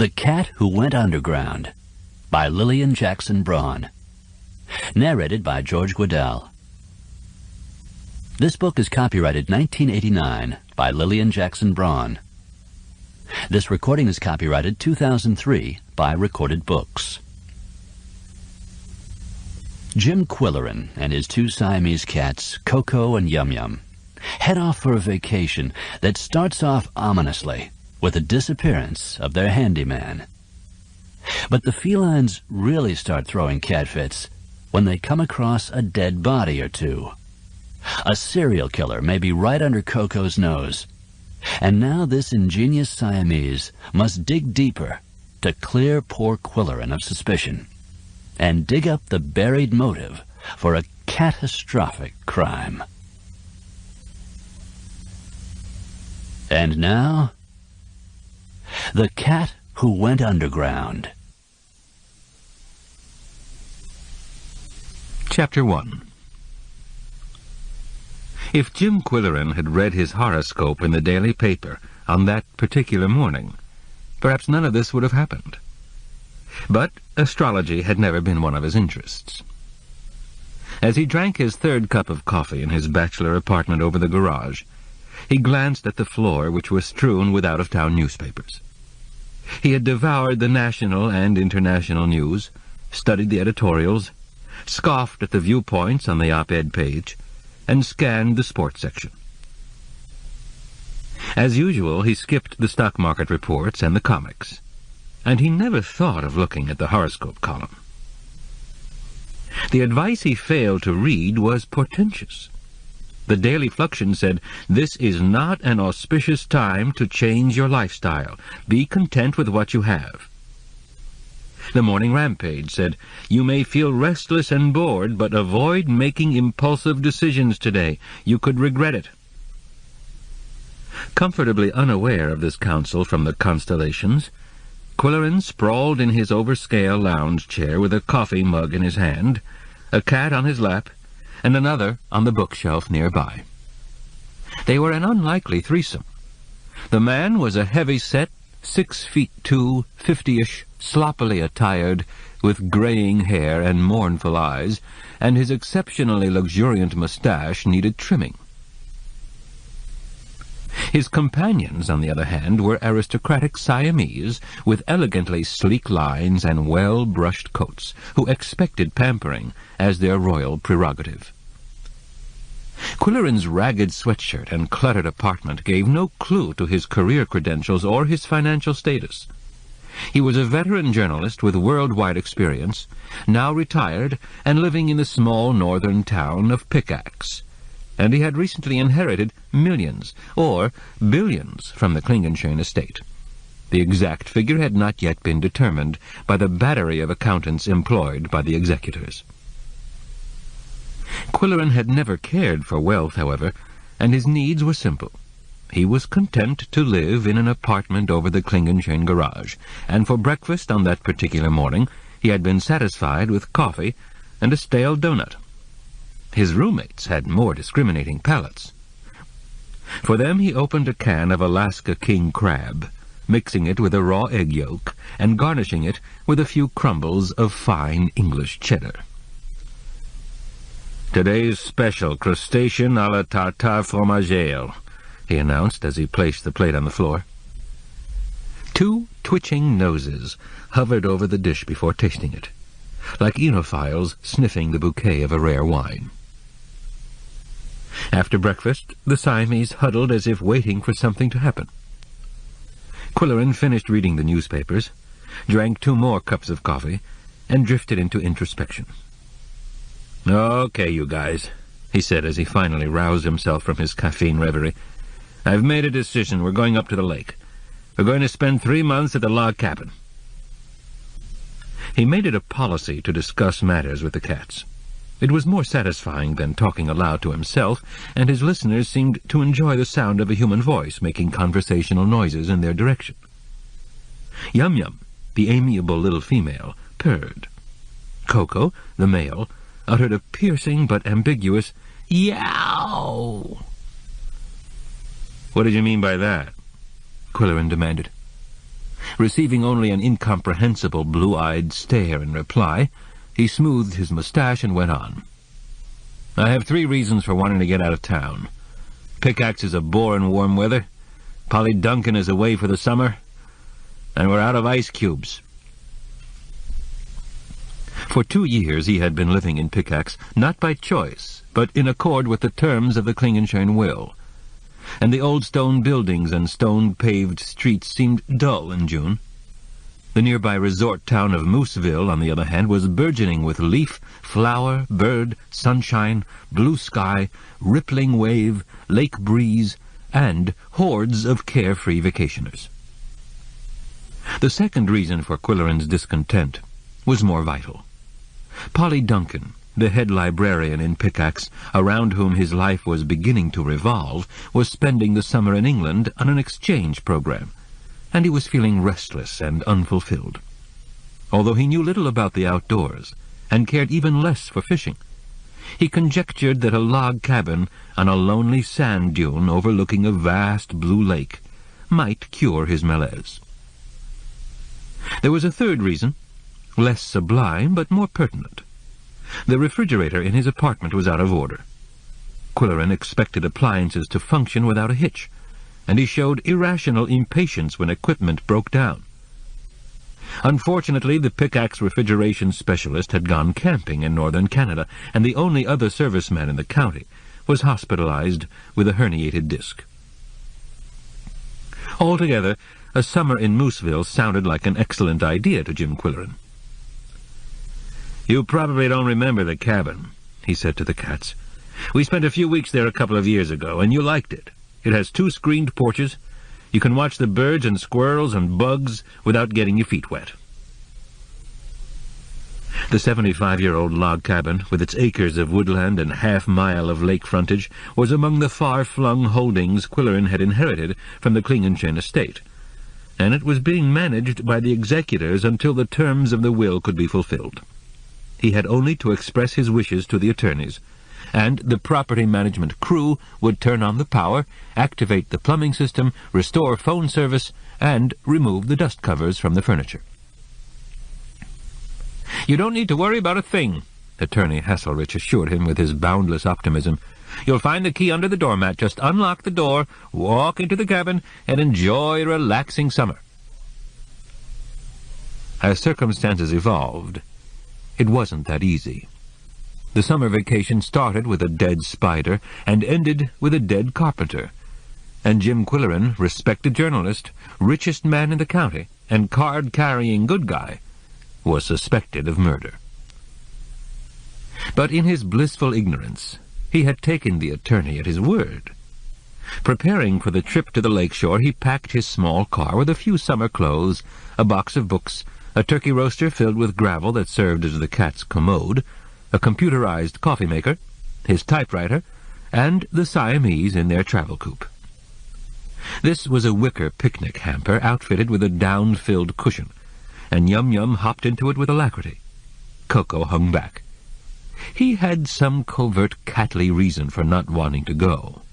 The Cat Who Went Underground by Lilian Jackson Braun. Narrated by George Guidall. This book is copyrighted 1989 by Lilian Jackson Braun. This recording is copyrighted 2003 by Recorded Books. Jim Qwilleran and his two Siamese cats, Koko and Yum Yum, head off for a vacation that starts off ominously with the disappearance of their handyman. But the felines really start throwing catfits when they come across a dead body or two. A serial killer may be right under Koko's nose, and now this ingenious Siamese must dig deeper to clear poor Qwilleran of suspicion and dig up the buried motive for a catastrophic crime. And now, The Cat Who Went Underground. Chapter 1. If Jim Qwilleran had read his horoscope in the daily paper on that particular morning, perhaps none of this would have happened. But astrology had never been one of his interests. As he drank his third cup of coffee in his bachelor apartment over the garage, he glanced at the floor, which was strewn with out-of-town newspapers. He had devoured the national and international news, studied the editorials, scoffed at the viewpoints on the op-ed page, and scanned the sports section. As usual, he skipped the stock market reports and the comics, and he never thought of looking at the horoscope column. The advice he failed to read was portentous. The Daily Fluxion said, "This is not an auspicious time to change your lifestyle. Be content with what you have." The Morning Rampage said, "You may feel restless and bored, but avoid making impulsive decisions today. You could regret it." Comfortably unaware of this counsel from the constellations, Qwilleran sprawled in his overscale lounge chair with a coffee mug in his hand, a cat on his lap, and another on the bookshelf nearby. They were an unlikely threesome. The man was a heavy-set, 6'2", 50-ish, sloppily attired, with graying hair and mournful eyes, and his exceptionally luxuriant mustache needed trimming. His companions, on the other hand, were aristocratic Siamese, with elegantly sleek lines and well-brushed coats, who expected pampering as their royal prerogative. Qwilleran's ragged sweatshirt and cluttered apartment gave no clue to his career credentials or his financial status. He was a veteran journalist with worldwide experience, now retired and living in the small northern town of Pickaxe, and he had recently inherited millions, or billions, from the Qwilleran estate. The exact figure had not yet been determined by the battery of accountants employed by the executors. Qwilleran had never cared for wealth, however, and his needs were simple. He was content to live in an apartment over the Qwilleran garage, and for breakfast on that particular morning he had been satisfied with coffee and a stale donut. His roommates had more discriminating palates. For them he opened a can of Alaska king crab, mixing it with a raw egg yolk and garnishing it with a few crumbles of fine English cheddar. "Today's special, crustacean à la tartare fromagère," he announced as he placed the plate on the floor. Two twitching noses hovered over the dish before tasting it, like enophiles sniffing the bouquet of a rare wine. After breakfast, the Siamese huddled as if waiting for something to happen. Qwilleran finished reading the newspapers, drank 2 more cups of coffee, and drifted into introspection. "Okay, you guys," he said as he finally roused himself from his caffeine reverie. "I've made a decision. We're going up to the lake. We're going to spend 3 months at the log cabin." He made it a policy to discuss matters with the cats. It was more satisfying than talking aloud to himself, and his listeners seemed to enjoy the sound of a human voice making conversational noises in their direction. Yum Yum, the amiable little female, purred. Koko, the male, uttered a piercing but ambiguous "Yow!" "What did you mean by that?" Qwilleran demanded. Receiving only an incomprehensible blue-eyed stare in reply, he smoothed his mustache and went on. "I have 3 reasons for wanting to get out of town. Pickaxe is a bore in warm weather, Polly Duncan is away for the summer, and we're out of ice cubes." For 2 years he had been living in Pickaxe, not by choice, but in accord with the terms of the Qwilleran will, and the old stone buildings and stone-paved streets seemed dull in June. The nearby resort town of Mooseville, on the other hand, was burgeoning with leaf, flower, bird, sunshine, blue sky, rippling wave, lake breeze, and hordes of carefree vacationers. The second reason for Qwilleran's discontent was more vital. Polly Duncan, the head librarian in Pickaxe, around whom his life was beginning to revolve, was spending the summer in England on an exchange program, and he was feeling restless and unfulfilled. Although he knew little about the outdoors, and cared even less for fishing, he conjectured that a log cabin on a lonely sand dune overlooking a vast blue lake might cure his malaise. There was a third reason, less sublime but more pertinent. The refrigerator in his apartment was out of order. Qwilleran expected appliances to function without a hitch, and he showed irrational impatience when equipment broke down. Unfortunately, the Pickaxe refrigeration specialist had gone camping in northern Canada, and the only other serviceman in the county was hospitalized with a herniated disc. Altogether, a summer in Mooseville sounded like an excellent idea to Jim Qwilleran. "You probably don't remember the cabin," he said to the cats. "We spent a few weeks there a couple of years ago, and you liked it. It has 2 screened porches. You can watch the birds and squirrels and bugs without getting your feet wet." The 75-year-old log cabin, with its acres of woodland and half-mile of lake frontage, was among the far-flung holdings Qwilleran had inherited from the Qwilleran estate, and it was being managed by the executors until the terms of the will could be fulfilled. He had only to express his wishes to the attorneys, and the property management crew would turn on the power, activate the plumbing system, restore phone service, and remove the dust covers from the furniture. "You don't need to worry about a thing," Attorney Hasselrich assured him with his boundless optimism. "You'll find the key under the doormat. Just unlock the door, walk into the cabin, and enjoy a relaxing summer." As circumstances evolved, it wasn't that easy. The summer vacation started with a dead spider and ended with a dead carpenter, and Jim Qwilleran, respected journalist, richest man in the county, and card-carrying good guy, was suspected of murder. But in his blissful ignorance, he had taken the attorney at his word. Preparing for the trip to the lakeshore, he packed his small car with a few summer clothes, a box of books, a turkey roaster filled with gravel that served as the cat's commode, a computerized coffee maker, his typewriter, and the Siamese in their travel coupe. This was a wicker picnic hamper outfitted with a down-filled cushion, and Yum Yum hopped into it with alacrity. Koko hung back. He had some covert catly reason for not wanting to go.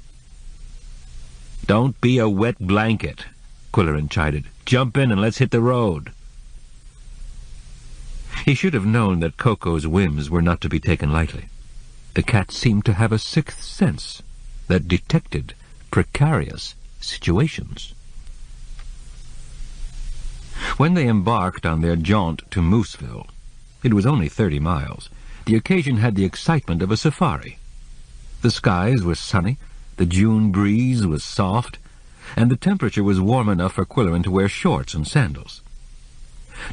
"Don't be a wet blanket," Qwilleran chided. "Jump in and let's hit the road." He should have known that Koko's whims were not to be taken lightly. The cat seemed to have a sixth sense that detected precarious situations. When they embarked on their jaunt to Mooseville, it was only 30 miles. The occasion had the excitement of a safari. The skies were sunny, the June breeze was soft, and the temperature was warm enough for Qwilleran to wear shorts and sandals.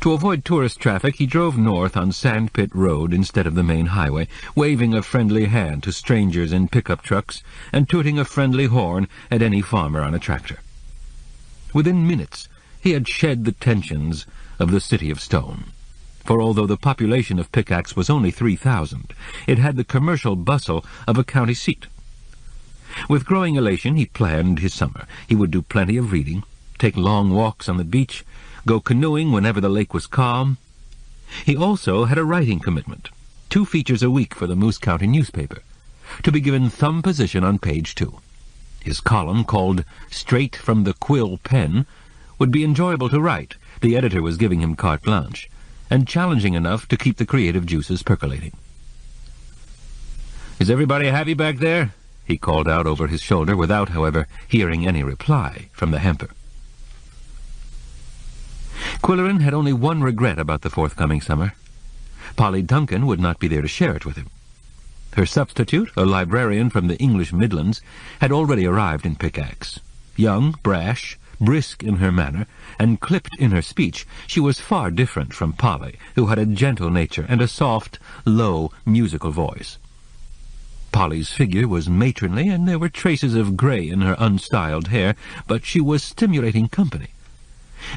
To avoid tourist traffic, he drove north on Sandpit Road instead of the main highway, waving a friendly hand to strangers in pickup trucks and tooting a friendly horn at any farmer on a tractor. Within minutes, he had shed the tensions of the City of Stone, for although the population of Pickaxe was only 3,000, it had the commercial bustle of a county seat. With growing elation, he planned his summer. He would do plenty of reading, take long walks on the beach, go canoeing whenever the lake was calm. He also had a writing commitment, 2 features a week for the Moose County newspaper, to be given thumb position on page 2. His column, called Straight from the Quill Pen, would be enjoyable to write, The editor was giving him carte blanche, and challenging enough to keep the creative juices percolating. "Is everybody happy back there?" he called out over his shoulder, without, however, hearing any reply from the hamper. Qwilleran had only one regret about the forthcoming summer. Polly Duncan would not be there to share it with him. Her substitute, a librarian from the English Midlands, had already arrived in Pickaxe. Young, brash, brisk in her manner, and clipped in her speech, she was far different from Polly, who had a gentle nature and a soft, low, musical voice. Polly's figure was matronly, and there were traces of grey in her unstyled hair, but she was stimulating company.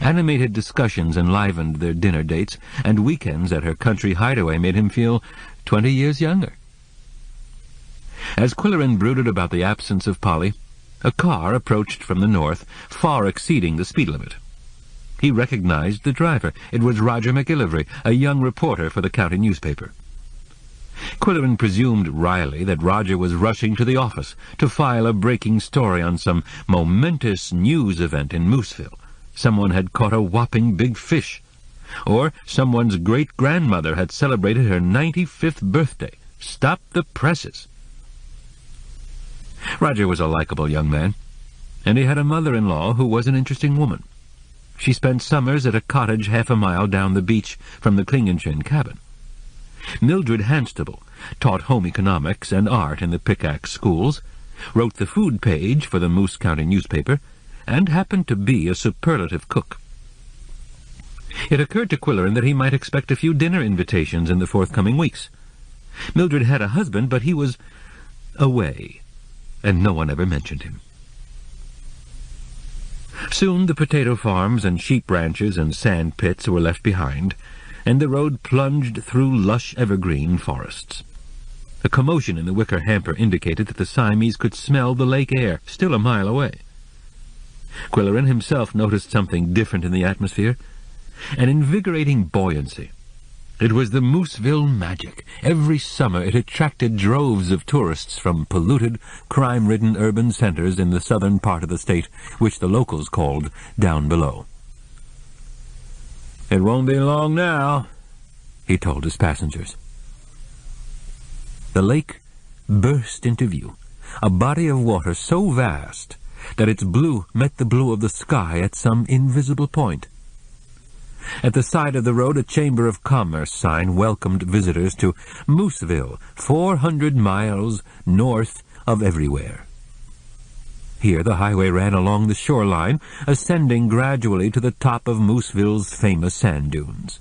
Animated discussions enlivened their dinner dates, and weekends at her country hideaway made him feel 20 years younger. As Qwilleran brooded about the absence of Polly, a car approached from the north, far exceeding the speed limit. He recognized the driver. It was Roger McGillivray, a young reporter for the county newspaper. Qwilleran presumed wryly that Roger was rushing to the office to file a breaking story on some momentous news event in Mooseville. Someone had caught a whopping big fish, or someone's great-grandmother had celebrated her 95th birthday. Stop the presses. Roger was a likable young man, and he had a mother-in-law who was an interesting woman. She spent summers at a cottage half a mile down the beach from the Klingenchen cabin. Mildred Hanstable taught home economics and art in the Pickaxe schools, wrote the food page for the Moose County newspaper, and happened to be a superlative cook. It occurred to Qwilleran that he might expect a few dinner invitations in the forthcoming weeks. Mildred had a husband, but he was away, and no one ever mentioned him. Soon the potato farms and sheep ranches and sand pits were left behind, and the road plunged through lush evergreen forests. A commotion in the wicker hamper indicated that the Siamese could smell the lake air, still a mile away. Qwilleran himself noticed something different in the atmosphere, an invigorating buoyancy. It was the Mooseville magic. Every summer it attracted droves of tourists from polluted, crime-ridden urban centers in the southern part of the state, which the locals called Down Below. "It won't be long now," he told his passengers. The lake burst into view, a body of water so vast that its blue met the blue of the sky at some invisible point. At the side of the road, a Chamber of Commerce sign welcomed visitors to Mooseville, 400 miles north of everywhere. Here the highway ran along the shoreline, ascending gradually to the top of Mooseville's famous sand dunes.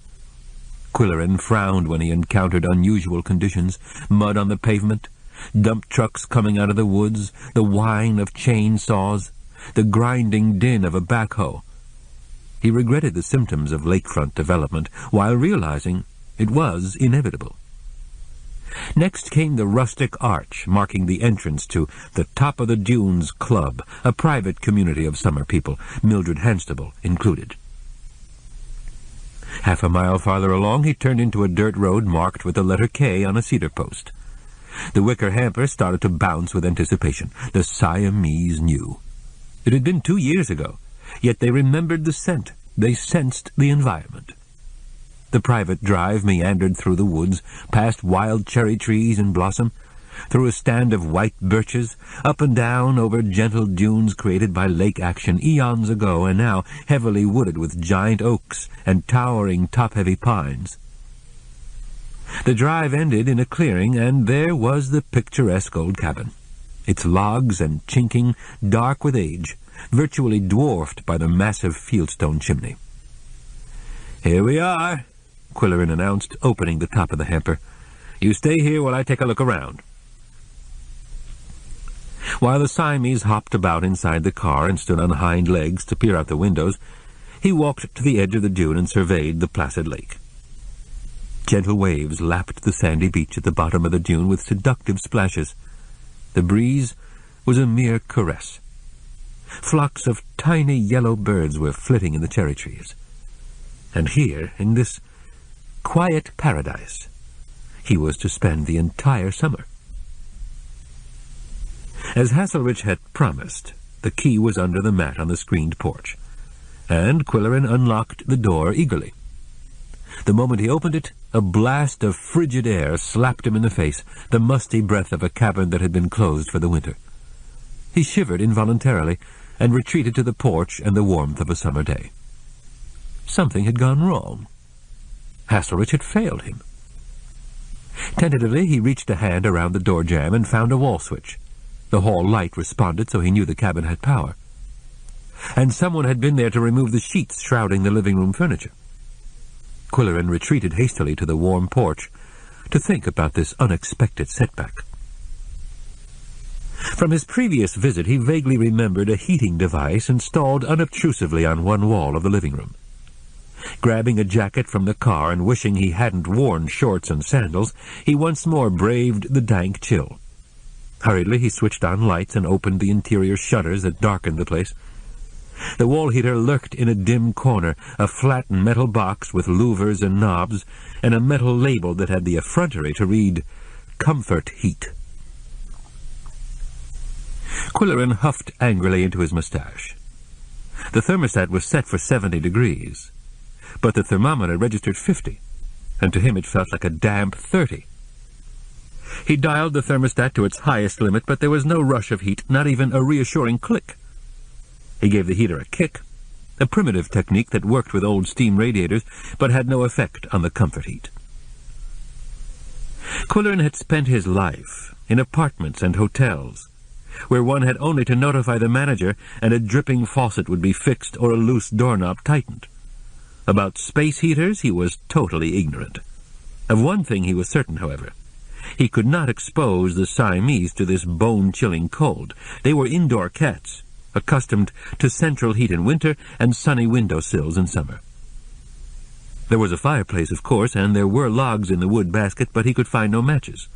Qwilleran frowned when he encountered unusual conditions: mud on the pavement, dump trucks coming out of the woods, the whine of chainsaws, the grinding din of a backhoe. He regretted the symptoms of lakefront development, while realizing it was inevitable. Next came the rustic arch marking the entrance to the Top of the Dunes Club, a private community of summer people, Mildred Hanstable included. Half a mile farther along he turned into a dirt road marked with the letter K on a cedar post. The wicker hamper started to bounce with anticipation. The Siamese knew. It had been 2 years ago, yet they remembered the scent. They sensed the environment. The private drive meandered through the woods, past wild cherry trees in blossom, through a stand of white birches, up and down over gentle dunes created by lake action eons ago, and now heavily wooded with giant oaks and towering top-heavy pines. The drive ended in a clearing, and there was the picturesque old cabin, its logs and chinking dark with age, virtually dwarfed by the massive fieldstone chimney. "Here we are," Qwilleran announced, opening the top of the hamper. "You stay here while I take a look around." While the Siamese hopped about inside the car and stood on hind legs to peer out the windows, he walked to the edge of the dune and surveyed the placid lake. Gentle waves lapped the sandy beach at the bottom of the dune with seductive splashes. The breeze was a mere caress. Flocks of tiny yellow birds were flitting in the cherry trees. And here, in this quiet paradise, he was to spend the entire summer. As Hasselrich had promised, the key was under the mat on the screened porch. and Qwilleran unlocked the door eagerly. The moment he opened it, a blast of frigid air slapped him in the face, the musty breath of a cabin that had been closed for the winter. He shivered involuntarily and retreated to the porch and the warmth of a summer day. Something had gone wrong. Hasselrich had failed him. Tentatively, he reached a hand around the door jamb and found a wall switch. The hall light responded, so he knew the cabin had power. And someone had been there to remove the sheets shrouding the living room furniture. Qwilleran retreated hastily to the warm porch to think about this unexpected setback. From his previous visit, he vaguely remembered a heating device installed unobtrusively on one wall of the living room. Grabbing a jacket from the car and wishing he hadn't worn shorts and sandals, he once more braved the dank chill. Hurriedly, he switched on lights and opened the interior shutters that darkened the place. The wall heater lurked in a dim corner, a flat metal box with louvers and knobs, and a metal label that had the effrontery to read, "Comfort Heat." Qwilleran huffed angrily into his mustache. The thermostat was set for 70 degrees, but the thermometer registered 50, and to him it felt like a damp 30. He dialed the thermostat to its highest limit, but there was no rush of heat, not even a reassuring click. He gave the heater a kick, a primitive technique that worked with old steam radiators, but had no effect on the comfort heat. Qwilleran had spent his life in apartments and hotels, where one had only to notify the manager and a dripping faucet would be fixed or a loose doorknob tightened. About space heaters he was totally ignorant. Of one thing he was certain, however. He could not expose the Siamese to this bone-chilling cold. They were indoor cats, accustomed to central heat in winter and sunny windowsills in summer. There was a fireplace, of course, and there were logs in the wood basket, but he could find no matches.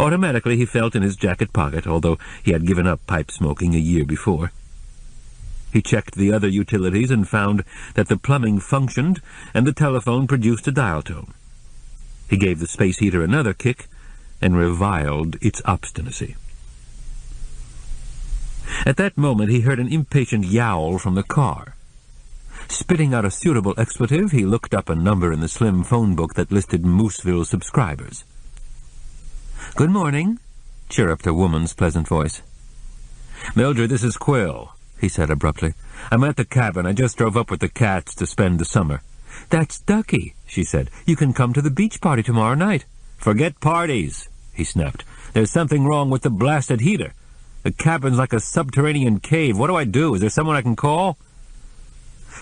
Automatically he felt in his jacket pocket, although he had given up pipe smoking a year before. He checked the other utilities and found that the plumbing functioned and the telephone produced a dial tone. He gave the space heater another kick and reviled its obstinacy. At that moment he heard an impatient yowl from the car. Spitting out a suitable expletive, he looked up a number in the slim phone book that listed Mooseville subscribers. "Good morning," chirruped a woman's pleasant voice. "Mildred, this is Quill," he said abruptly. "I'm at the cabin. I just drove up with the cats to spend the summer." "That's Ducky," she said. "You can come to the beach party tomorrow night." "Forget parties," he snapped. "There's something wrong with the blasted heater. The cabin's like a subterranean cave. What do I do? Is there someone I can call?"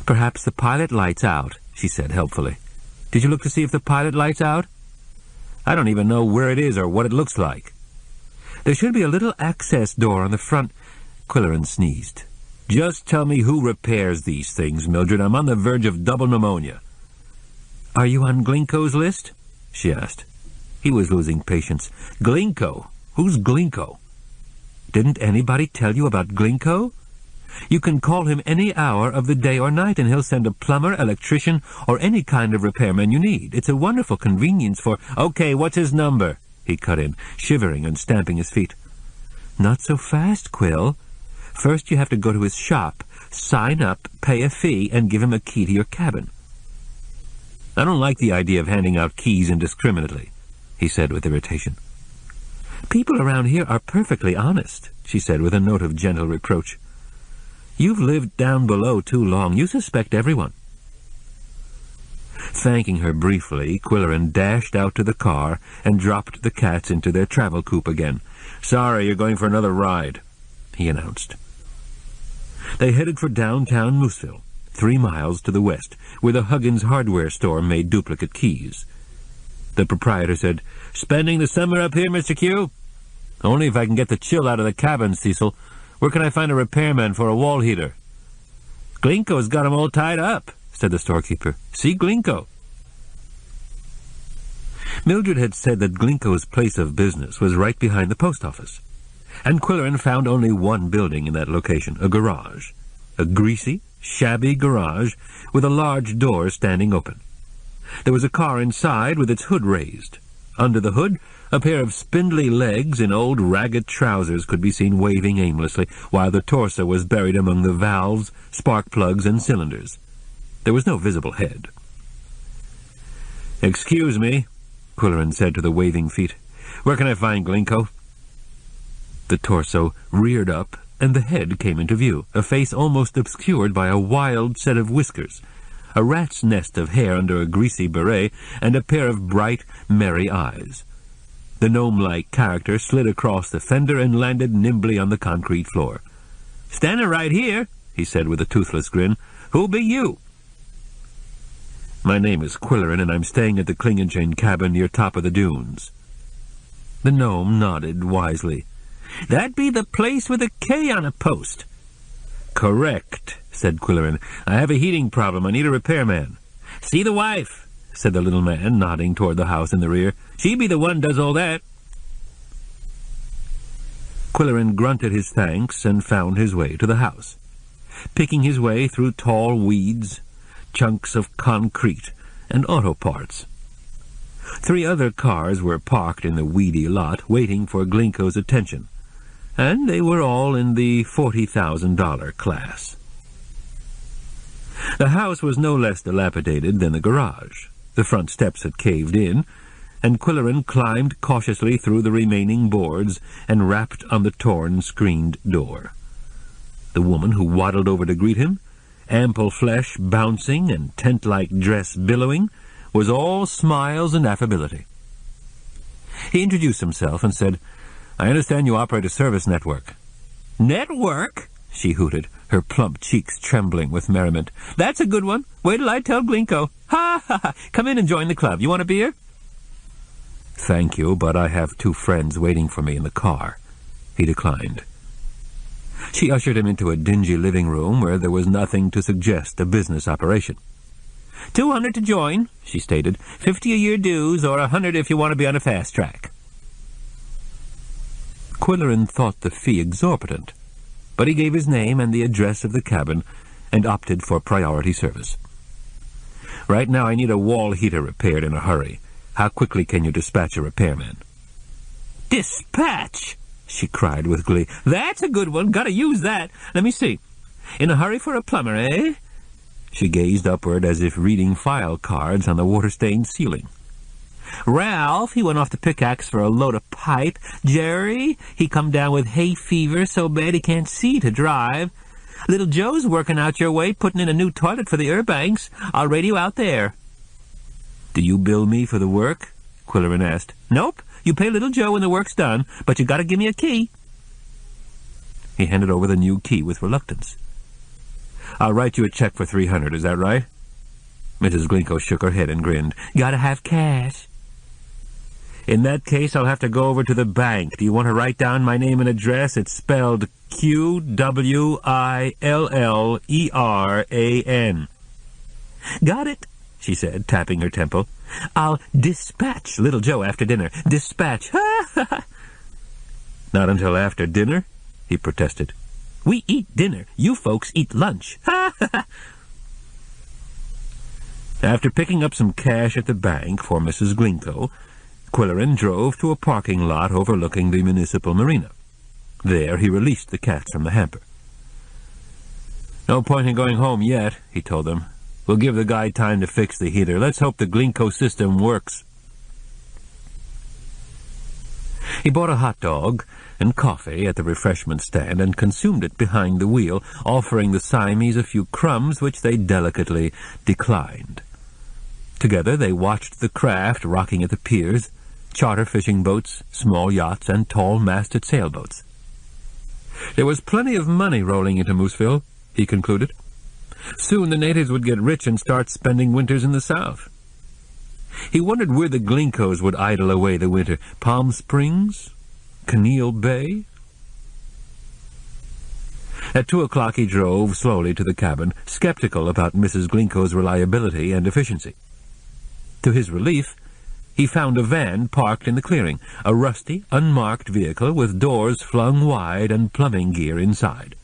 "Perhaps the pilot light's out," she said helpfully. "Did you look to see if the pilot light's out?" "I don't even know where it is or what it looks like." "There should be a little access door on the front—" Qwilleran sneezed. "Just tell me who repairs these things, Mildred. I'm on the verge of double pneumonia." "Are you on Glinko's list?" she asked. He was losing patience. "Glinko? Who's Glinko?" "Didn't anybody tell you about Glinko? You can call him any hour of the day or night, and he'll send a plumber, electrician, or any kind of repairman you need. It's a wonderful convenience for—" "Okay, what's his number?" he cut in, shivering and stamping his feet. "Not so fast, Quill. First you have to go to his shop, sign up, pay a fee, and give him a key to your cabin." "I don't like the idea of handing out keys indiscriminately," he said with irritation. "People around here are perfectly honest," she said with a note of gentle reproach. "You've lived down below too long. You suspect everyone." Thanking her briefly, Qwilleran dashed out to the car and dropped the cats into their travel coupe again. "Sorry, you're going for another ride," he announced. They headed for downtown Mooseville, 3 miles to the west, where the Huggins hardware store made duplicate keys. The proprietor said, "Spending the summer up here, Mr. Q?" "Only if I can get the chill out of the cabin, Cecil. Where can I find a repairman for a wall heater?" "Glinko's got 'em all tied up," said the storekeeper. "See Glinko." Mildred had said that Glinko's place of business was right behind the post office, and Qwilleran found only one building in that location, a garage. A greasy, shabby garage with a large door standing open. There was a car inside with its hood raised. Under the hood, A pair of spindly legs in old ragged trousers could be seen waving aimlessly, while the torso was buried among the valves, spark plugs, and cylinders. There was no visible head. "Excuse me," Qwilleran said to the waving feet. "Where can I find Glinko?" The torso reared up, and the head came into view, a face almost obscured by a wild set of whiskers, a rat's nest of hair under a greasy beret, and a pair of bright, merry eyes. The gnome-like character slid across the fender and landed nimbly on the concrete floor. "Standing right here," he said with a toothless grin. "Who be you?" "My name is Qwilleran, and I'm staying at the Qwilleran cabin near top of the dunes." The gnome nodded wisely. "That be the place with a K on a post." "Correct," said Qwilleran. "I have a heating problem. I need a repairman." "See the wife," said the little man, nodding toward the house in the rear. "She be the one does all that." Qwilleran grunted his thanks and found his way to the house, picking his way through tall weeds, chunks of concrete, and auto parts. 3 other cars were parked in the weedy lot, waiting for Glinko's attention, and they were all in the $40,000 class. The house was no less dilapidated than the garage. The front steps had caved in, and Qwilleran climbed cautiously through the remaining boards and rapped on the torn, screened door. The woman who waddled over to greet him, ample flesh bouncing and tent-like dress billowing, was all smiles and affability. He introduced himself and said, "I understand you operate a service network." "Network?" she hooted, her plump cheeks trembling with merriment. "That's a good one. Wait till I tell Glinko. Ha, ha, ha. Come in and join the club. You want a beer?" "Thank you, but I have 2 friends waiting for me in the car." He declined. She ushered him into a dingy living room where there was nothing to suggest a business operation. $200 to join," she stated. $50 a year dues, or $100 if you want to be on a fast track. Qwilleran thought the fee exorbitant, but he gave his name and the address of the cabin and opted for priority service. "Right now I need a wall heater repaired in a hurry. How quickly can you dispatch a repairman?" "Dispatch!" she cried with glee. "That's a good one. Gotta use that. Let me see. In a hurry for a plumber, eh?" She gazed upward as if reading file cards on the water-stained ceiling. "Ralph, he went off the pickaxe for a load of pipe. Jerry, he come down with hay fever so bad he can't see to drive. Little Joe's working out your way, putting in a new toilet for the Urbanks. I'll radio out there." "Do you bill me for the work?" Qwilleran asked. "Nope. You pay Little Joe when the work's done, but you gotta give me a key." He handed over the new key with reluctance. "I'll write you a check for $300, is that right?" Mrs. Glinko shook her head and grinned. "Gotta have cash." "In that case, I'll have to go over to the bank. Do you want to write down my name and address? It's spelled Qwilleran. "Got it," she said, tapping her temple. "I'll dispatch Little Joe after dinner. Dispatch. Ha, ha, ha." "Not until after dinner?" he protested. "We eat dinner. You folks eat lunch. Ha, ha, ha." After picking up some cash at the bank for Mrs. Glinko, Qwilleran drove to a parking lot overlooking the municipal marina. There he released the cats from the hamper. "No point in going home yet," he told them. "We'll give the guy time to fix the heater. Let's hope the Glinko system works." He bought a hot dog and coffee at the refreshment stand and consumed it behind the wheel, offering the Siamese a few crumbs which they delicately declined. Together they watched the craft rocking at the piers, charter fishing boats, small yachts, and tall-masted sailboats. There was plenty of money rolling into Mooseville, he concluded. Soon the natives would get rich and start spending winters in the south. He wondered where the Glinkos would idle away the winter. Palm Springs? Conneaut Bay? At 2 o'clock he drove slowly to the cabin, skeptical about Mrs. Glinko's reliability and efficiency. To his relief, he found a van parked in the clearing, a rusty, unmarked vehicle with doors flung wide and plumbing gear inside.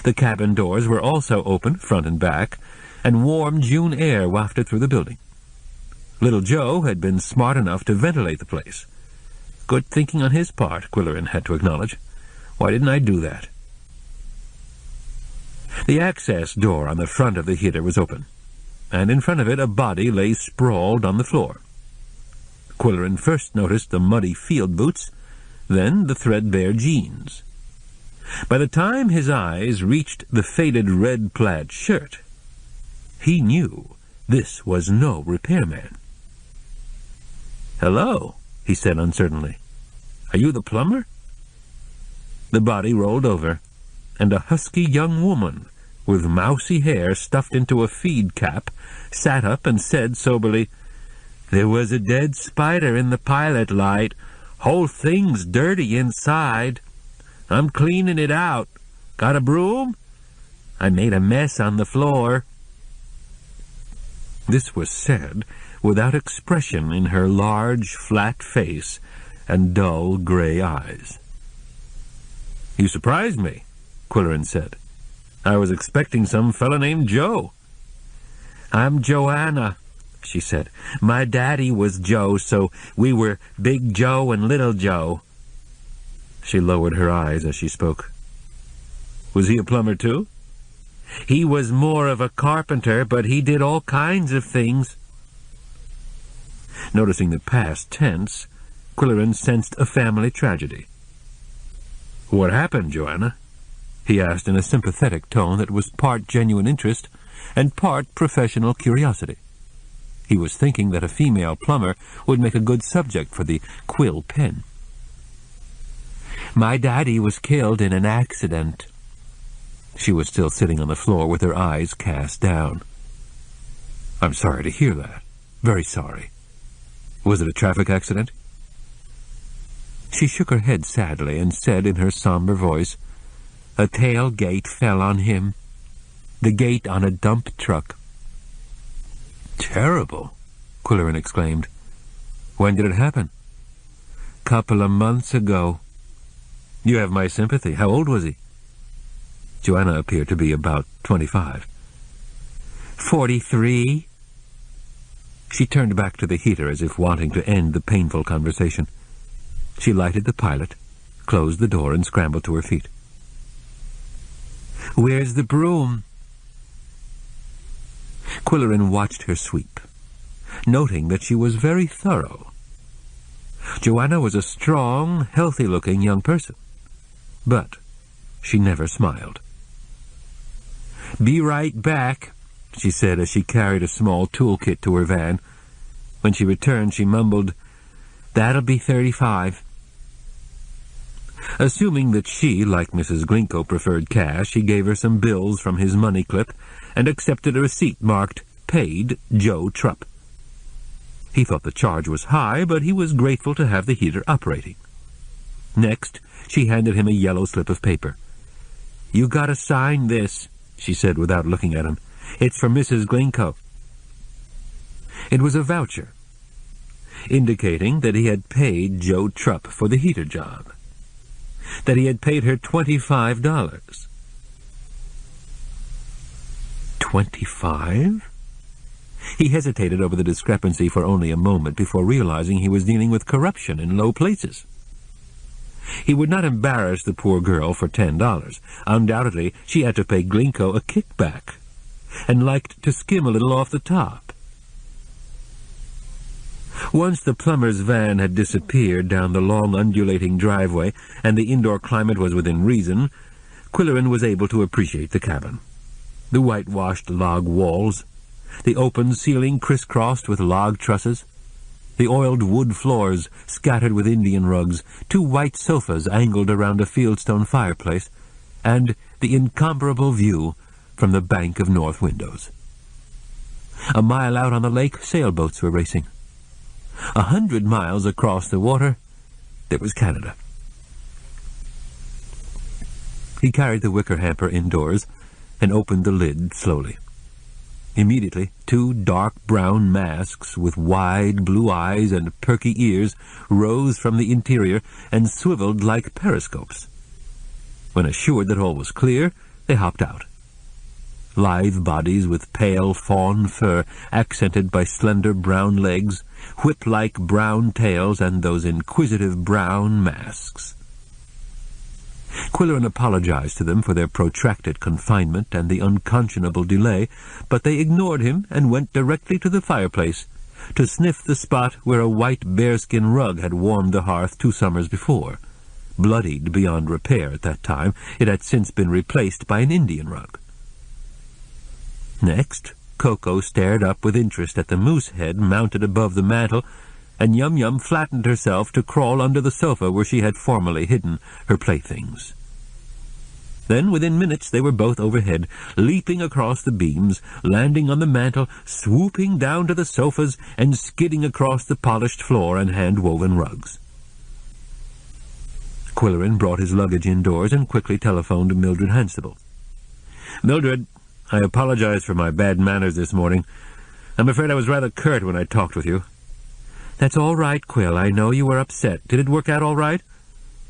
The cabin doors were also open, front and back, and warm June air wafted through the building. Little Joe had been smart enough to ventilate the place, Good thinking on his part, Qwilleran had to acknowledge. Why didn't I do that? The access door on the front of the heater was open, and in front of it a body lay sprawled on the floor. Qwilleran first noticed the muddy field boots, then the threadbare jeans. By the time his eyes reached the faded red plaid shirt, he knew this was no repairman. "Hello," he said uncertainly. "Are you the plumber?" The body rolled over, and a husky young woman with mousy hair stuffed into a feed cap sat up and said soberly, "There was a dead spider in the pilot light. Whole thing's dirty inside. I'm cleaning it out. Got a broom? I made a mess on the floor." This was said without expression in her large, flat face and dull gray eyes. "You surprised me," Qwilleran said. "I was expecting some fella named Joe." "I'm Joanna," she said. "My daddy was Joe, so we were Big Joe and Little Joe." She lowered her eyes as she spoke. "Was he a plumber too?" "He was more of a carpenter, but he did all kinds of things." Noticing the past tense, Qwilleran sensed a family tragedy. "What happened, Joanna?" he asked in a sympathetic tone that was part genuine interest and part professional curiosity. He was thinking that a female plumber would make a good subject for the quill pen. "My daddy was killed in an accident." She was still sitting on the floor with her eyes cast down. "I'm sorry to hear that. Very sorry. Was it a traffic accident?" She shook her head sadly and said in her somber voice, "A tailgate fell on him. The gate on a dump truck." "Terrible," Qwilleran exclaimed. "When did it happen?" "Couple of months ago." "You have my sympathy. How old was he?" Joanna appeared to be about 25. 43. She turned back to the heater as if wanting to end the painful conversation. She lighted the pilot, closed the door, and scrambled to her feet. "Where's the broom?" Qwilleran watched her sweep, noting that she was very thorough. Joanna was a strong, healthy-looking young person, but she never smiled. "Be right back," she said as she carried a small toolkit to her van. When she returned, she mumbled, "That'll be 35. Assuming that she, like Mrs. Glinko, preferred cash, he gave her some bills from his money clip and accepted a receipt marked, "Paid, Joe Trupp." He thought the charge was high, but he was grateful to have the heater operating. Next, she handed him a yellow slip of paper. "You gotta sign this," she said without looking at him. "It's for Mrs. Glinko." It was a voucher, indicating that he had paid Joe Trupp for the heater job, that he had paid her $25. 25? He hesitated over the discrepancy for only a moment before realizing he was dealing with corruption in low places. He would not embarrass the poor girl for $10. Undoubtedly, she had to pay Glinko a kickback, and liked to skim a little off the top. Once the plumber's van had disappeared down the long undulating driveway and the indoor climate was within reason, Qwilleran was able to appreciate the cabin. The whitewashed log walls, the open ceiling crisscrossed with log trusses, the oiled wood floors scattered with Indian rugs, 2 white sofas angled around a fieldstone fireplace, and the incomparable view from the bank of north windows. A mile out on the lake, sailboats were racing. 100 miles across the water, there was Canada. He carried the wicker hamper indoors and opened the lid slowly. Immediately, 2 dark brown masks with wide blue eyes and perky ears rose from the interior and swiveled like periscopes. When assured that all was clear, they hopped out. lithe bodies with pale fawn fur accented by slender brown legs, whip-like brown tails, and those inquisitive brown masks. Qwilleran apologized to them for their protracted confinement and the unconscionable delay, but they ignored him and went directly to the fireplace to sniff the spot where a white bearskin rug had warmed the hearth 2 summers before. Bloodied beyond repair at that time, it had since been replaced by an Indian rug. Next, Koko stared up with interest at the moose head mounted above the mantel, and Yum Yum flattened herself to crawl under the sofa where she had formerly hidden her playthings. Then, within minutes, they were both overhead, leaping across the beams, landing on the mantel, swooping down to the sofas, and skidding across the polished floor and hand-woven rugs. Qwilleran brought his luggage indoors and quickly telephoned to Mildred Hanstable. "Mildred, I apologize for my bad manners this morning. I'm afraid I was rather curt when I talked with you." "That's all right, Quill. I know you were upset. Did it work out all right?"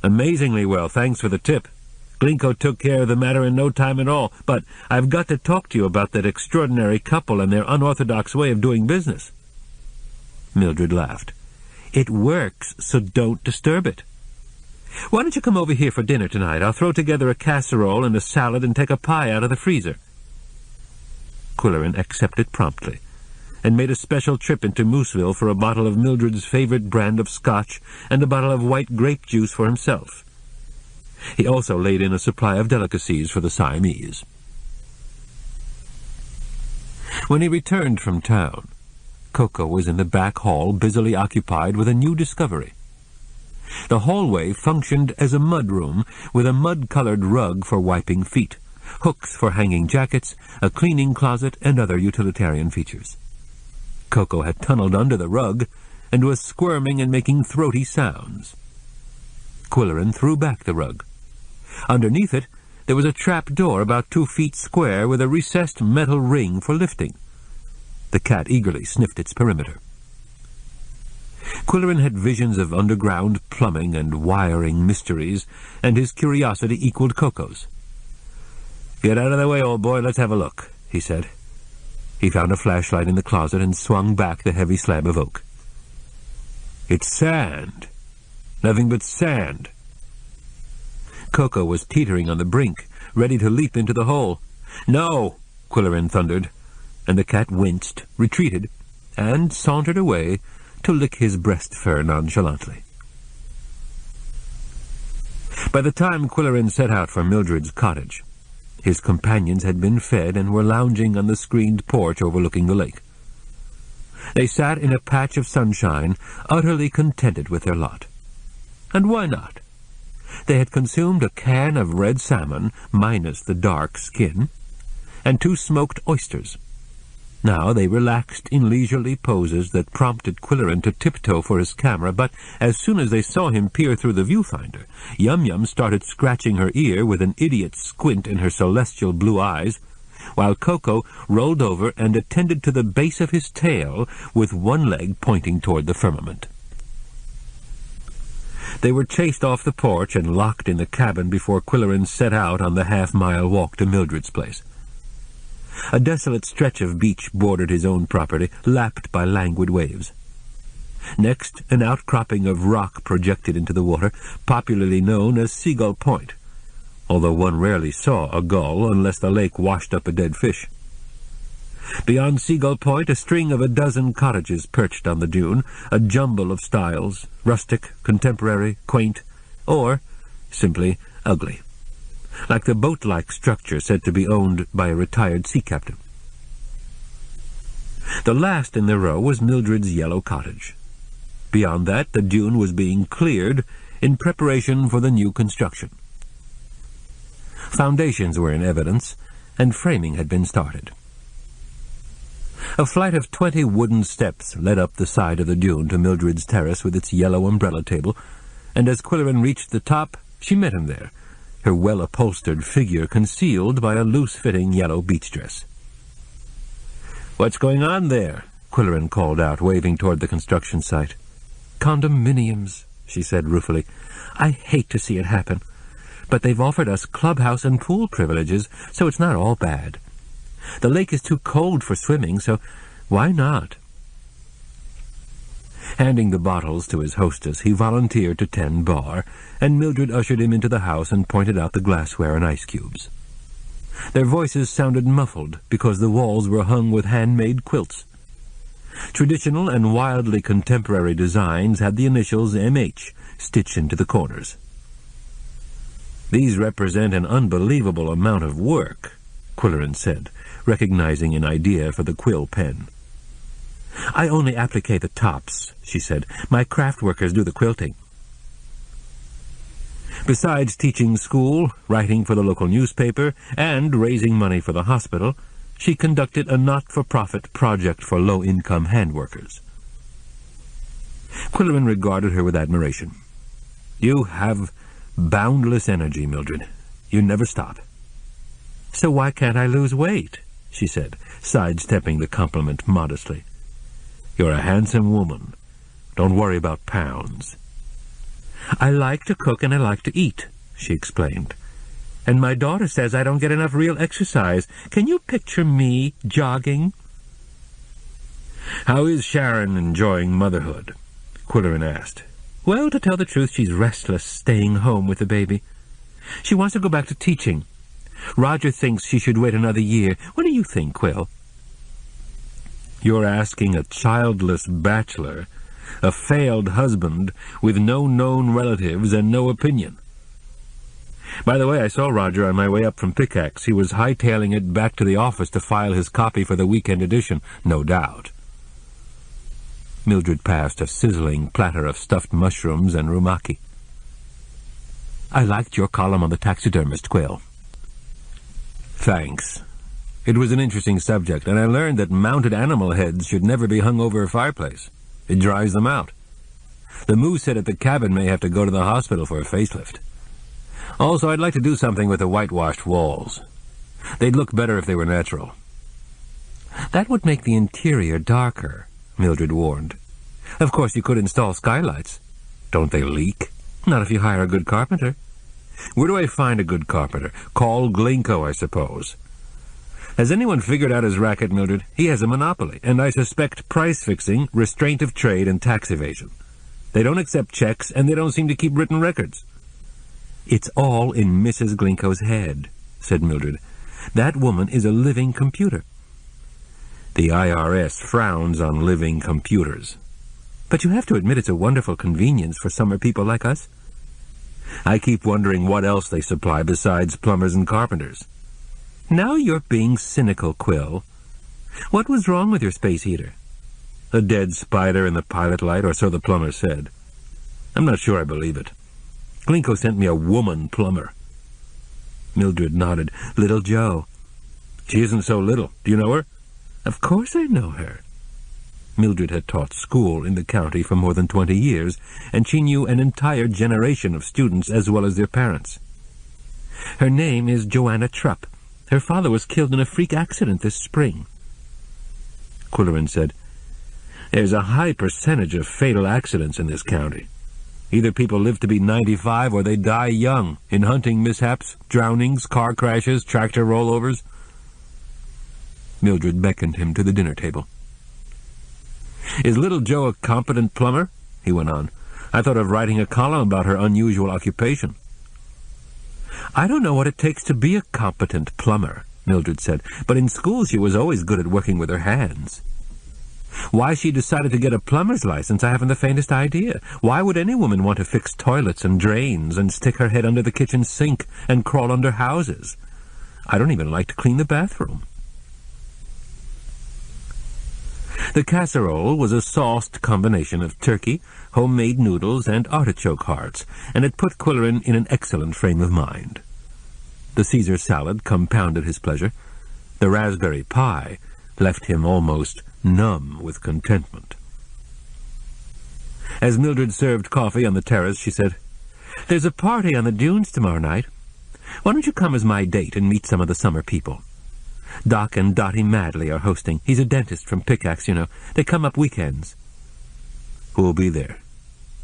"Amazingly well. Thanks for the tip. Glinko took care of the matter in no time at all. But I've got to talk to you about that extraordinary couple and their unorthodox way of doing business." Mildred laughed. "It works, so don't disturb it. Why don't you come over here for dinner tonight? I'll throw together a casserole and a salad and take a pie out of the freezer." Qwilleran accepted promptly, and made a special trip into Mooseville for a bottle of Mildred's favorite brand of scotch and a bottle of white grape juice for himself. He also laid in a supply of delicacies for the Siamese. When he returned from town, Koko was in the back hall busily occupied with a new discovery. The hallway functioned as a mudroom with a mud-colored rug for wiping feet, hooks for hanging jackets, a cleaning closet, and other utilitarian features. Koko had tunneled under the rug and was squirming and making throaty sounds. Qwilleran threw back the rug. Underneath it, there was a trap door about 2 feet square with a recessed metal ring for lifting. The cat eagerly sniffed its perimeter. Qwilleran had visions of underground plumbing and wiring mysteries, and his curiosity equaled Koko's. "Get out of the way, old boy, let's have a look," he said. He found a flashlight in the closet and swung back the heavy slab of oak. "It's sand. Nothing but sand." Koko was teetering on the brink, ready to leap into the hole. "No!" Qwilleran thundered, and the cat winced, retreated, and sauntered away to lick his breast fur nonchalantly. By the time Qwilleran set out for Mildred's cottage, his companions had been fed and were lounging on the screened porch overlooking the lake. They sat in a patch of sunshine, utterly contented with their lot. And why not? They had consumed a can of red salmon, minus the dark skin, and 2 smoked oysters. Now they relaxed in leisurely poses that prompted Qwilleran to tiptoe for his camera, but as soon as they saw him peer through the viewfinder, Yum Yum started scratching her ear with an idiot squint in her celestial blue eyes, while Koko rolled over and attended to the base of his tail with one leg pointing toward the firmament. They were chased off the porch and locked in the cabin before Qwilleran set out on the half-mile walk to Mildred's place. A desolate stretch of beach bordered his own property, lapped by languid waves. Next, an outcropping of rock projected into the water, popularly known as Seagull Point, although one rarely saw a gull unless the lake washed up a dead fish. Beyond Seagull Point, a string of 12 cottages perched on the dune, a jumble of styles, rustic, contemporary, quaint, or simply ugly, like the boat-like structure said to be owned by a retired sea captain. The last in the row was Mildred's yellow cottage. Beyond that, the dune was being cleared in preparation for the new construction. Foundations were in evidence, and framing had been started. A flight of 20 wooden steps led up the side of the dune to Mildred's terrace with its yellow umbrella table, and as Qwilleran reached the top, she met him there, her well-upholstered figure concealed by a loose-fitting yellow beach dress. "What's going on there?" Qwilleran called out, waving toward the construction site. "Condominiums," she said ruefully. "I hate to see it happen, but they've offered us clubhouse and pool privileges, so it's not all bad. The lake is too cold for swimming, so why not? Handing the bottles to his hostess, he volunteered to tend bar, and Mildred ushered him into the house and pointed out the glassware and ice cubes. Their voices sounded muffled because the walls were hung with handmade quilts. Traditional and wildly contemporary designs had the initials M.H. stitched into the corners. "These represent an unbelievable amount of work," Qwilleran said, recognizing an idea for the quill pen. "I only applique the tops," she said. "My craft workers do the quilting." Besides teaching school, writing for the local newspaper, and raising money for the hospital, she conducted a not-for-profit project for low-income handworkers. Qwilleran regarded her with admiration. "You have boundless energy, Mildred. You never stop." "So why can't I lose weight?" she said, sidestepping the compliment modestly. "You're a handsome woman. Don't worry about pounds." "I like to cook and I like to eat," she explained. "And my daughter says I don't get enough real exercise. Can you picture me jogging?" "How is Sharon enjoying motherhood?" Qwilleran asked. "Well, to tell the truth, she's restless staying home with the baby. She wants to go back to teaching. Roger thinks she should wait another year. What do you think, Quill?" "You're asking a childless bachelor, a failed husband, with no known relatives and no opinion. By the way, I saw Roger on my way up from Pickaxe. He was hightailing it back to the office to file his copy for the weekend edition, no doubt." Mildred passed a sizzling platter of stuffed mushrooms and rumaki. "I liked your column on the taxidermist, Quill." "Thanks. It was an interesting subject, and I learned that mounted animal heads should never be hung over a fireplace. It dries them out. The moose head at the cabin may have to go to the hospital for a facelift. Also, I'd like to do something with the whitewashed walls. They'd look better if they were natural." "That would make the interior darker," Mildred warned. "Of course, you could install skylights." "Don't they leak?" "Not if you hire a good carpenter." "Where do I find a good carpenter? Call Glinko, I suppose." "Has anyone figured out his racket, Mildred? He has a monopoly, and I suspect price-fixing, restraint of trade, and tax evasion. They don't accept checks, and they don't seem to keep written records." "It's all in Mrs. Glinko's head," said Mildred. "That woman is a living computer." "The IRS frowns on living computers." "But you have to admit it's a wonderful convenience for summer people like us." "I keep wondering what else they supply besides plumbers and carpenters." "Now you're being cynical, Quill. What was wrong with your space heater?" "A dead spider in the pilot light, or so the plumber said. I'm not sure I believe it. Glinko sent me a woman plumber." Mildred nodded. "Little Joe." "She isn't so little. Do you know her?" "Of course I know her." Mildred had taught school in the county for more than 20 years, and she knew an entire generation of students as well as their parents. "Her name is Joanna Trupp. Her father was killed in a freak accident this spring." Qwilleran said, "There's a high percentage of fatal accidents in this county. Either people live to be 95 or they die young, in hunting mishaps, drownings, car crashes, tractor rollovers." Mildred beckoned him to the dinner table. "Is little Joe a competent plumber?" he went on. "I thought of writing a column about her unusual occupation." "I don't know what it takes to be a competent plumber," Mildred said, "but in school she was always good at working with her hands. Why she decided to get a plumber's license, I haven't the faintest idea. Why would any woman want to fix toilets and drains and stick her head under the kitchen sink and crawl under houses? I don't even like to clean the bathroom." The casserole was a sauced combination of turkey, homemade noodles, and artichoke hearts, and it put Qwilleran in an excellent frame of mind. The Caesar salad compounded his pleasure. The raspberry pie left him almost numb with contentment. As Mildred served coffee on the terrace, she said, "There's a party on the dunes tomorrow night. Why don't you come as my date and meet some of the summer people? Doc and Dottie Madley are hosting. He's a dentist from Pickaxe, you know. They come up weekends." "Who'll be there?"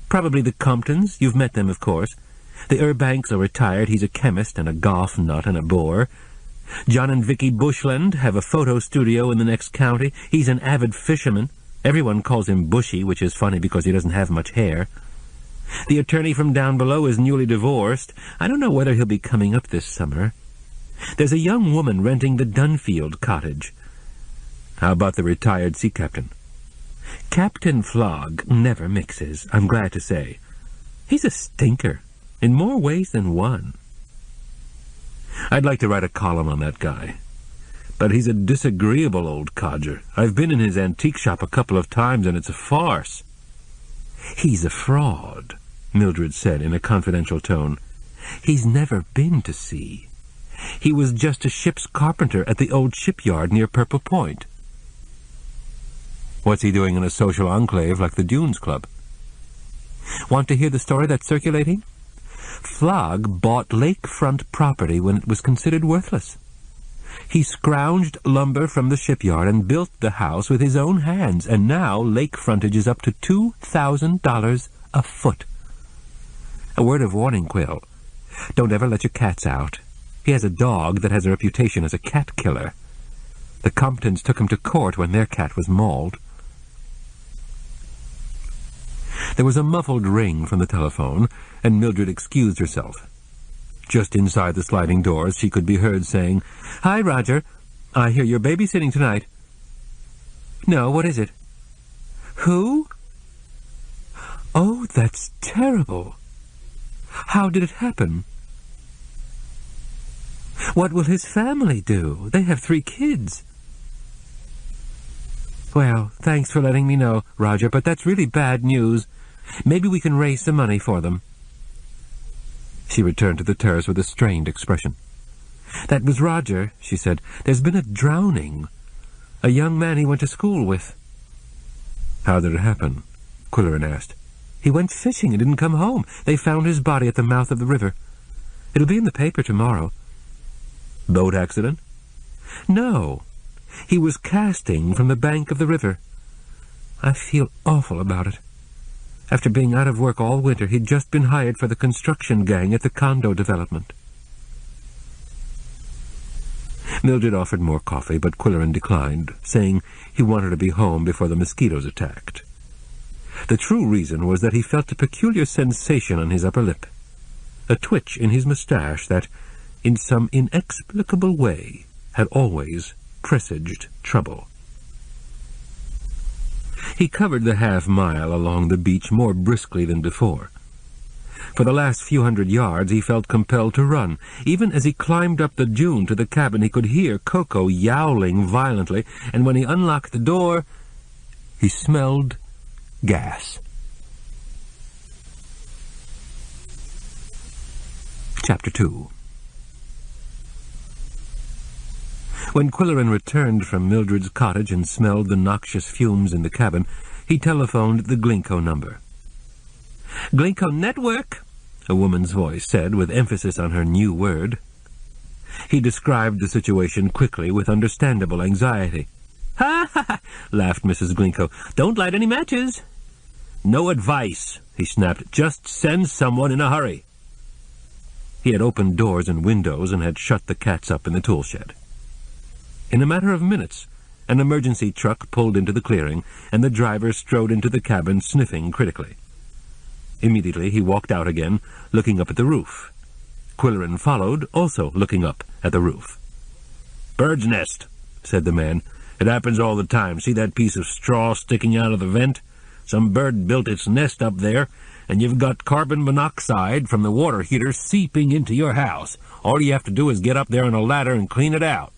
"Probably the Comptons. You've met them, of course. The Urbanks are retired. He's a chemist and a golf nut and a bore. John and Vicky Bushland have a photo studio in the next county. He's an avid fisherman. Everyone calls him Bushy, which is funny because he doesn't have much hair. The attorney from down below is newly divorced. I don't know whether he'll be coming up this summer. There's a young woman renting the Dunfield cottage. How about the retired sea captain? Captain Flog never mixes, I'm glad to say. He's a stinker, in more ways than one. I'd like to write a column on that guy. But he's a disagreeable old codger. I've been in his antique shop a couple of times, and it's a farce. He's a fraud, Mildred said in a confidential tone. He's never been to sea. He was just a ship's carpenter at the old shipyard near Purple Point. What's he doing in a social enclave like the Dunes Club? Want to hear the story that's circulating? Flog bought lakefront property when it was considered worthless. He scrounged lumber from the shipyard and built the house with his own hands, and now lake frontage is up to $2,000 a foot. A word of warning, Quill. Don't ever let your cats out. He has a dog that has a reputation as a cat killer. The Comptons took him to court when their cat was mauled. There was a muffled ring from the telephone, and Mildred excused herself. Just inside the sliding doors, she could be heard saying, "Hi, Roger. I hear you're babysitting tonight." "No, what is it?" "Who?" "Oh, that's terrible. How did it happen?" "What will his family do? They have 3 kids." "Well, thanks for letting me know, Roger, but that's really bad news. Maybe we can raise some money for them." She returned to the terrace with a strained expression. "That was Roger," she said. "There's been a drowning. A young man he went to school with." "How did it happen?" Qwilleran asked. "He went fishing and didn't come home. They found his body at the mouth of the river. It'll be in the paper tomorrow." "Boat accident?" "No. He was casting from the bank of the river. I feel awful about it. After being out of work all winter, he'd just been hired for the construction gang at the condo development." Mildred offered more coffee, but Qwilleran declined, saying he wanted to be home before the mosquitoes attacked. The true reason was that he felt a peculiar sensation on his upper lip, a twitch in his moustache that, in some inexplicable way, had always presaged trouble. He covered the half-mile along the beach more briskly than before. For the last few hundred yards he felt compelled to run. Even as he climbed up the dune to the cabin, he could hear Koko yowling violently, and when he unlocked the door, he smelled gas. Chapter 2. When Qwilleran returned from Mildred's cottage and smelled the noxious fumes in the cabin, he telephoned the Glinko number. "Glinko Network," a woman's voice said, with emphasis on her new word. He described the situation quickly, with understandable anxiety. "Ha ha ha!" laughed Mrs. Glinko. "Don't light any matches." "No advice," he snapped. "Just send someone in a hurry." He had opened doors and windows and had shut the cats up in the tool shed. In a matter of minutes, an emergency truck pulled into the clearing, and the driver strode into the cabin, sniffing critically. Immediately he walked out again, looking up at the roof. Qwilleran followed, also looking up at the roof. "Bird's nest," said the man. "It happens all the time. See that piece of straw sticking out of the vent? Some bird built its nest up there, and you've got carbon monoxide from the water heater seeping into your house. All you have to do is get up there on a ladder and clean it out."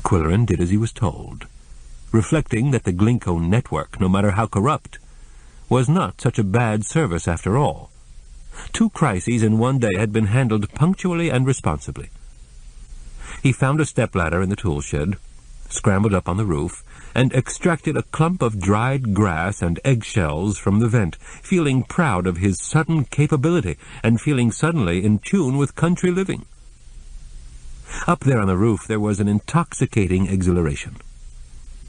Qwilleran did as he was told, reflecting that the Glinko network, no matter how corrupt, was not such a bad service after all. 2 crises in one day had been handled punctually and responsibly. He found a stepladder in the tool shed, scrambled up on the roof, and extracted a clump of dried grass and eggshells from the vent, feeling proud of his sudden capability and feeling suddenly in tune with country living. Up there on the roof there was an intoxicating exhilaration.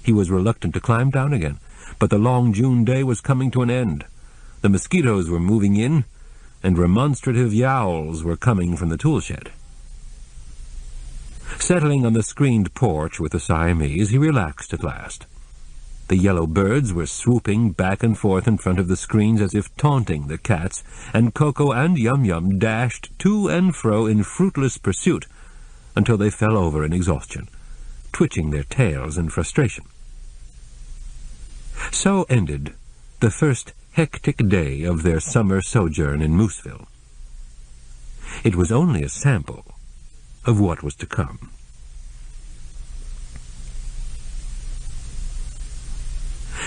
He was reluctant to climb down again, but the long June day was coming to an end. The mosquitoes were moving in, and remonstrative yowls were coming from the tool shed. Settling on the screened porch with the Siamese, he relaxed at last. The yellow birds were swooping back and forth in front of the screens as if taunting the cats, and Koko and Yum Yum dashed to and fro in fruitless pursuit until they fell over in exhaustion, twitching their tails in frustration. So ended the first hectic day of their summer sojourn in Mooseville. It was only a sample of what was to come.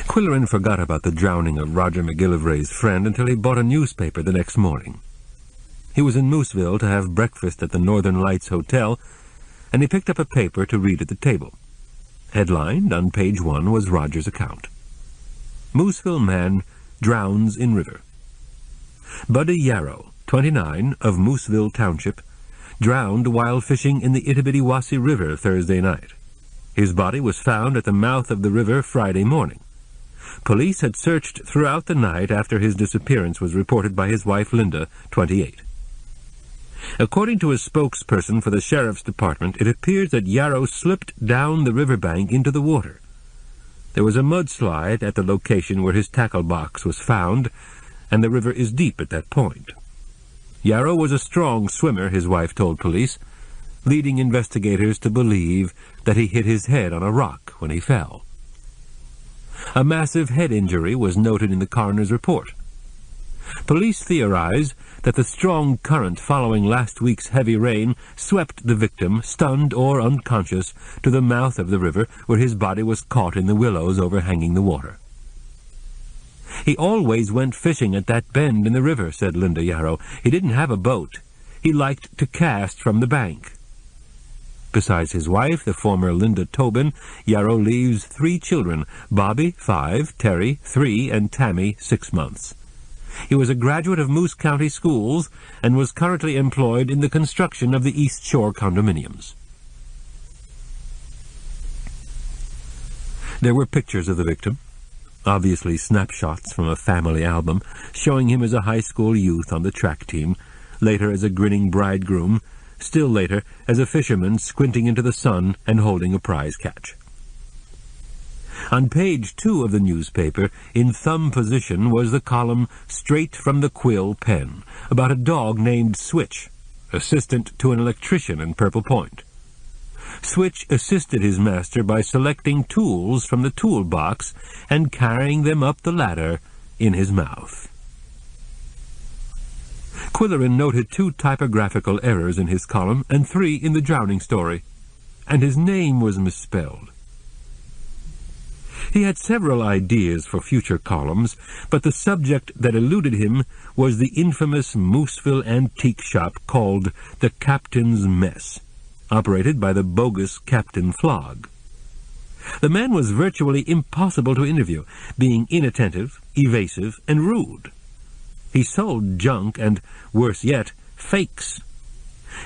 Qwilleran forgot about the drowning of Roger McGillivray's friend until he bought a newspaper the next morning. He was in Mooseville to have breakfast at the Northern Lights Hotel, and he picked up a paper to read at the table. Headlined on page 1 was Roger's account. Mooseville man drowns in river. Buddy Yarrow, 29, of Mooseville Township, drowned while fishing in the Itabitiwasi River Thursday night. His body was found at the mouth of the river Friday morning. Police had searched throughout the night after his disappearance was reported by his wife Linda, 28. According to a spokesperson for the sheriff's department, it appears that Yarrow slipped down the riverbank into the water. There was a mudslide at the location where his tackle box was found, and the river is deep at that point. Yarrow was a strong swimmer, his wife told police, leading investigators to believe that he hit his head on a rock when he fell. A massive head injury was noted in the coroner's report. Police theorize that the strong current following last week's heavy rain swept the victim, stunned or unconscious, to the mouth of the river, where his body was caught in the willows overhanging the water. "He always went fishing at that bend in the river," said Linda Yarrow. "He didn't have a boat. He liked to cast from the bank." Besides his wife, the former Linda Tobin, Yarrow leaves 3 children, Bobby, 5, Terry, 3, and Tammy, 6 months. He was a graduate of Moose County Schools and was currently employed in the construction of the East Shore condominiums. There were pictures of the victim, obviously snapshots from a family album, showing him as a high school youth on the track team, later as a grinning bridegroom, still later as a fisherman squinting into the sun and holding a prize catch. On page 2 of the newspaper, in thumb position, was the column "Straight from the Quill Pen," about a dog named Switch, assistant to an electrician in Purple Point. Switch assisted his master by selecting tools from the toolbox and carrying them up the ladder in his mouth. Qwilleran noted 2 typographical errors in his column and 3 in the drowning story, and his name was misspelled. He had several ideas for future columns, but the subject that eluded him was the infamous Mooseville antique shop called the Captain's Mess, operated by the bogus Captain Flog. The man was virtually impossible to interview, being inattentive, evasive, and rude. He sold junk and, worse yet, fakes.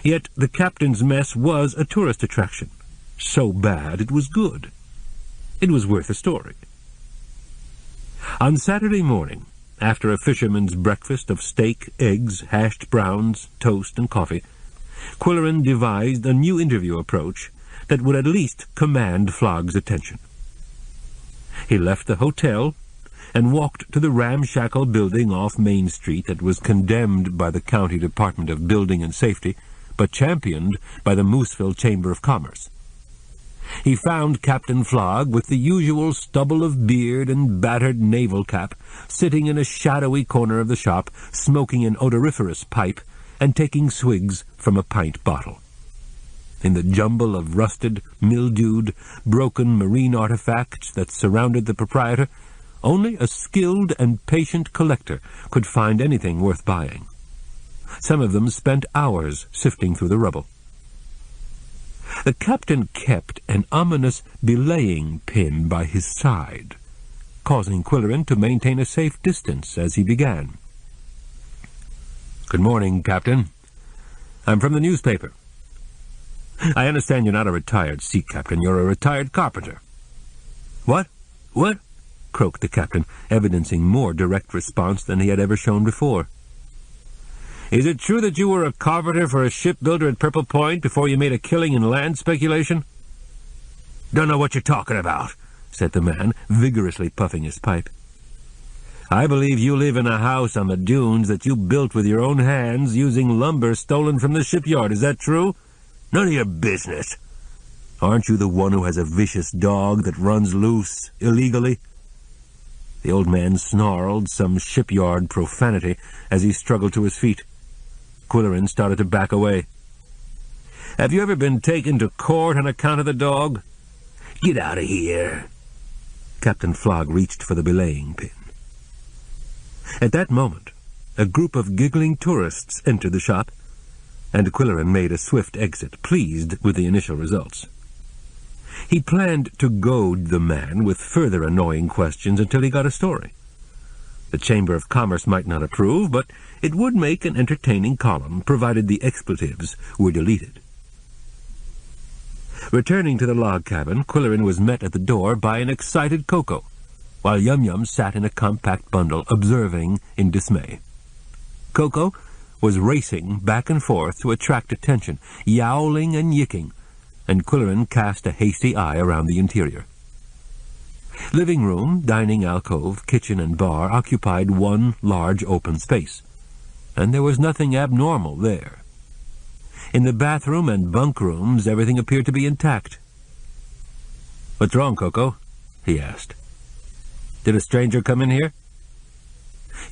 Yet the Captain's Mess was a tourist attraction. So bad it was good. It was worth a story. On Saturday morning, after a fisherman's breakfast of steak, eggs, hashed browns, toast, and coffee, Qwilleran devised a new interview approach that would at least command Flog's attention. He left the hotel and walked to the ramshackle building off Main Street that was condemned by the County Department of Building and Safety, but championed by the Mooseville Chamber of Commerce. He found Captain Flog with the usual stubble of beard and battered naval cap, sitting in a shadowy corner of the shop, smoking an odoriferous pipe and taking swigs from a pint bottle. In the jumble of rusted, mildewed, broken marine artifacts that surrounded the proprietor, only a skilled and patient collector could find anything worth buying. Some of them spent hours sifting through the rubble. The captain kept an ominous belaying pin by his side, causing Qwilleran to maintain a safe distance as he began. "Good morning, Captain. I'm from the newspaper. I understand you're not a retired sea captain. You're a retired carpenter." "What? What?" croaked the captain, evidencing more direct response than he had ever shown before. Is it true that you were a carpenter for a shipbuilder at Purple Point before you made a killing in land speculation?" "Don't know what you're talking about," said the man, vigorously puffing his pipe. "I believe you live in a house on the dunes that you built with your own hands using lumber stolen from the shipyard. Is that true?" "None of your business." "Aren't you the one who has a vicious dog that runs loose illegally?" The old man snarled some shipyard profanity as he struggled to his feet. Qwilleran started to back away. "Have you ever been taken to court on account of the dog?" "Get out of here." Captain Flog reached for the belaying pin. At that moment, a group of giggling tourists entered the shop, and Qwilleran made a swift exit, pleased with the initial results. He planned to goad the man with further annoying questions until he got a story. The Chamber of Commerce might not approve, but it would make an entertaining column, provided the expletives were deleted. Returning to the log cabin, Qwilleran was met at the door by an excited Koko, while Yum Yum sat in a compact bundle, observing in dismay. Koko was racing back and forth to attract attention, yowling and yicking, and Qwilleran cast a hasty eye around the interior. Living room, dining alcove, kitchen, and bar occupied one large open space, and there was nothing abnormal there. In the bathroom and bunk rooms, everything appeared to be intact. "What's wrong, Koko?" he asked. "Did a stranger come in here?"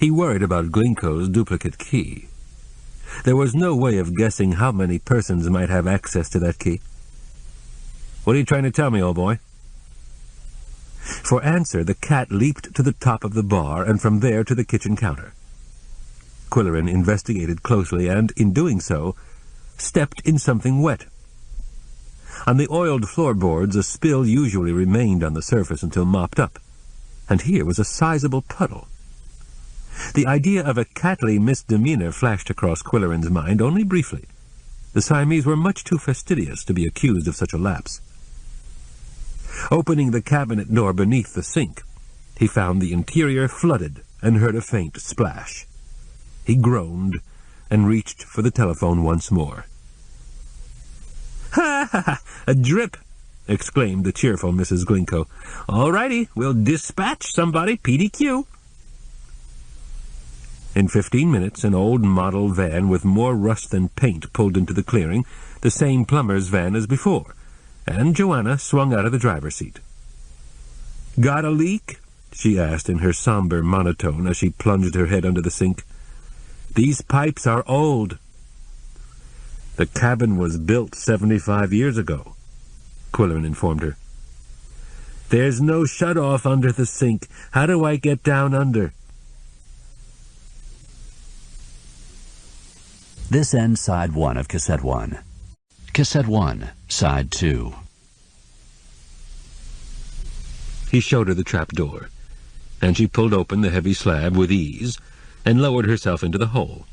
He worried about Glinko's duplicate key. There was no way of guessing how many persons might have access to that key. "What are you trying to tell me, old boy?" For answer, the cat leaped to the top of the bar, and from there to the kitchen counter. Qwilleran investigated closely, and, in doing so, stepped in something wet. On the oiled floorboards, a spill usually remained on the surface until mopped up, and here was a sizable puddle. The idea of a catly misdemeanor flashed across Qwilleran's mind only briefly. The Siamese were much too fastidious to be accused of such a lapse. Opening the cabinet door beneath the sink, he found the interior flooded and heard a faint splash. He groaned and reached for the telephone once more. "Ha ha ha! A drip!" exclaimed the cheerful Mrs. Glinko. "All righty, we'll dispatch somebody, PDQ." In 15 minutes, an old model van with more rust than paint pulled into the clearing, the same plumber's van as before, and Joanna swung out of the driver's seat. "Got a leak?" she asked in her somber monotone as she plunged her head under the sink. "These pipes are old." "The cabin was built 75 years ago," Qwilleran informed her. "There's no shut-off under the sink. How do I get down under?" This ends Side 1 of Cassette 1. Cassette 1, Side 2. He showed her the trap door, and she pulled open the heavy slab with ease and lowered herself into the hole.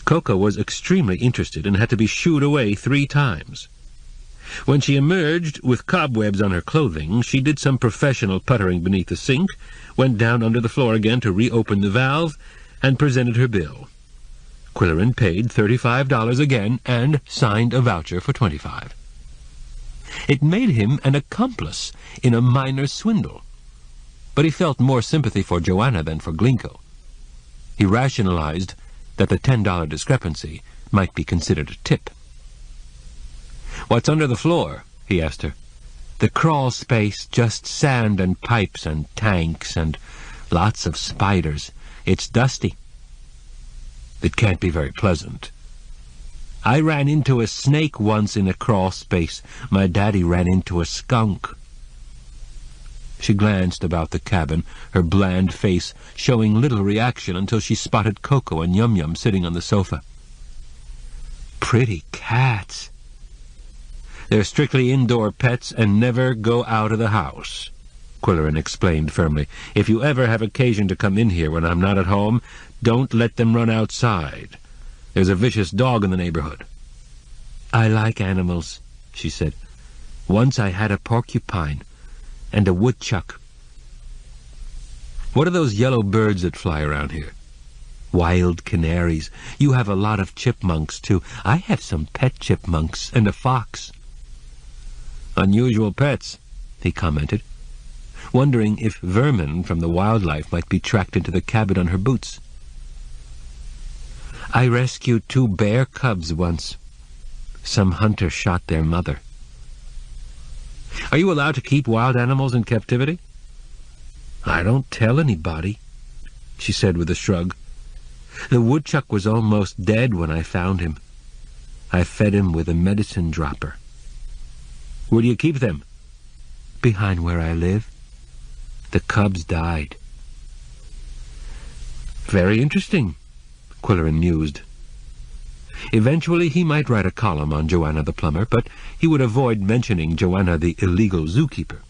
Koko was extremely interested and had to be shooed away 3 times. When she emerged with cobwebs on her clothing, she did some professional puttering beneath the sink, went down under the floor again to reopen the valve, and presented her bill. Qwilleran paid $35 again and signed a voucher for $25. It made him an accomplice in a minor swindle, but he felt more sympathy for Joanna than for Glinko. He rationalized that the $10 discrepancy might be considered a tip. "What's under the floor?" he asked her. "The crawl space, just sand and pipes and tanks and lots of spiders. It's dusty." "It can't be very pleasant." "I ran into a snake once in a crawl space. My daddy ran into a skunk." She glanced about the cabin, her bland face showing little reaction until she spotted Koko and Yum Yum sitting on the sofa. "Pretty cats." "They're strictly indoor pets and never go out of the house," Qwilleran explained firmly. "If you ever have occasion to come in here when I'm not at home, don't let them run outside. There's a vicious dog in the neighborhood." "I like animals," she said. "Once I had a porcupine and a woodchuck." "What are those yellow birds that fly around here?" Wild canaries. You have a lot of chipmunks, too. I have some pet chipmunks and a fox." "Unusual pets," he commented, wondering if vermin from the wildlife might be tracked into the cabin on her boots. "I rescued 2 bear cubs once. Some hunter shot their mother." "Are you allowed to keep wild animals in captivity?" "I don't tell anybody," she said with a shrug. "The woodchuck was almost dead when I found him. I fed him with a medicine dropper." "Where do you keep them?" "Behind where I live. The cubs died." "Very interesting," Qwilleran mused. Eventually he might write a column on Joanna the plumber, but he would avoid mentioning Joanna the illegal zookeeper.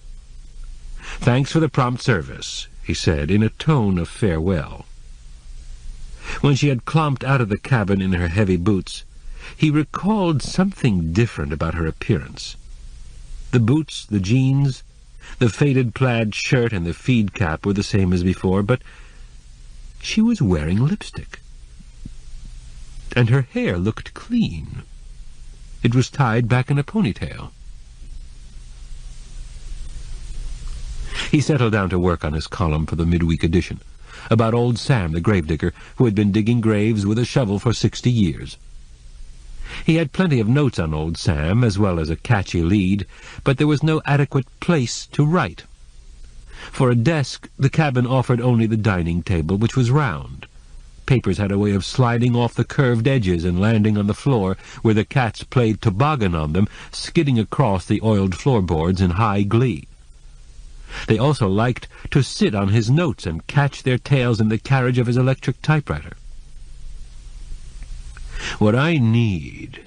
"Thanks for the prompt service," he said in a tone of farewell. When she had clomped out of the cabin in her heavy boots, he recalled something different about her appearance. The boots, the jeans, the faded plaid shirt and the feed cap were the same as before, but she was wearing lipstick. And her hair looked clean. It was tied back in a ponytail. He settled down to work on his column for the midweek edition, about old Sam the gravedigger, who had been digging graves with a shovel for 60 years. He had plenty of notes on old Sam, as well as a catchy lead, but there was no adequate place to write. For a desk, the cabin offered only the dining table, which was round. Papers had a way of sliding off the curved edges and landing on the floor, where the cats played toboggan on them, skidding across the oiled floorboards in high glee. They also liked to sit on his notes and catch their tails in the carriage of his electric typewriter. "What I need,"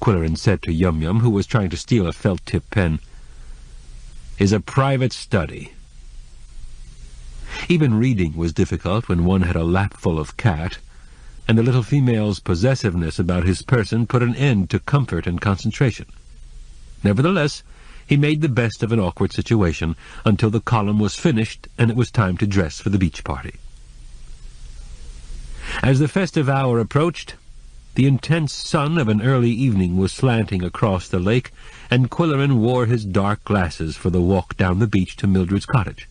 Qwilleran said to Yum Yum, who was trying to steal a felt-tip pen, "is a private study." Even reading was difficult when one had a lap full of cat, and the little female's possessiveness about his person put an end to comfort and concentration. Nevertheless, he made the best of an awkward situation until the column was finished and it was time to dress for the beach party. As the festive hour approached, the intense sun of an early evening was slanting across the lake, and Qwilleran wore his dark glasses for the walk down the beach to Mildred's cottage.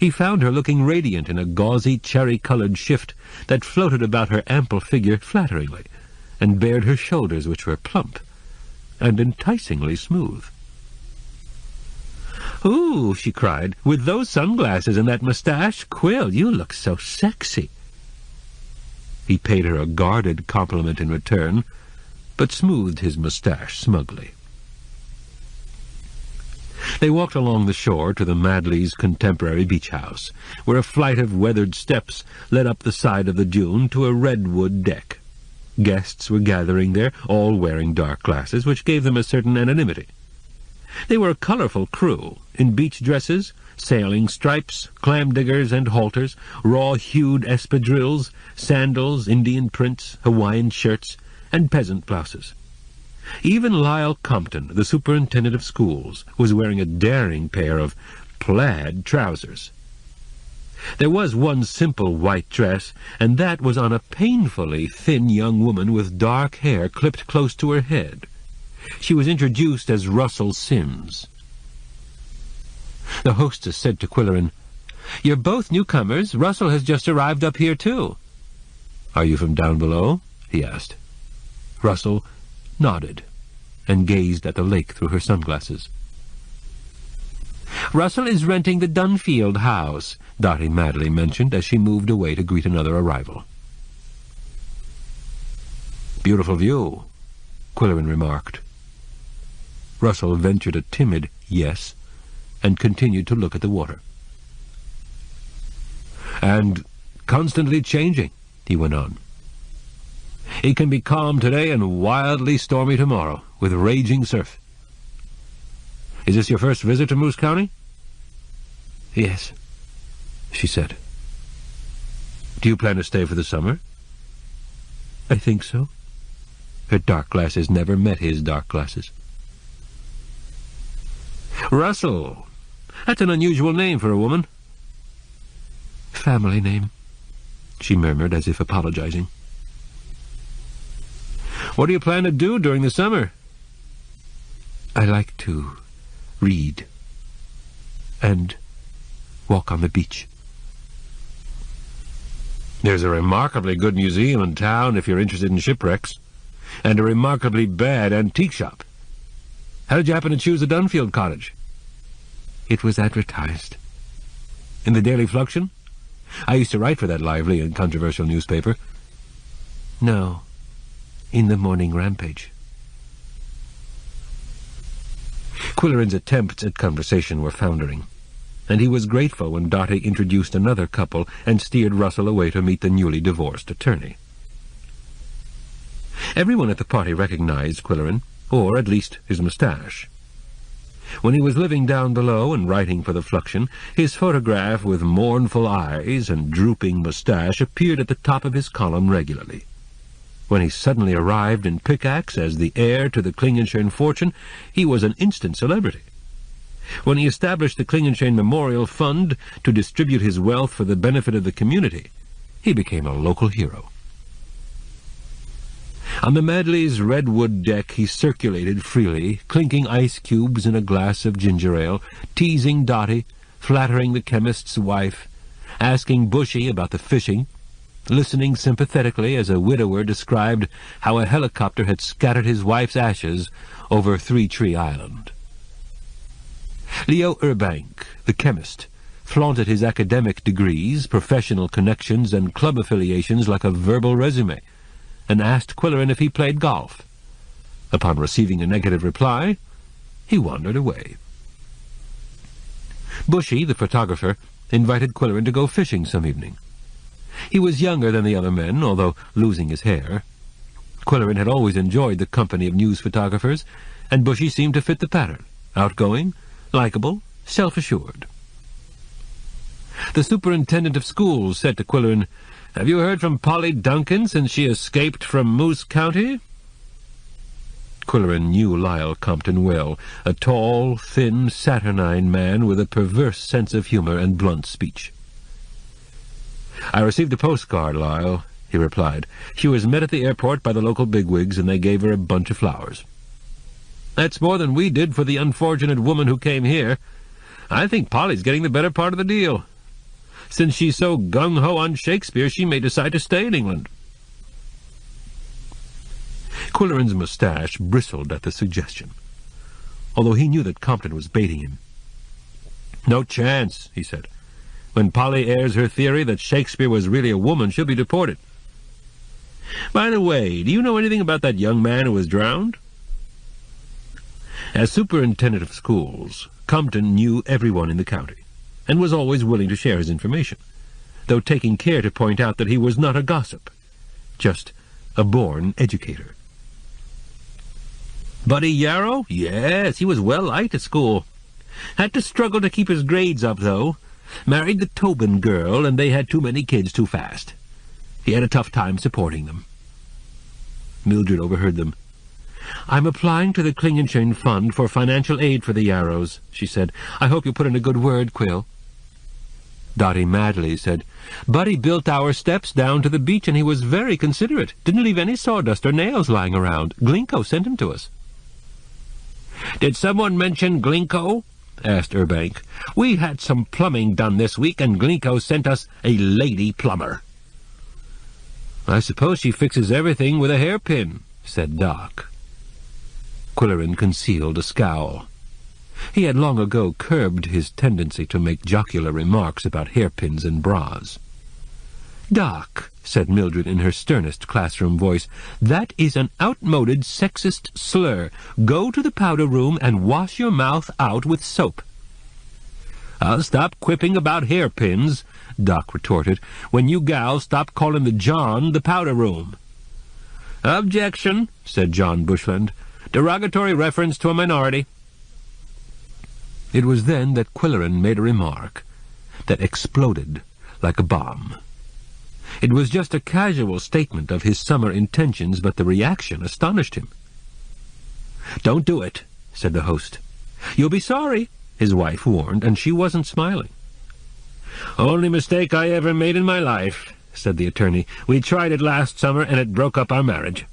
He found her looking radiant in a gauzy cherry-colored shift that floated about her ample figure flatteringly, and bared her shoulders, which were plump and enticingly smooth. "Ooh," she cried, "with those sunglasses and that mustache, Quill, you look so sexy." He paid her a guarded compliment in return, but smoothed his mustache smugly. They walked along the shore to the Madleys' contemporary beach house, where a flight of weathered steps led up the side of the dune to a redwood deck. Guests were gathering there, all wearing dark glasses, which gave them a certain anonymity. They were a colorful crew, in beach dresses, sailing stripes, clam-diggers and halters, raw-hued espadrilles, sandals, Indian prints, Hawaiian shirts, and peasant blouses. Even Lyle Compton, the superintendent of schools, was wearing a daring pair of plaid trousers. There was one simple white dress, and that was on a painfully thin young woman with dark hair clipped close to her head. She was introduced as Russell Sims. The hostess said to Qwilleran, "You're both newcomers. Russell has just arrived up here, too." "Are you from down below?" he asked. Russell nodded and gazed at the lake through her sunglasses. "Russell is renting the Dunfield house," Dottie Madley mentioned as she moved away to greet another arrival. "Beautiful view," Qwilleran remarked. Russell ventured a timid yes and continued to look at the water. "And constantly changing," he went on. "It can be calm today and wildly stormy tomorrow, with raging surf. Is this your first visit to Moose County?" "Yes," she said. "Do you plan to stay for the summer?" "I think so." Her dark glasses never met his dark glasses. "Russell. That's an unusual name for a woman." "Family name. she murmured, as if apologizing. "What do you plan to do during the summer?" "I like to read and walk on the beach." "There's a remarkably good museum in town if you're interested in shipwrecks, and a remarkably bad antique shop. How did you happen to choose the Dunfield cottage?" "It was advertised." "In the Daily Fluxion? I used to write for that lively and controversial newspaper." "No, in the Morning Rampage." Qwilleran's attempts at conversation were foundering, and he was grateful when Dotty introduced another couple and steered Russell away to meet the newly divorced attorney. Everyone at the party recognized Qwilleran, or at least his moustache. When he was living down below and writing for the Fluxion, his photograph with mournful eyes and drooping moustache appeared at the top of his column regularly. When he suddenly arrived in Pickaxe as the heir to the Klingenshern fortune, he was an instant celebrity. When he established the Klingenshern Memorial Fund to distribute his wealth for the benefit of the community, he became a local hero. On the Madley's redwood deck he circulated freely, clinking ice cubes in a glass of ginger ale, teasing Dotty, flattering the chemist's wife, asking Bushy about the fishing, listening sympathetically as a widower described how a helicopter had scattered his wife's ashes over Three Tree Island. Leo Urbank, the chemist, flaunted his academic degrees, professional connections, and club affiliations like a verbal resume, and asked Qwilleran if he played golf. Upon receiving a negative reply, he wandered away. Bushy, the photographer, invited Qwilleran to go fishing some evening. He was younger than the other men, although losing his hair. Qwilleran had always enjoyed the company of news photographers, and Bushy seemed to fit the pattern, outgoing, likable, self-assured. The superintendent of schools said to Qwilleran, "Have you heard from Polly Duncan since she escaped from Moose County?" Qwilleran knew Lyle Compton well, a tall, thin, saturnine man with a perverse sense of humor and blunt speech. "I received a postcard, Lyle," he replied. "She was met at the airport by the local bigwigs, and they gave her a bunch of flowers." "That's more than we did for the unfortunate woman who came here. I think Polly's getting the better part of the deal. Since she's so gung-ho on Shakespeare, she may decide to stay in England." Qwilleran's moustache bristled at the suggestion, although he knew that Compton was baiting him. "No chance," he said. "When Polly airs her theory that Shakespeare was really a woman, she'll be deported. By the way, do you know anything about that young man who was drowned?" As superintendent of schools, Compton knew everyone in the county, and was always willing to share his information, though taking care to point out that he was not a gossip, just a born educator. "Buddy Yarrow? Yes, he was well liked at school. Had to struggle to keep his grades up, though. Married the Tobin girl, and they had too many kids too fast. He had a tough time supporting them." Mildred overheard them. "I'm applying to the Klingenshern Fund for financial aid for the Yarrows," she said. "I hope you put in a good word, Quill." Dotty Madley said, "Buddy built our steps down to the beach, and he was very considerate. Didn't leave any sawdust or nails lying around. Glinko sent him to us." "Did someone mention Glinko?" asked Urbank. "We had some plumbing done this week, and Glinko sent us a lady plumber." "I suppose she fixes everything with a hairpin," said Doc. Qwilleran concealed a scowl. He had long ago curbed his tendency to make jocular remarks about hairpins and bras. "Doc," said Mildred in her sternest classroom voice, "that is an outmoded sexist slur. Go to the powder room and wash your mouth out with soap." "I'll stop quipping about hairpins," Doc retorted, "when you gals stop calling the John the powder room." "Objection," said John Bushland. "Derogatory reference to a minority." It was then that Qwilleran made a remark that exploded like a bomb. It was just a casual statement of his summer intentions, but the reaction astonished him. "Don't do it," said the host. "You'll be sorry," his wife warned, and she wasn't smiling. "Only mistake I ever made in my life," said the attorney. "We tried it last summer, and it broke up our marriage."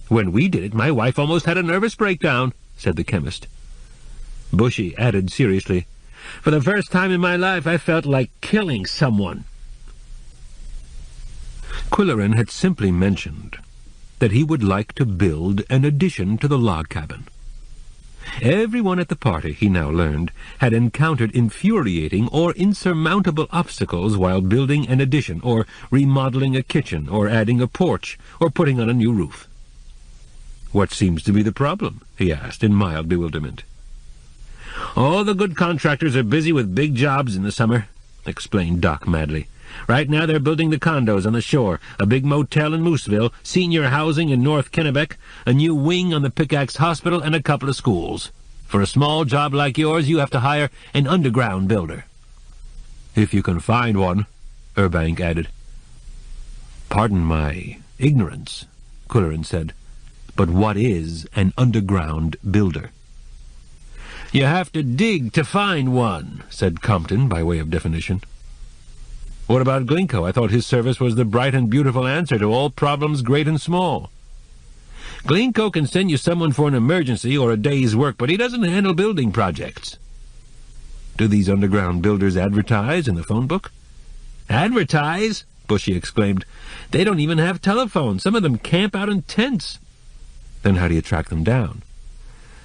"When we did it, my wife almost had a nervous breakdown," said the chemist. Bushy added seriously, "For the first time in my life, I felt like killing someone." Qwilleran had simply mentioned that he would like to build an addition to the log cabin. Everyone at the party, he now learned, had encountered infuriating or insurmountable obstacles while building an addition, or remodeling a kitchen, or adding a porch, or putting on a new roof. "What seems to be the problem?" he asked in mild bewilderment. "All the good contractors are busy with big jobs in the summer," explained Doc madly. "Right now they're building the condos on the shore, a big motel in Mooseville, senior housing in North Kennebec, a new wing on the Pickaxe Hospital, and a couple of schools. For a small job like yours, you have to hire an underground builder." "If you can find one," Urbank added. "Pardon my ignorance," Qwilleran said, "but what is an underground builder?" "You have to dig to find one," said Compton by way of definition. "What about Glinko? I thought his service was the bright and beautiful answer to all problems great and small." "Glinko can send you someone for an emergency or a day's work, but he doesn't handle building projects." "Do these underground builders advertise in the phone book?" "Advertise?" Bushy exclaimed. "They don't even have telephones. Some of them camp out in tents." "Then how do you track them down?"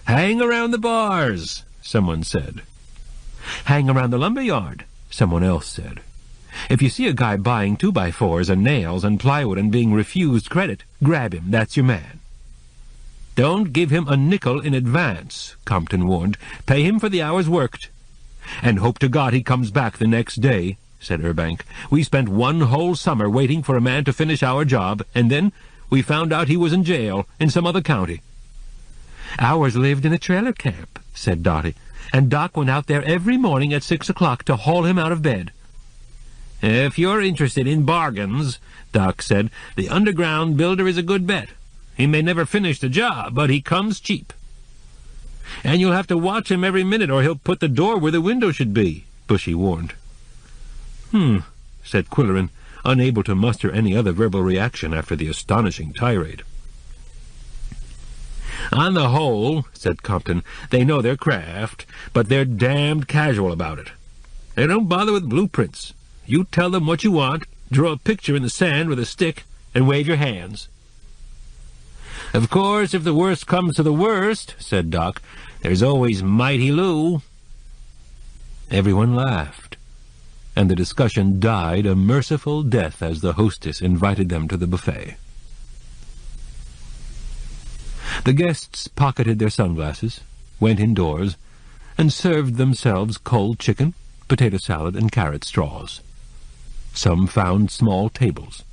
"Hang around the bars," someone said. "Hang around the lumber yard," someone else said. "If you see a guy buying 2x4s and nails and plywood and being refused credit, grab him. That's your man." "Don't give him a nickel in advance," Compton warned. "Pay him for the hours worked." "And hope to God he comes back the next day," said Urbank. "We spent one whole summer waiting for a man to finish our job, and then we found out he was in jail in some other county." "Ours lived in a trailer camp," said Dottie, "and Doc went out there every morning at 6 o'clock to haul him out of bed." "If you're interested in bargains," Doc said, "the underground builder is a good bet. He may never finish the job, but he comes cheap." "And you'll have to watch him every minute, or he'll put the door where the window should be," Bushy warned. Said Qwilleran, unable to muster any other verbal reaction after the astonishing tirade. "On the whole," said Compton, "they know their craft, but they're damned casual about it. They don't bother with blueprints. You tell them what you want, draw a picture in the sand with a stick, and wave your hands." "Of course, if the worst comes to the worst," said Doc, "there's always Mighty Lou." Everyone laughed, and the discussion died a merciful death as the hostess invited them to the buffet. The guests pocketed their sunglasses, went indoors, and served themselves cold chicken, potato salad, and carrot straws. Some found small tables.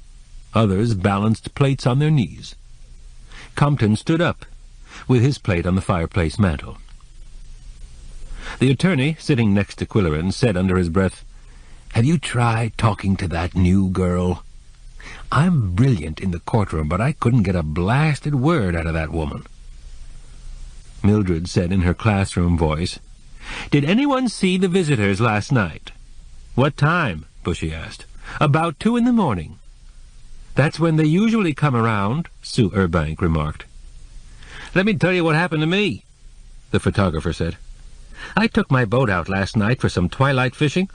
Others balanced plates on their knees. Compton stood up, with his plate on the fireplace mantel. The attorney, sitting next to Qwilleran, said under his breath, "Have you tried talking to that new girl? I'm brilliant in the courtroom, but I couldn't get a blasted word out of that woman." Mildred said in her classroom voice, "Did anyone see the visitors last night?" "What time?" Bushy asked. "About 2 in the morning. "That's when they usually come around," Sue Urbank remarked. "Let me tell you what happened to me," the photographer said. "I took my boat out last night for some twilight fishing,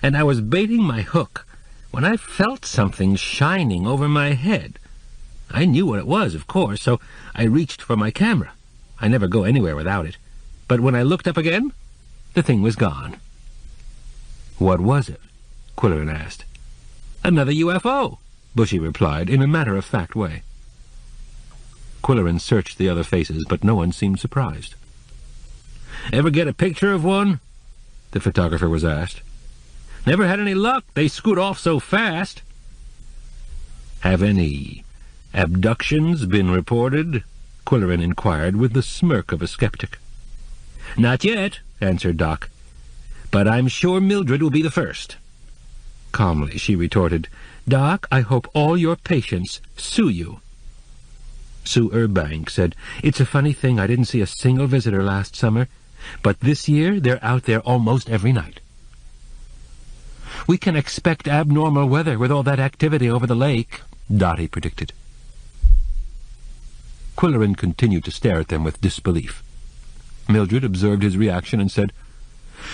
and I was baiting my hook when I felt something shining over my head. I knew what it was, of course, so I reached for my camera. I never go anywhere without it. But when I looked up again, the thing was gone." "What was it?" Qwilleran asked. "Another UFO," Bushy replied in a matter-of-fact way. Qwilleran searched the other faces, but no one seemed surprised. "Ever get a picture of one?" the photographer was asked. "Never had any luck. They scoot off so fast." "Have any abductions been reported?" Qwilleran inquired with the smirk of a skeptic. "Not yet," answered Doc. "But I'm sure Mildred will be the first." Calmly she retorted, "Doc, I hope all your patients sue you." Sue Urbank said, "It's a funny thing I didn't see a single visitor last summer, but this year they're out there almost every night." "We can expect abnormal weather with all that activity over the lake," Dotty predicted. Qwilleran continued to stare at them with disbelief. Mildred observed his reaction and said,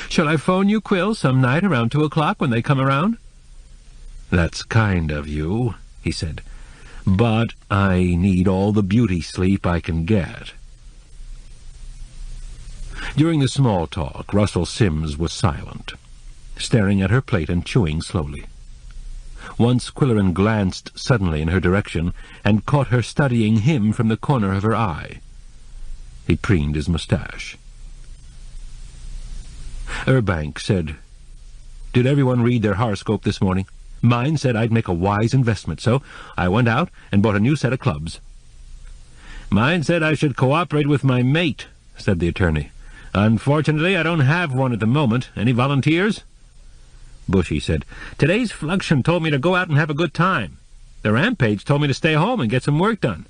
"Shall I phone you, Quill, some night around 2 o'clock when they come around?" "That's kind of you," he said, "but I need all the beauty sleep I can get." During the small talk, Russell Sims was silent, staring at her plate and chewing slowly. Once Qwilleran glanced suddenly in her direction and caught her studying him from the corner of her eye. He preened his moustache. Urbank said, "Did everyone read their horoscope this morning? Mine said I'd make a wise investment, so I went out and bought a new set of clubs." "Mine said I should cooperate with my mate," said the attorney. "Unfortunately, I don't have one at the moment. Any volunteers?" Bushy said, "Today's fluxion told me to go out and have a good time. The Rampage told me to stay home and get some work done."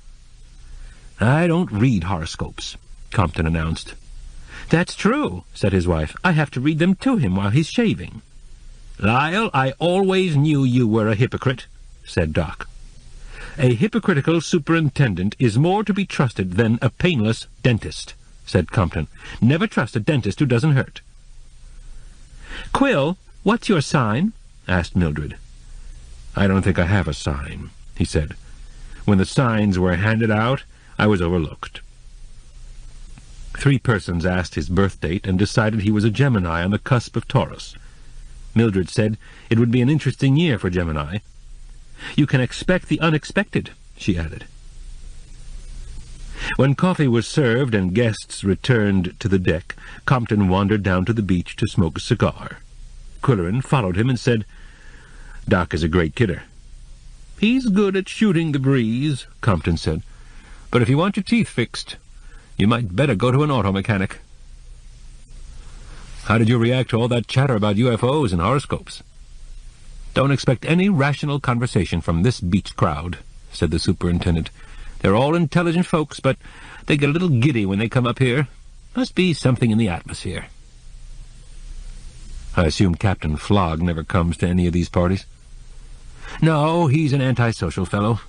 "I don't read horoscopes," Compton announced. "That's true," said his wife. "I have to read them to him while he's shaving." "Lyle, I always knew you were a hypocrite," said Doc. "A hypocritical superintendent is more to be trusted than a painless dentist," said Compton. "Never trust a dentist who doesn't hurt." "Quill, what's your sign?" asked Mildred. "I don't think I have a sign," he said. "When the signs were handed out, I was overlooked." 3 persons asked his birth date and decided he was a Gemini on the cusp of Taurus. Mildred said it would be an interesting year for Gemini. "You can expect the unexpected," she added. When coffee was served and guests returned to the deck, Compton wandered down to the beach to smoke a cigar. Qwilleran followed him and said, "Doc is a great kidder." "He's good at shooting the breeze," Compton said. "But if you want your teeth fixed, you might better go to an auto mechanic." "How did you react to all that chatter about UFOs and horoscopes?" "Don't expect any rational conversation from this beach crowd," said the superintendent. "They're all intelligent folks, but they get a little giddy when they come up here. Must be something in the atmosphere." "I assume Captain Flogg never comes to any of these parties?" "No, he's an antisocial fellow.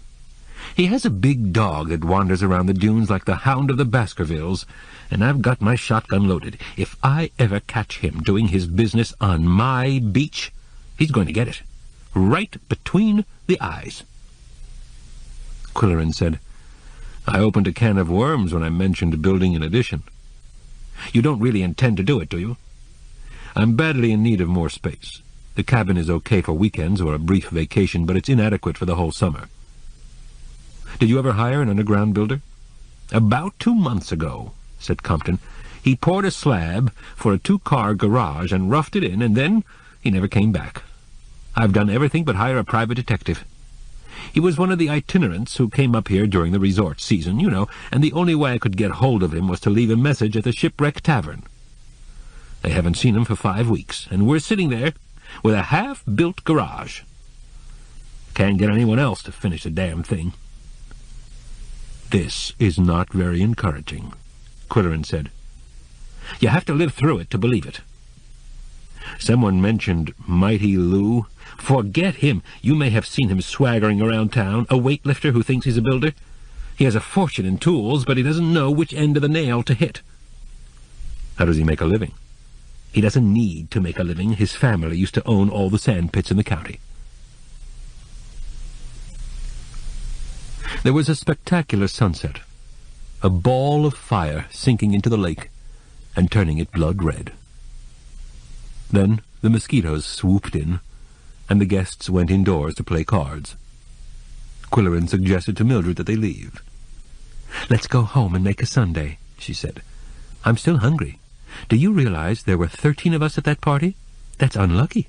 He has a big dog that wanders around the dunes like the hound of the Baskervilles, and I've got my shotgun loaded. If I ever catch him doing his business on my beach, he's going to get it. Right between the eyes." Qwilleran said, "I opened a can of worms when I mentioned building an addition. You don't really intend to do it, do you?" "I'm badly in need of more space. The cabin is okay for weekends or a brief vacation, but it's inadequate for the whole summer." "Did you ever hire an underground builder?" "About 2 months ago," said Compton. "He poured a slab for a 2-car garage and roughed it in, and then he never came back. I've done everything but hire a private detective. He was one of the itinerants who came up here during the resort season, you know, and the only way I could get hold of him was to leave a message at the Shipwreck Tavern. I haven't seen him for 5 weeks, and we're sitting there with a half-built garage. Can't get anyone else to finish the damn thing." "This is not very encouraging," Qwilleran said. "You have to live through it to believe it." "Someone mentioned Mighty Lou. Forget him. You may have seen him swaggering around town, a weightlifter who thinks he's a builder. He has a fortune in tools, but he doesn't know which end of the nail to hit." "How does he make a living?" "He doesn't need to make a living. His family used to own all the sand pits in the county." There was a spectacular sunset, a ball of fire sinking into the lake and turning it blood red. Then the mosquitoes swooped in, and the guests went indoors to play cards. Qwilleran suggested to Mildred that they leave. "Let's go home and make a sundae," she said. "I'm still hungry. Do you realize there were 13 of us at that party? That's unlucky."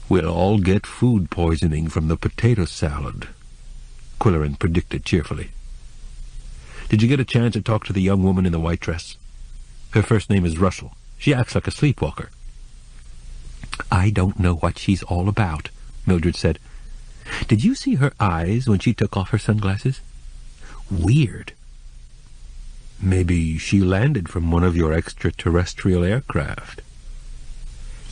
"We'll all get food poisoning from the potato salad," Qwilleran predicted cheerfully. "Did you get a chance to talk to the young woman in the white dress? Her first name is Russell. She acts like a sleepwalker." "I don't know what she's all about," Mildred said. "Did you see her eyes when she took off her sunglasses? Weird." "Maybe she landed from one of your extraterrestrial aircraft."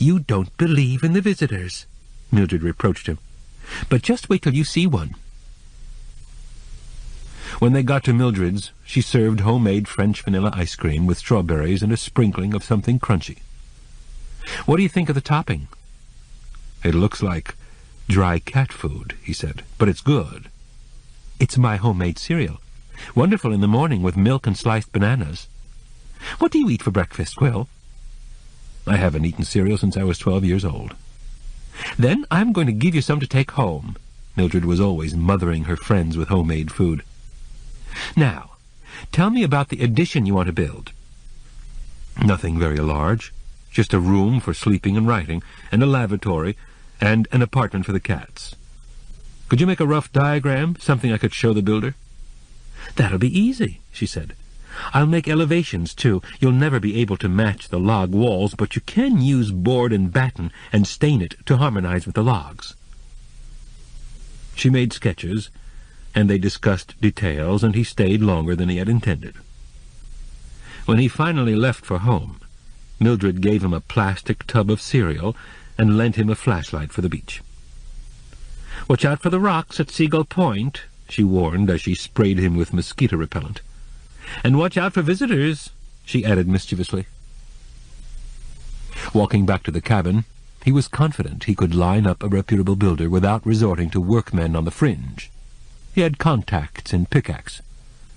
"You don't believe in the visitors," Mildred reproached him. "But just wait till you see one." When they got to Mildred's, she served homemade French vanilla ice cream with strawberries and a sprinkling of something crunchy. "What do you think of the topping?" "It looks like dry cat food," he said, "but it's good." "It's my homemade cereal. Wonderful in the morning with milk and sliced bananas. What do you eat for breakfast, Quill?" "I haven't eaten cereal since I was 12 years old." "Then I'm going to give you some to take home." Mildred was always mothering her friends with homemade food. "Now, tell me about the addition you want to build." "Nothing very large. Just a room for sleeping and writing, and a lavatory, and an apartment for the cats. Could you make a rough diagram, something I could show the builder?" "That'll be easy," she said. "I'll make elevations, too. You'll never be able to match the log walls, but you can use board and batten and stain it to harmonize with the logs." She made sketches, and they discussed details, and he stayed longer than he had intended. When he finally left for home, Mildred gave him a plastic tub of cereal and lent him a flashlight for the beach. "Watch out for the rocks at Seagull Point," she warned as she sprayed him with mosquito repellent. "And watch out for visitors," she added mischievously. Walking back to the cabin, he was confident he could line up a reputable builder without resorting to workmen on the fringe. He had contacts in Pickaxe.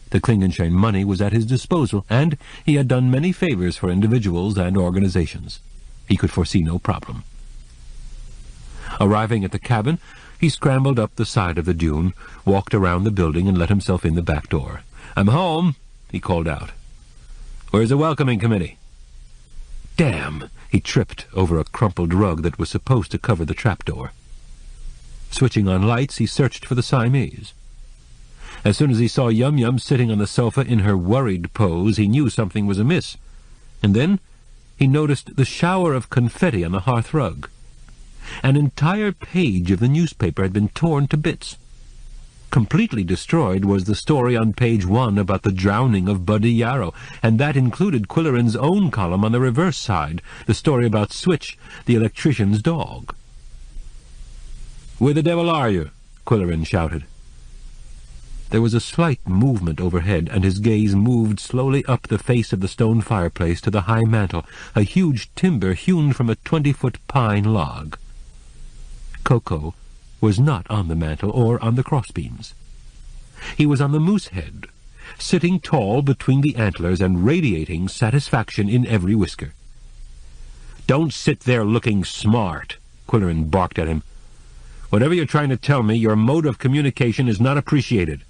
The Qwilleran money was at his disposal, and he had done many favors for individuals and organizations. He could foresee no problem. Arriving at the cabin, he scrambled up the side of the dune, walked around the building, and let himself in the back door. "I'm home," he called out. "Where's the welcoming committee?" Damn! He tripped over a crumpled rug that was supposed to cover the trapdoor. Switching on lights, he searched for the Siamese. As soon as he saw Yum Yum sitting on the sofa in her worried pose, he knew something was amiss. And then he noticed the shower of confetti on the hearth rug. An entire page of the newspaper had been torn to bits. Completely destroyed was the story on page 1 about the drowning of Buddy Yarrow, and that included Qwilleran's own column on the reverse side, the story about Switch, the electrician's dog. "Where the devil are you?" Qwilleran shouted. There was a slight movement overhead, and his gaze moved slowly up the face of the stone fireplace to the high mantel, a huge timber hewn from a 20-foot pine log. Koko was not on the mantel or on the crossbeams. He was on the moose head, sitting tall between the antlers and radiating satisfaction in every whisker. "Don't sit there looking smart," Qwilleran barked at him. "Whatever you're trying to tell me, your mode of communication is not appreciated.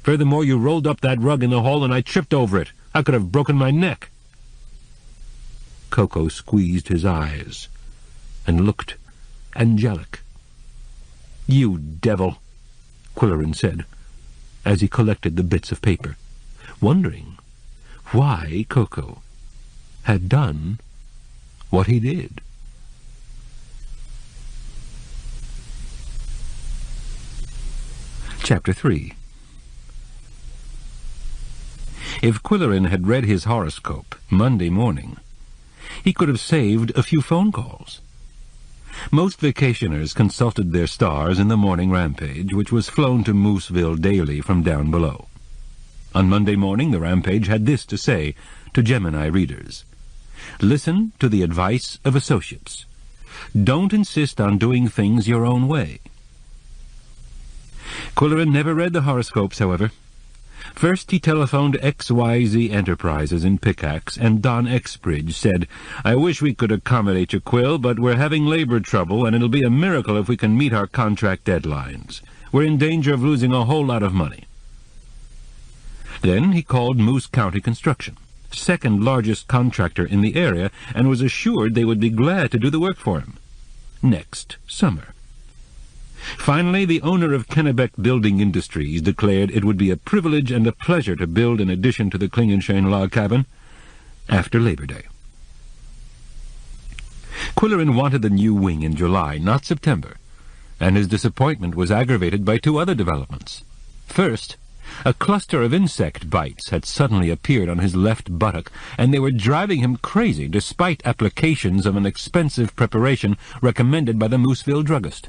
Furthermore, you rolled up that rug in the hall and I tripped over it. I could have broken my neck." Koko squeezed his eyes and looked angelic. "You devil," Qwilleran said, as he collected the bits of paper, wondering why Koko had done what he did. Chapter 3. If Qwilleran had read his horoscope Monday morning, he could have saved a few phone calls. Most vacationers consulted their stars in the morning rampage, which was flown to Mooseville daily from down below. On Monday morning, the rampage had this to say to Gemini readers: "Listen to the advice of associates. Don't insist on doing things your own way." Qwilleran never read the horoscopes, however. First he telephoned XYZ Enterprises in Pickaxe, and Don Exbridge said, "I wish we could accommodate you, Quill, but we're having labor trouble, and it'll be a miracle if we can meet our contract deadlines. We're in danger of losing a whole lot of money." Then he called Moose County Construction, second largest contractor in the area, and was assured they would be glad to do the work for him next summer. Finally, the owner of Kennebec Building Industries declared it would be a privilege and a pleasure to build an addition to the Qwilleran log cabin after Labor Day. Qwilleran wanted the new wing in July, not September, and his disappointment was aggravated by two other developments. First, A cluster of insect bites had suddenly appeared on his left buttock, and they were driving him crazy despite applications of an expensive preparation recommended by the Mooseville druggist.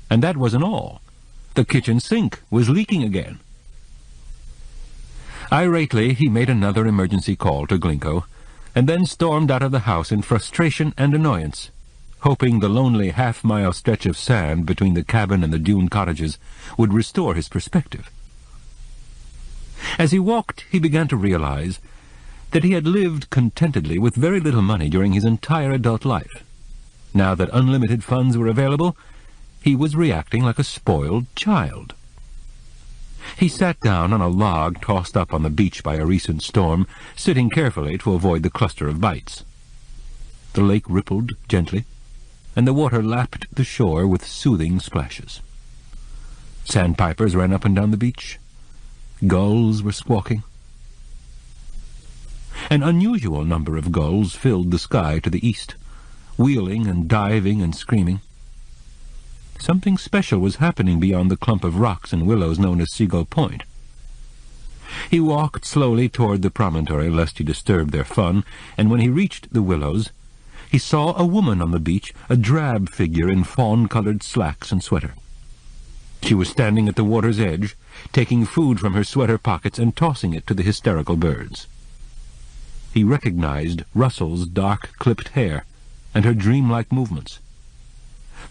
And that wasn't all. The kitchen sink was leaking again. Irately, he made another emergency call to Glinko, and then stormed out of the house in frustration and annoyance, hoping the lonely half-mile stretch of sand between the cabin and the dune cottages would restore his perspective. As he walked, he began to realize that he had lived contentedly with very little money during his entire adult life. Now that unlimited funds were available, he was reacting like a spoiled child. He sat down on a log tossed up on the beach by a recent storm, sitting carefully to avoid the cluster of bites. The lake rippled gently, and the water lapped the shore with soothing splashes. Sandpipers ran up and down the beach. Gulls were squawking. An unusual number of gulls filled the sky to the east, wheeling and diving and screaming. Something special was happening beyond the clump of rocks and willows known as Seagull Point. He walked slowly toward the promontory lest he disturb their fun, and when he reached the willows, he saw a woman on the beach, a drab figure in fawn-colored slacks and sweater. She was standing at the water's edge, taking food from her sweater pockets and tossing it to the hysterical birds. He recognized Russell's dark-clipped hair and her dreamlike movements.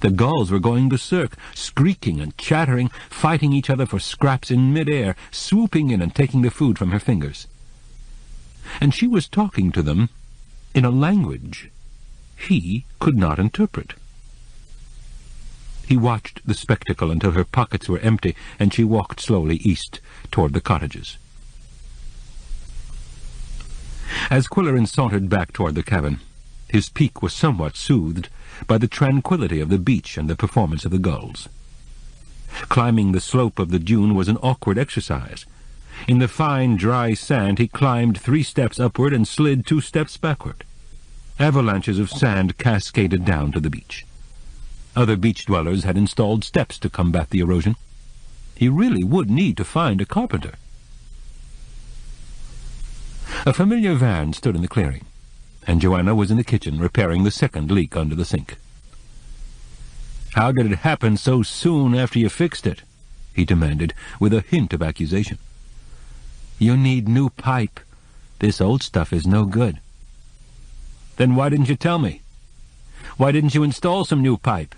The gulls were going berserk, squeaking and chattering, fighting each other for scraps in mid-air, swooping in and taking the food from her fingers. And she was talking to them in a language he could not interpret. He watched the spectacle until her pockets were empty, and she walked slowly east toward the cottages. As Qwilleran sauntered back toward the cabin, his pique was somewhat soothed by the tranquility of the beach and the performance of the gulls. Climbing the slope of the dune was an awkward exercise. In the fine, dry sand he climbed 3 steps upward and slid 2 steps backward. Avalanches of sand cascaded down to the beach. Other beach dwellers had installed steps to combat the erosion. He really would need to find a carpenter. A familiar van stood in the clearing, and Joanna was in the kitchen repairing the second leak under the sink. "How did it happen so soon after you fixed it?" he demanded, with a hint of accusation. "You need new pipe. This old stuff is no good." "Then why didn't you tell me? Why didn't you install some new pipe?"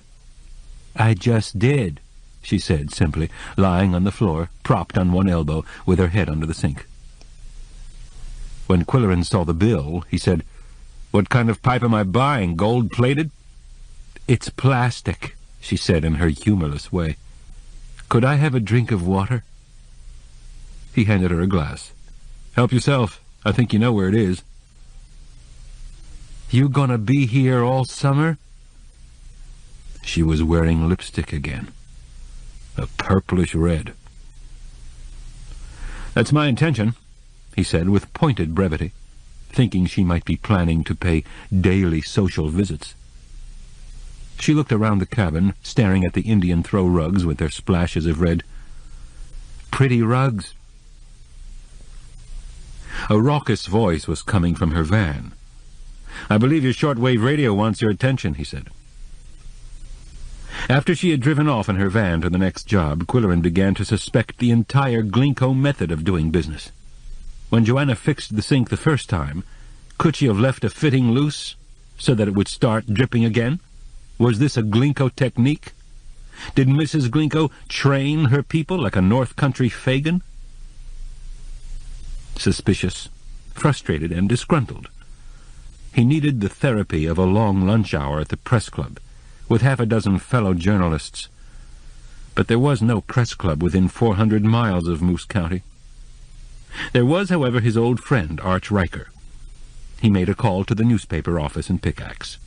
"I just did," she said simply, lying on the floor, propped on one elbow, with her head under the sink. When Qwilleran saw the bill, he said, "What kind of pipe am I buying, gold-plated?" "It's plastic," she said in her humorless way. "Could I have a drink of water?" He handed her a glass. "Help yourself. I think you know where it is." "You gonna be here all summer?" She was wearing lipstick again, a purplish red. "That's my intention," he said with pointed brevity, thinking she might be planning to pay daily social visits. She looked around the cabin, staring at the Indian throw rugs with their splashes of red. "Pretty rugs." A raucous voice was coming from her van. "I believe your shortwave radio wants your attention," he said. After she had driven off in her van to the next job, Qwilleran began to suspect the entire Glinko method of doing business. When Joanna fixed the sink the first time, could she have left a fitting loose so that it would start dripping again? Was this a Glinko technique? Did Mrs. Glinko train her people like a North Country Fagin? Suspicious, frustrated, and disgruntled, he needed the therapy of a long lunch hour at the press club, with half a dozen fellow journalists. But there was no press club within 400 miles of Moose County. There was, however, his old friend, Arch Riker. He made a call to the newspaper office in Pickaxe.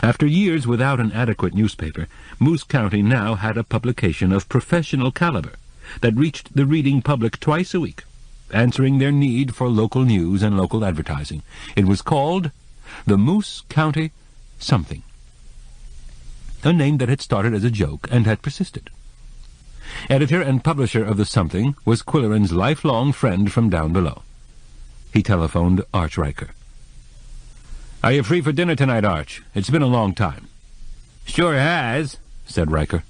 After years without an adequate newspaper, Moose County now had a publication of professional caliber that reached the reading public twice a week, answering their need for local news and local advertising. It was called the Moose County Something, a name that had started as a joke and had persisted. Editor and publisher of The Something was Qwilleran's lifelong friend from down below. He telephoned Arch Riker. "Are you free for dinner tonight, Arch? It's been a long time." "Sure has," said Riker.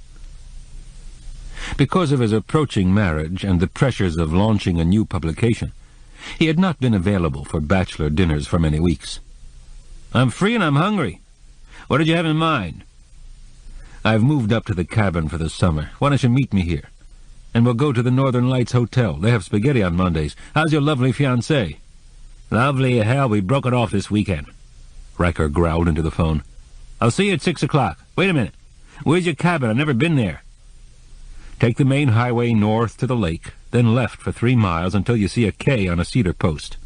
Because of his approaching marriage and the pressures of launching a new publication, he had not been available for bachelor dinners for many weeks. "I'm free and I'm hungry. What did you have in mind?" "I've moved up to the cabin for the summer. Why don't you meet me here? And we'll go to the Northern Lights Hotel. They have spaghetti on Mondays. How's your lovely fiancée?" "Lovely hell, we broke it off this weekend." Riker growled into the phone. "I'll see you at 6 o'clock. Wait a minute. Where's your cabin? I've never been there." "Take the main highway north to the lake, then left for 3 miles until you see a K on a cedar post."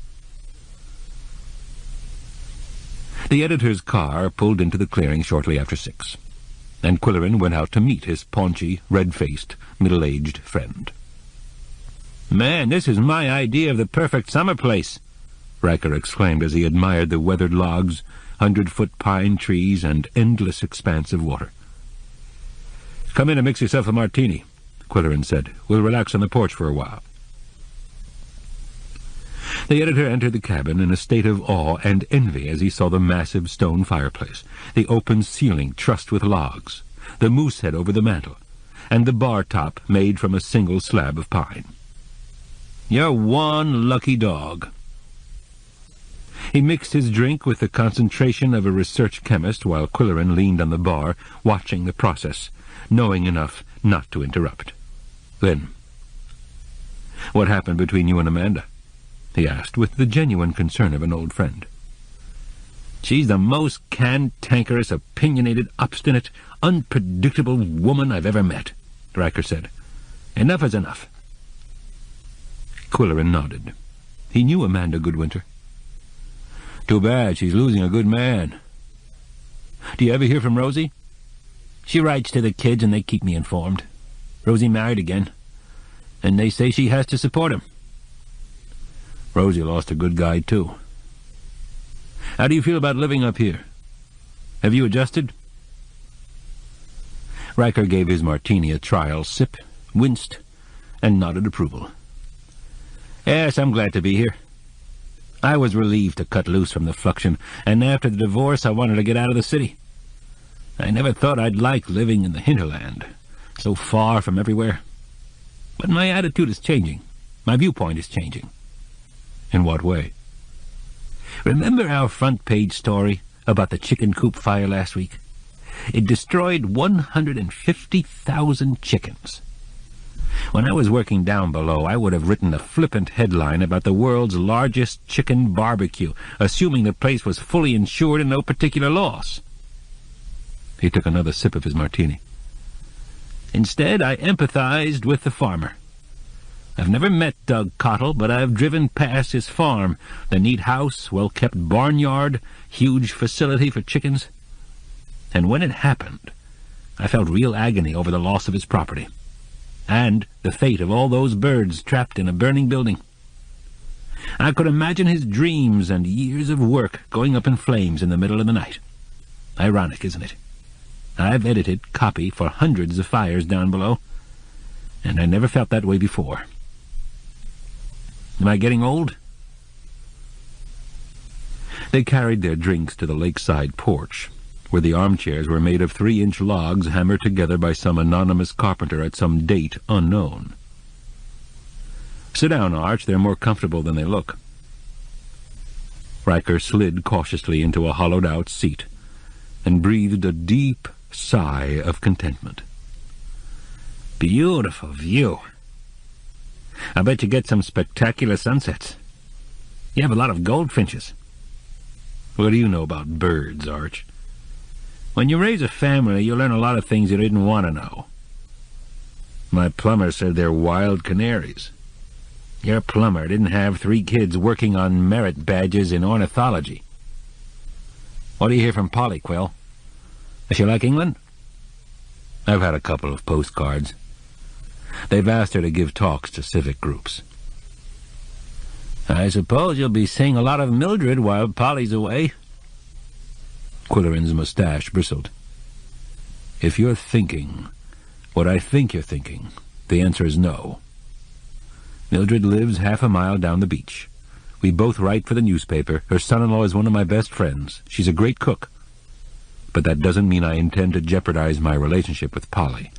The editor's car pulled into the clearing shortly after 6, and Qwilleran went out to meet his paunchy, red-faced, middle-aged friend. "Man, this is my idea of the perfect summer place," Riker exclaimed as he admired the weathered logs, 100-foot pine trees, and endless expanse of water. "Come in and mix yourself a martini," Qwilleran said. "We'll relax on the porch for a while." The editor entered the cabin in a state of awe and envy as he saw the massive stone fireplace, the open ceiling trussed with logs, the moose head over the mantel, and the bar top made from a single slab of pine. "You're one lucky dog." He mixed his drink with the concentration of a research chemist while Qwilleran leaned on the bar, watching the process, knowing enough not to interrupt. Then, "What happened between you and Amanda?" he asked, with the genuine concern of an old friend. "She's the most cantankerous, opinionated, obstinate, unpredictable woman I've ever met," Riker said. "Enough is enough." Qwilleran nodded. He knew Amanda Goodwinter. "Too bad she's losing a good man." "Do you ever hear from Rosie?" "She writes to the kids and they keep me informed. Rosie married again, and they say she has to support him." "Rosie lost a good guy, too." "How do you feel about living up here? Have you adjusted?" Riker gave his martini a trial sip, winced, and nodded approval. "Yes, I'm glad to be here. I was relieved to cut loose from the fluxion, and after the divorce I wanted to get out of the city. I never thought I'd like living in the hinterland, so far from everywhere. But my attitude is changing. My viewpoint is changing." "In what way?" "Remember our front-page story about the chicken coop fire last week? It destroyed 150,000 chickens. When I was working down below, I would have written a flippant headline about the world's largest chicken barbecue, assuming the place was fully insured and no particular loss." He took another sip of his martini. "Instead, I empathized with the farmer. I've never met Doug Cottle, but I've driven past his farm, the neat house, well-kept barnyard, huge facility for chickens. And when it happened, I felt real agony over the loss of his property, and the fate of all those birds trapped in a burning building. I could imagine his dreams and years of work going up in flames in the middle of the night. Ironic, isn't it? I've edited copy for hundreds of fires down below, and I never felt that way before. Am I getting old?" They carried their drinks to the lakeside porch, where the armchairs were made of 3-inch logs hammered together by some anonymous carpenter at some date unknown. "Sit down, Arch. They're more comfortable than they look." Riker slid cautiously into a hollowed-out seat and breathed a deep sigh of contentment. "Beautiful view. I bet you get some spectacular sunsets. You have a lot of goldfinches." "What do you know about birds, Arch?" "When you raise a family, you learn a lot of things you didn't want to know." "My plumber said they're wild canaries." "Your plumber didn't have 3 kids working on merit badges in ornithology." "What do you hear from Polly, Quill? Does she like England?" "I've had a couple of postcards. They've asked her to give talks to civic groups." "I suppose you'll be seeing a lot of Mildred while Polly's away." Qwilleran's mustache bristled. "If you're thinking what I think you're thinking, The answer is no. Mildred lives half a mile down the beach. We both write for the newspaper. Her son-in-law is one of my best friends. She's a great cook. But that doesn't mean I intend to jeopardize my relationship with Polly.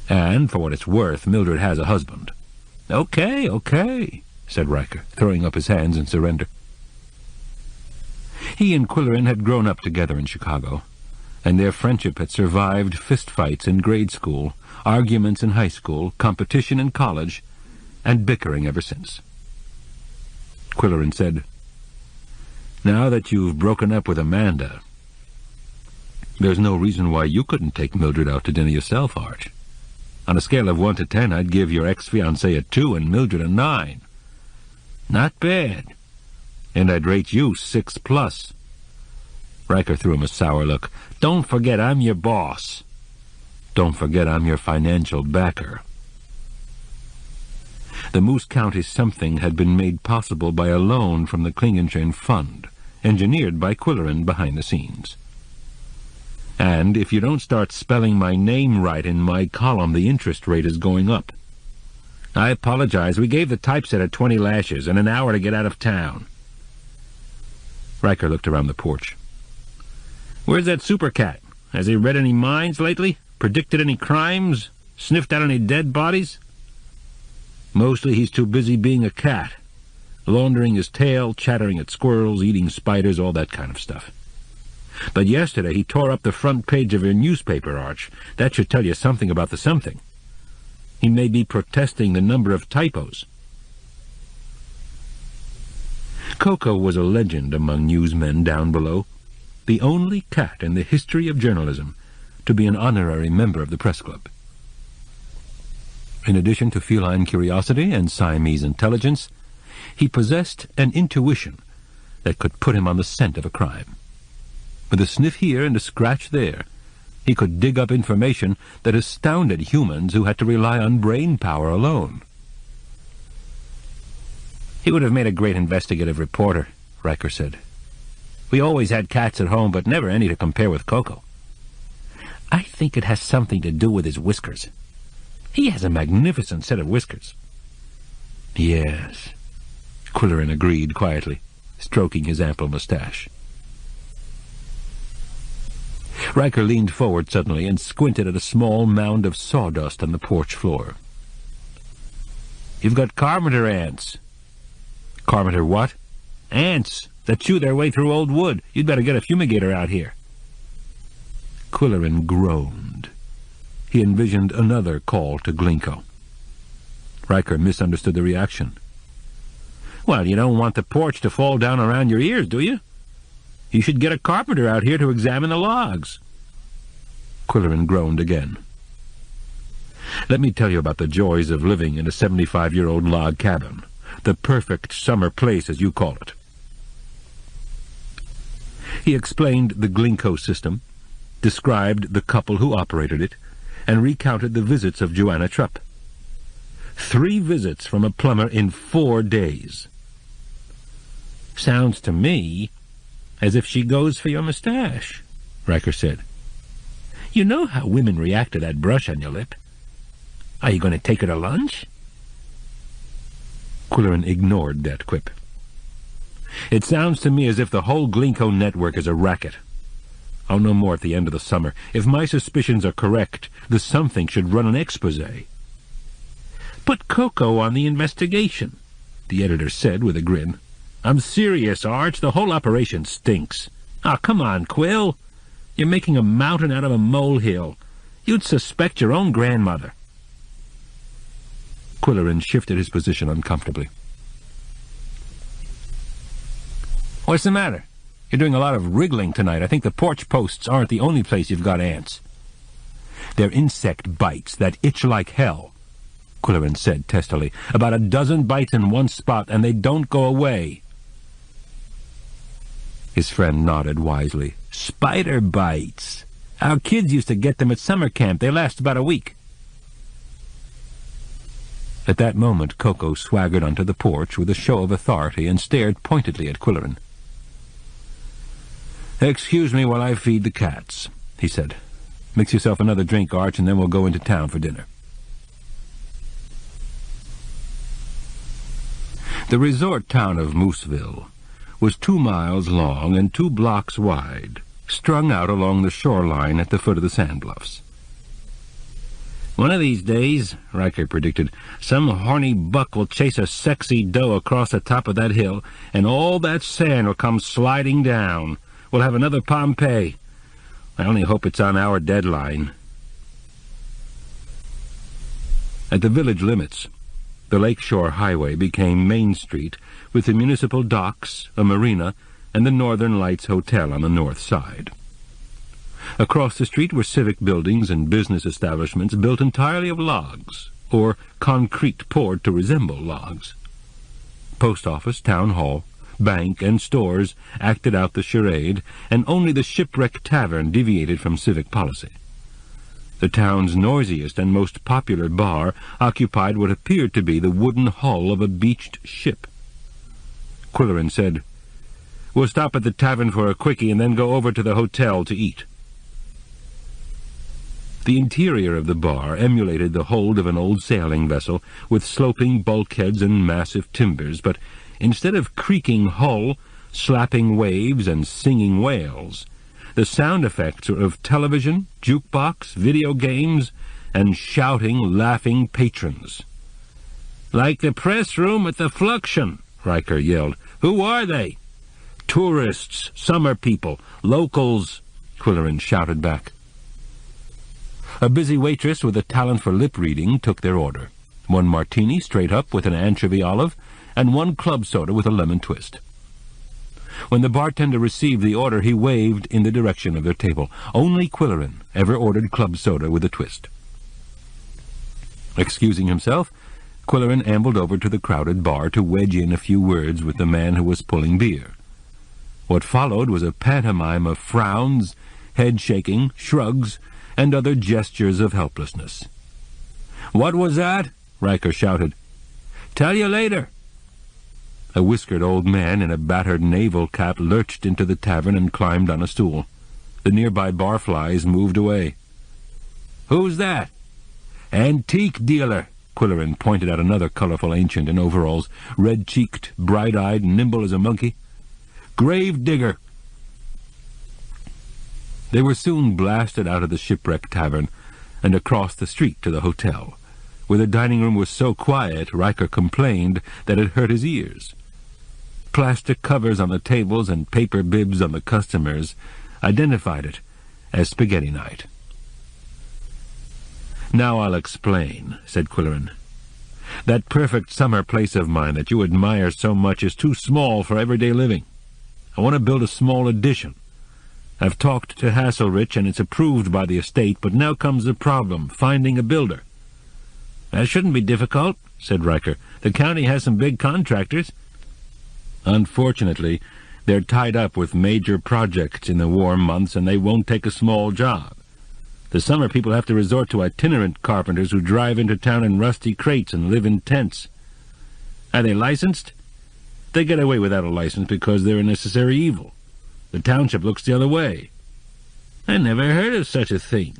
And, for what it's worth, Mildred has a husband. Okay, said Riker, throwing up his hands in surrender. He and Qwilleran had grown up together in Chicago, and their friendship had survived fistfights in grade school, arguments in high school, competition in college, and bickering ever since. Qwilleran said, "Now that you've broken up with Amanda, there's no reason why you couldn't take Mildred out to dinner yourself, Arch. On a scale of 1 to 10, I'd give your ex-fiancée a 2 and Mildred a 9. Not bad. And I'd rate you 6+. Riker threw him a sour look. "Don't forget I'm your boss. Don't forget I'm your financial backer." The Moose County something had been made possible by a loan from the Klingentrain Fund, engineered by Qwilleran behind the scenes. And if you don't start spelling my name right in my column, the interest rate is going up. I apologize. We gave the typesetter 20 lashes and an hour to get out of town. Riker looked around the porch. "Where's that super cat? Has he read any minds lately? Predicted any crimes? Sniffed out any dead bodies?" "Mostly he's too busy being a cat. Laundering his tail, chattering at squirrels, eating spiders, all that kind of stuff. But yesterday he tore up the front page of your newspaper, Arch. That should tell you something about the something. He may be protesting the number of typos." Koko was a legend among newsmen down below, the only cat in the history of journalism to be an honorary member of the press club. In addition to feline curiosity and Siamese intelligence, he possessed an intuition that could put him on the scent of a crime. With a sniff here and a scratch there, he could dig up information that astounded humans who had to rely on brain power alone. "He would have made a great investigative reporter," Riker said. "We always had cats at home, but never any to compare with Koko. I think it has something to do with his whiskers. He has a magnificent set of whiskers." "Yes," Qwilleran agreed quietly, stroking his ample mustache. Riker leaned forward suddenly and squinted at a small mound of sawdust on the porch floor. "You've got Carpenter ants." "Carpenter what?" "Ants that chew their way through old wood. You'd better get a fumigator out here." Qwilleran groaned. He envisioned another call to Glinko. Riker misunderstood the reaction. "Well, you don't want the porch to fall down around your ears, do you? You should get a carpenter out here to examine the logs." Qwilleran groaned again. "Let me tell you about the joys of living in a 75-year-old log cabin. The perfect summer place, as you call it." He explained the Glinko system, described the couple who operated it, and recounted the visits of Joanna Trupp. 3 visits from a plumber in 4 days. "Sounds to me as if she goes for your mustache," Riker said. "You know how women react to that brush on your lip. Are you going to take her to lunch?" Qwilleran ignored that quip. "It sounds to me as if the whole Glinko network is a racket. I'll know more at the end of the summer. If my suspicions are correct, the something should run an exposé." "Put Koko on the investigation," the editor said with a grin. "I'm serious, Arch. The whole operation stinks. Ah, come on, Quill. You're making a mountain out of a molehill. You'd suspect your own grandmother." Qwilleran shifted his position uncomfortably. "What's the matter? You're doing a lot of wriggling tonight. I think the porch posts aren't the only place you've got ants." "They're insect bites that itch like hell," Qwilleran said testily. "About a dozen bites in one spot, and they don't go away." His friend nodded wisely. "Spider bites. Our kids used to get them at summer camp. They last about a week." At that moment, Koko swaggered onto the porch with a show of authority and stared pointedly at Qwilleran. "Excuse me while I feed the cats," he said. "Mix yourself another drink, Arch, and then we'll go into town for dinner." The resort town of Mooseville was 2 miles long and 2 blocks wide, strung out along the shoreline at the foot of the sand bluffs. "One of these days," Riker predicted, "some horny buck will chase a sexy doe across the top of that hill, and all that sand will come sliding down. We'll have another Pompeii. I only hope it's on our deadline." At the village limits, the Lakeshore Highway became Main Street, with the municipal docks, a marina, and the Northern Lights Hotel on the north side. Across the street were civic buildings and business establishments built entirely of logs, or concrete poured to resemble logs. Post office, town hall, bank, and stores acted out the charade, and only the Shipwreck Tavern deviated from civic policy. The town's noisiest and most popular bar occupied what appeared to be the wooden hull of a beached ship. Qwilleran said, "We'll stop at the tavern for a quickie and then go over to the hotel to eat." The interior of the bar emulated the hold of an old sailing vessel, with sloping bulkheads and massive timbers, but instead of creaking hull, slapping waves, and singing whales, the sound effects were of television, jukebox, video games, and shouting, laughing patrons. "Like the press room at the Fluxion," Riker yelled. "Who are they?" "Tourists, summer people, locals," Qwilleran shouted back. A busy waitress with a talent for lip-reading took their order. 1 martini straight up with an anchovy olive, and 1 club soda with a lemon twist. When the bartender received the order, he waved in the direction of their table. Only Qwilleran ever ordered club soda with a twist. Excusing himself, Qwilleran ambled over to the crowded bar to wedge in a few words with the man who was pulling beer. What followed was a pantomime of frowns, head-shaking, shrugs, and other gestures of helplessness. "What was that?" Riker shouted. "Tell you later." A whiskered old man in a battered naval cap lurched into the tavern and climbed on a stool. The nearby barflies moved away. "Who's that?" "Antique dealer." Qwilleran pointed out another colorful ancient in overalls, red-cheeked, bright-eyed, nimble as a monkey. "Grave digger." They were soon blasted out of the Shipwreck Tavern and across the street to the hotel, where the dining room was so quiet Riker complained that it hurt his ears. Plastic covers on the tables and paper bibs on the customers identified it as spaghetti night. "Now I'll explain," said Qwilleran. "That perfect summer place of mine that you admire so much is too small for everyday living. I want to build a small addition. I've talked to Hasselrich, and it's approved by the estate, but now comes the problem, finding a builder." "That shouldn't be difficult," said Riker. "The county has some big contractors." "Unfortunately, they're tied up with major projects in the warm months, and they won't take a small job. The summer people have to resort to itinerant carpenters who drive into town in rusty crates and live in tents." "Are they licensed?" "They get away without a license because they're a necessary evil. The township looks the other way." "I never heard of such a thing."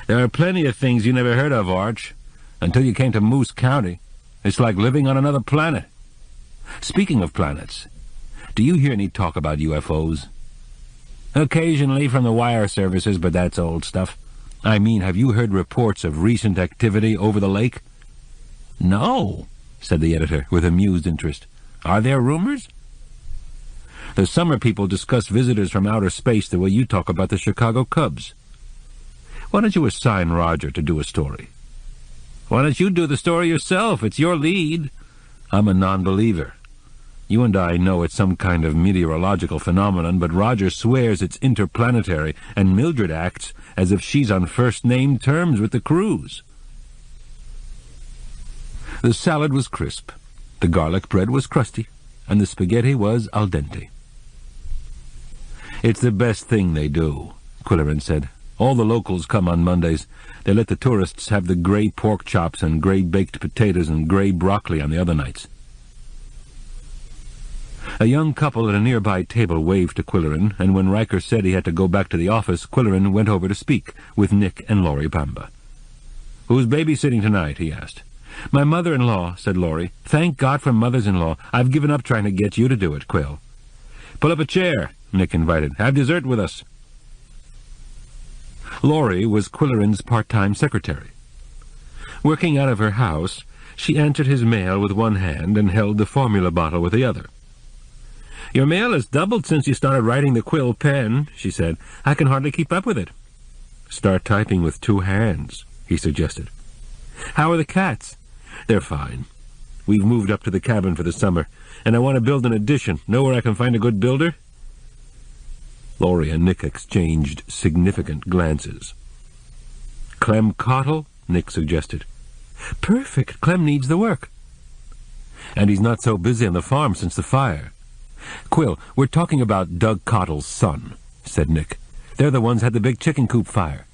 "There are plenty of things you never heard of, Arch, until you came to Moose County. It's like living on another planet." "Speaking of planets, do you hear any talk about UFOs?" "Occasionally from the wire services, but that's old stuff." "I mean, have you heard reports of recent activity over the lake?" "No," said the editor with amused interest. "Are there rumors?" "The summer people discuss visitors from outer space the way you talk about the Chicago Cubs. Why don't you assign Roger to do a story?" "Why don't you do the story yourself? It's your lead." "I'm a non-believer. You and I know it's some kind of meteorological phenomenon, but Roger swears it's interplanetary, and Mildred acts as if she's on first-name terms with the crews." The salad was crisp, the garlic bread was crusty, and the spaghetti was al dente. "It's the best thing they do," Qwilleran said. "All the locals come on Mondays. They let the tourists have the gray pork chops and gray baked potatoes and gray broccoli on the other nights." A young couple at a nearby table waved to Qwilleran, and when Riker said he had to go back to the office, Qwilleran went over to speak with Nick and Laurie Bamba. "Who's babysitting tonight?" he asked. "My mother-in-law," said Laurie. "Thank God for mothers-in-law. I've given up trying to get you to do it, Quill." "Pull up a chair," Nick invited. "Have dessert with us." Laurie was Qwilleran's part-time secretary. Working out of her house, she answered his mail with one hand and held the formula bottle with the other. "Your mail has doubled since you started writing the quill pen," she said. "I can hardly keep up with it." "Start typing with 2 hands, he suggested. "How are the cats?" "They're fine. We've moved up to the cabin for the summer, and I want to build an addition. Know where I can find a good builder?" Laurie and Nick exchanged significant glances. "Clem Cottle?" Nick suggested. "Perfect. Clem needs the work." "And he's not so busy on the farm since the fire." "Quill, we're talking about Doug Cottle's son," said Nick. "They're the ones had the big chicken coop fire."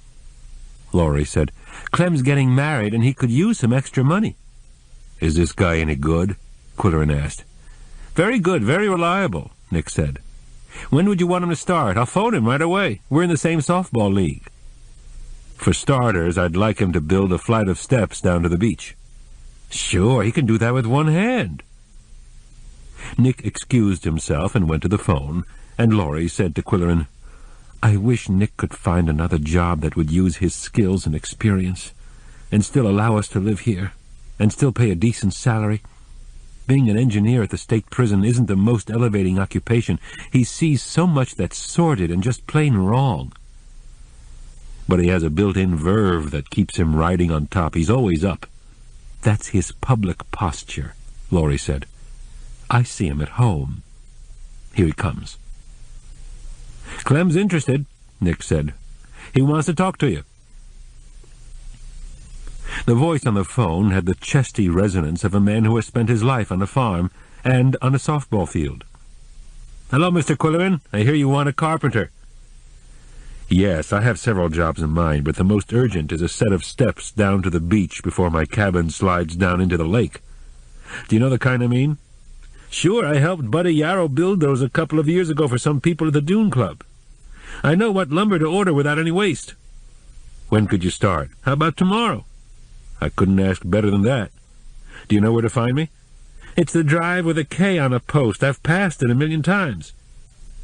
Laurie said, "Clem's getting married and he could use some extra money." "Is this guy any good?" Qwilleran asked. "Very good, very reliable," Nick said. "When would you want him to start? I'll phone him right away. We're in the same softball league." "For starters, I'd like him to build a flight of steps down to the beach." "Sure, he can do that with one hand." Nick excused himself and went to the phone, and Laurie said to Qwilleran, "I wish Nick could find another job that would use his skills and experience, and still allow us to live here, and still pay a decent salary. Being an engineer at the state prison isn't the most elevating occupation. He sees so much that's sordid and just plain wrong. But he has a built-in verve that keeps him riding on top. He's always up. That's his public posture," Laurie said. "I see him at home. Here he comes." "Clem's interested," Nick said. "He wants to talk to you." The voice on the phone had the chesty resonance of a man who has spent his life on a farm and on a softball field. "Hello, Mr. Qwilleran. I hear you want a carpenter." "Yes, I have several jobs in mind, but the most urgent is a set of steps down to the beach before my cabin slides down into the lake. Do you know the kind I mean?" "Sure, I helped Buddy Yarrow build those a couple of years ago for some people at the Dune Club. I know what lumber to order without any waste." "When could you start?" "How about tomorrow?" "I couldn't ask better than that. Do you know where to find me?" "It's the drive with a K on a post. I've passed it 1,000,000 times."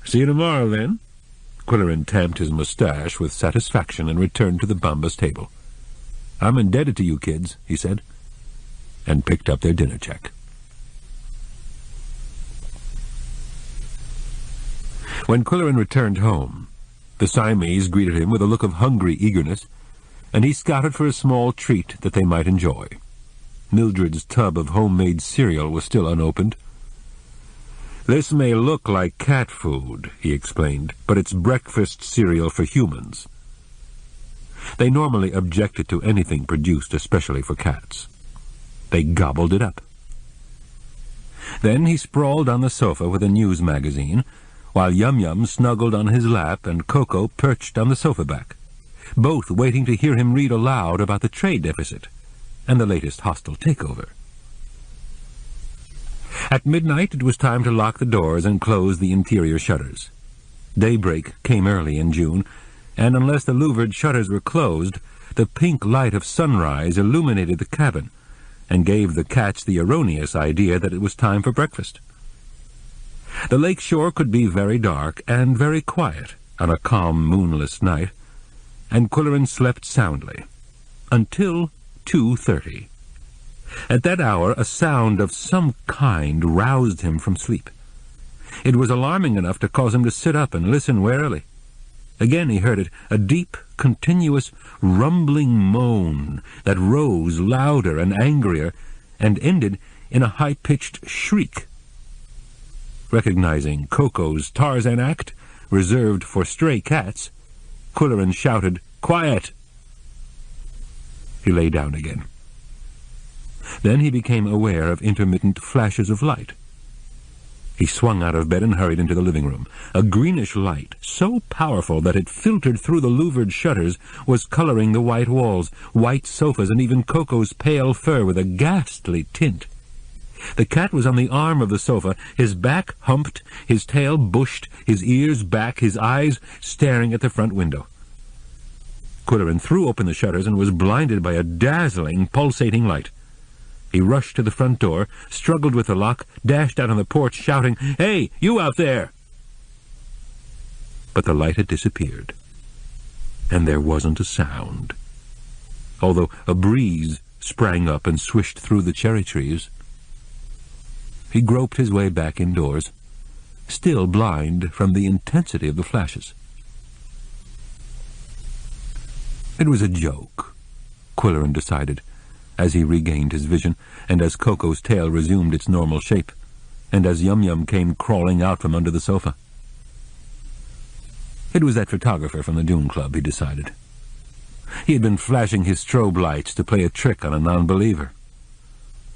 "See you tomorrow, then." Qwilleran tamped his mustache with satisfaction and returned to the Bombas table. "I'm indebted to you kids," he said, and picked up their dinner check. When Qwilleran returned home, the Siamese greeted him with a look of hungry eagerness, and he scouted for a small treat that they might enjoy. Mildred's tub of homemade cereal was still unopened. "This may look like cat food," he explained, "but it's breakfast cereal for humans." They normally objected to anything produced especially for cats. They gobbled it up. Then he sprawled on the sofa with a news magazine, while Yum Yum snuggled on his lap and Koko perched on the sofa back, both waiting to hear him read aloud about the trade deficit and the latest hostile takeover. At midnight it was time to lock the doors and close the interior shutters. Daybreak came early in June, and unless the louvered shutters were closed, the pink light of sunrise illuminated the cabin and gave the cats the erroneous idea that it was time for breakfast. The lake shore could be very dark and very quiet on a calm, moonless night, and Qwilleran slept soundly until 2:30. At that hour a sound of some kind roused him from sleep. It was alarming enough to cause him to sit up and listen warily. Again he heard it, a deep, continuous, rumbling moan that rose louder and angrier and ended in a high-pitched shriek. Recognizing Koko's Tarzan act, reserved for stray cats, Qwilleran shouted, "Quiet!" He lay down again. Then he became aware of intermittent flashes of light. He swung out of bed and hurried into the living room. A greenish light, so powerful that it filtered through the louvered shutters, was coloring the white walls, white sofas, and even Koko's pale fur with a ghastly tint. The cat was on the arm of the sofa, his back humped, his tail bushed, his ears back, his eyes staring at the front window. Qwilleran threw open the shutters and was blinded by a dazzling, pulsating light. He rushed to the front door, struggled with the lock, dashed out on the porch, shouting, "Hey, you out there!" But the light had disappeared, and there wasn't a sound, although a breeze sprang up and swished through the cherry trees. He groped his way back indoors, still blind from the intensity of the flashes. It was a joke, Qwilleran decided, as he regained his vision, and as Koko's tail resumed its normal shape, and as Yum Yum came crawling out from under the sofa. It was that photographer from the Dune Club, he decided. He had been flashing his strobe lights to play a trick on a non-believer,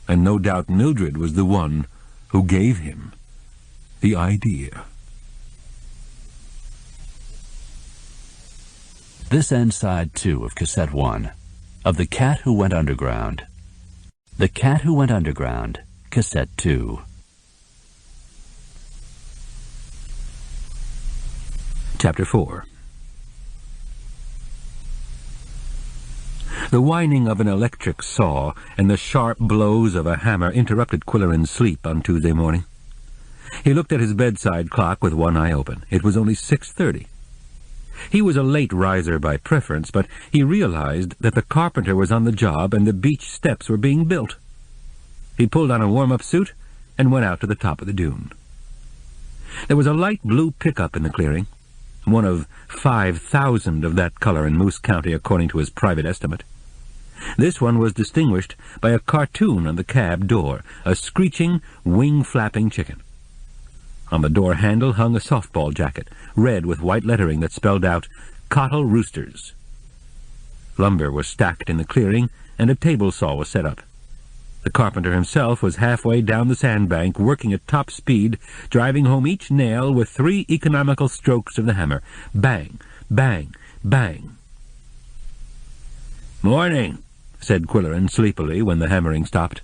and no doubt Mildred was the one who gave him the idea. This ends side 2 of Cassette 1 of The Cat Who Went Underground. The Cat Who Went Underground, Cassette 2. Chapter 4. The whining of an electric saw and the sharp blows of a hammer interrupted Qwilleran's sleep on Tuesday morning. He looked at his bedside clock with one eye open. It was only 6:30. He was a late riser by preference, but he realized that the carpenter was on the job and the beach steps were being built. He pulled on a warm-up suit and went out to the top of the dune. There was a light blue pickup in the clearing, one of 5,000 of that color in Moose County according to his private estimate. This one was distinguished by a cartoon on the cab door, a screeching, wing-flapping chicken. On the door handle hung a softball jacket, red with white lettering that spelled out, "Cottle Roosters." Lumber was stacked in the clearing, and a table saw was set up. The carpenter himself was halfway down the sandbank, working at top speed, driving home each nail with 3 economical strokes of the hammer. Bang, bang, bang. "Morning," said Qwilleran sleepily when the hammering stopped.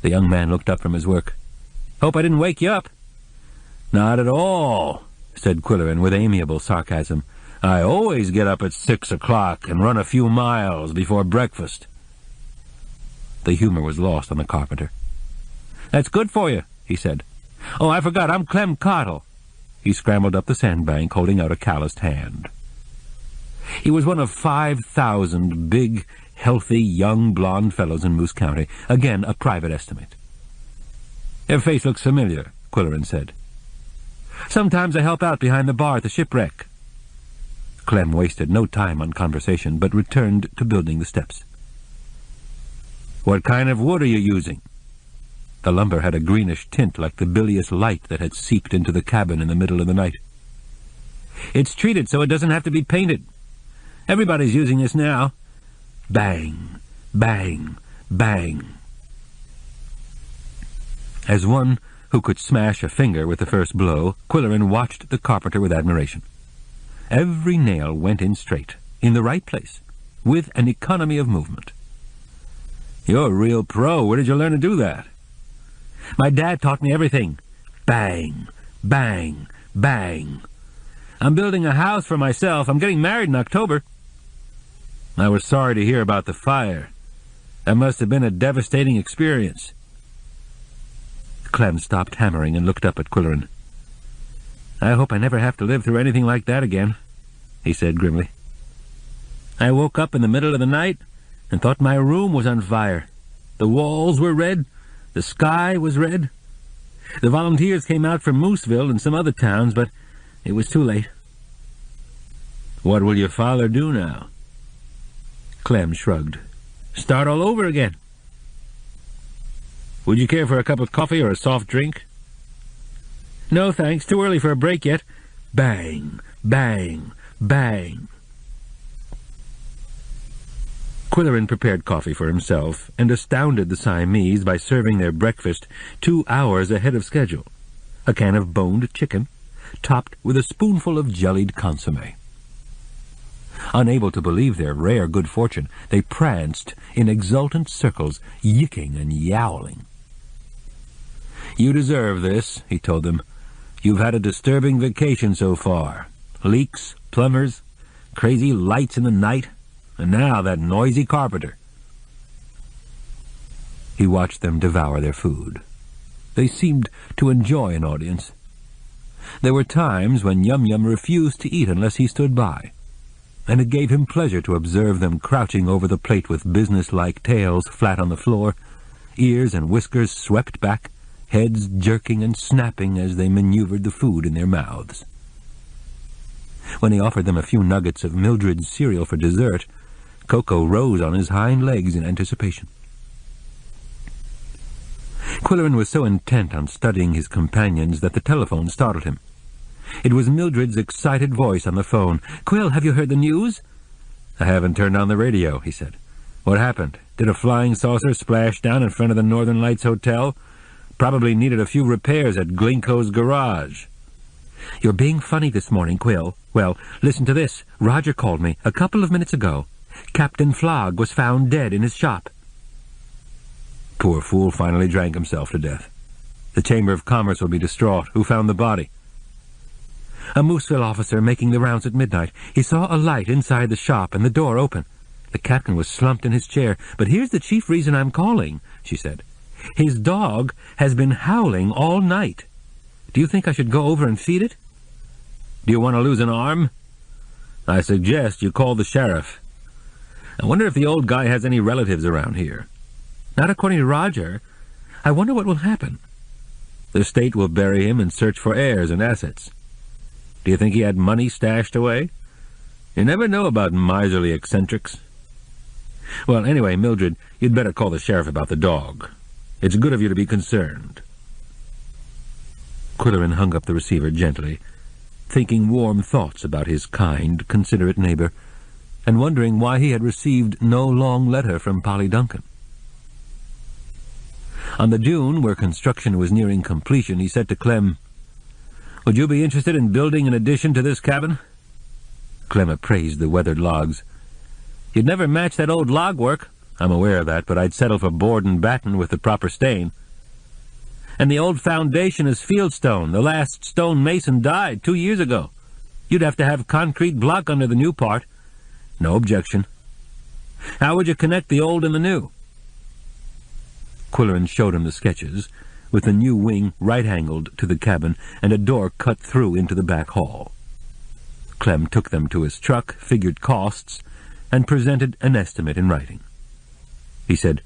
The young man looked up from his work. "Hope I didn't wake you up." "Not at all," said Qwilleran with amiable sarcasm. "I always get up at 6 o'clock and run a few miles before breakfast." The humor was lost on the carpenter. "That's good for you," he said. "Oh, I forgot, I'm Clem Cottle." He scrambled up the sandbank, holding out a calloused hand. He was one of 5,000 big, healthy, young, blond fellows in Moose County, again a private estimate. "Your face looks familiar," Qwilleran said. "Sometimes I help out behind the bar at the shipwreck." Clem wasted no time on conversation, but returned to building the steps. "What kind of wood are you using?" The lumber had a greenish tint like the bilious light that had seeped into the cabin in the middle of the night. "It's treated so it doesn't have to be painted. Everybody's using this now." Bang, bang, bang. As one who could smash a finger with the first blow, Qwilleran watched the carpenter with admiration. Every nail went in straight, in the right place, with an economy of movement. "You're a real pro. Where did you learn to do that?" "My dad taught me everything. Bang, bang, bang. I'm building a house for myself. I'm getting married in October." "I was sorry to hear about the fire. That must have been a devastating experience." Clem stopped hammering and looked up at Qwilleran. "I hope I never have to live through anything like that again," he said grimly. "I woke up in the middle of the night and thought my room was on fire. The walls were red, the sky was red. The volunteers came out from Mooseville and some other towns, but it was too late." "What will your father do now?" Clem shrugged. "Start all over again." "Would you care for a cup of coffee or a soft drink?" "No, thanks. Too early for a break yet." Bang, bang, bang. Qwilleran prepared coffee for himself and astounded the Siamese by serving their breakfast 2 hours ahead of schedule. A can of boned chicken, topped with a spoonful of jellied consomme. Unable to believe their rare good fortune, they pranced in exultant circles, yicking and yowling. "You deserve this," he told them. "You've had a disturbing vacation so far. Leaks, plumbers, crazy lights in the night, and now that noisy carpenter." He watched them devour their food. They seemed to enjoy an audience. There were times when Yum Yum refused to eat unless he stood by, and it gave him pleasure to observe them crouching over the plate with business-like tails flat on the floor, ears and whiskers swept back, heads jerking and snapping as they maneuvered the food in their mouths. When he offered them a few nuggets of Mildred's cereal for dessert, Koko rose on his hind legs in anticipation. Qwilleran was so intent on studying his companions that the telephone startled him. It was Mildred's excited voice on the phone. "Quill, have you heard the news?" "I haven't turned on the radio," he said. "What happened? Did a flying saucer splash down in front of the Northern Lights Hotel? Probably needed a few repairs at Glinko's garage." "You're being funny this morning, Quill. Well, listen to this. Roger called me a couple of minutes ago. Captain Flogg was found dead in his shop." Poor fool finally drank himself to death. The Chamber of Commerce will be distraught. Who found the body? "A Mooseville officer making the rounds at midnight. He saw a light inside the shop and the door open. The captain was slumped in his chair. But here's the chief reason I'm calling," she said. "His dog has been howling all night. Do you think I should go over and feed it?" "Do you want to lose an arm?" "I suggest you call the sheriff. I wonder if the old guy has any relatives around here." "Not according to Roger. I wonder what will happen." "The state will bury him and search for heirs and assets. Do you think he had money stashed away? You never know about miserly eccentrics." "Well, anyway, Mildred, you'd better call the sheriff about the dog. It's good of you to be concerned." Qwilleran hung up the receiver gently, thinking warm thoughts about his kind, considerate neighbor, and wondering why he had received no long letter from Polly Duncan. On the dune, where construction was nearing completion, he said to Clem, "Would you be interested in building an addition to this cabin?" Clem appraised the weathered logs. "You'd never match that old log work." "I'm aware of that, but I'd settle for board and batten with the proper stain." "And the old foundation is fieldstone. The last stone mason died 2 years ago. You'd have to have concrete block under the new part." "No objection." "How would you connect the old and the new?" Qwilleran showed him the sketches, with the new wing right-angled to the cabin and a door cut through into the back hall. Clem took them to his truck, figured costs, and presented an estimate in writing. He said,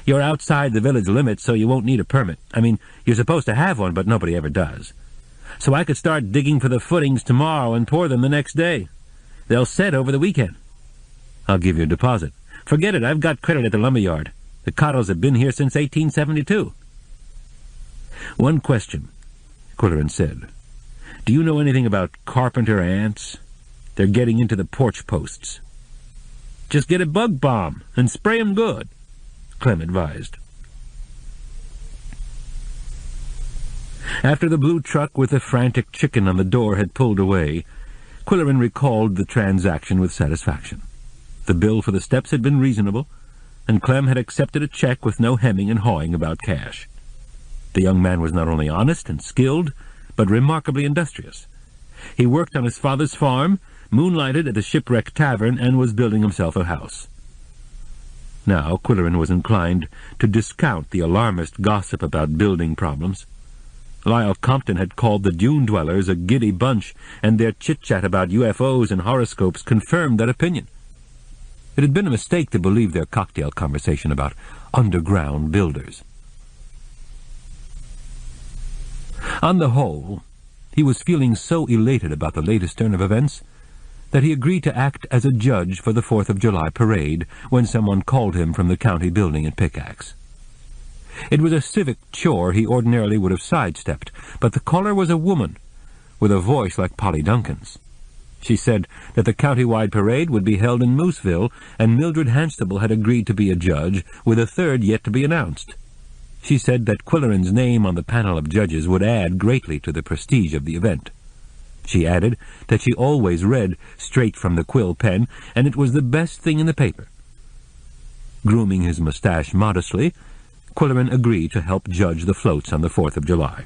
"You're outside the village limits, so you won't need a permit. I mean, you're supposed to have one, but nobody ever does. So I could start digging for the footings tomorrow and pour them the next day. They'll set over the weekend. I'll give you a deposit." "Forget it, I've got credit at the lumberyard. The Cottles have been here since 1872. "One question," Qwilleran said. "Do you know anything about carpenter ants? They're getting into the porch posts." "Just get a bug bomb and spray 'em good," Clem advised. After the blue truck with the frantic chicken on the door had pulled away, Qwilleran recalled the transaction with satisfaction. The bill for the steps had been reasonable, and Clem had accepted a check with no hemming and hawing about cash. The young man was not only honest and skilled, but remarkably industrious. He worked on his father's farm, moonlighted at the Shipwreck Tavern, and was building himself a house. Now Qwilleran was inclined to discount the alarmist gossip about building problems. Lyle Compton had called the dune dwellers a giddy bunch, and their chit-chat about UFOs and horoscopes confirmed that opinion. It had been a mistake to believe their cocktail conversation about underground builders. On the whole, he was feeling so elated about the latest turn of events that he agreed to act as a judge for the 4th of July parade when someone called him from the county building at Pickaxe. It was a civic chore he ordinarily would have sidestepped, but the caller was a woman with a voice like Polly Duncan's. She said that the county-wide parade would be held in Mooseville, and Mildred Hanstable had agreed to be a judge, with a third yet to be announced. She said that Qwilleran's name on the panel of judges would add greatly to the prestige of the event. She added that she always read straight from the quill pen, and it was the best thing in the paper. Grooming his mustache modestly, Qwilleran agreed to help judge the floats on the 4th of July.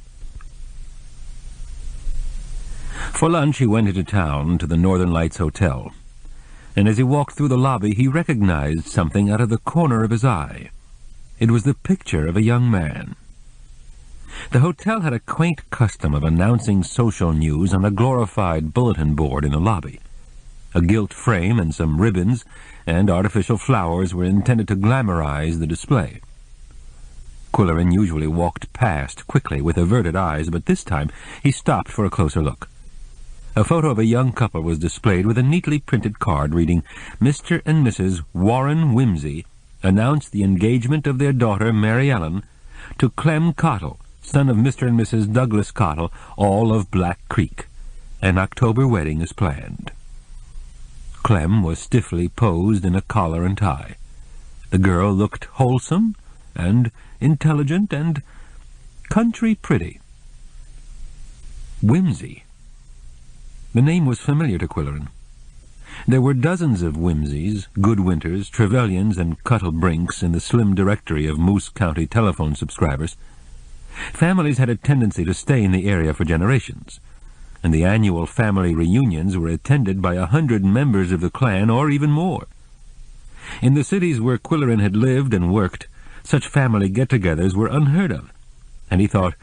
For lunch he went into town to the Northern Lights Hotel, and as he walked through the lobby he recognized something out of the corner of his eye. It was the picture of a young man. The hotel had a quaint custom of announcing social news on a glorified bulletin board in the lobby. A gilt frame and some ribbons and artificial flowers were intended to glamorize the display. Qwilleran usually walked past quickly with averted eyes, but this time he stopped for a closer look. A photo of a young couple was displayed with a neatly printed card reading, "Mr. and Mrs. Warren Whimsy announced the engagement of their daughter Mary Ellen to Clem Cottle, son of Mr. and Mrs. Douglas Cottle, all of Black Creek. An October wedding is planned." Clem was stiffly posed in a collar and tie. The girl looked wholesome and intelligent and country pretty. Whimsy. The name was familiar to Qwilleran. There were dozens of Whimsies, Goodwinters, Trevelyan's, and Cuttlebrinks in the slim directory of Moose County telephone subscribers. Families had a tendency to stay in the area for generations, and the annual family reunions were attended by 100 members of the clan or even more. In the cities where Qwilleran had lived and worked, such family get-togethers were unheard of, and he thought,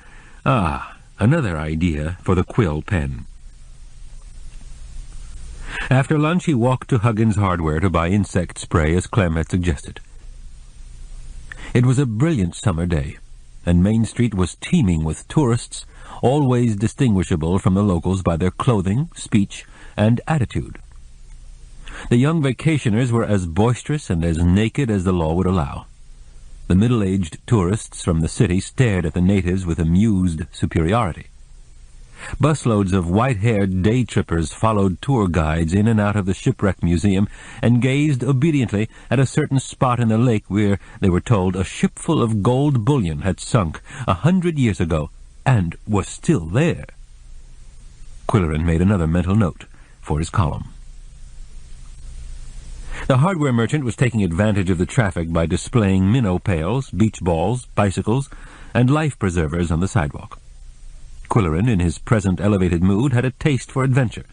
another idea for the quill pen. After lunch he walked to Huggins' Hardware to buy insect spray as Clem had suggested. It was a brilliant summer day, and Main Street was teeming with tourists, always distinguishable from the locals by their clothing, speech, and attitude. The young vacationers were as boisterous and as naked as the law would allow. The middle-aged tourists from the city stared at the natives with amused superiority. Busloads of white-haired day-trippers followed tour guides in and out of the Shipwreck Museum and gazed obediently at a certain spot in the lake where, they were told, a shipful of gold bullion had sunk 100 years ago and was still there. Qwilleran made another mental note for his column. The hardware merchant was taking advantage of the traffic by displaying minnow pails, beach balls, bicycles, and life-preservers on the sidewalk. Qwilleran, in his present elevated mood, had a taste for adventure.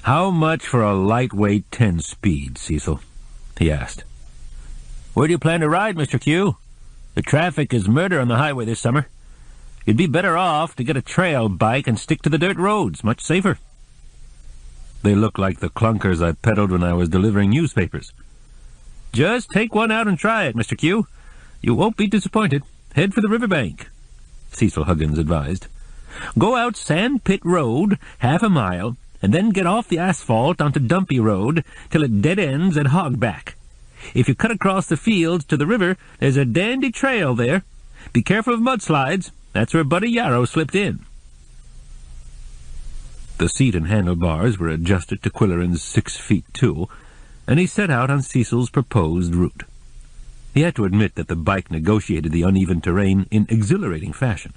"How much for a lightweight 10-speed, Cecil?" he asked. "Where do you plan to ride, Mr. Q? The traffic is murder on the highway this summer. You'd be better off to get a trail bike and stick to the dirt roads, much safer." "They look like the clunkers I peddled when I was delivering newspapers." "Just take one out and try it, Mr. Q. You won't be disappointed. Head for the riverbank," Cecil Huggins advised. "Go out Sand Pit Road half a mile, and then get off the asphalt onto Dumpy Road till it dead ends at Hogback. If you cut across the fields to the river, there's a dandy trail there. Be careful of mudslides. That's where Buddy Yarrow slipped in." The seat and handlebars were adjusted to Qwilleran's 6'2", and he set out on Cecil's proposed route. He had to admit that the bike negotiated the uneven terrain in exhilarating fashion.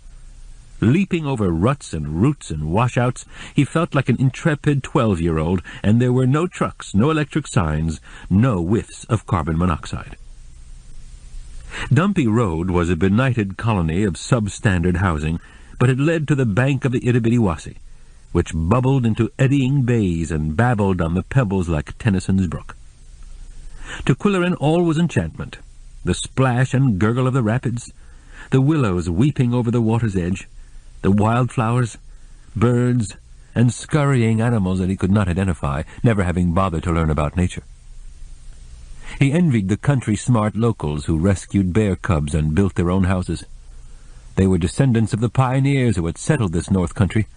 Leaping over ruts and roots and washouts, he felt like an intrepid 12-year-old, and there were no trucks, no electric signs, no whiffs of carbon monoxide. Dumpy Road was a benighted colony of substandard housing, but it led to the bank of the Itibidiwasi, which bubbled into eddying bays and babbled on the pebbles like Tennyson's brook. To Qwilleran all was enchantment. The splash and gurgle of the rapids, the willows weeping over the water's edge, the wildflowers, birds, and scurrying animals that he could not identify, never having bothered to learn about nature. He envied the country-smart locals who rescued bear cubs and built their own houses. They were descendants of the pioneers who had settled this north country,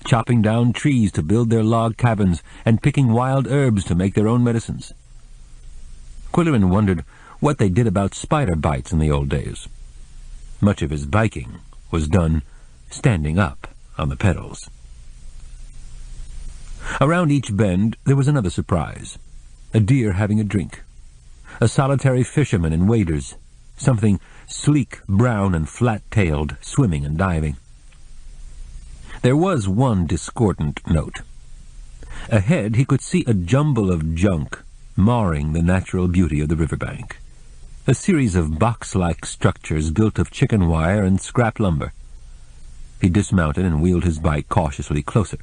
chopping down trees to build their log cabins and picking wild herbs to make their own medicines. Qwilleran wondered what they did about spider bites in the old days. Much of his biking was done standing up on the pedals. Around each bend there was another surprise. A deer having a drink. A solitary fisherman in waders. Something sleek, brown, and flat-tailed, swimming and diving. There was one discordant note. Ahead he could see a jumble of junk marring the natural beauty of the riverbank. A series of box-like structures built of chicken wire and scrap lumber. He dismounted and wheeled his bike cautiously closer.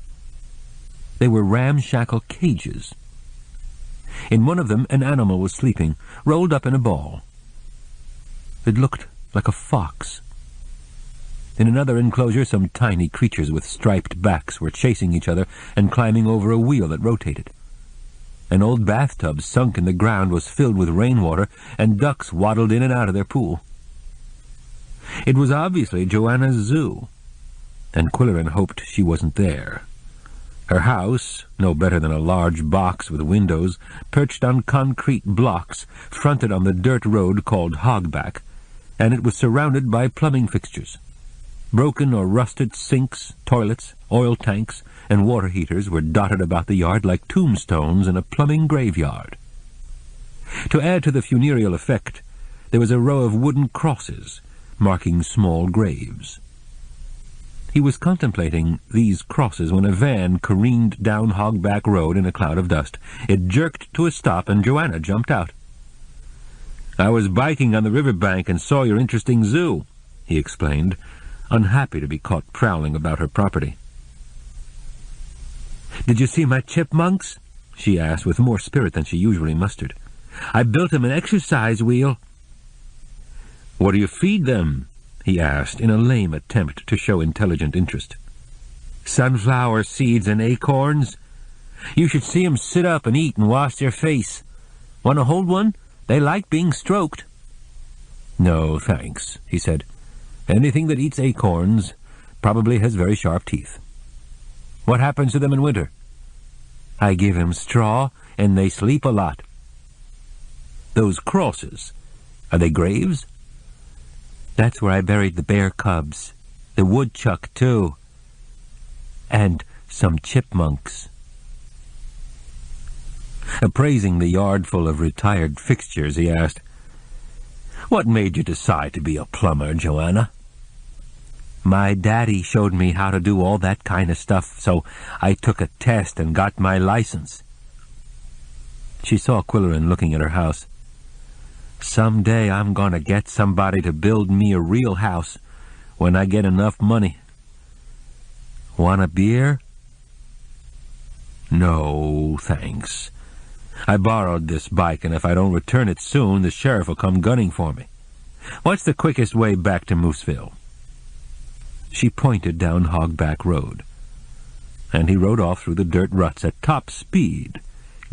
They were ramshackle cages. In one of them an animal was sleeping, rolled up in a ball. It looked like a fox. In another enclosure, some tiny creatures with striped backs were chasing each other and climbing over a wheel that rotated. An old bathtub sunk in the ground was filled with rainwater, and ducks waddled in and out of their pool. It was obviously Joanna's zoo, and Qwilleran hoped she wasn't there. Her house, no better than a large box with windows, perched on concrete blocks, fronted on the dirt road called Hogback, and it was surrounded by plumbing fixtures. Broken or rusted sinks, toilets, oil tanks, and water heaters were dotted about the yard like tombstones in a plumbing graveyard. To add to the funereal effect, there was a row of wooden crosses, marking small graves. He was contemplating these crosses when a van careened down Hogback Road in a cloud of dust. It jerked to a stop, and Joanna jumped out. "I was biking on the riverbank and saw your interesting zoo," he explained, unhappy to be caught prowling about her property. "Did you see my chipmunks?" she asked with more spirit than she usually mustered. "I built them an exercise wheel." "What do you feed them?" he asked, in a lame attempt to show intelligent interest. "Sunflower seeds and acorns. You should see 'em sit up and eat and wash their face. Want to hold one? They like being stroked." "No, thanks," he said. "Anything that eats acorns probably has very sharp teeth." "What happens to them in winter?" "I give 'em straw, and they sleep a lot." "Those crosses, are they graves?" "That's where I buried the bear cubs. The woodchuck, too. And some chipmunks." Appraising the yard full of retired fixtures, he asked, "What made you decide to be a plumber, Joanna?" "My daddy showed me how to do all that kind of stuff, so I took a test and got my license." She saw Qwilleran looking at her house. "Someday I'm going to get somebody to build me a real house when I get enough money. Want a beer?" "No, thanks. I borrowed this bike, and if I don't return it soon, the sheriff will come gunning for me. What's the quickest way back to Mooseville?" She pointed down Hogback Road, and he rode off through the dirt ruts at top speed,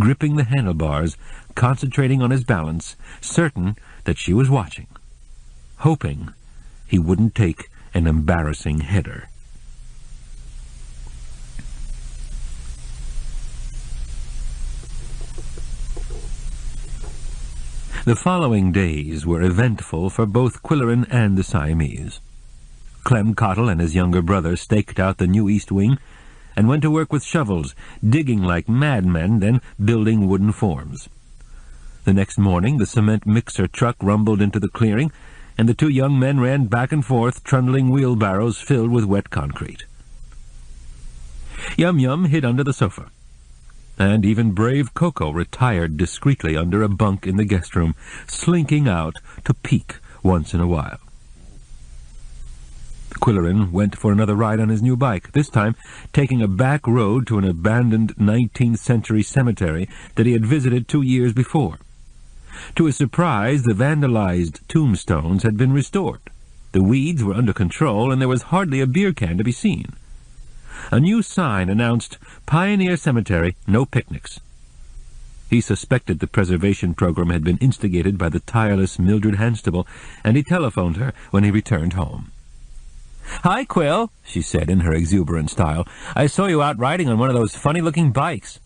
gripping the handlebars, concentrating on his balance, certain that she was watching, hoping he wouldn't take an embarrassing header. The following days were eventful for both Qwilleran and the Siamese. Clem Cottle and his younger brother staked out the new east wing and went to work with shovels, digging like madmen, then building wooden forms. The next morning the cement mixer truck rumbled into the clearing, and the two young men ran back and forth, trundling wheelbarrows filled with wet concrete. Yum Yum hid under the sofa, and even brave Koko retired discreetly under a bunk in the guest room, slinking out to peek once in a while. Qwilleran went for another ride on his new bike, this time taking a back road to an abandoned 19th-century cemetery that he had visited 2 years before. To his surprise, the vandalized tombstones had been restored. The weeds were under control, and there was hardly a beer can to be seen. A new sign announced, "Pioneer Cemetery, no picnics." He suspected the preservation program had been instigated by the tireless Mildred Hanstable, and he telephoned her when he returned home. "Hi, Quill," she said in her exuberant style. "I saw you out riding on one of those funny-looking bikes."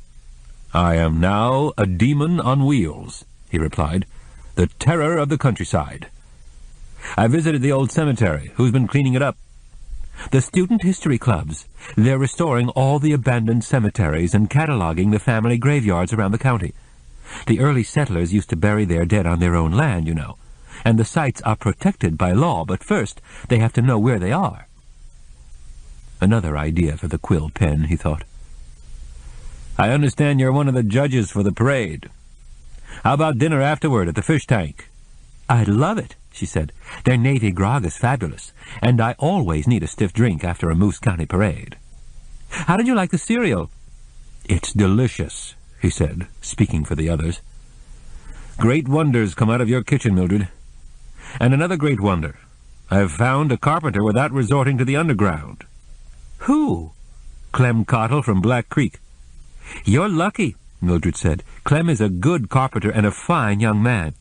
"I am now a demon on wheels," he replied, "the terror of the countryside. I visited the old cemetery. Who's been cleaning it up?" "The student history clubs. They're restoring all the abandoned cemeteries and cataloging the family graveyards around the county. The early settlers used to bury their dead on their own land, you know, and the sites are protected by law, but first they have to know where they are." Another idea for the quill pen, he thought. "I understand you're one of the judges for the parade. How about dinner afterward at the fish tank?" "I'd love it," she said. "Their navy grog is fabulous, and I always need a stiff drink after a Moose County parade. How did you like the cereal?" "It's delicious," he said, speaking for the others. "Great wonders come out of your kitchen, Mildred. And another great wonder. I have found a carpenter without resorting to the underground. Who? Clem Cottle from Black Creek. You're lucky, Mildred said. Clem is a good carpenter and a fine young man.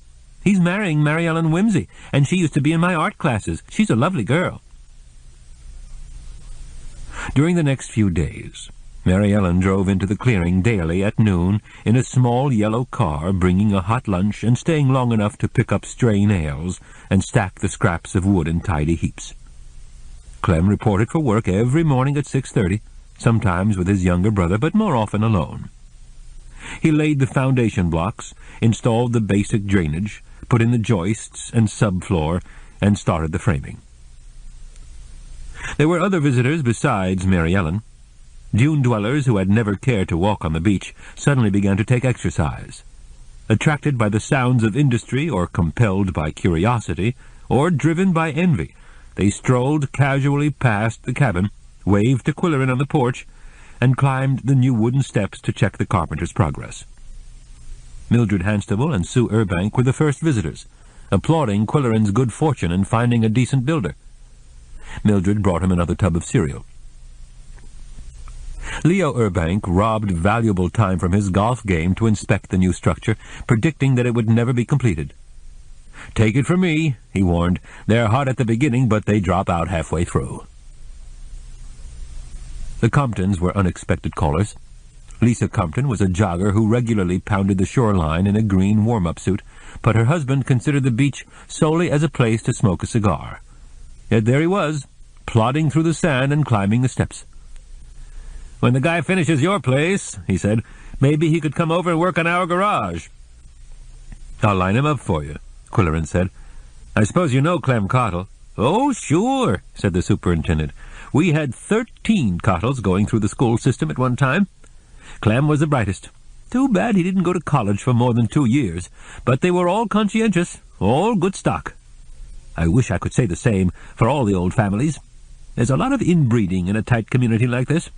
He's marrying Mary Ellen Whimsy, and she used to be in my art classes. She's a lovely girl. During the next few days, Mary Ellen drove into the clearing daily at noon in a small yellow car, bringing a hot lunch and staying long enough to pick up stray nails and stack the scraps of wood in tidy heaps. Clem reported for work every morning at 6:30, sometimes with his younger brother, but more often alone. He laid the foundation blocks, installed the basic drainage, put in the joists and subfloor, and started the framing. There were other visitors besides Mary Ellen. Dune dwellers who had never cared to walk on the beach suddenly began to take exercise. Attracted by the sounds of industry, or compelled by curiosity, or driven by envy, they strolled casually past the cabin, waved to Qwilleran on the porch, and climbed the new wooden steps to check the carpenter's progress. Mildred Hanstable and Sue Erbank were the first visitors, applauding Qwilleran's good fortune in finding a decent builder. Mildred brought him another tub of cereal. Leo Erbank robbed valuable time from his golf game to inspect the new structure, predicting that it would never be completed. "Take it from me," he warned. "They're hot at the beginning, but they drop out halfway through." The Comptons were unexpected callers. Lisa Compton was a jogger who regularly pounded the shoreline in a green warm-up suit, but her husband considered the beach solely as a place to smoke a cigar. Yet there he was, plodding through the sand and climbing the steps. "When the guy finishes your place," he said, "maybe he could come over and work on our garage." "I'll line him up for you," Qwilleran said. "I suppose you know Clem Cottle." "Oh, sure," said the superintendent. "We had 13 Cottles going through the school system at one time. Clem was the brightest. Too bad he didn't go to college for more than 2 years, but they were all conscientious, all good stock. I wish I could say the same for all the old families. There's a lot of inbreeding in a tight community like this."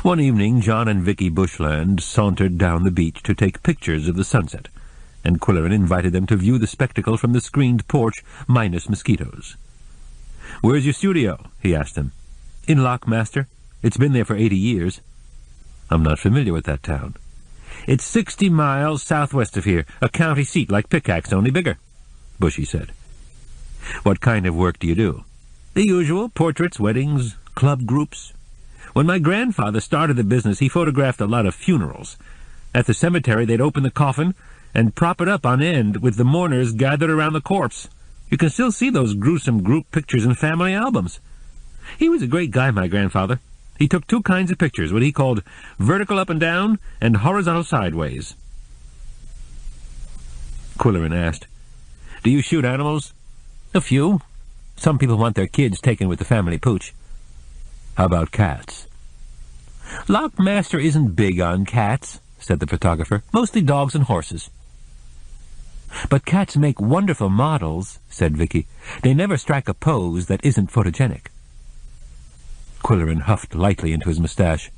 One evening, John and Vicky Bushland sauntered down the beach to take pictures of the sunset, and Qwilleran invited them to view the spectacle from the screened porch, minus mosquitoes. "Where's your studio?" he asked them. "In Lockmaster. It's been there for 80 years. "I'm not familiar with that town." "It's 60 miles southwest of here, a county seat like Pickaxe, only bigger," Bushy said. "What kind of work do you do?" "The usual, portraits, weddings, club groups. When my grandfather started the business, he photographed a lot of funerals. At the cemetery, they'd open the coffin and prop it up on end with the mourners gathered around the corpse. You can still see those gruesome group pictures in family albums. He was a great guy, my grandfather. He took 2 kinds of pictures, what he called vertical up and down and horizontal sideways." Qwilleran asked, "Do you shoot animals?" "A few. Some people want their kids taken with the family pooch." "How about cats?" "Lockmaster isn't big on cats," said the photographer. "Mostly dogs and horses." "But cats make wonderful models," said Vicky. "They never strike a pose that isn't photogenic." Qwilleran huffed lightly into his mustache.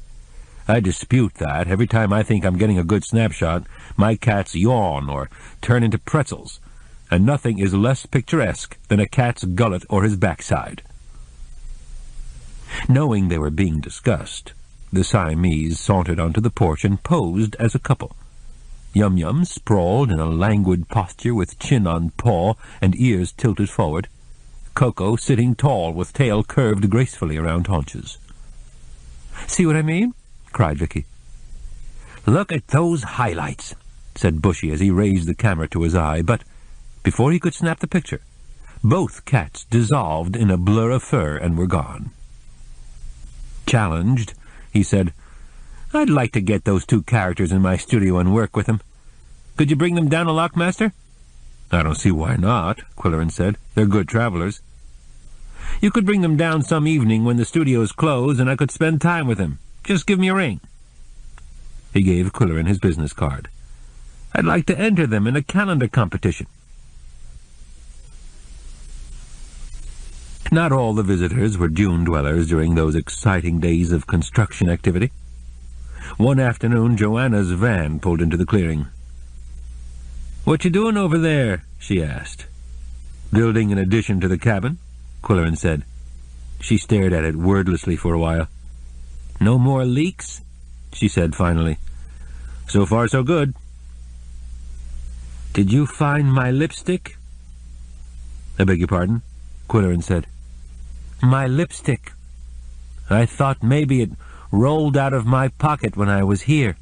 "I dispute that. Every time I think I'm getting a good snapshot, my cats yawn or turn into pretzels, and nothing is less picturesque than a cat's gullet or his backside." Knowing they were being discussed, the Siamese sauntered onto the porch and posed as a couple. Yum Yum sprawled in a languid posture with chin on paw and ears tilted forward, Koko sitting tall with tail curved gracefully around haunches. "See what I mean?" cried Vicky. "Look at those highlights," said Bushy as he raised the camera to his eye, but before he could snap the picture, both cats dissolved in a blur of fur and were gone. Challenged, he said, "I'd like to get those 2 characters in my studio and work with them. Could you bring them down to Lockmaster?" "I don't see why not," Qwilleran said. "They're good travelers." "You could bring them down some evening when the studio's closed, and I could spend time with them. Just give me a ring." He gave Qwilleran his business card. "I'd like to enter them in a calendar competition." Not all the visitors were dune dwellers during those exciting days of construction activity. One afternoon, Joanna's van pulled into the clearing. "What you doing over there?" she asked. "Building an addition to the cabin," Qwilleran said. She stared at it wordlessly for a while. "No more leaks?" she said finally. "So far so good." "Did you find my lipstick?" "I beg your pardon?" Qwilleran said. "My lipstick. I thought maybe it rolled out of my pocket when I was here."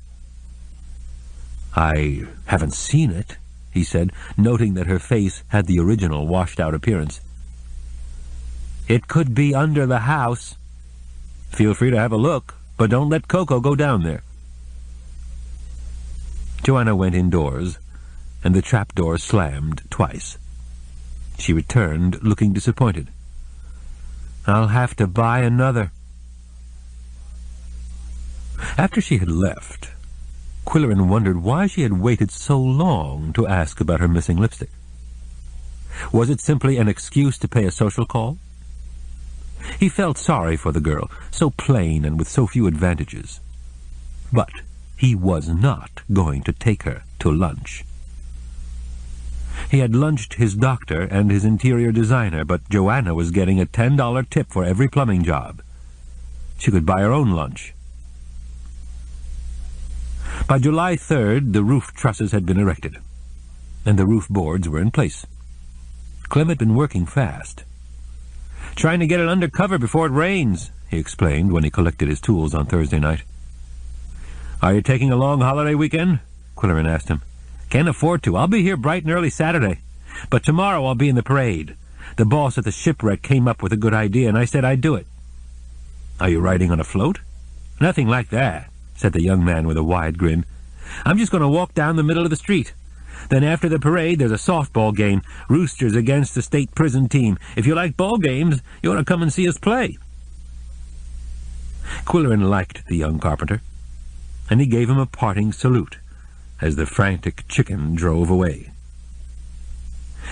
"I haven't seen it," he said, noting that her face had the original washed-out appearance. "It could be under the house." "Feel free to have a look, but don't let Koko go down there." Joanna went indoors, and the trapdoor slammed twice. She returned, looking disappointed. "I'll have to buy another." After she had left, Qwilleran wondered why she had waited so long to ask about her missing lipstick. Was it simply an excuse to pay a social call? He felt sorry for the girl, so plain and with so few advantages. But he was not going to take her to lunch. He had lunched his doctor and his interior designer, but Joanna was getting a $10 tip for every plumbing job. She could buy her own lunch. By July 3rd, the roof trusses had been erected, and the roof boards were in place. Clem had been working fast. "Trying to get it under cover before it rains," he explained when he collected his tools on Thursday night. "Are you taking a long holiday weekend?" Qwilleran asked him. "Can't afford to. I'll be here bright and early Saturday. But tomorrow I'll be in the parade. The boss at the shipwreck came up with a good idea, and I said I'd do it." "Are you riding on a float?" "Nothing like that," said the young man with a wide grin. "I'm just going to walk down the middle of the street. Then after the parade, there's a softball game, Roosters against the state prison team. If you like ball games, you ought to come and see us play." Qwilleran liked the young carpenter, and he gave him a parting salute as the frantic chicken drove away.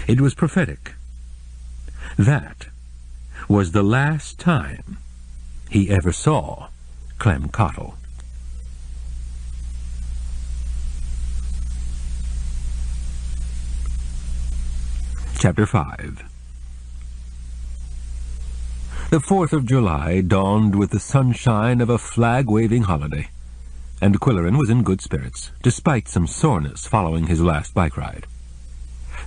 It was prophetic. That was the last time he ever saw Clem Cottle. Chapter 5. The 4th of July dawned with the sunshine of a flag-waving holiday, and Qwilleran was in good spirits, despite some soreness following his last bike ride.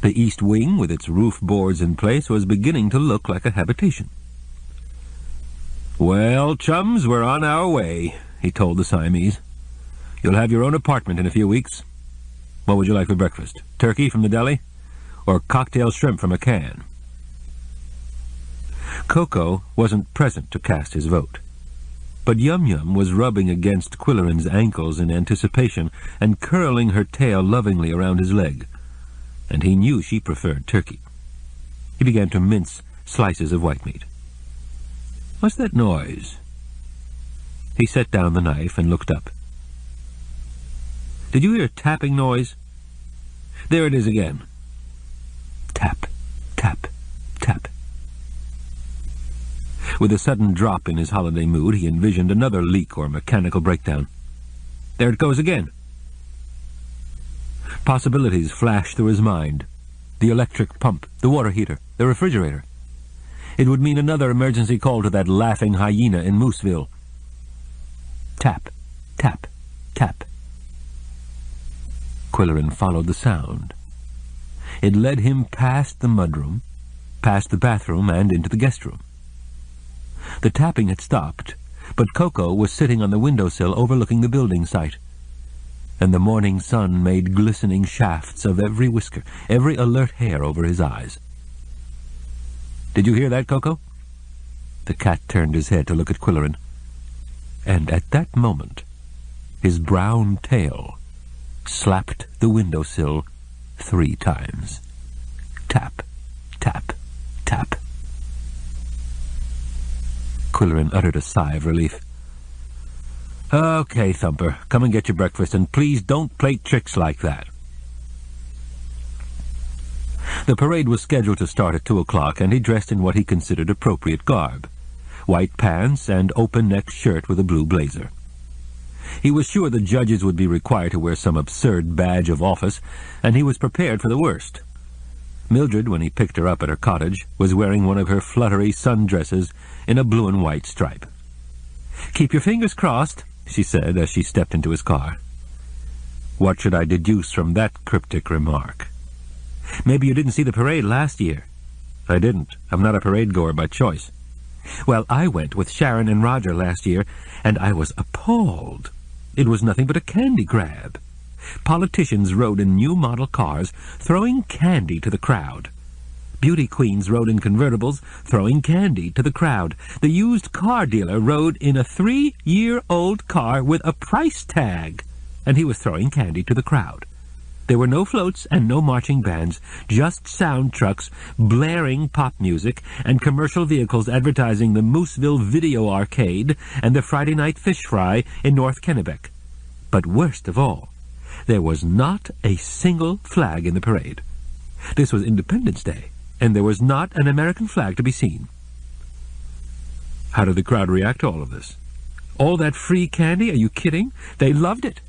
The east wing, with its roof boards in place, was beginning to look like a habitation. "Well, chums, we're on our way," he told the Siamese. "You'll have your own apartment in a few weeks. What would you like for breakfast? Turkey from the deli? Or cocktail shrimp from a can?" Koko wasn't present to cast his vote, but Yum Yum was rubbing against Qwilleran's ankles in anticipation and curling her tail lovingly around his leg, and he knew she preferred turkey. He began to mince slices of white meat. "What's that noise?" He set down the knife and looked up. "Did you hear a tapping noise? There it is again. Tap, tap, tap." With a sudden drop in his holiday mood, he envisioned another leak or mechanical breakdown. There it goes again. Possibilities flashed through his mind. The electric pump, the water heater, the refrigerator. It would mean another emergency call to that laughing hyena in Mooseville. Tap, tap, tap. Qwilleran followed the sound. It led him past the mudroom, past the bathroom, and into the guest room. The tapping had stopped, but Koko was sitting on the windowsill overlooking the building site, and the morning sun made glistening shafts of every whisker, every alert hair over his eyes. "Did you hear that, Koko?" The cat turned his head to look at Qwilleran, and at that moment his brown tail slapped the windowsill 3 times. Tap, tap, tap. Qwilleran uttered a sigh of relief. "Okay, Thumper, come and get your breakfast, and please don't play tricks like that." The parade was scheduled to start at 2 o'clock, and he dressed in what he considered appropriate garb: white pants and open-necked shirt with a blue blazer. He was sure the judges would be required to wear some absurd badge of office, and he was prepared for the worst. Mildred, when he picked her up at her cottage, was wearing one of her fluttery sundresses in a blue and white stripe. "Keep your fingers crossed," she said as she stepped into his car. What should I deduce from that cryptic remark? "Maybe you didn't see the parade last year." "I didn't. I'm not a parade-goer by choice." "Well, I went with Sharon and Roger last year, and I was appalled. It was nothing but a candy grab. Politicians rode in new model cars, throwing candy to the crowd. Beauty queens rode in convertibles, throwing candy to the crowd. The used car dealer rode in a 3-year-old car with a price tag, and he was throwing candy to the crowd. There were no floats and no marching bands, just sound trucks blaring pop music and commercial vehicles advertising the Mooseville Video Arcade and the Friday Night Fish Fry in North Kennebec. But worst of all, there was not a single flag in the parade. This was Independence Day, and there was not an American flag to be seen." "How did the crowd react to all of this?" "All that free candy? Are you kidding? They loved it."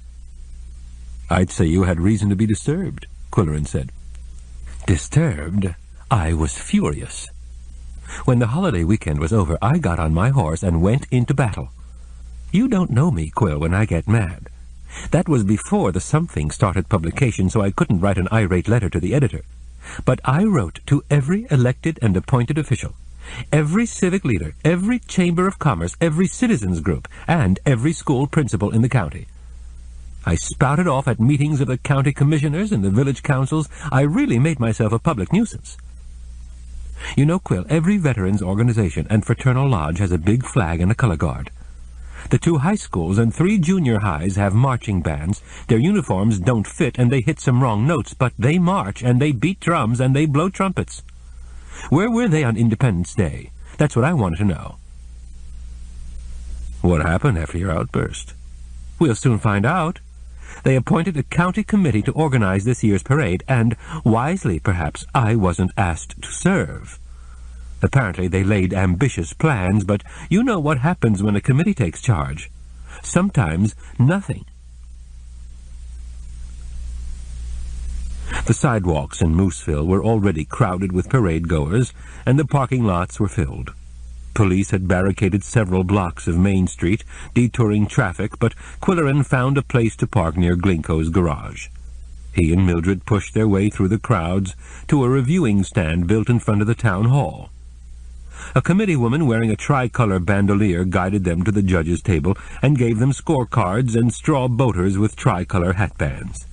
"I'd say you had reason to be disturbed," Qwilleran said. "Disturbed? I was furious. When the holiday weekend was over, I got on my horse and went into battle. You don't know me, Quill, when I get mad. That was before the Something started publication, so I couldn't write an irate letter to the editor. But I wrote to every elected and appointed official, every civic leader, every chamber of commerce, every citizens group, and every school principal in the county. I spouted off at meetings of the county commissioners and the village councils. I really made myself a public nuisance. You know, Quill, every veterans organization and fraternal lodge has a big flag and a color guard. The 2 high schools and 3 junior highs have marching bands. Their uniforms don't fit and they hit some wrong notes, but they march and they beat drums and they blow trumpets. Where were they on Independence Day? That's what I wanted to know." "What happened after your outburst?" "We'll soon find out. They appointed a county committee to organize this year's parade, and, wisely perhaps, I wasn't asked to serve. Apparently they laid ambitious plans, but you know what happens when a committee takes charge. Sometimes nothing." The sidewalks in Mooseville were already crowded with parade-goers, and the parking lots were filled. Police had barricaded several blocks of Main Street, detouring traffic, but Qwilleran found a place to park near Glinko's garage. He and Mildred pushed their way through the crowds to a reviewing stand built in front of the town hall. A committee woman wearing a tricolor bandolier guided them to the judges' table and gave them scorecards and straw boaters with tricolor hatbands.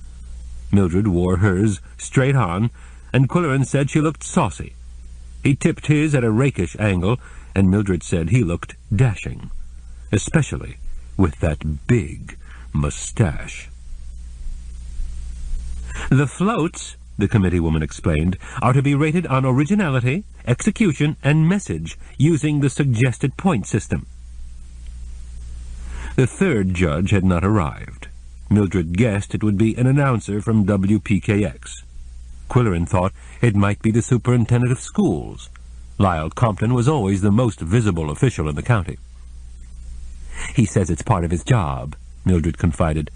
Mildred wore hers straight on, and Qwilleran said she looked saucy. He tipped his at a rakish angle, and Mildred said he looked dashing, especially with that big mustache. "The floats," the committee woman explained, "are to be rated on originality, execution, and message, using the suggested point system." The 3rd judge had not arrived. Mildred guessed it would be an announcer from WPKX. Qwilleran thought it might be the superintendent of schools. Lyle Compton was always the most visible official in the county. "He says it's part of his job," Mildred confided,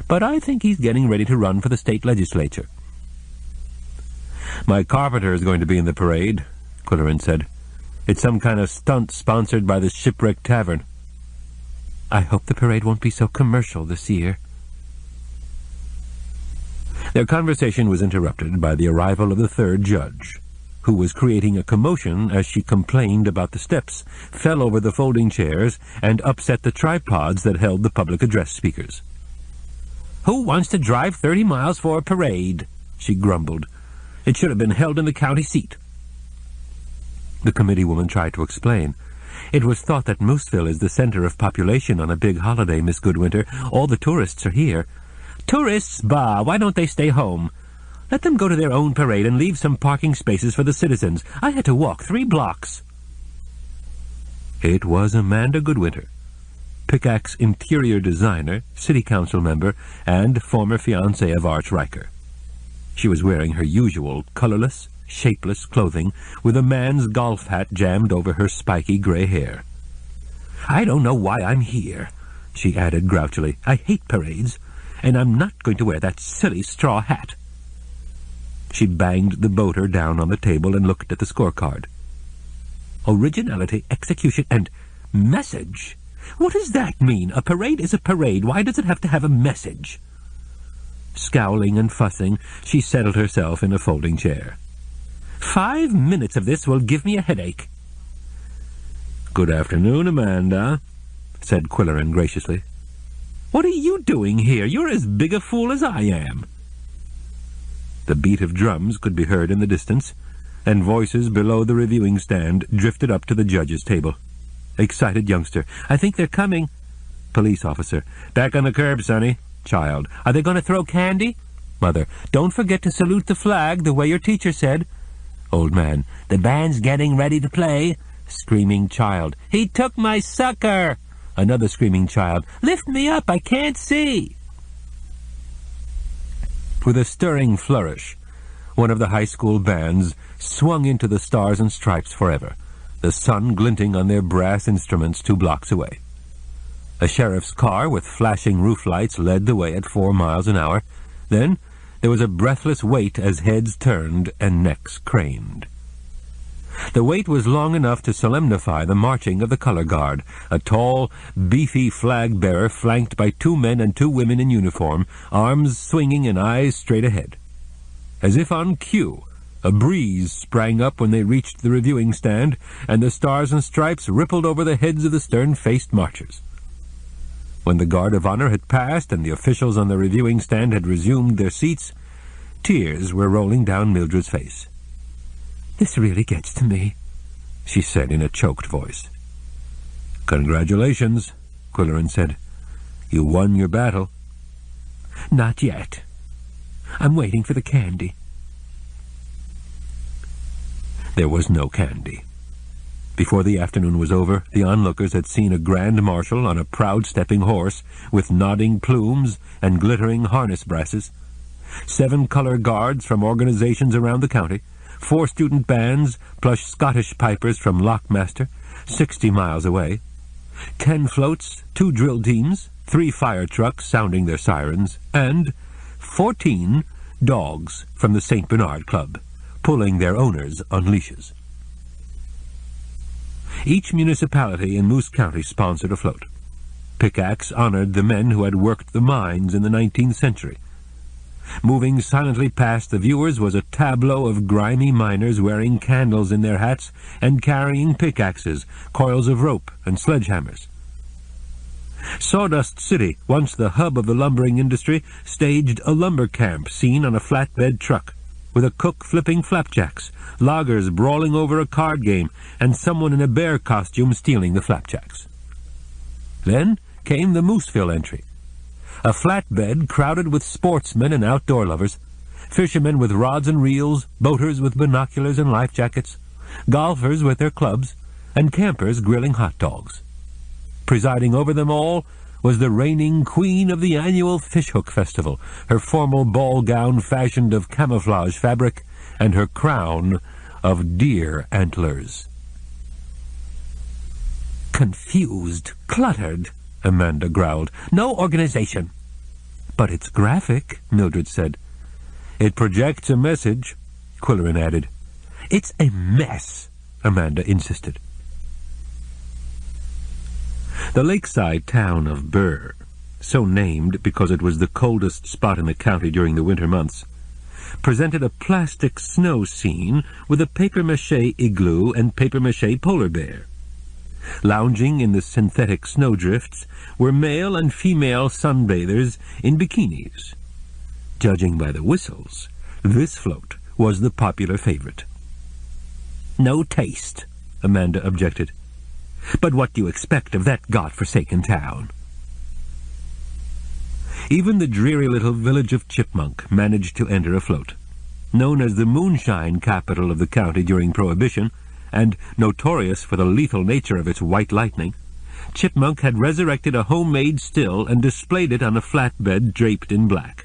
"but I think he's getting ready to run for the state legislature." "My carpenter is going to be in the parade," Qwilleran said. "It's some kind of stunt sponsored by the Shipwreck Tavern." "I hope the parade won't be so commercial this year." Their conversation was interrupted by the arrival of the 3rd judge, who was creating a commotion as she complained about the steps, fell over the folding chairs, and upset the tripods that held the public address speakers. "Who wants to drive 30 miles for a parade?" she grumbled. "It should have been held in the county seat." The committee woman tried to explain. "It was thought that Mooseville is the center of population on a big holiday, Miss Goodwinter. All the tourists are here." "Tourists? Bah! Why don't they stay home? Let them go to their own parade and leave some parking spaces for the citizens. I had to walk 3 blocks. It was Amanda Goodwinter, Pickaxe interior designer, city council member, and former fiancée of Arch Riker. She was wearing her usual colorless, shapeless clothing, with a man's golf hat jammed over her spiky gray hair. "I don't know why I'm here," she added grouchily. "I hate parades, and I'm not going to wear that silly straw hat." She banged the boater down on the table and looked at the scorecard. Originality, execution, and message. What does that mean? A parade is a parade. Why does it have to have a message? Scowling and fussing, she settled herself in a folding chair. 5 minutes of this will give me a headache. "Good afternoon, Amanda," said Qwilleran graciously. "What are you doing here? You're as big a fool as I am." The beat of drums could be heard in the distance, and voices below the reviewing stand drifted up to the judge's table. Excited youngster. "I think they're coming." Police officer. "Back on the curb, sonny." Child. "Are they going to throw candy?" Mother. "Don't forget to salute the flag the way your teacher said." Old man. "The band's getting ready to play." Screaming child. "He took my sucker!" Another screaming child. "Lift me up, I can't see!" With a stirring flourish, one of the high school bands swung into the Stars and Stripes forever, the sun glinting on their brass instruments 2 blocks away. A sheriff's car with flashing roof lights led the way at 4 miles an hour. Then there was a breathless wait as heads turned and necks craned. The wait was long enough to solemnify the marching of the color guard, a tall, beefy flag-bearer flanked by 2 men and 2 women in uniform, arms swinging and eyes straight ahead. As if on cue, a breeze sprang up when they reached the reviewing stand, and the Stars and Stripes rippled over the heads of the stern-faced marchers. When the guard of honor had passed and the officials on the reviewing stand had resumed their seats, tears were rolling down Mildred's face. "This really gets to me," she said in a choked voice. "Congratulations," Qwilleran said. "You won your battle." "Not yet. I'm waiting for the candy." There was no candy. Before the afternoon was over, the onlookers had seen a grand marshal on a proud-stepping horse with nodding plumes and glittering harness brasses, 7 color guards from organizations around the county, 4 student bands, plus Scottish pipers from Lockmaster, 60 miles away, 10 floats, 2 drill teams, 3 fire trucks sounding their sirens, and 14 dogs from the St. Bernard Club, pulling their owners on leashes. Each municipality in Moose County sponsored a float. Pickaxe honored the men who had worked the mines in the 19th century. Moving silently past the viewers was a tableau of grimy miners wearing candles in their hats and carrying pickaxes, coils of rope, and sledgehammers. Sawdust City, once the hub of the lumbering industry, staged a lumber camp seen on a flatbed truck, with a cook flipping flapjacks, loggers brawling over a card game, and someone in a bear costume stealing the flapjacks. Then came the Mooseville entry. A flatbed crowded with sportsmen and outdoor lovers, fishermen with rods and reels, boaters with binoculars and life jackets, golfers with their clubs, and campers grilling hot dogs. Presiding over them all was the reigning queen of the annual Fishhook Festival, her formal ball gown fashioned of camouflage fabric, and her crown of deer antlers. "Confused, cluttered," Amanda growled. "No organization." "But it's graphic," Mildred said. "It projects a message," Qwilleran added. "It's a mess," Amanda insisted. The lakeside town of Burr, so named because it was the coldest spot in the county during the winter months, presented a plastic snow scene with a papier-mâché igloo and papier-mâché polar bear. Lounging in the synthetic snowdrifts were male and female sunbathers in bikinis. Judging by the whistles, this float was the popular favorite. "No taste," Amanda objected. "But what do you expect of that God-forsaken town?" Even the dreary little village of Chipmunk managed to enter a float. Known as the moonshine capital of the county during Prohibition, and notorious for the lethal nature of its white lightning, Chipmunk had resurrected a homemade still and displayed it on a flatbed draped in black.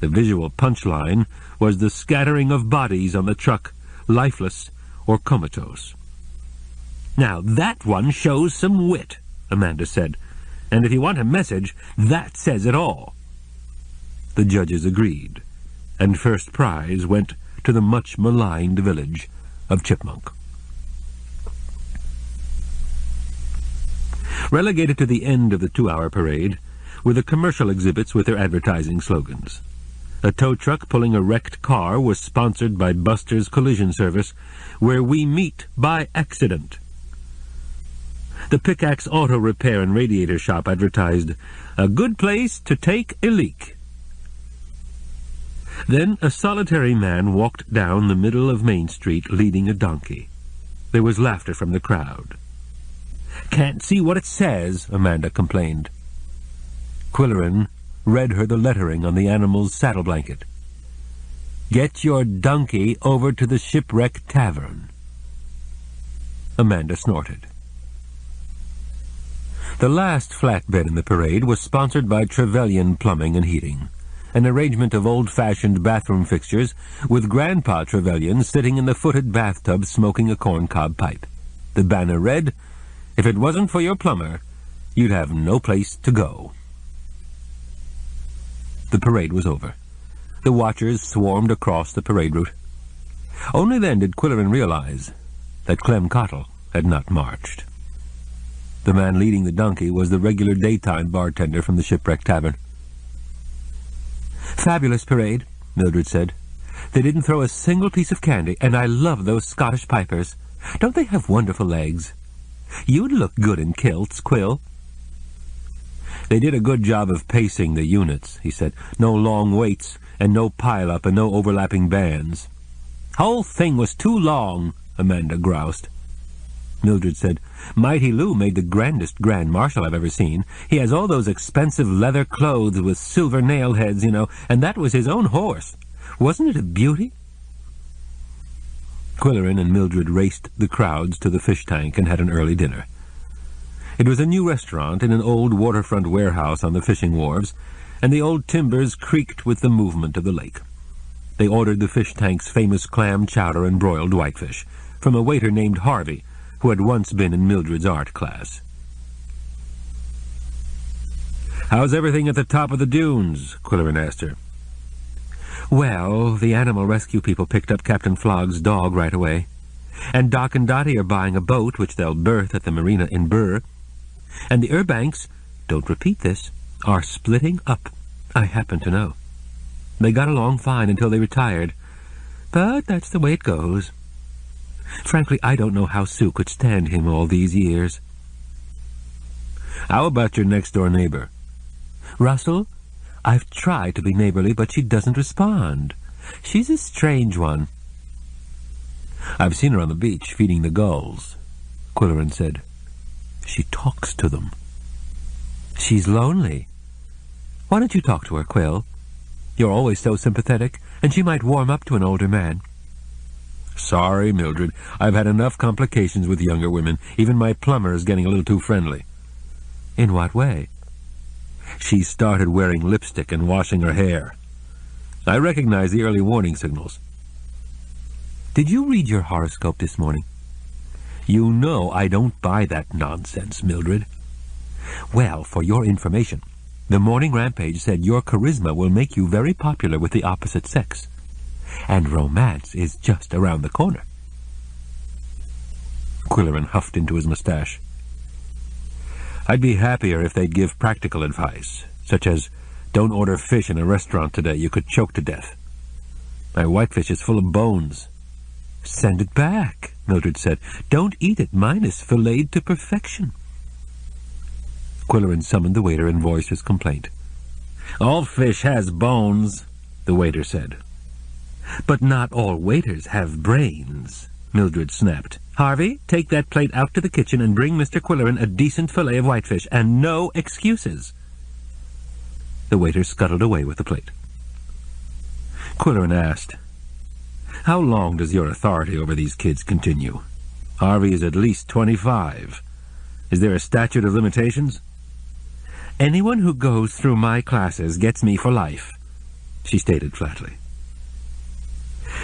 The visual punchline was the scattering of bodies on the truck, lifeless or comatose. "Now that one shows some wit," Amanda said. And if you want a message, that says it all." The judges agreed, and first prize went to the much maligned village of Chipmunk. Relegated to the end of the 2-hour parade were the commercial exhibits with their advertising slogans. A tow truck pulling a wrecked car was sponsored by Buster's Collision Service, where we meet by accident. The Pickaxe Auto Repair and Radiator Shop advertised, "A good place to take a leak." Then a solitary man walked down the middle of Main Street leading a donkey. There was laughter from the crowd. "Can't see what it says," Amanda complained. Qwilleran read her the lettering on the animal's saddle blanket. "Get your donkey over to the Shipwreck Tavern." Amanda snorted. The last flatbed in the parade was sponsored by Trevelyan Plumbing and Heating, an arrangement of old-fashioned bathroom fixtures with Grandpa Trevelyan sitting in the footed bathtub smoking a corncob pipe. The banner read, "If it wasn't for your plumber, you'd have no place to go." The parade was over. The watchers swarmed across the parade route. Only then did Qwilleran realize that Clem Cottle had not marched. The man leading the donkey was the regular daytime bartender from the Shipwreck Tavern. "Fabulous parade," Mildred said. "They didn't throw a single piece of candy, and I love those Scottish pipers. Don't they have wonderful legs? You'd look good in kilts, Quill." "They did a good job of pacing the units," he said. "No long waits, and no pile-up, and no overlapping bands." "Whole thing was too long," Amanda groused. Mildred said, "Mighty Lou made the grandest Grand Marshal I've ever seen. He has all those expensive leather clothes with silver nail heads, you know, and that was his own horse. Wasn't it a beauty?" Qwilleran and Mildred raced the crowds to the fish tank and had an early dinner. It was a new restaurant in an old waterfront warehouse on the fishing wharves, and the old timbers creaked with the movement of the lake. They ordered the fish tank's famous clam chowder and broiled whitefish from a waiter named Harvey, who had once been in Mildred's art class. "How's everything at the top of the dunes?" Qwilleran asked her. "Well, the animal rescue people picked up Captain Flogg's dog right away, and Doc and Dottie are buying a boat which they'll berth at the marina in Burr, and the Urbanks, don't repeat this, are splitting up. I happen to know. They got along fine until they retired, but that's the way it goes. Frankly, I don't know how Sue could stand him all these years." "How about your next-door neighbor?" "Russell? I've tried to be neighborly, but she doesn't respond. She's a strange one." "I've seen her on the beach feeding the gulls," Qwilleran said. "She talks to them." "She's lonely. Why don't you talk to her, Quill? You're always so sympathetic, and she might warm up to an older man." "Sorry, Mildred. I've had enough complications with younger women. Even my plumber is getting a little too friendly." "In what way?" "She started wearing lipstick and washing her hair. I recognize the early warning signals." "Did you read your horoscope this morning?" "You know I don't buy that nonsense, Mildred." "Well, for your information, the morning rampage said your charisma will make you very popular with the opposite sex. And romance is just around the corner." Qwilleran huffed into his mustache. "I'd be happier if they'd give practical advice, such as, don't order fish in a restaurant today, you could choke to death. My whitefish is full of bones." "Send it back," Mildred said. "Don't eat it. Mine is filleted to perfection." Qwilleran summoned the waiter and voiced his complaint. "All fish has bones," the waiter said. "But not all waiters have brains," Mildred snapped. "Harvey, take that plate out to the kitchen and bring Mr. Qwilleran a decent fillet of whitefish, and no excuses." The waiter scuttled away with the plate. Qwilleran asked, "How long does your authority over these kids continue? Harvey is at least 25. Is there a statute of limitations?" "Anyone who goes through my classes gets me for life," she stated flatly.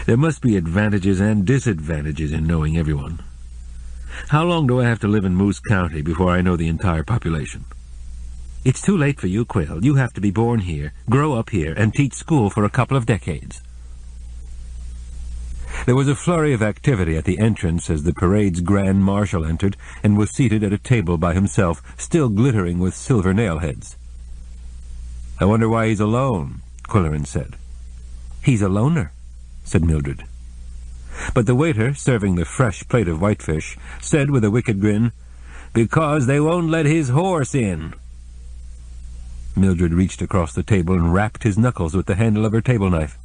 "There must be advantages and disadvantages in knowing everyone. How long do I have to live in Moose County before I know the entire population?" It's too late for you, Quill. You have to be born here, grow up here, and teach school for a couple of decades. There was a flurry of activity at the entrance as the parade's Grand Marshal entered and was seated at a table by himself, still glittering with silver nail-heads. "I wonder why he's alone," Qwilleran said. "He's a loner," said Mildred. But the waiter, serving the fresh plate of whitefish, said with a wicked grin, "Because they won't let his horse in." Mildred reached across the table and rapped his knuckles with the handle of her table knife.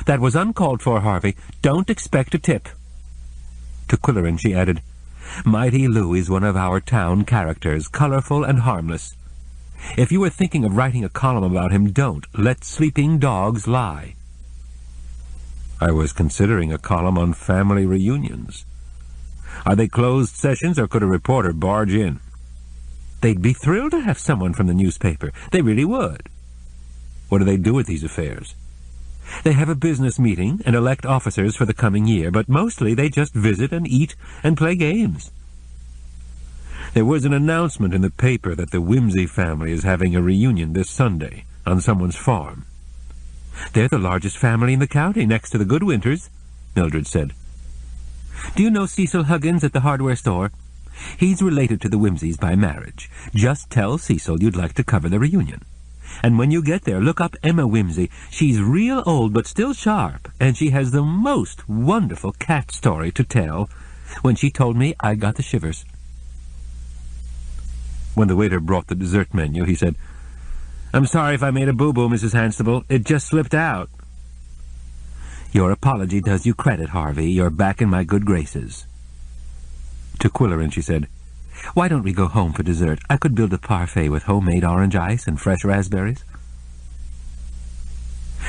"That was uncalled for, Harvey. Don't expect a tip." To Qwilleran she added, "Mighty Lou is one of our town characters, colorful and harmless. If you were thinking of writing a column about him, don't. Let sleeping dogs lie." "I was considering a column on family reunions. Are they closed sessions, or could a reporter barge in?" "They'd be thrilled to have someone from the newspaper. They really would." "What do they do at these affairs?" "They have a business meeting and elect officers for the coming year, but mostly they just visit and eat and play games." "There was an announcement in the paper that the Whimsy family is having a reunion this Sunday on someone's farm." "They're the largest family in the county, next to the Goodwinters," Mildred said. "Do you know Cecil Huggins at the hardware store? He's related to the Whimsies by marriage. Just tell Cecil you'd like to cover the reunion. And when you get there, look up Emma Whimsy. She's real old but still sharp, and she has the most wonderful cat story to tell. When she told me, I got the shivers." When the waiter brought the dessert menu, he said, "I'm sorry if I made a boo-boo, Mrs. Hanstable. It just slipped out." "Your apology does you credit, Harvey. You're back in my good graces." To Qwilleran she said, "Why don't we go home for dessert? I could build a parfait with homemade orange ice and fresh raspberries."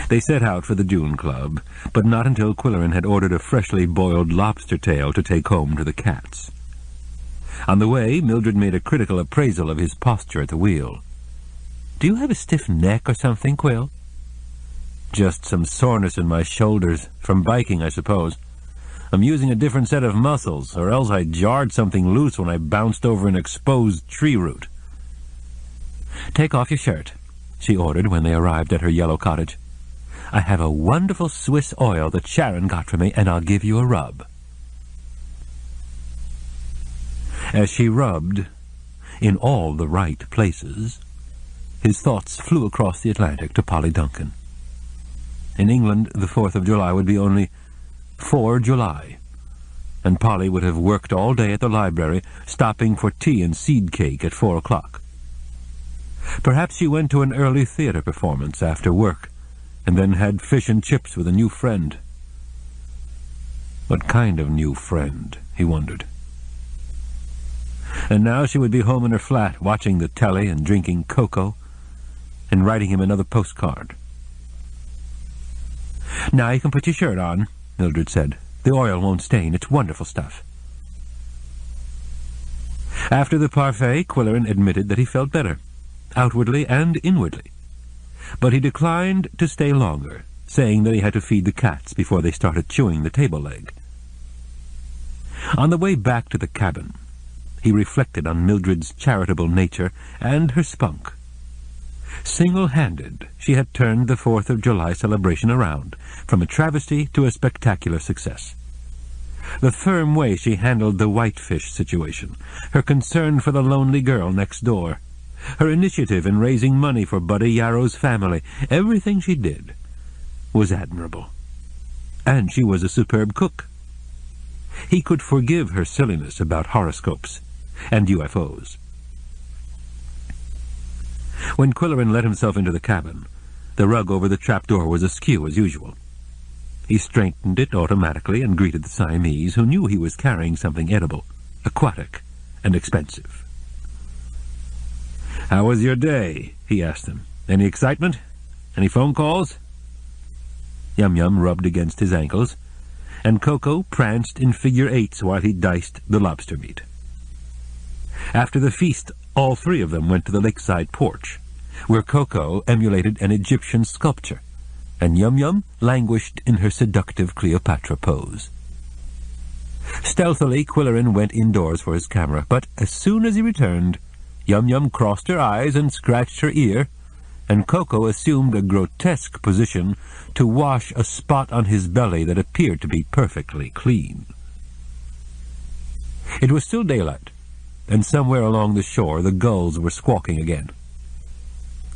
They set out for the Dune Club, but not until Qwilleran had ordered a freshly boiled lobster tail to take home to the cats. On the way, Mildred made a critical appraisal of his posture at the wheel. "Do you have a stiff neck or something, Quill?" "Just some soreness in my shoulders, from biking, I suppose. I'm using a different set of muscles, or else I jarred something loose when I bounced over an exposed tree root." "Take off your shirt," she ordered when they arrived at her yellow cottage. "I have a wonderful Swiss oil that Sharon got for me, and I'll give you a rub." As she rubbed, in all the right places, his thoughts flew across the Atlantic to Polly Duncan. In England, the 4th of July would be only 4 July, and Polly would have worked all day at the library, stopping for tea and seed cake at 4 o'clock. Perhaps she went to an early theater performance after work, and then had fish and chips with a new friend. What kind of new friend, he wondered. And now she would be home in her flat, watching the telly and drinking cocoa, and writing him another postcard. "Now you can put your shirt on," Mildred said. "The oil won't stain. It's wonderful stuff." After the parfait, Qwilleran admitted that he felt better, outwardly and inwardly. But he declined to stay longer, saying that he had to feed the cats before they started chewing the table leg. On the way back to the cabin, he reflected on Mildred's charitable nature and her spunk. Single-handed, she had turned the 4th of July celebration around, from a travesty to a spectacular success. The firm way she handled the whitefish situation, her concern for the lonely girl next door, her initiative in raising money for Buddy Yarrow's family, everything she did was admirable. And she was a superb cook. He could forgive her silliness about horoscopes and UFOs. When Qwilleran let himself into the cabin, the rug over the trapdoor was askew as usual. He straightened it automatically and greeted the Siamese, who knew he was carrying something edible, aquatic, and expensive. "How was your day?" he asked them. "Any excitement? Any phone calls?" Yum Yum rubbed against his ankles, and Koko pranced in figure 8s while he diced the lobster meat. After the feast, all three of them went to the lakeside porch, where Koko emulated an Egyptian sculpture, and Yum Yum languished in her seductive Cleopatra pose. Stealthily, Qwilleran went indoors for his camera, but as soon as he returned, Yum Yum crossed her eyes and scratched her ear, and Koko assumed a grotesque position to wash a spot on his belly that appeared to be perfectly clean. It was still daylight, and somewhere along the shore the gulls were squawking again.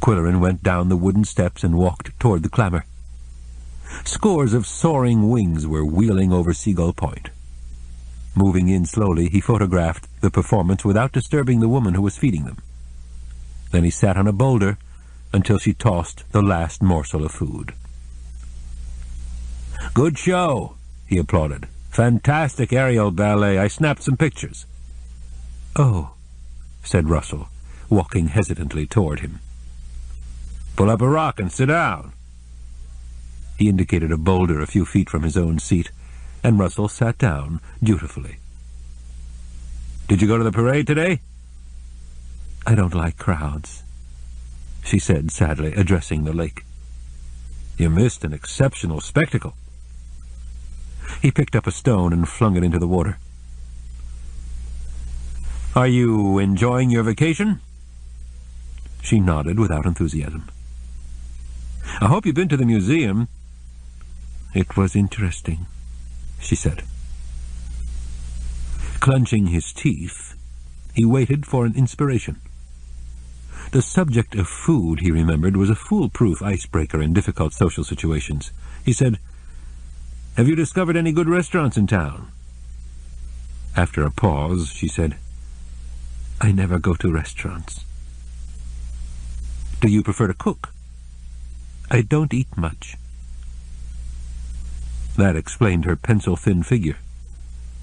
Qwilleran went down the wooden steps and walked toward the clamor. Scores of soaring wings were wheeling over Seagull Point. Moving in slowly, he photographed the performance without disturbing the woman who was feeding them. Then he sat on a boulder until she tossed the last morsel of food. "Good show," he applauded. "Fantastic aerial ballet. I snapped some pictures." "Oh," said Russell, walking hesitantly toward him. "Pull up a rock and sit down." He indicated a boulder a few feet from his own seat, and Russell sat down dutifully. "Did you go to the parade today?" "I don't like crowds," she said sadly, addressing the lake. "You missed an exceptional spectacle." He picked up a stone and flung it into the water. "Are you enjoying your vacation?" She nodded without enthusiasm. "I hope you've been to the museum." "It was interesting," she said. Clenching his teeth, he waited for an inspiration. The subject of food, he remembered, was a foolproof icebreaker in difficult social situations. He said, "Have you discovered any good restaurants in town?" After a pause, she said, "I never go to restaurants." "Do you prefer to cook?" "I don't eat much." That explained her pencil-thin figure,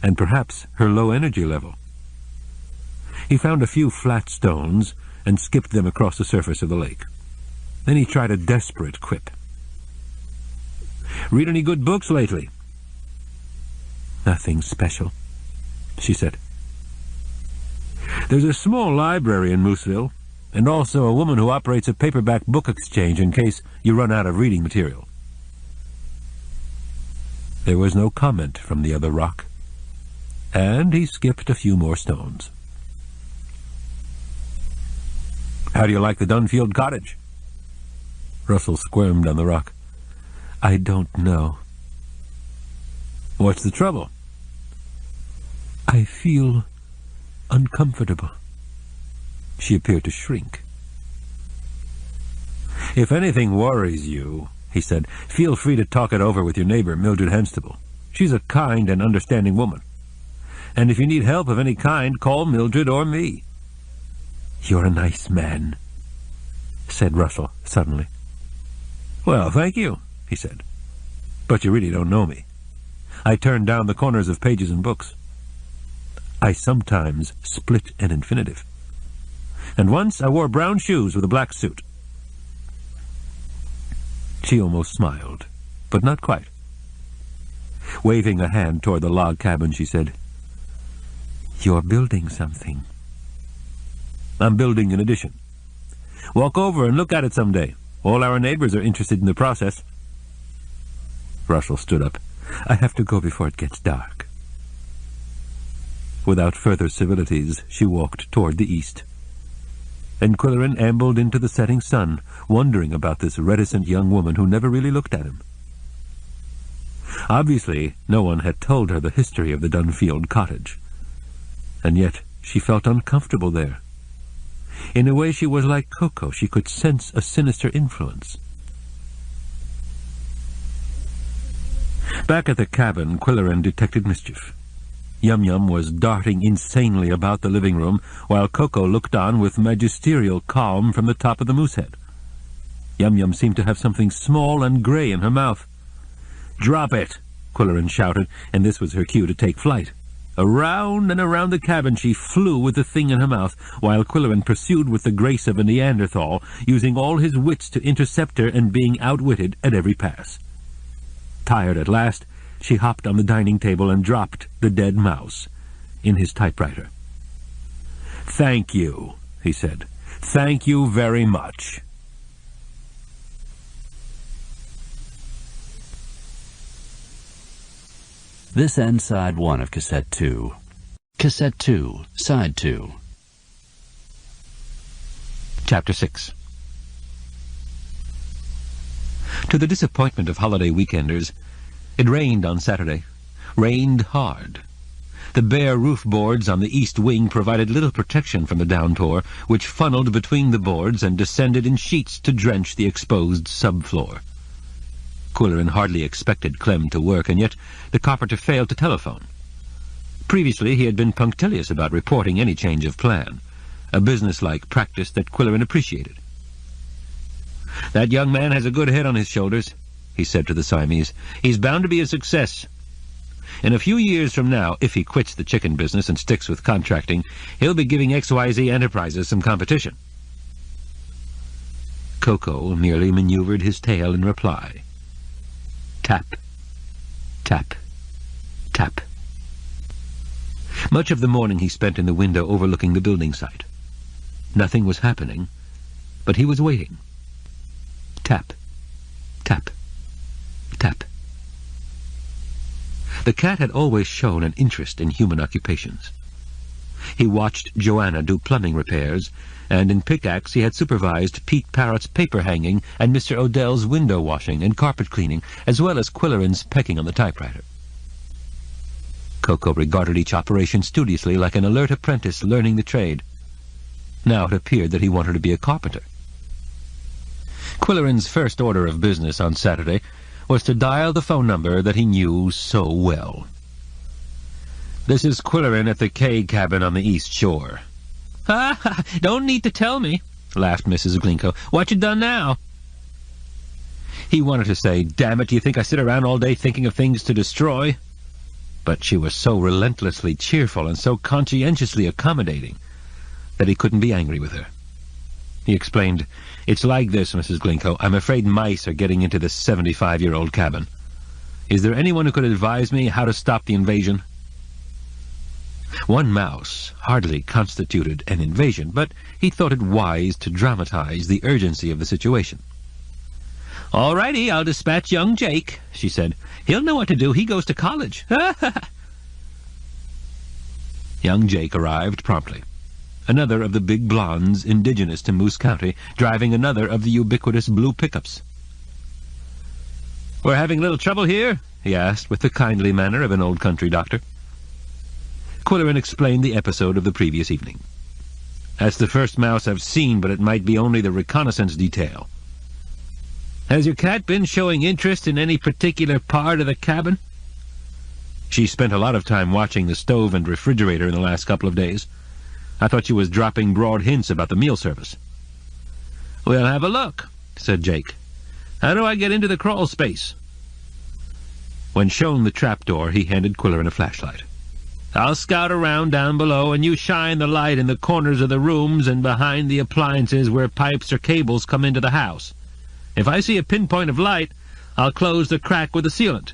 and perhaps her low energy level. He found a few flat stones and skipped them across the surface of the lake. Then he tried a desperate quip. "Read any good books lately?" "Nothing special," she said. "There's a small library in Mooseville, and also a woman who operates a paperback book exchange in case you run out of reading material." There was no comment from the other rock, and he skipped a few more stones. "How do you like the Dunfield cottage?" Russell squirmed on the rock. "I don't know." "What's the trouble?" "I feel uncomfortable." She appeared to shrink. "If anything worries you," he said, "feel free to talk it over with your neighbor, Mildred Henstable. She's a kind and understanding woman. And if you need help of any kind, call Mildred or me." "You're a nice man," said Russell suddenly. "Well, thank you," he said. "But you really don't know me. I turn down the corners of pages in books. I sometimes split an infinitive. And once I wore brown shoes with a black suit." She almost smiled, but not quite. Waving a hand toward the log cabin, she said, "You're building something." "I'm building an addition. Walk over and look at it someday. All our neighbors are interested in the process." Russell stood up. "I have to go before it gets dark." Without further civilities, she walked toward the east. And Qwilleran ambled into the setting sun, wondering about this reticent young woman who never really looked at him. Obviously, no one had told her the history of the Dunfield cottage. And yet she felt uncomfortable there. In a way she was like Koko. She could sense a sinister influence. Back at the cabin, Qwilleran detected mischief. Yum Yum was darting insanely about the living room, while Koko looked on with magisterial calm from the top of the moosehead. Yum Yum seemed to have something small and grey in her mouth. "Drop it!" Qwilleran shouted, and this was her cue to take flight. Around and around the cabin she flew with the thing in her mouth, while Qwilleran pursued with the grace of a Neanderthal, using all his wits to intercept her and being outwitted at every pass. Tired at last, she hopped on the dining table and dropped the dead mouse in his typewriter. "Thank you," he said. "Thank you very much." This ends Side 1 of Cassette 2. Cassette 2, Side 2. Chapter 6. To the disappointment of holiday weekenders, it rained on Saturday. Rained hard. The bare roof boards on the east wing provided little protection from the downpour, which funneled between the boards and descended in sheets to drench the exposed subfloor. Qwilleran hardly expected Clem to work, and yet the carpenter failed to telephone. Previously he had been punctilious about reporting any change of plan, a businesslike practice that Qwilleran appreciated. "That young man has a good head on his shoulders," he said to the Siamese. "He's bound to be a success. In a few years from now, if he quits the chicken business and sticks with contracting, he'll be giving XYZ Enterprises some competition." Koko merely maneuvered his tail in reply. Tap, tap, tap. Much of the morning he spent in the window overlooking the building site. Nothing was happening, but he was waiting. Tap, tap, tap. The cat had always shown an interest in human occupations. He watched Joanna do plumbing repairs, and in pickaxe he had supervised Pete Parrott's paper hanging and Mr. Odell's window washing and carpet cleaning, as well as Qwilleran's pecking on the typewriter. Koko regarded each operation studiously, like an alert apprentice learning the trade. Now it appeared that he wanted to be a carpenter. Qwilleran's first order of business on Saturday was to dial the phone number that he knew so well. "This is Qwilleran at the K cabin on the East Shore." "Ha! Don't need to tell me," laughed Mrs. Glinko. "What you done now?" He wanted to say, "Damn it, do you think I sit around all day thinking of things to destroy?" But she was so relentlessly cheerful and so conscientiously accommodating that he couldn't be angry with her. He explained, "It's like this, Mrs. Glinko. I'm afraid mice are getting into this 75-year-old cabin. Is there anyone who could advise me how to stop the invasion?" One mouse hardly constituted an invasion, but he thought it wise to dramatize the urgency of the situation. "All righty, I'll dispatch young Jake," she said. "He'll know what to do. He goes to college." Young Jake arrived promptly. Another of the big blondes indigenous to Moose County, driving another of the ubiquitous blue pickups. "We're having a little trouble here?" he asked, with the kindly manner of an old country doctor. Qwilleran explained the episode of the previous evening. "That's the first mouse I've seen, but it might be only the reconnaissance detail." "Has your cat been showing interest in any particular part of the cabin?" "She spent a lot of time watching the stove and refrigerator in the last couple of days. I thought she was dropping broad hints about the meal service." "We'll have a look," said Jake. "How do I get into the crawl space?" When shown the trapdoor, he handed Qwilleran a flashlight. "I'll scout around down below, and you shine the light in the corners of the rooms and behind the appliances where pipes or cables come into the house. If I see a pinpoint of light, I'll close the crack with a sealant.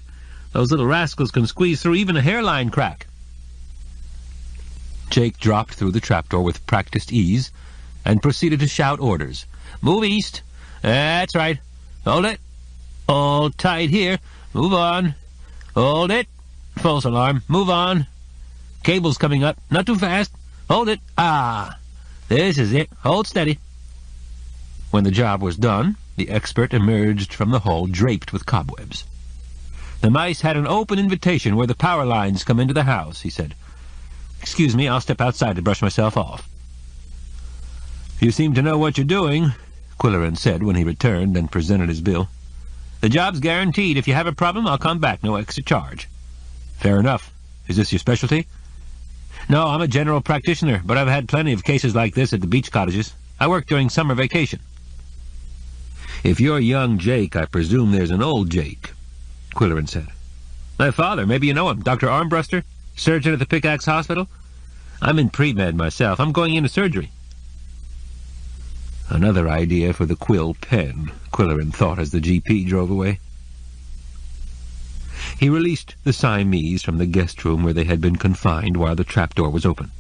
Those little rascals can squeeze through even a hairline crack." Jake dropped through the trapdoor with practiced ease and proceeded to shout orders. "Move east. That's right. Hold it. Hold tight here. Move on. Hold it. False alarm. Move on. Cable's coming up. Not too fast. Hold it. Ah. This is it. Hold steady." When the job was done, the expert emerged from the hall draped with cobwebs. "The mice had an open invitation where the power lines come into the house," he said. "Excuse me, I'll step outside to brush myself off." "You seem to know what you're doing," Qwilleran said when he returned and presented his bill. "The job's guaranteed. If you have a problem, I'll come back. No extra charge." "Fair enough. Is this your specialty?" "No, I'm a general practitioner, but I've had plenty of cases like this at the beach cottages. I work during summer vacation." "If you're young Jake, I presume there's an old Jake," Qwilleran said. "My father. Maybe you know him. Dr. Armbruster, surgeon at the Pickaxe Hospital. I'm in pre-med myself. I'm going into surgery." Another idea for the quill pen, Qwilleran thought as the GP drove away. He released the Siamese from the guest room where they had been confined while the trapdoor was open.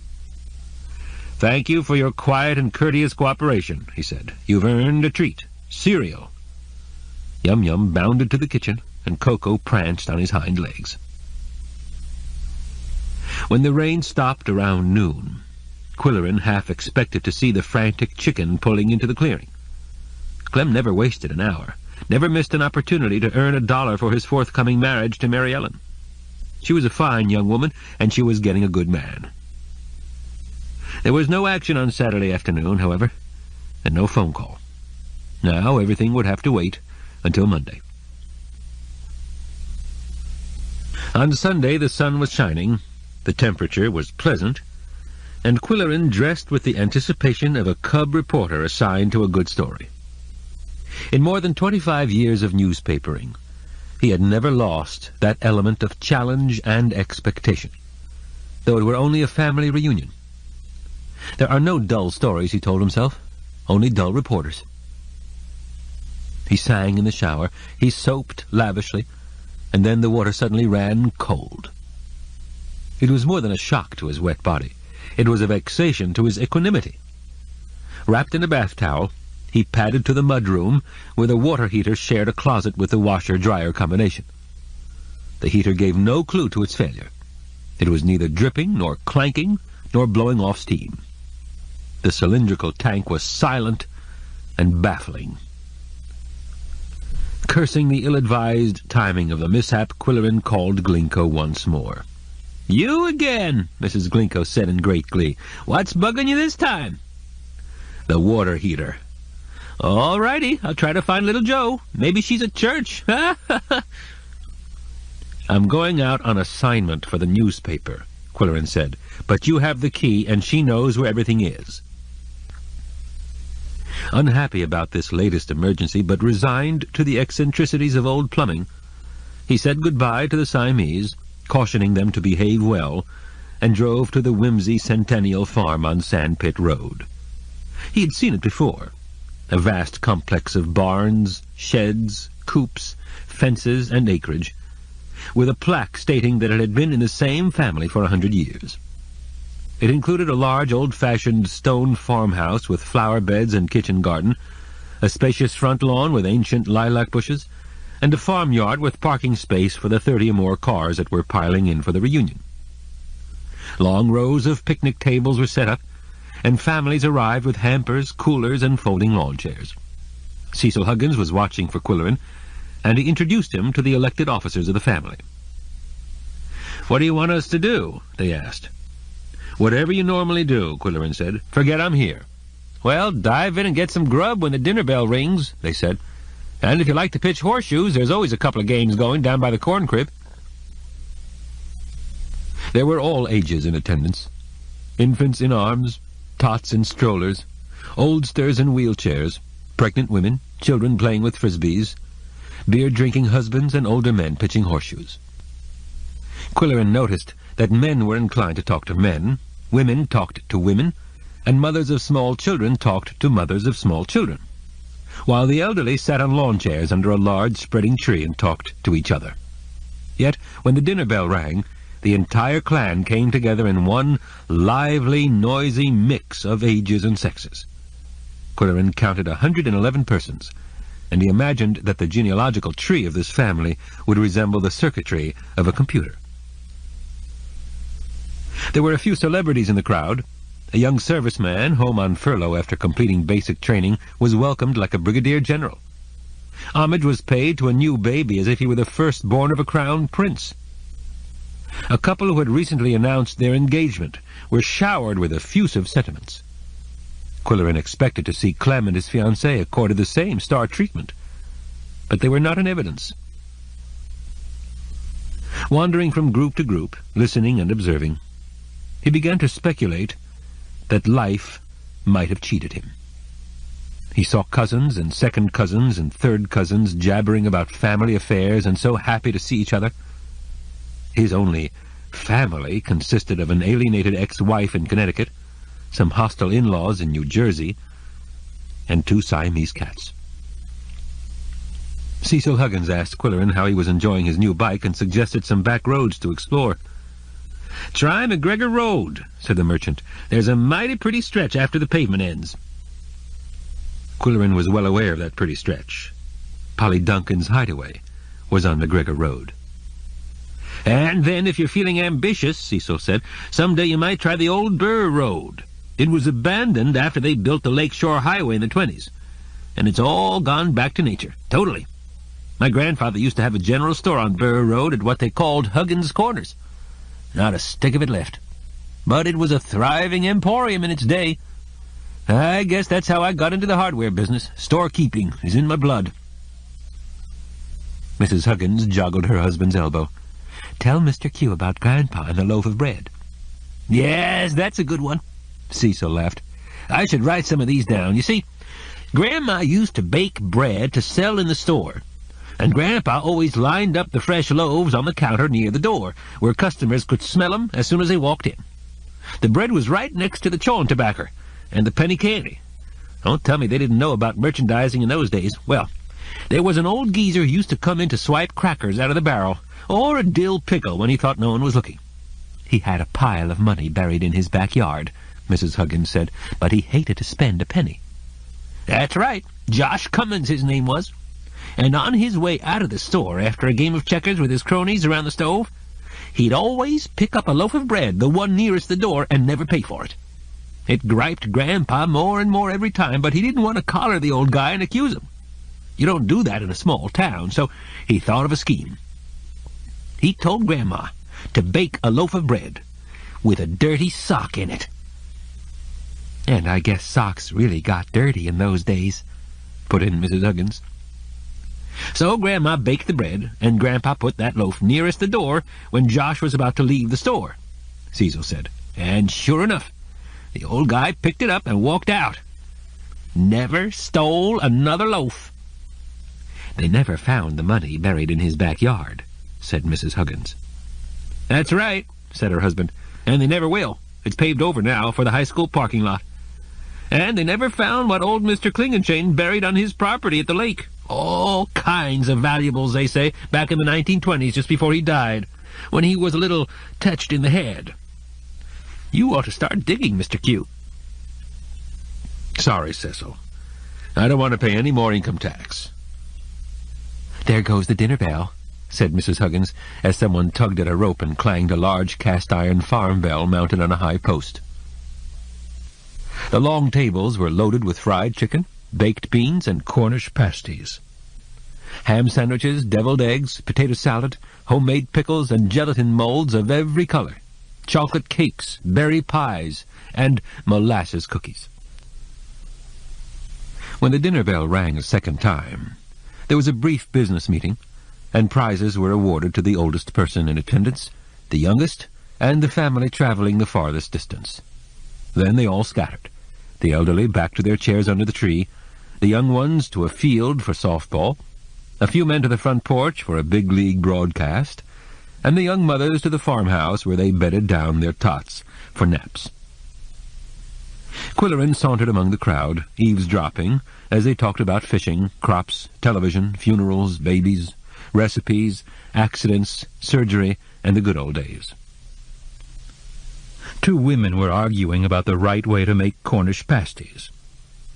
"Thank you for your quiet and courteous cooperation," he said. "You've earned a treat. Cereal." Yum Yum bounded to the kitchen, and Koko pranced on his hind legs. When the rain stopped around noon, Qwilleran half expected to see the frantic chicken pulling into the clearing. Clem never wasted an hour, never missed an opportunity to earn $1 for his forthcoming marriage to Mary Ellen. She was a fine young woman, and she was getting a good man. There was no action on Saturday afternoon, however, and no phone call. Now everything would have to wait until Monday. On Sunday the sun was shining, the temperature was pleasant, and Qwilleran dressed with the anticipation of a cub reporter assigned to a good story. In more than 25 years of newspapering, he had never lost that element of challenge and expectation, though it were only a family reunion. There are no dull stories, he told himself, only dull reporters. He sang in the shower, he soaped lavishly, and then the water suddenly ran cold. It was more than a shock to his wet body. It was a vexation to his equanimity. Wrapped in a bath towel, he padded to the mudroom, where the water heater shared a closet with the washer-dryer combination. The heater gave no clue to its failure. It was neither dripping, nor clanking, nor blowing off steam. The cylindrical tank was silent and baffling. Cursing the ill-advised timing of the mishap, Qwilleran called Glinko once more. "You again," Mrs. Glinko said in great glee. "What's bugging you this time?" "The water heater." "All righty, I'll try to find little Joe. Maybe she's at church." "I'm going out on assignment for the newspaper," Qwilleran said, "but you have the key, and she knows where everything is." Unhappy about this latest emergency, but resigned to the eccentricities of old plumbing, he said goodbye to the Siamese, cautioning them to behave well, and drove to the whimsy Centennial Farm on Sandpit Road. He had seen it before, a vast complex of barns, sheds, coops, fences, and acreage, with a plaque stating that it had been in the same family for 100 years. It included a large old-fashioned stone farmhouse with flower beds and kitchen garden, a spacious front lawn with ancient lilac bushes, and a farmyard with parking space for the 30 or more cars that were piling in for the reunion. Long rows of picnic tables were set up, and families arrived with hampers, coolers, and folding lawn chairs. Cecil Huggins was watching for Qwilleran, and he introduced him to the elected officers of the family. "What do you want us to do?" they asked. "Whatever you normally do," Qwilleran said. "Forget I'm here." "Well, dive in and get some grub when the dinner bell rings," they said. "And if you like to pitch horseshoes, there's always a couple of games going down by the corn crib." There were all ages in attendance. Infants in arms, tots in strollers, oldsters in wheelchairs, pregnant women, children playing with frisbees, beer-drinking husbands, and older men pitching horseshoes. Qwilleran noticed that men were inclined to talk to men, women talked to women, and mothers of small children talked to mothers of small children, while the elderly sat on lawn chairs under a large spreading tree and talked to each other. Yet, when the dinner bell rang, the entire clan came together in one lively, noisy mix of ages and sexes. Qwilleran counted 111 persons, and he imagined that the genealogical tree of this family would resemble the circuitry of a computer. There were a few celebrities in the crowd. A young serviceman, home on furlough after completing basic training, was welcomed like a brigadier general. Homage was paid to a new baby as if he were the firstborn of a crown prince. A couple who had recently announced their engagement were showered with effusive sentiments. Qwilleran expected to see Clem and his fiancée accorded the same star treatment, but they were not in evidence. Wandering from group to group, listening and observing, he began to speculate that life might have cheated him. He saw cousins and second cousins and third cousins jabbering about family affairs and so happy to see each other. His only family consisted of an alienated ex-wife in Connecticut, some hostile in-laws in New Jersey, and 2 Siamese cats. Cecil Huggins asked Qwilleran how he was enjoying his new bike and suggested some back roads to explore. "Try McGregor Road," said the merchant. "There's a mighty pretty stretch after the pavement ends." Qwilleran was well aware of that pretty stretch. Polly Duncan's hideaway was on McGregor Road. "And then, if you're feeling ambitious," Cecil said, "someday you might try the old Burr Road. It was abandoned after they built the Lakeshore Highway in the 20s. And it's all gone back to nature, totally. My grandfather used to have a general store on Burr Road at what they called Huggins Corners. Not a stick of it left. But it was a thriving emporium in its day. I guess that's how I got into the hardware business. Storekeeping is in my blood. Mrs. Huggins joggled her husband's elbow. "Tell Mr. Q about Grandpa and the loaf of bread." Yes, that's a good one, Cecil laughed. I should write some of these down. You see, Grandma used to bake bread to sell in the store, and Grandpa always lined up the fresh loaves on the counter near the door, where customers could smell 'em as soon as they walked in. The bread was right next to the chawin' tobacco and the penny candy. Don't tell me they didn't know about merchandising in those days. Well, there was an old geezer who used to come in to swipe crackers out of the barrel, or a dill pickle when he thought no one was looking. "He had a pile of money buried in his backyard," Mrs. Huggins said, "but he hated to spend a penny." That's right. Josh Cummins his name was. And on his way out of the store after a game of checkers with his cronies around the stove, he'd always pick up a loaf of bread, the one nearest the door, and never pay for it. It griped Grandpa more and more every time, but he didn't want to collar the old guy and accuse him. You don't do that in a small town, so he thought of a scheme. He told Grandma to bake a loaf of bread with a dirty sock in it. "And I guess socks really got dirty in those days," put in Mrs. Huggins. So Grandma baked the bread, and Grandpa put that loaf nearest the door when Josh was about to leave the store, Cecil said. And sure enough, the old guy picked it up and walked out. Never stole another loaf. "They never found the money buried in his backyard," said Mrs. Huggins. That's right, said her husband, and they never will. It's paved over now for the high school parking lot. And they never found what old Mr. Klingenchain buried on his property at the lake. All kinds of valuables, they say, back in the 1920s, just before he died, when he was a little touched in the head. You ought to start digging, Mr. Q. Sorry, Cecil. I don't want to pay any more income tax. "There goes the dinner bell," said Mrs. Huggins, as someone tugged at a rope and clanged a large cast-iron farm bell mounted on a high post. The long tables were loaded with fried chicken, baked beans, and Cornish pasties. Ham sandwiches, deviled eggs, potato salad, homemade pickles, and gelatin molds of every color, chocolate cakes, berry pies, and molasses cookies. When the dinner bell rang a second time, there was a brief business meeting, and prizes were awarded to the oldest person in attendance, the youngest, and the family traveling the farthest distance. Then they all scattered, the elderly back to their chairs under the tree, the young ones to a field for softball, a few men to the front porch for a big league broadcast, and the young mothers to the farmhouse where they bedded down their tots for naps. Qwilleran sauntered among the crowd, eavesdropping, as they talked about fishing, crops, television, funerals, babies, recipes, accidents, surgery, and the good old days. Two women were arguing about the right way to make Cornish pasties.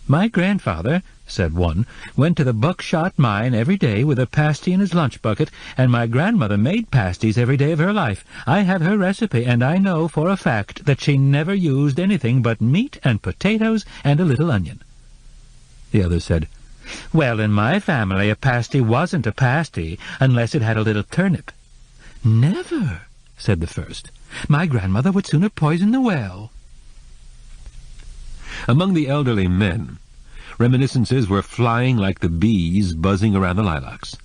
"My grandfather," said one, "went to the buckshot mine every day with a pasty in his lunch bucket, and my grandmother made pasties every day of her life. I have her recipe, and I know for a fact that she never used anything but meat and potatoes and a little onion." The other said, "Well, in my family a pasty wasn't a pasty unless it had a little turnip." "Never," said the first. "My grandmother would sooner poison the well." Among the elderly men, reminiscences were flying like the bees buzzing around the lilacs.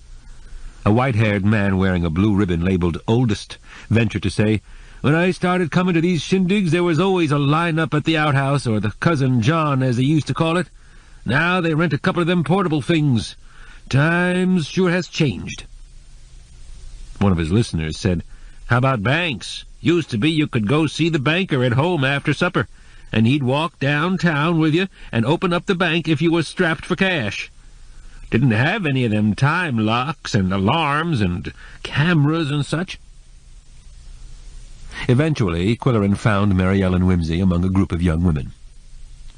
A white-haired man wearing a blue ribbon labeled Oldest ventured to say, "When I started coming to these shindigs, there was always a line-up at the outhouse, or the Cousin John, as they used to call it. Now they rent a couple of them portable things. Times sure has changed." One of his listeners said, "How about banks? Used to be you could go see the banker at home after supper, and he'd walk downtown with you and open up the bank if you was strapped for cash. Didn't have any of them time locks and alarms and cameras and such." Eventually, Qwilleran found Mary Ellen Whimsy among a group of young women.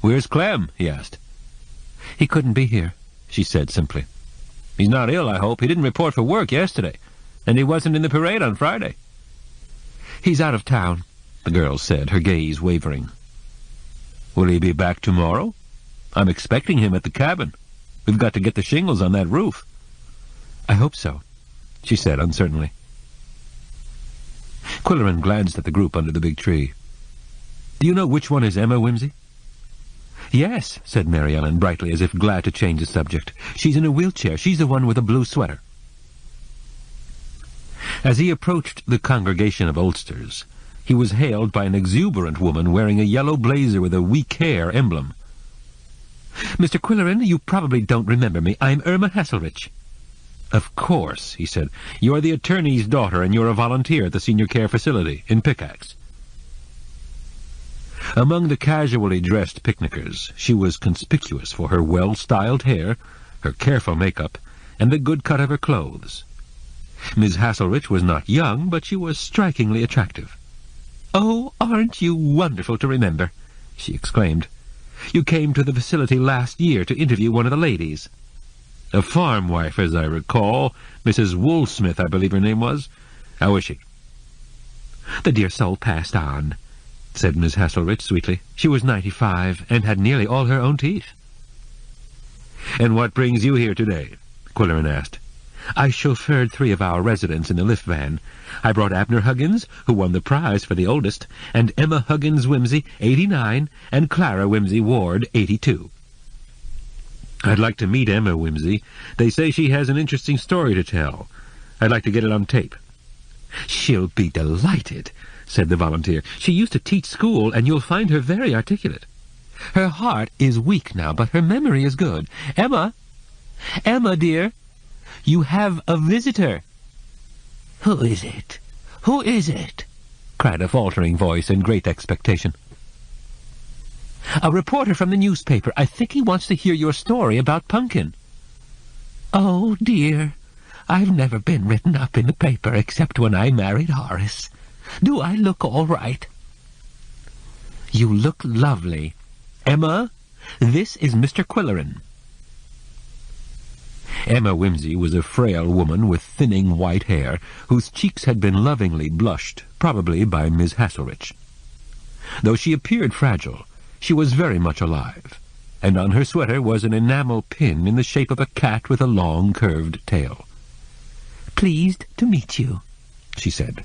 "Where's Clem?" he asked. "He couldn't be here," she said simply. "He's not ill, I hope. He didn't report for work yesterday, and he wasn't in the parade on Friday." "He's out of town," the girl said, her gaze wavering. Will he be back tomorrow? I'm expecting him at the cabin. We've got to get the shingles on that roof. I hope so, she said uncertainly. Qwilleran glanced at the group under the big tree. Do you know which one is Emma Whimsy? Yes, said Mary Ellen brightly, as if glad to change the subject. She's in a wheelchair. She's the one with a blue sweater. As he approached the congregation of oldsters, he was hailed by an exuberant woman wearing a yellow blazer with a weak hair emblem. Mr. Qwilleran, you probably don't remember me. I'm Irma Hasselrich. Of course, he said. You're the attorney's daughter, and you're a volunteer at the senior care facility in Pickaxe. Among the casually dressed picnickers, she was conspicuous for her well-styled hair, her careful makeup, and the good cut of her clothes. Miss Hasselrich was not young, but she was strikingly attractive. "Oh, aren't you wonderful to remember?" she exclaimed. "You came to the facility last year to interview one of the ladies." A farm wife, as I recall. Mrs. Woolsmith, I believe her name was. How is she? "The dear soul passed on," said Miss Hasselrich sweetly. "She was 95 and had nearly all her own teeth." "And what brings you here today?" Qwilleran asked. "I chauffeured 3 of our residents in the lift van. I brought Abner Huggins, who won the prize for the oldest, and Emma Huggins Whimsy, 89, and Clara Whimsy Ward, 82. "I'd like to meet Emma Whimsy. They say she has an interesting story to tell. I'd like to get it on tape." "She'll be delighted," said the volunteer. "She used to teach school, and you'll find her very articulate. Her heart is weak now, but her memory is good. Emma! Emma, dear! You have a visitor." "Who is it? Who is it?" cried a faltering voice in great expectation. "A reporter from the newspaper. I think he wants to hear your story about Pumpkin." "Oh, dear. I've never been written up in the paper except when I married Horace. Do I look all right?" "You look lovely. Emma, this is Mr. Qwilleran." Emma Whimsy was a frail woman with thinning white hair, whose cheeks had been lovingly blushed, probably by Miss Hasselrich. Though she appeared fragile, she was very much alive, and on her sweater was an enamel pin in the shape of a cat with a long, curved tail. "Pleased to meet you," she said.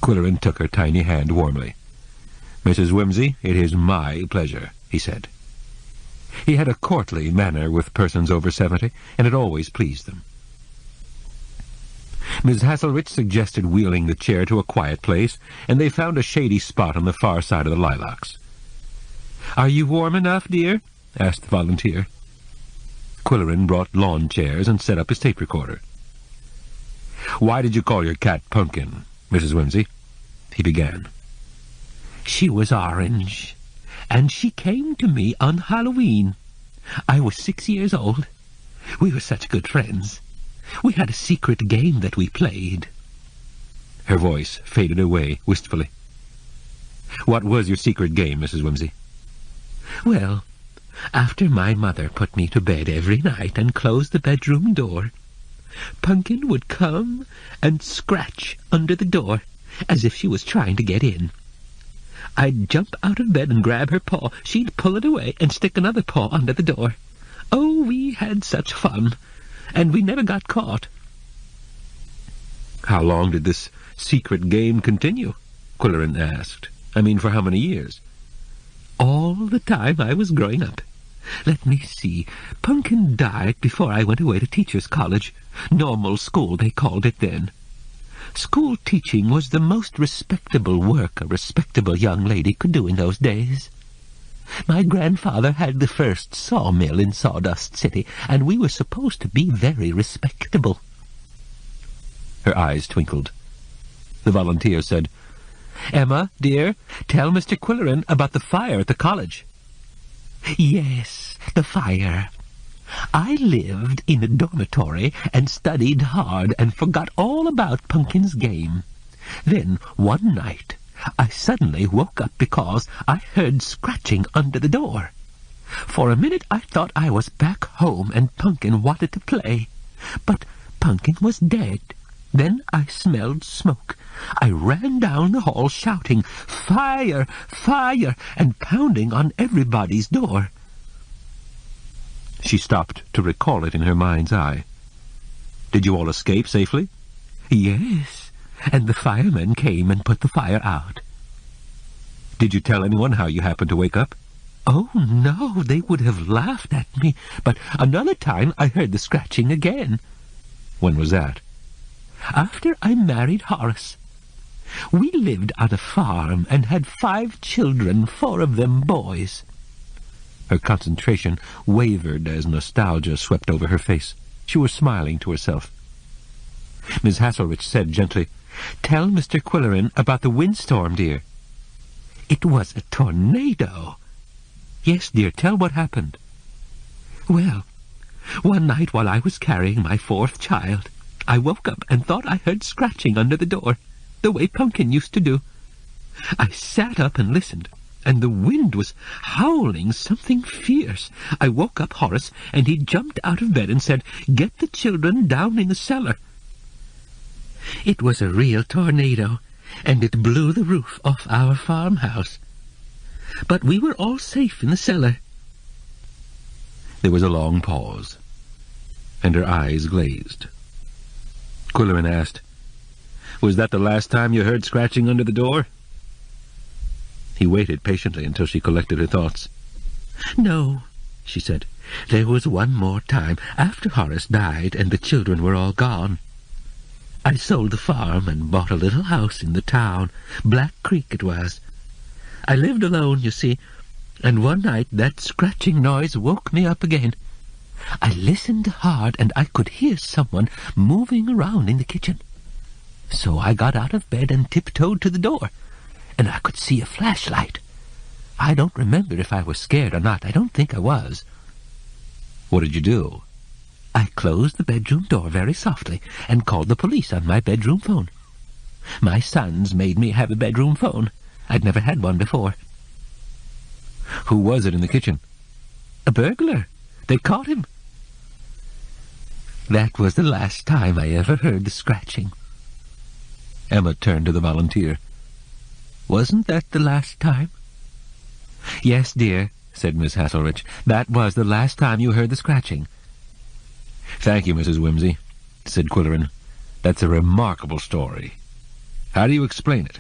Qwilleran took her tiny hand warmly. "Mrs. Whimsy, it is my pleasure," he said. He had a courtly manner with persons over 70, and it always pleased them. Miss Hasselrich suggested wheeling the chair to a quiet place, and they found a shady spot on the far side of the lilacs. "Are you warm enough, dear?" asked the volunteer. Qwilleran brought lawn chairs and set up his tape recorder. "Why did you call your cat Pumpkin, Mrs. Whimsy?" he began. "She was orange, and she came to me on Halloween. I was 6 years old. We were such good friends. We had a secret game that we played." Her voice faded away wistfully. "What was your secret game, Mrs. Whimsy?" "Well, after my mother put me to bed every night and closed the bedroom door, Pumpkin would come and scratch under the door, as if she was trying to get in. I'd jump out of bed and grab her paw. She'd pull it away and stick another paw under the door. Oh, we had such fun, and we never got caught." "How long did this secret game continue?" Qwilleran asked. "I mean, for how many years?" "All the time I was growing up. Let me see. Pumpkin died before I went away to teacher's college. Normal school, they called it then. School teaching was the most respectable work a respectable young lady could do in those days. My grandfather had the first sawmill in Sawdust City, and we were supposed to be very respectable." Her eyes twinkled. The volunteer said, "Emma, dear, tell Mr. Qwilleran about the fire at the college." "Yes, the fire. I lived in a dormitory and studied hard and forgot all about Pumpkin's game. Then, one night, I suddenly woke up because I heard scratching under the door. For a minute I thought I was back home and Pumpkin wanted to play. But Pumpkin was dead. Then I smelled smoke. I ran down the hall shouting, "Fire! Fire!" and pounding on everybody's door. She stopped to recall it in her mind's eye. Did you all escape safely? Yes, and the firemen came and put the fire out. Did you tell anyone how you happened to wake up? Oh, no, they would have laughed at me, but another time I heard the scratching again. When was that? After I married Horace. We lived on a farm and had 5 children, 4 of them boys. Her concentration wavered as nostalgia swept over her face. She was smiling to herself. Miss Hasselrich said gently, "Tell Mr. Qwilleran about the windstorm, dear." "It was a tornado." "Yes, dear, tell what happened." "Well, one night while I was carrying my 4th child, I woke up and thought I heard scratching under the door, the way Pumpkin used to do. I sat up and listened, and the wind was howling something fierce. I woke up Horace, and he jumped out of bed and said, 'Get the children down in the cellar.' It was a real tornado, and it blew the roof off our farmhouse. But we were all safe in the cellar." There was a long pause, and her eyes glazed. Qwilleran asked, "Was that the last time you heard scratching under the door?" He waited patiently until she collected her thoughts. "No," she said. "There was one more time, after Horace died and the children were all gone. I sold the farm and bought a little house in the town. Black Creek it was. I lived alone, you see, and one night that scratching noise woke me up again. I listened hard, and I could hear someone moving around in the kitchen. So I got out of bed and tiptoed to the door, and I could see a flashlight. I don't remember if I was scared or not. I don't think I was." "What did you do?" "I closed the bedroom door very softly and called the police on my bedroom phone. My sons made me have a bedroom phone. I'd never had one before." "Who was it in the kitchen?" "A burglar. They caught him." That was the last time I ever heard the scratching. Emma turned to the volunteer. "Wasn't that the last time?" "Yes, dear," said Miss Hasselrich. "That was the last time you heard the scratching." "Thank you, Mrs. Whimsy," said Qwilleran. "That's a remarkable story. How do you explain it?"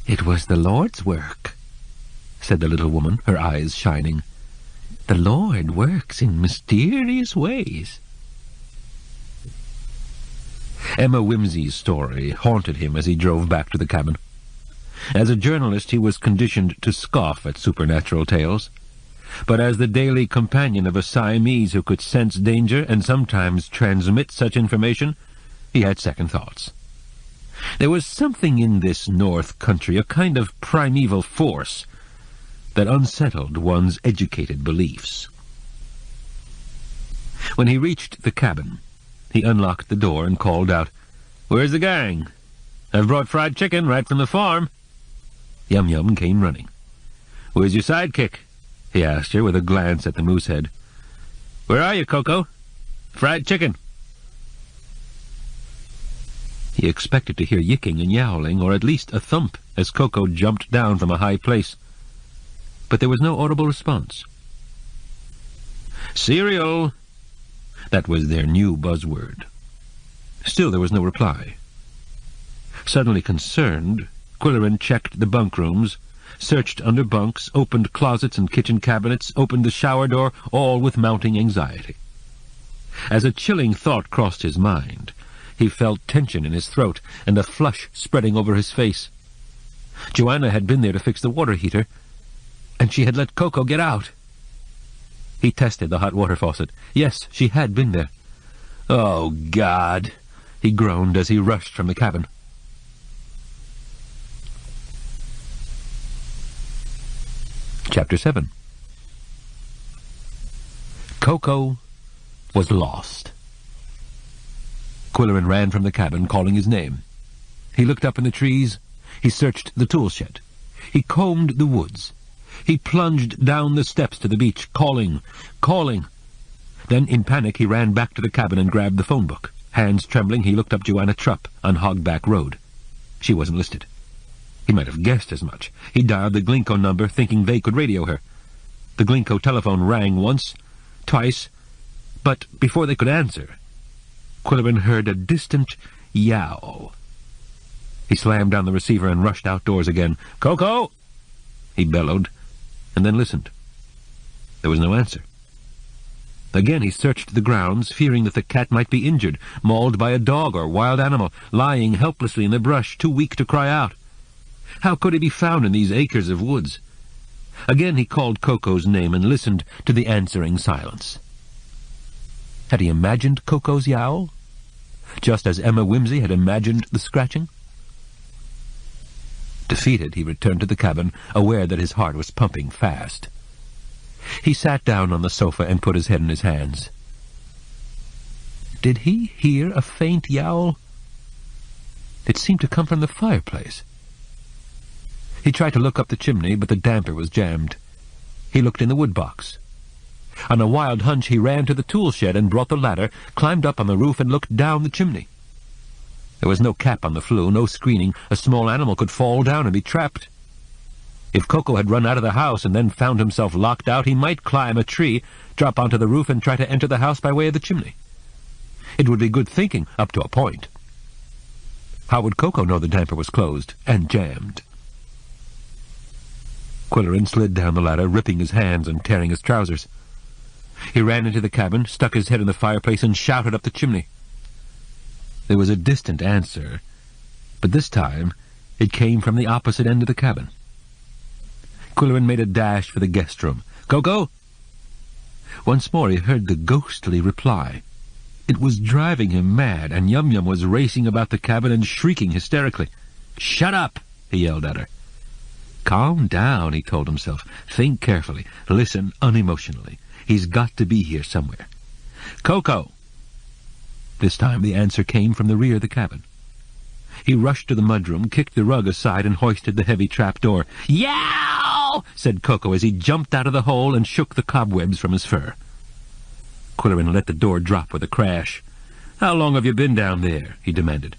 "It was the Lord's work," said the little woman, her eyes shining. "The Lord works in mysterious ways." Emma Whimsy's story haunted him as he drove back to the cabin. As a journalist, he was conditioned to scoff at supernatural tales. But as the daily companion of a Siamese who could sense danger and sometimes transmit such information, he had second thoughts. There was something in this North Country, a kind of primeval force, that unsettled one's educated beliefs. When he reached the cabin, he unlocked the door and called out, "Where's the gang? I've brought fried chicken right from the farm." Yum Yum came running. "Where's your sidekick?" he asked her with a glance at the moose head. "Where are you, Koko? Fried chicken." He expected to hear yicking and yowling, or at least a thump, as Koko jumped down from a high place. But there was no audible response. "Cereal!" That was their new buzzword. Still there was no reply. Suddenly concerned, Qwilleran checked the bunk rooms, searched under bunks, opened closets and kitchen cabinets, opened the shower door, all with mounting anxiety. As a chilling thought crossed his mind, he felt tension in his throat and a flush spreading over his face. Joanna had been there to fix the water heater, and she had let Koko get out. He tested the hot water faucet. Yes, she had been there. "Oh, God!" he groaned as he rushed from the cabin. Chapter 7. Koko was lost. Qwilleran ran from the cabin, calling his name. He looked up in the trees. He searched the tool shed. He combed the woods. He plunged down the steps to the beach, calling. Then, in panic, he ran back to the cabin and grabbed the phone book. Hands trembling, he looked up Joanna Trupp on Hogback Road. She wasn't listed. He might have guessed as much. He dialed the Glinko number, thinking they could radio her. The Glinko telephone rang once, twice, but before they could answer, Qwilleran heard a distant yowl. He slammed down the receiver and rushed outdoors again. "Koko!" he bellowed, and then listened. There was no answer. Again he searched the grounds, fearing that the cat might be injured, mauled by a dog or wild animal, lying helplessly in the brush, too weak to cry out. How could he be found in these acres of woods? Again he called Koko's name and listened to the answering silence. Had he imagined Koko's yowl, just as Emma Whimsy had imagined the scratching? Defeated, he returned to the cabin, aware that his heart was pumping fast. He sat down on the sofa and put his head in his hands. Did he hear a faint yowl? It seemed to come from the fireplace. He tried to look up the chimney, but the damper was jammed. He looked in the wood box. On a wild hunch, he ran to the tool shed and brought the ladder, climbed up on the roof, and looked down the chimney. There was no cap on the flue, no screening. A small animal could fall down and be trapped. If Koko had run out of the house and then found himself locked out, he might climb a tree, drop onto the roof, and try to enter the house by way of the chimney. It would be good thinking, up to a point. How would Koko know the damper was closed and jammed? Qwilleran slid down the ladder, ripping his hands and tearing his trousers. He ran into the cabin, stuck his head in the fireplace, and shouted up the chimney. There was a distant answer, but this time it came from the opposite end of the cabin. Qwilleran made a dash for the guest room. "Koko!" Once more he heard the ghostly reply. It was driving him mad, and Yum Yum was racing about the cabin and shrieking hysterically. "Shut up!" he yelled at her. "Calm down," he told himself. "Think carefully. Listen unemotionally. He's got to be here somewhere. Koko!" This time the answer came from the rear of the cabin. He rushed to the mudroom, kicked the rug aside, and hoisted the heavy trap-door. "Yow!" said Koko as he jumped out of the hole and shook the cobwebs from his fur. Qwilleran let the door drop with a crash. "How long have you been down there?" he demanded.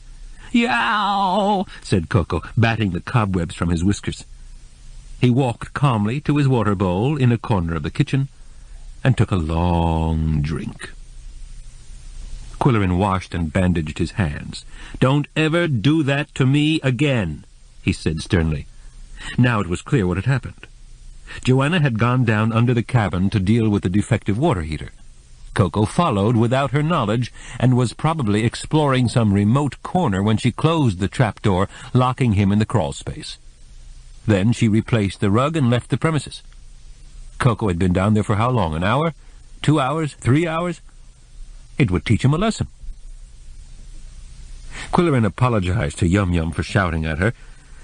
"Yow!" said Koko, batting the cobwebs from his whiskers. He walked calmly to his water bowl in a corner of the kitchen and took a long drink. Qwilleran washed and bandaged his hands. "Don't ever do that to me again," he said sternly. Now it was clear what had happened. Joanna had gone down under the cabin to deal with the defective water heater. Koko followed without her knowledge and was probably exploring some remote corner when she closed the trapdoor, locking him in the crawl space. Then she replaced the rug and left the premises. Koko had been down there for how long? An hour? 2 hours? 3 hours? It would teach him a lesson. Qwilleran apologized to Yum Yum for shouting at her,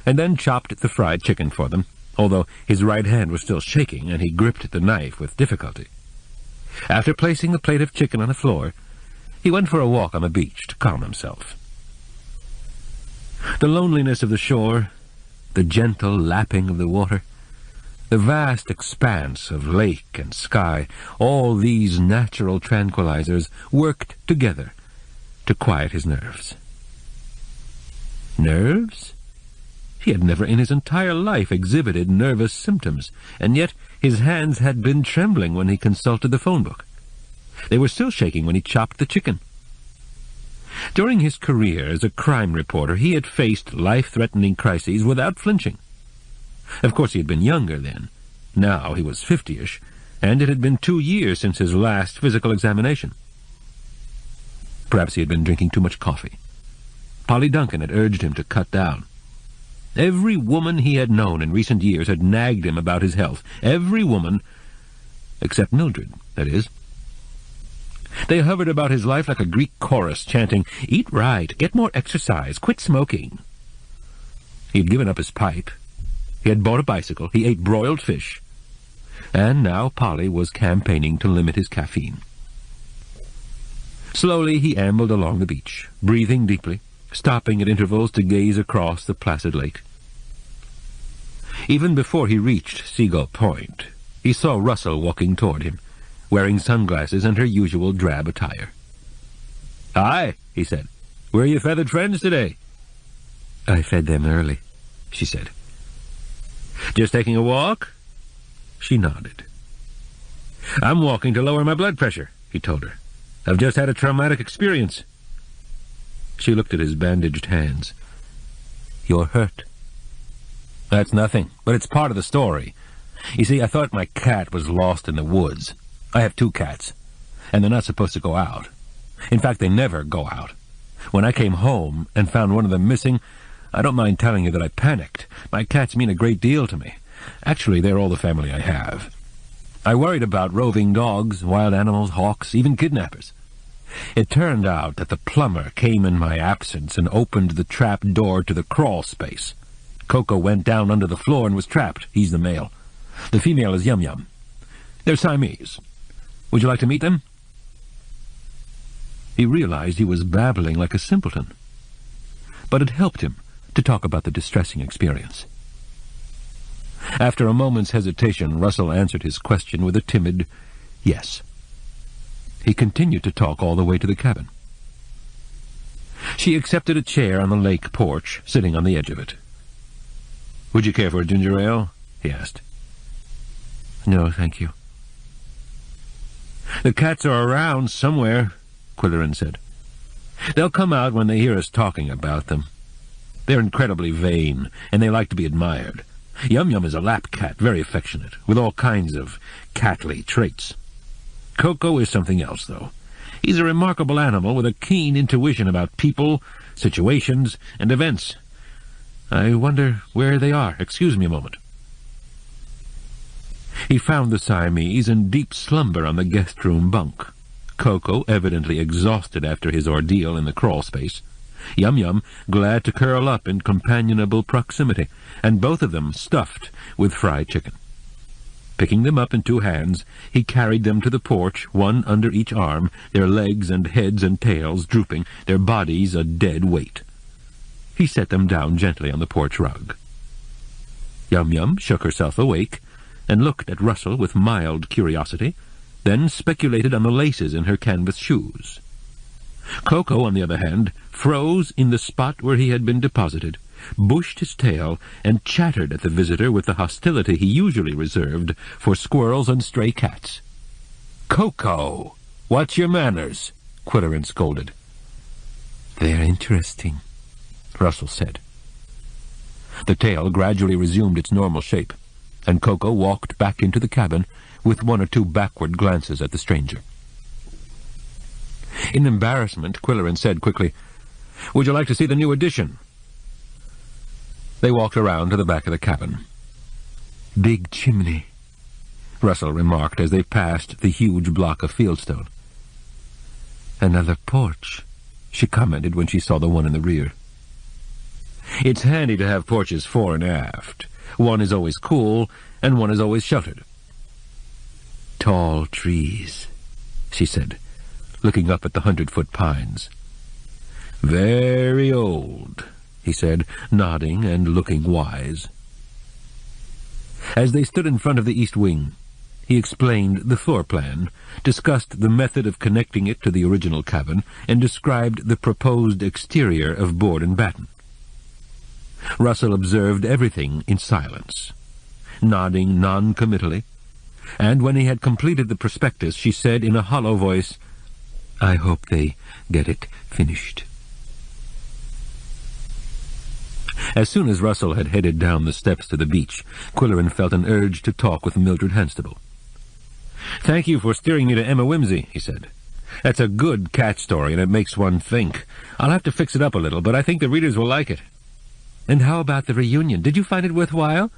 and then chopped the fried chicken for them, although his right hand was still shaking and he gripped the knife with difficulty. After placing the plate of chicken on the floor, he went for a walk on the beach to calm himself. The loneliness of the shore, the gentle lapping of the water, the vast expanse of lake and sky, all these natural tranquilizers worked together to quiet his nerves. Nerves? He had never in his entire life exhibited nervous symptoms, and yet his hands had been trembling when he consulted the phone book. They were still shaking when he chopped the chicken. During his career as a crime reporter, he had faced life-threatening crises without flinching. Of course, he had been younger then. Now he was 50-ish, and it had been 2 years since his last physical examination. Perhaps he had been drinking too much coffee. Polly Duncan had urged him to cut down. Every woman he had known in recent years had nagged him about his health. Every woman, except Mildred, that is. They hovered about his life like a Greek chorus, chanting, "Eat right, get more exercise, quit smoking." He had given up his pipe. He had bought a bicycle. He ate broiled fish. And now Polly was campaigning to limit his caffeine. Slowly he ambled along the beach, breathing deeply, stopping at intervals to gaze across the placid lake. Even before he reached Seagull Point, he saw Russell walking toward him, wearing sunglasses and her usual drab attire. "Aye," he said. "Where are your feathered friends today?" "I fed them early," she said. "Just taking a walk?" She nodded. "I'm walking to lower my blood pressure," he told her. "I've just had a traumatic experience." She looked at his bandaged hands. "You're hurt." "That's nothing, but it's part of the story. You see, I thought my cat was lost in the woods. I have 2 cats, and they're not supposed to go out. In fact, they never go out. When I came home and found one of them missing, I don't mind telling you that I panicked. My cats mean a great deal to me. Actually, they're all the family I have. I worried about roving dogs, wild animals, hawks, even kidnappers. It turned out that the plumber came in my absence and opened the trap door to the crawl space. Koko went down under the floor and was trapped. He's the male. The female is Yum Yum. They're Siamese. Would you like to meet them?" He realized he was babbling like a simpleton, but it helped him to talk about the distressing experience. After a moment's hesitation, Russell answered his question with a timid yes. He continued to talk all the way to the cabin. She accepted a chair on the lake porch, sitting on the edge of it. "Would you care for a ginger ale?" he asked. "No, thank you." "The cats are around somewhere," Qwilleran said. "They'll come out when they hear us talking about them. They're incredibly vain, and they like to be admired. Yum Yum is a lap cat, very affectionate, with all kinds of catly traits. Koko is something else, though. He's a remarkable animal with a keen intuition about people, situations, and events. I wonder where they are. Excuse me a moment." He found the Siamese in deep slumber on the guest-room bunk. Koko, evidently exhausted after his ordeal in the crawl-space. Yum Yum, glad to curl up in companionable proximity, and both of them stuffed with fried chicken. Picking them up in 2 hands, he carried them to the porch, one under each arm, their legs and heads and tails drooping, their bodies a dead weight. He set them down gently on the porch rug. Yum Yum shook herself awake and looked at Russell with mild curiosity, then speculated on the laces in her canvas shoes. Koko, on the other hand, froze in the spot where he had been deposited, bushed his tail, and chattered at the visitor with the hostility he usually reserved for squirrels and stray cats. "Koko, what's your manners?" Qwilleran scolded. "They're interesting," Russell said. The tail gradually resumed its normal shape, and Koko walked back into the cabin with 1 or 2 backward glances at the stranger. In embarrassment, Qwilleran said quickly, "Would you like to see the new addition?" They walked around to the back of the cabin. "Big chimney," Russell remarked as they passed the huge block of fieldstone. "Another porch," she commented when she saw the one in the rear. "It's handy to have porches fore and aft. One is always cool, and one is always sheltered." "Tall trees," she said, looking up at the 100-foot pines. "Very old," he said, nodding and looking wise. As they stood in front of the east wing, he explained the floor plan, discussed the method of connecting it to the original cabin, and described the proposed exterior of board and batten. Russell observed everything in silence, nodding non-committally, and when he had completed the prospectus, she said in a hollow voice, "I hope they get it finished." As soon as Russell had headed down the steps to the beach, Qwilleran felt an urge to talk with Mildred Hanstable. "Thank you for steering me to Emma Whimsy," he said. "That's a good cat story, and it makes one think. I'll have to fix it up a little, but I think the readers will like it." "And how about the reunion? Did you find it worthwhile?"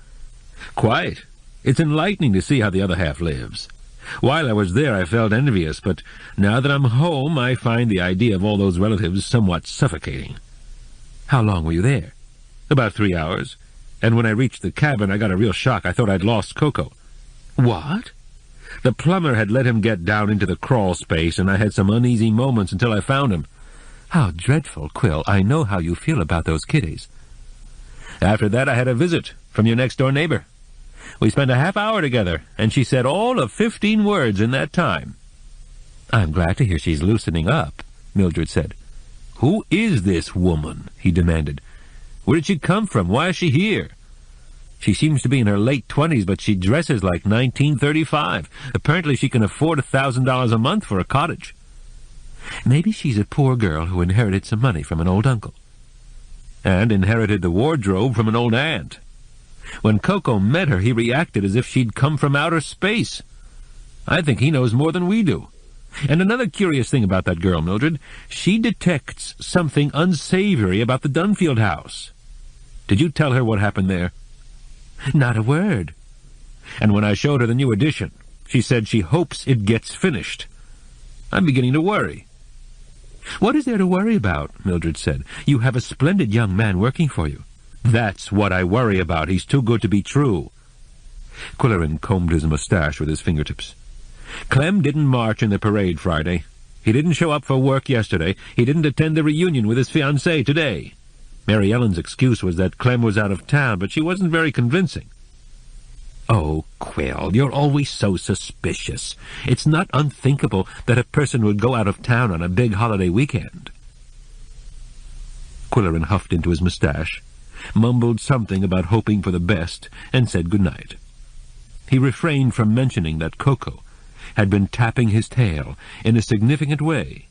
"Quite. It's enlightening to see how the other half lives. While I was there I felt envious, but now that I'm home I find the idea of all those relatives somewhat suffocating." "How long were you there?" "About 3 hours. And when I reached the cabin I got a real shock. I thought I'd lost Koko." "What?" "The plumber had let him get down into the crawl space, and I had some uneasy moments until I found him." "How dreadful, Quill. I know how you feel about those kitties." "After that I had a visit from your next-door neighbor. We spent a half-hour together, and she said all of 15 words in that time." "I'm glad to hear she's loosening up," Mildred said. "Who is this woman?" he demanded. "Where did she come from? Why is she here? She seems to be in her late 20s, but she dresses like 1935. Apparently she can afford $1,000 a month for a cottage." "Maybe she's a poor girl who inherited some money from an old uncle." "And inherited the wardrobe from an old aunt. When Koko met her, he reacted as if she'd come from outer space. I think he knows more than we do. And another curious thing about that girl, Mildred, she detects something unsavory about the Dunfield house. Did you tell her what happened there?" "Not a word." "And when I showed her the new edition, she said she hopes it gets finished. I'm beginning to worry." "What is there to worry about?" Mildred said. "You have a splendid young man working for you." "That's what I worry about. He's too good to be true." Qwilleran combed his mustache with his fingertips. "Clem didn't march in the parade Friday. He didn't show up for work yesterday. He didn't attend the reunion with his fiancée today. Mary Ellen's excuse was that Clem was out of town, but she wasn't very convincing." "Oh, Quill, you're always so suspicious. It's not unthinkable that a person would go out of town on a big holiday weekend." Qwilleran huffed into his mustache, mumbled something about hoping for the best, and said good night. He refrained from mentioning that Koko had been tapping his tail in a significant way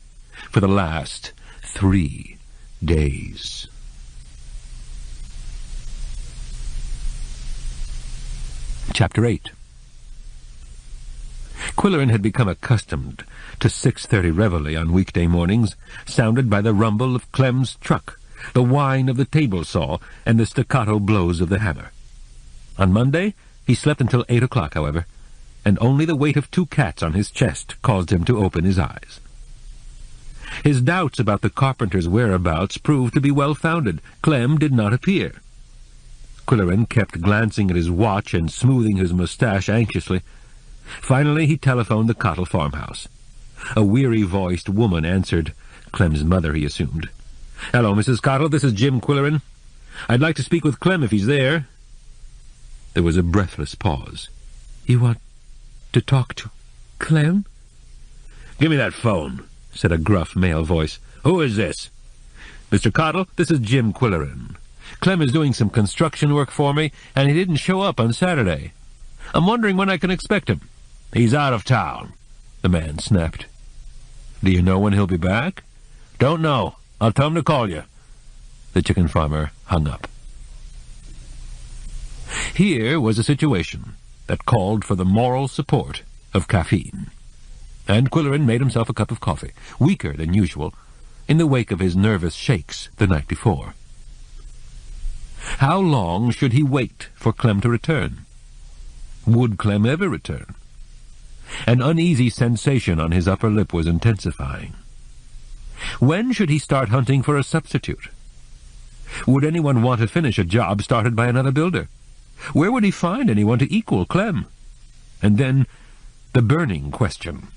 for the last 3 days. Chapter 8. Qwilleran had become accustomed to 6:30 reveille on weekday mornings, sounded by the rumble of Clem's truck, the whine of the table saw, and the staccato blows of the hammer. On Monday he slept until 8 o'clock, however, and only the weight of 2 cats on his chest caused him to open his eyes. His doubts about the carpenter's whereabouts proved to be well-founded. Clem did not appear. Qwilleran kept glancing at his watch and smoothing his mustache anxiously. Finally he telephoned the Cottle farmhouse. A weary-voiced woman answered. Clem's mother, he assumed. "Hello, Mrs. Cottle, this is Jim Qwilleran. I'd like to speak with Clem if he's there." There was a breathless pause. "You want to talk to Clem?" "Give me that phone," said a gruff male voice. "Who is this?" "Mr. Cottle, this is Jim Qwilleran. Clem is doing some construction work for me, and he didn't show up on Saturday. I'm wondering when I can expect him." "He's out of town," the man snapped. "Do you know when he'll be back?" "Don't know. I'll tell him to call you." The chicken farmer hung up. Here was a situation that called for the moral support of caffeine. And Qwilleran made himself a cup of coffee, weaker than usual, in the wake of his nervous shakes the night before. How long should he wait for Clem to return? Would Clem ever return? An uneasy sensation on his upper lip was intensifying. When should he start hunting for a substitute? Would anyone want to finish a job started by another builder? Where would he find anyone to equal Clem? And then the burning question.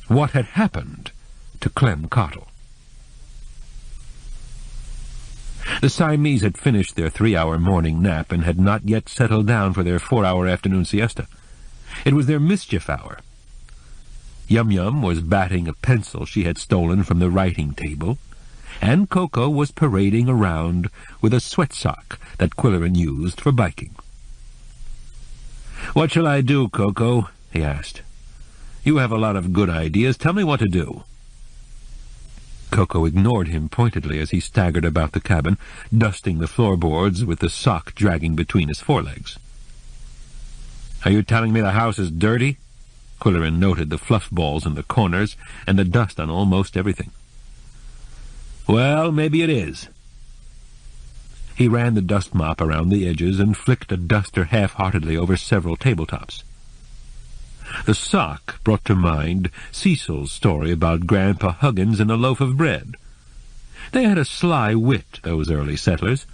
What had happened to Clem Cottle? The Siamese had finished their 3-hour morning nap and had not yet settled down for their 4-hour afternoon siesta. It was their mischief hour. Yum Yum was batting a pencil she had stolen from the writing table, and Koko was parading around with a sweat sock that Qwilleran used for biking. "What shall I do, Koko?" he asked. "You have a lot of good ideas. Tell me what to do." Koko ignored him pointedly as he staggered about the cabin, dusting the floorboards with the sock dragging between his forelegs. "Are you telling me the house is dirty?" Qwilleran noted the fluff balls in the corners and the dust on almost everything. "Well, maybe it is." He ran the dust mop around the edges and flicked a duster half-heartedly over several tabletops. The sock brought to mind Cecil's story about Grandpa Huggins and a loaf of bread. They had a sly wit, those early settlers.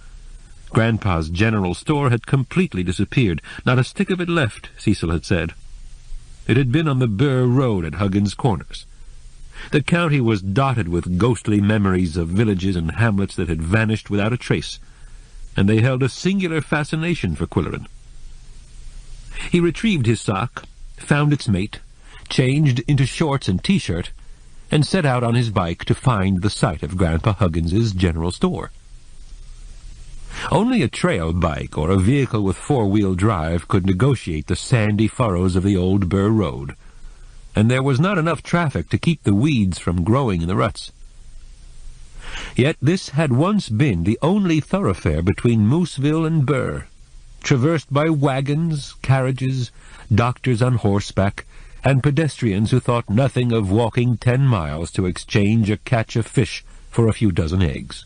Grandpa's general store had completely disappeared. Not a stick of it left, Cecil had said. It had been on the Burr Road at Huggins Corners. The county was dotted with ghostly memories of villages and hamlets that had vanished without a trace, and they held a singular fascination for Qwilleran. He retrieved his sock, found its mate, changed into shorts and T-shirt, and set out on his bike to find the site of Grandpa Huggins's general store. Only a trail bike or a vehicle with four-wheel drive could negotiate the sandy furrows of the old Burr Road, and there was not enough traffic to keep the weeds from growing in the ruts. Yet this had once been the only thoroughfare between Mooseville and Burr, traversed by wagons, carriages, doctors on horseback, and pedestrians who thought nothing of walking 10 miles to exchange a catch of fish for a few dozen eggs.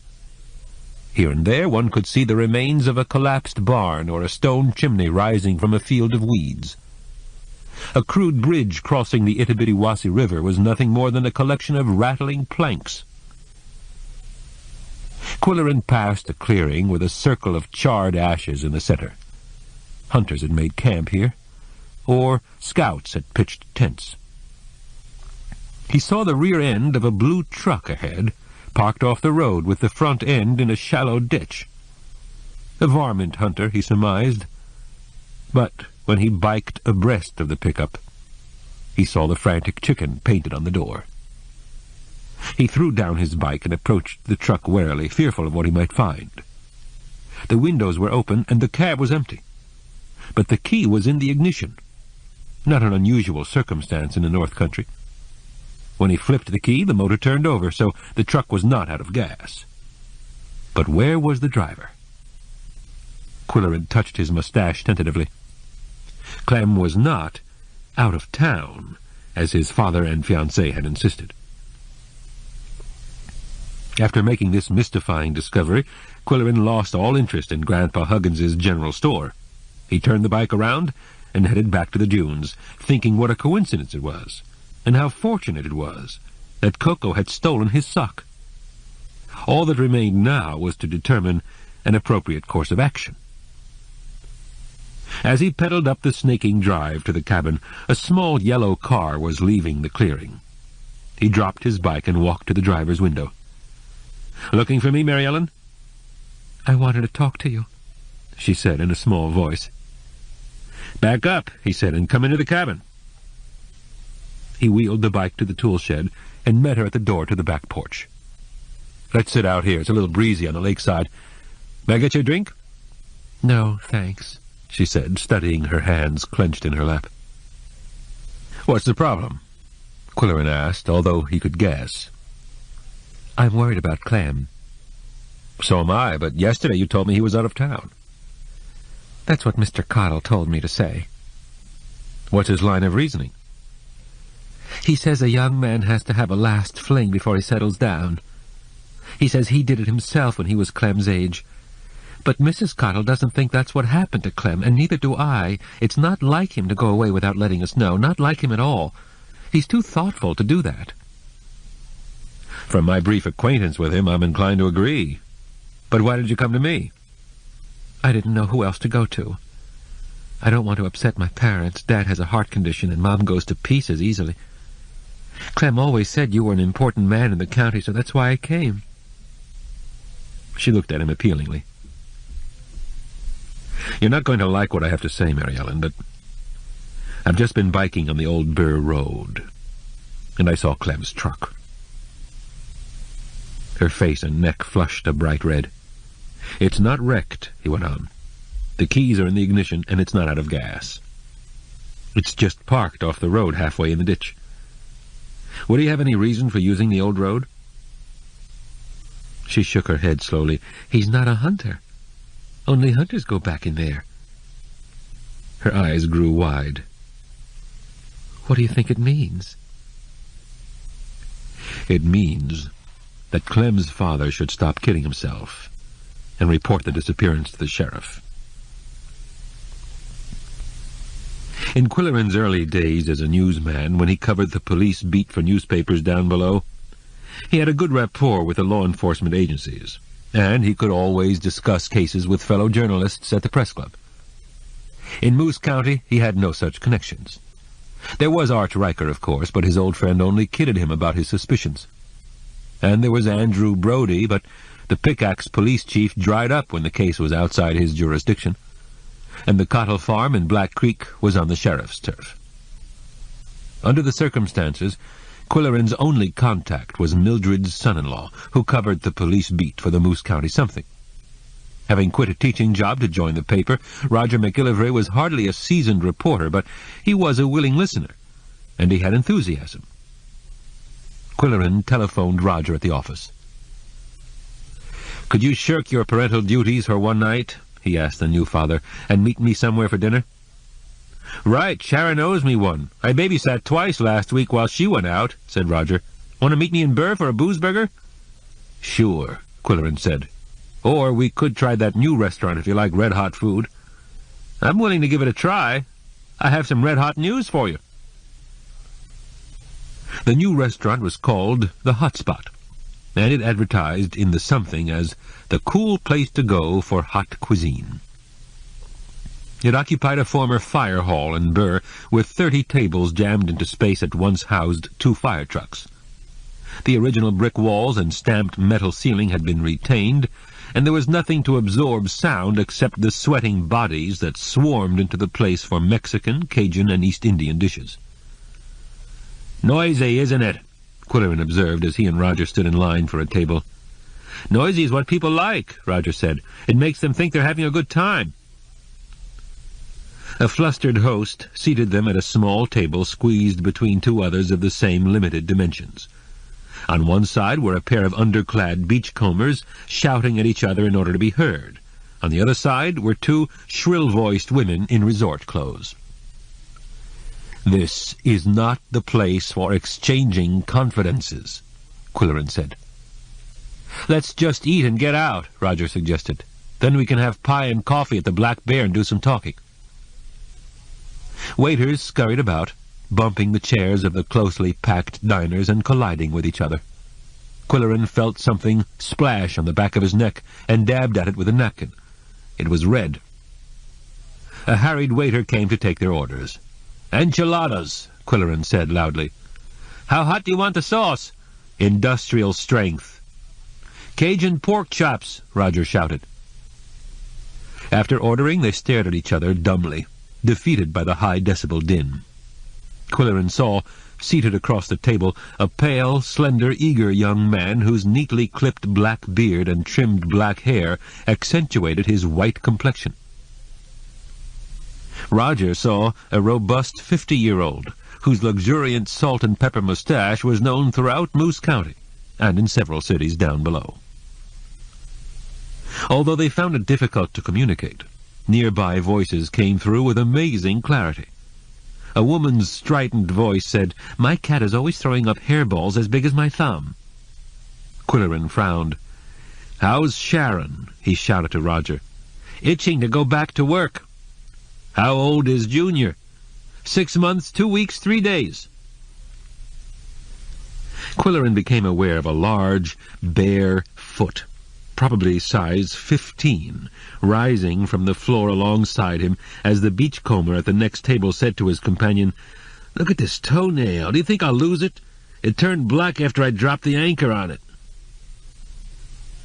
Here and there one could see the remains of a collapsed barn or a stone chimney rising from a field of weeds. A crude bridge crossing the Itabitiwasi River was nothing more than a collection of rattling planks. Qwilleran passed a clearing with a circle of charred ashes in the center. Hunters had made camp here, or scouts had pitched tents. He saw the rear end of a blue truck ahead, parked off the road with the front end in a shallow ditch. A varmint hunter, he surmised. But when he biked abreast of the pickup, he saw the frantic chicken painted on the door. He threw down his bike and approached the truck warily, fearful of what he might find. The windows were open and the cab was empty, but the key was in the ignition. Not an unusual circumstance in the North Country. When he flipped the key, the motor turned over, so the truck was not out of gas. But where was the driver? Qwilleran touched his mustache tentatively. Clem was not out of town, as his father and fiancée had insisted. After making this mystifying discovery, Qwilleran lost all interest in Grandpa Huggins's general store. He turned the bike around and headed back to the dunes, thinking what a coincidence it was, and how fortunate it was that Koko had stolen his sock. All that remained now was to determine an appropriate course of action. As he pedaled up the snaking drive to the cabin, a small yellow car was leaving the clearing. He dropped his bike and walked to the driver's window. "Looking for me, Mary Ellen?" "I wanted to talk to you," she said in a small voice. "Back up," he said, "and come into the cabin." He wheeled the bike to the tool shed and met her at the door to the back porch. "Let's sit out here. It's a little breezy on the lakeside. May I get you a drink?" "No, thanks," she said, studying her hands clenched in her lap. "What's the problem?" Qwilleran asked, although he could guess. "I'm worried about Clem." "So am I, but yesterday you told me he was out of town." "That's what Mr. Cottle told me to say." "What's his line of reasoning?" "He says a young man has to have a last fling before he settles down. He says he did it himself when he was Clem's age. But Mrs. Cottle doesn't think that's what happened to Clem, and neither do I. It's not like him to go away without letting us know, not like him at all. He's too thoughtful to do that." "From my brief acquaintance with him, I'm inclined to agree. But why did you come to me?" "I didn't know who else to go to. I don't want to upset my parents. Dad has a heart condition, and Mom goes to pieces easily. Clem always said you were an important man in the county, so that's why I came." She looked at him appealingly. "You're not going to like what I have to say, Mary Ellen, but I've just been biking on the old Burr Road, and I saw Clem's truck." Her face and neck flushed a bright red. "It's not wrecked," he went on. "The keys are in the ignition, and it's not out of gas. It's just parked off the road halfway in the ditch. Would he have any reason for using the old road?" She shook her head slowly. "He's not a hunter. Only hunters go back in there." Her eyes grew wide. "What do you think it means?" "It means that Clem's father should stop kidding himself and report the disappearance to the sheriff." In Qwilleran's early days as a newsman, when he covered the police beat for newspapers down below, he had a good rapport with the law enforcement agencies, and he could always discuss cases with fellow journalists at the press club. In Moose County, he had no such connections. There was Arch Riker, of course, but his old friend only kidded him about his suspicions. And there was Andrew Brody, but the Pickaxe police chief dried up when the case was outside his jurisdiction, and the Cottle farm in Black Creek was on the sheriff's turf. Under the circumstances, Qwilleran's only contact was Mildred's son-in-law, who covered the police beat for the Moose County Something. Having quit a teaching job to join the paper, Roger McGillivray was hardly a seasoned reporter, but he was a willing listener, and he had enthusiasm. Qwilleran telephoned Roger at the office. "Could you shirk your parental duties for one night," he asked the new father, "and meet me somewhere for dinner?" "Right, Sharon owes me one. I babysat twice last week while she went out," said Roger. "Want to meet me in Burr for a booze burger?" "Sure," Qwilleran said. "Or we could try that new restaurant if you like red-hot food." "I'm willing to give it a try. I have some red-hot news for you." The new restaurant was called The Hot Spot, and it advertised in the Something as the cool place to go for hot cuisine. It occupied a former fire hall in Burr, with 30 tables jammed into space that once housed 2 fire trucks. The original brick walls and stamped metal ceiling had been retained, and there was nothing to absorb sound except the sweating bodies that swarmed into the place for Mexican, Cajun, and East Indian dishes. "Noisy, isn't it?" Qwilleran observed as he and Roger stood in line for a table. "Noisy is what people like," Roger said. "It makes them think they're having a good time." A flustered host seated them at a small table squeezed between 2 others of the same limited dimensions. On one side were a pair of underclad beachcombers shouting at each other in order to be heard. On the other side were 2 shrill-voiced women in resort clothes. "This is not the place for exchanging confidences," Qwilleran said. "Let's just eat and get out," Roger suggested. "Then we can have pie and coffee at the Black Bear and do some talking." Waiters scurried about, bumping the chairs of the closely packed diners and colliding with each other. Qwilleran felt something splash on the back of his neck and dabbed at it with a napkin. It was red. A harried waiter came to take their orders. "Enchiladas," Qwilleran said loudly. "How hot do you want the sauce?" "Industrial strength." "Cajun pork chops," Roger shouted. After ordering, they stared at each other dumbly, defeated by the high-decibel din. Qwilleran saw, seated across the table, a pale, slender, eager young man whose neatly clipped black beard and trimmed black hair accentuated his white complexion. Roger saw a robust 50-year-old, whose luxuriant salt-and-pepper mustache was known throughout Moose County, and in several cities down below. Although they found it difficult to communicate, nearby voices came through with amazing clarity. A woman's strident voice said, "My cat is always throwing up hairballs as big as my thumb." Qwilleran frowned. "How's Sharon?" he shouted to Roger. "Itching to go back to work." "How old is Junior?" 6 months, 2 weeks, 3 days. Qwilleran became aware of a large, bare foot, probably size 15, rising from the floor alongside him as the beachcomber at the next table said to his companion, "Look at this toenail. Do you think I'll lose it? It turned black after I dropped the anchor on it."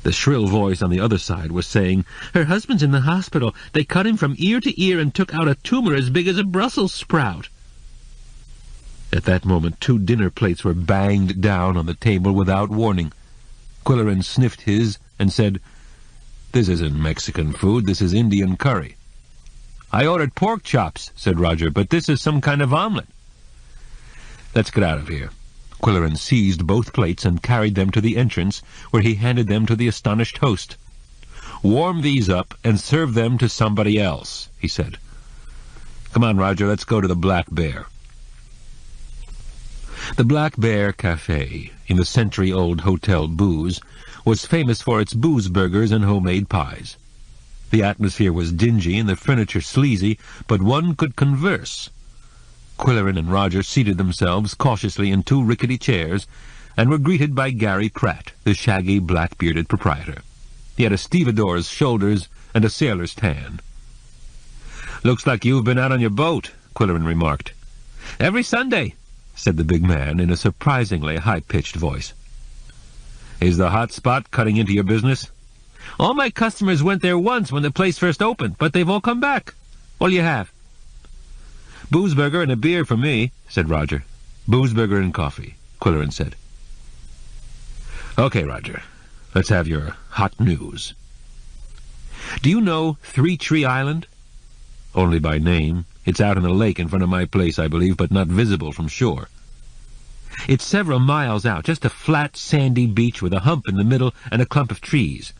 The shrill voice on the other side was saying, "Her husband's in the hospital. They cut him from ear to ear and took out a tumor as big as a Brussels sprout." At that moment 2 dinner plates were banged down on the table without warning. Qwilleran sniffed his and said, "This isn't Mexican food, this is Indian curry." "I ordered pork chops," said Roger, "but this is some kind of omelet." "Let's get out of here." Qwilleran seized both plates and carried them to the entrance, where he handed them to the astonished host. "Warm these up and serve them to somebody else," he said. "Come on, Roger, let's go to the Black Bear." The Black Bear Café, in the century-old Hotel Booze, was famous for its booze burgers and homemade pies. The atmosphere was dingy and the furniture sleazy, but one could converse. Qwilleran and Roger seated themselves cautiously in 2 rickety chairs and were greeted by Gary Pratt, the shaggy, black-bearded proprietor. He had a stevedore's shoulders and a sailor's tan. "Looks like you've been out on your boat," Qwilleran remarked. "Every Sunday," said the big man in a surprisingly high-pitched voice. "Is the Hot Spot cutting into your business?" "All my customers went there once when the place first opened, but they've all come back. What'll you have?" "Booze burger and a beer for me," said Roger. "Booze burger and coffee. Qwilleran said. Okay, Roger. Let's have your hot news. Do you know Three Tree Island? Only by name. It's out in the lake in front of my place, I believe, but not visible from shore. It's several miles out, just a flat, sandy beach with a hump in the middle and a clump of trees.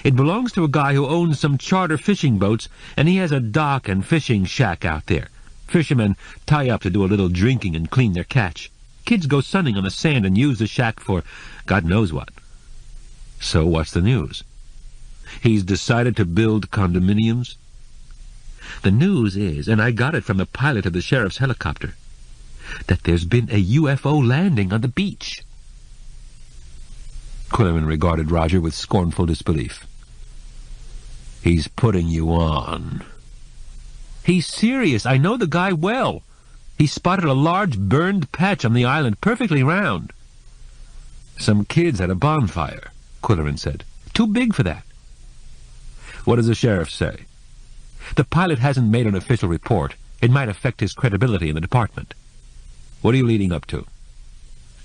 It belongs to a guy who owns some charter fishing boats, and he has a dock and fishing shack out there. Fishermen tie up to do a little drinking and clean their catch. Kids go sunning on the sand and use the shack for God knows what. So what's the news? He's decided to build condominiums? The news is, and I got it from the pilot of the sheriff's helicopter, that there's been a UFO landing on the beach. Qwilleran regarded Roger with scornful disbelief. He's putting you on. He's serious. I know the guy well. He spotted a large burned patch on the island, perfectly round. Some kids had a bonfire, Qwilleran said. Too big for that. What does the sheriff say? The pilot hasn't made an official report. It might affect his credibility in the department. What are you leading up to?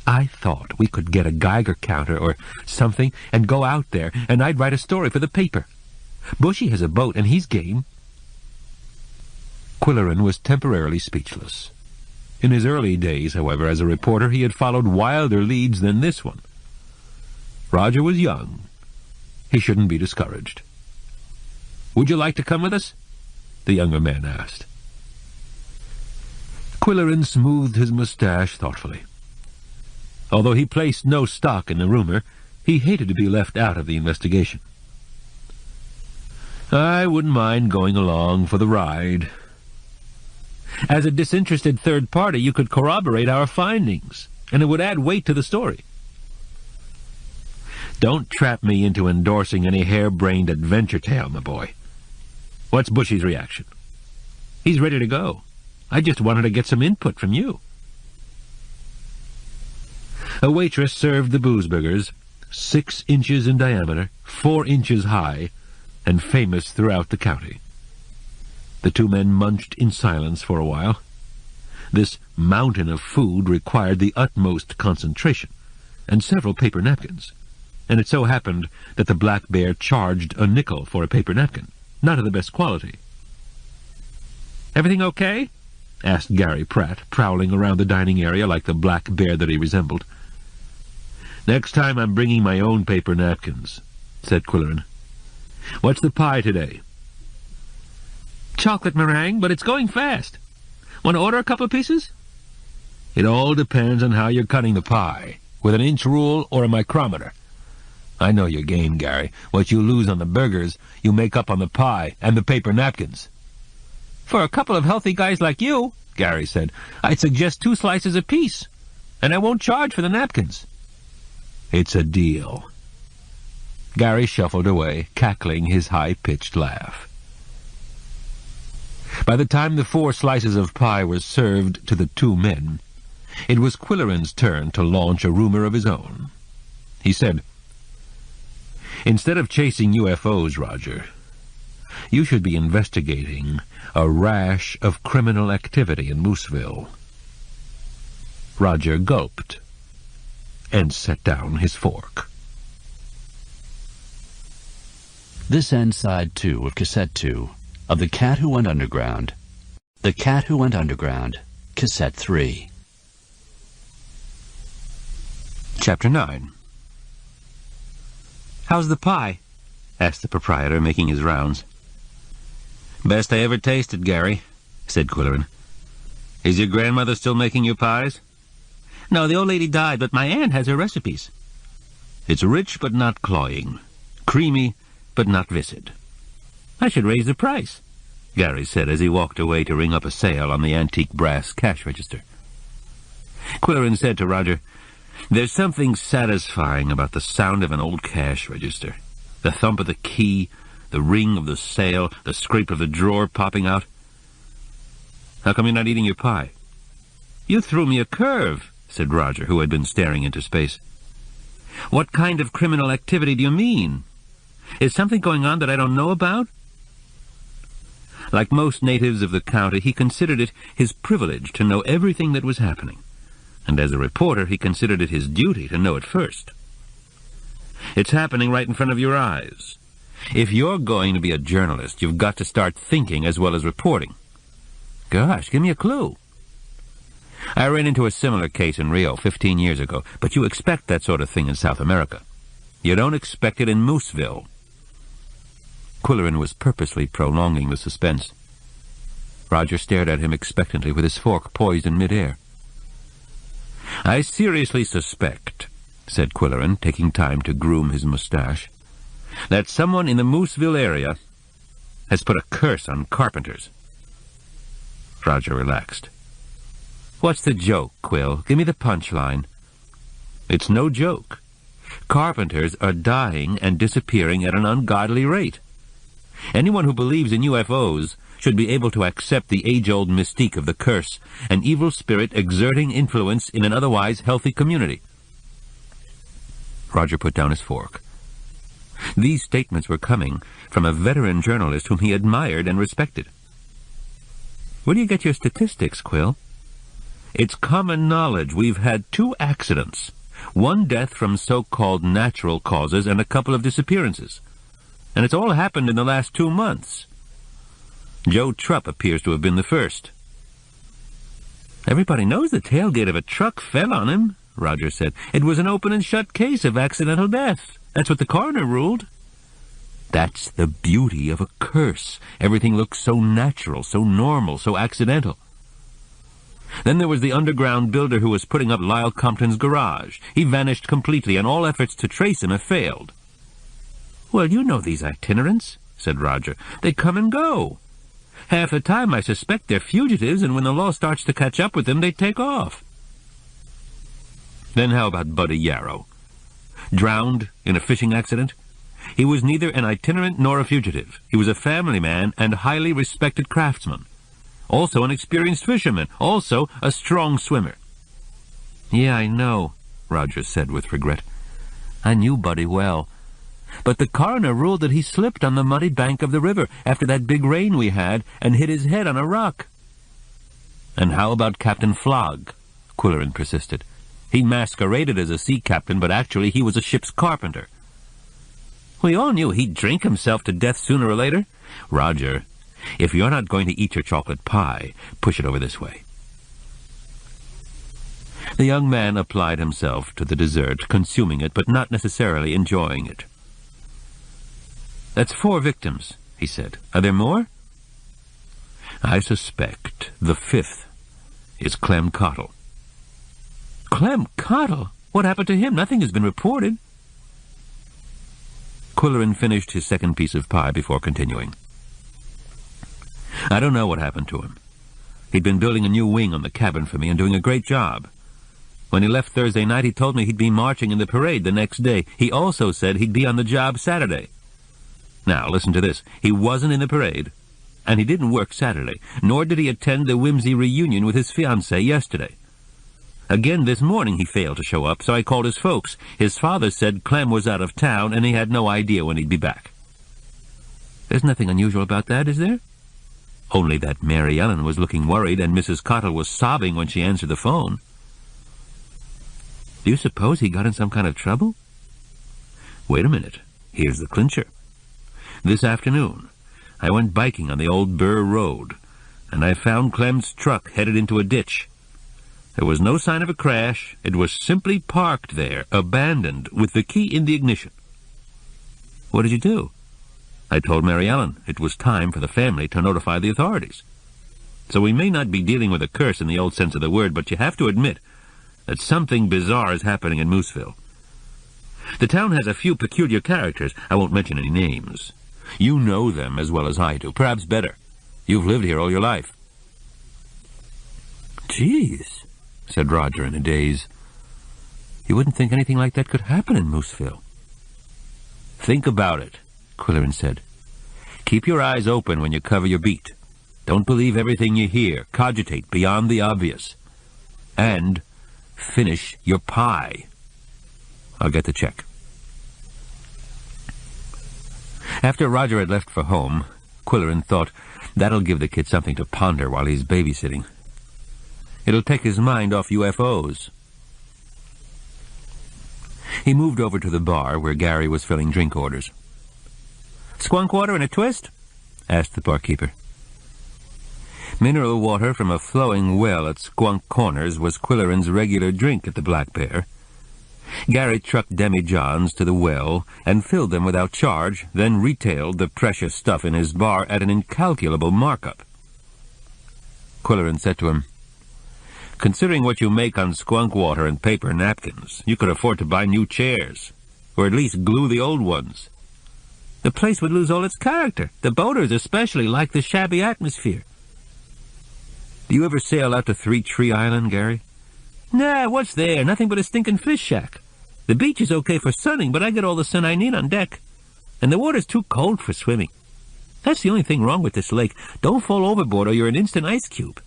I thought we could get a Geiger counter or something and go out there, and I'd write a story for the paper. Bushy has a boat, and he's game. Qwilleran was temporarily speechless. In his early days, however, as a reporter, he had followed wilder leads than this one. Roger was young. He shouldn't be discouraged. Would you like to come with us? The younger man asked. Qwilleran smoothed his mustache thoughtfully. Although he placed no stock in the rumor, he hated to be left out of the investigation. I wouldn't mind going along for the ride. As a disinterested third party, you could corroborate our findings, and it would add weight to the story. Don't trap me into endorsing any harebrained adventure tale, my boy. What's Bushy's reaction? He's ready to go. I just wanted to get some input from you. A waitress served the booze-burgers, 6 inches in diameter, 4 inches high, and famous throughout the county. The two men munched in silence for a while. This mountain of food required the utmost concentration, and several paper napkins, and it so happened that the black bear charged a nickel for a paper napkin, not of the best quality. "Everything okay?" asked Gary Pratt, prowling around the dining area like the black bear that he resembled. "Next time I'm bringing my own paper napkins," said Qwilleran. "What's the pie today?" "Chocolate meringue, but it's going fast. Want to order a couple of pieces?" "It all depends on how you're cutting the pie, with an inch rule or a micrometer. I know your game, Gary. What you lose on the burgers, you make up on the pie and the paper napkins." "For a couple of healthy guys like you," Gary said, "I'd suggest 2 slices apiece, and I won't charge for the napkins." "It's a deal." Gary shuffled away, cackling his high-pitched laugh. By the time the 4 slices of pie were served to the 2 men, it was Qwilleran's turn to launch a rumor of his own. He said, "Instead of chasing UFOs, Roger, you should be investigating a rash of criminal activity in Mooseville." Roger gulped and set down his fork. This ends Side 2 of Cassette 2 of The Cat Who Went Underground. The Cat Who Went Underground, Cassette 3. Chapter 9. "How's the pie?" asked the proprietor, making his rounds. "Best I ever tasted, Gary," said Qwilleran. "Is your grandmother still making your pies?" "No, the old lady died, but my aunt has her recipes." "It's rich but not cloying, creamy but not viscid." "I should raise the price," Gary said as he walked away to ring up a sale on the antique brass cash register. Qwilleran said to Roger, "There's something satisfying about the sound of an old cash register. The thump of the key, the ring of the sale, the scrape of the drawer popping out. How come you're not eating your pie?" "You threw me a curve," said Roger, who had been staring into space. "What kind of criminal activity do you mean? Is something going on that I don't know about?" Like most natives of the county, he considered it his privilege to know everything that was happening. and as a reporter he considered it his duty to know it first. It's happening right in front of your eyes. If you're going to be a journalist, you've got to start thinking as well as reporting. Gosh, give me a clue. I ran into a similar case in Rio 15 years ago, but you expect that sort of thing in South America. You don't expect it in Mooseville. Qwilleran was purposely prolonging the suspense. Roger stared at him expectantly with his fork poised in midair. I seriously suspect, said Qwilleran, taking time to groom his mustache, that someone in the Mooseville area has put a curse on carpenters. Roger relaxed. What's the joke, Quill? Give me the punchline. It's no joke. Carpenters are dying and disappearing at an ungodly rate. Anyone who believes in UFOs should be able to accept the age-old mystique of the curse, an evil spirit exerting influence in an otherwise healthy community. Roger put down his fork. These statements were coming from a veteran journalist whom he admired and respected. Where do you get your statistics, Quill? It's common knowledge we've had 2 accidents, 1 death from so-called natural causes and a couple of disappearances. And it's all happened in the last 2 months. Joe Trupp appears to have been the first. Everybody knows the tailgate of a truck fell on him, Roger said. It was an open and shut case of accidental death. That's what the coroner ruled. That's the beauty of a curse. Everything looks so natural, so normal, so accidental. Then there was the underground builder who was putting up Lyle Compton's garage. He vanished completely, and all efforts to trace him have failed. Well, you know these itinerants, said Roger. They come and go. Half the time I suspect they're fugitives, and when the law starts to catch up with them, they take off. Then how about Buddy Yarrow? Drowned in a fishing accident? He was neither an itinerant nor a fugitive. He was a family man and highly respected craftsman. Also an experienced fisherman. Also a strong swimmer. Yeah, I know, Roger said with regret. I knew Buddy well. But the coroner ruled that he slipped on the muddy bank of the river after that big rain we had and hit his head on a rock. And how about Captain Flogg? Qwilleran persisted. He masqueraded as a sea captain, but actually he was a ship's carpenter. We all knew he'd drink himself to death sooner or later. Roger, if you're not going to eat your chocolate pie, push it over this way. The young man applied himself to the dessert, consuming it, but not necessarily enjoying it. That's 4 victims, he said. Are there more? I suspect the 5th is Clem Cottle. Clem Cottle? What happened to him? Nothing has been reported. Qwilleran finished his second piece of pie before continuing. I don't know what happened to him. He'd been building a new wing on the cabin for me and doing a great job. When he left Thursday night, he told me he'd be marching in the parade the next day. He also said he'd be on the job Saturday. Now, listen to this. He wasn't in the parade, and he didn't work Saturday, nor did he attend the whimsy reunion with his fiancée yesterday. Again this morning he failed to show up, so I called his folks. His father said Clem was out of town, and he had no idea when he'd be back. There's nothing unusual about that, is there? Only that Mary Ellen was looking worried, and Mrs. Cottle was sobbing when she answered the phone. Do you suppose he got in some kind of trouble? Wait a minute. Here's the clincher. This afternoon, I went biking on the old Burr Road, and I found Clem's truck headed into a ditch. There was no sign of a crash. It was simply parked there, abandoned, with the key in the ignition. What did you do? I told Mary Ellen it was time for the family to notify the authorities. So we may not be dealing with a curse in the old sense of the word, but you have to admit that something bizarre is happening in Mooseville. The town has a few peculiar characters. I won't mention any names. You know them as well as I do, perhaps better. You've lived here all your life. Jeez, said Roger in a daze. You wouldn't think anything like that could happen in Mooseville. Think about it, Qwilleran said. Keep your eyes open when you cover your beat. Don't believe everything you hear. Cogitate beyond the obvious. And finish your pie. I'll get the check. After Roger had left for home, Qwilleran thought, that'll give the kid something to ponder while he's babysitting. It'll take his mind off UFOs, He moved over to the bar where Gary was filling drink orders. "Skunk water and a twist?" asked the barkeeper. Mineral water from a flowing well at Skunk Corners was Qwilleran's regular drink at the Black Bear. Gary trucked demijohns to the well and filled them without charge, then retailed the precious stuff in his bar at an incalculable markup. Qwilleran said to him, "Considering what you make on skunk water and paper napkins, you could afford to buy new chairs, or at least glue the old ones." "The place would lose all its character. The boaters especially like the shabby atmosphere." "Do you ever sail out to Three Tree Island, Gary?" "Nah, what's there? Nothing but a stinking fish shack. The beach is okay for sunning, but I get all the sun I need on deck. And the water's too cold for swimming. That's the only thing wrong with this lake. Don't fall overboard or you're an instant ice cube."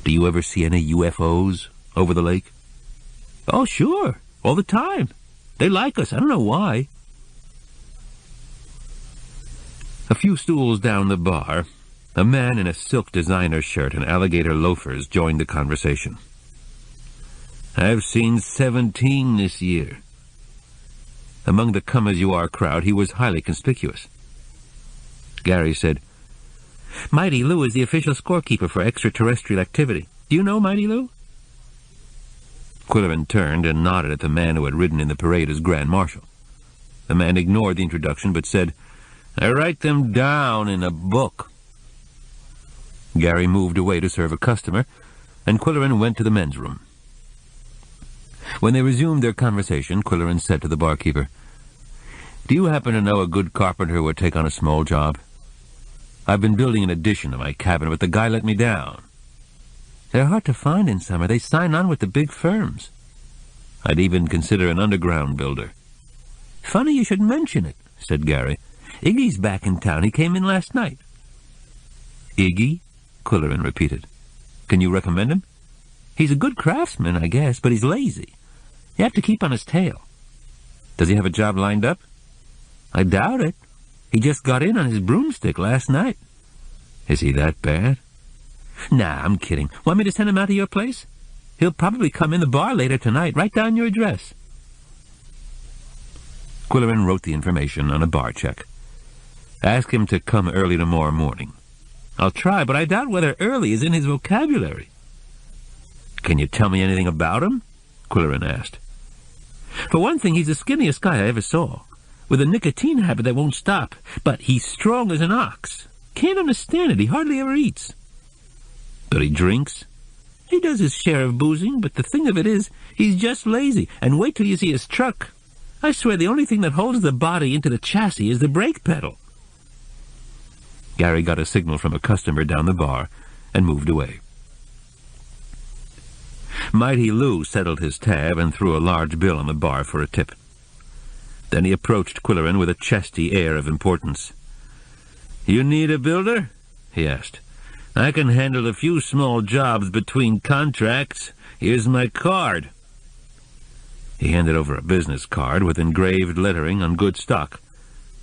"Do you ever see any UFOs over the lake?" "Oh, sure. All the time. They like us. I don't know why." A few stools down the bar, a man in a silk designer shirt and alligator loafers joined the conversation. "I've seen 17 this year." Among the come-as-you-are crowd, he was highly conspicuous. Gary said, "Mighty Lou is the official scorekeeper for extraterrestrial activity. Do you know Mighty Lou?" Qwilleran turned and nodded at the man who had ridden in the parade as Grand Marshal. The man ignored the introduction, but said, "I write them down in a book." Gary moved away to serve a customer, and Qwilleran went to the men's room. When they resumed their conversation, Qwilleran said to the barkeeper, "Do you happen to know a good carpenter who would take on a small job? I've been building an addition to my cabin, but the guy let me down." "They're hard to find in summer. They sign on with the big firms." "I'd even consider an underground builder." "Funny you should mention it," said Gary. "Iggy's back in town. He came in last night." "Iggy?" Qwilleran repeated. "Can you recommend him?" "He's a good craftsman, I guess, but he's lazy. You have to keep on his tail." "Does he have a job lined up?" "I doubt it. He just got in on his broomstick last night." "Is he that bad?" "Nah, I'm kidding. Want me to send him out to your place? He'll probably come in the bar later tonight. Write down your address." Qwilleran wrote the information on a bar check. "Ask him to come early tomorrow morning." "I'll try, but I doubt whether early is in his vocabulary." "Can you tell me anything about him?" Qwilleran asked. "For one thing, he's the skinniest guy I ever saw, with a nicotine habit that won't stop. But he's strong as an ox. Can't understand it. He hardly ever eats." "But he drinks?" "He does his share of boozing, but the thing of it is, he's just lazy. And wait till you see his truck. I swear the only thing that holds the body into the chassis is the brake pedal." Gary got a signal from a customer down the bar and moved away. Mighty Lou settled his tab and threw a large bill on the bar for a tip. Then he approached Qwilleran with a chesty air of importance. "You need a builder?" he asked. "I can handle a few small jobs between contracts. Here's my card." He handed over a business card with engraved lettering on good stock.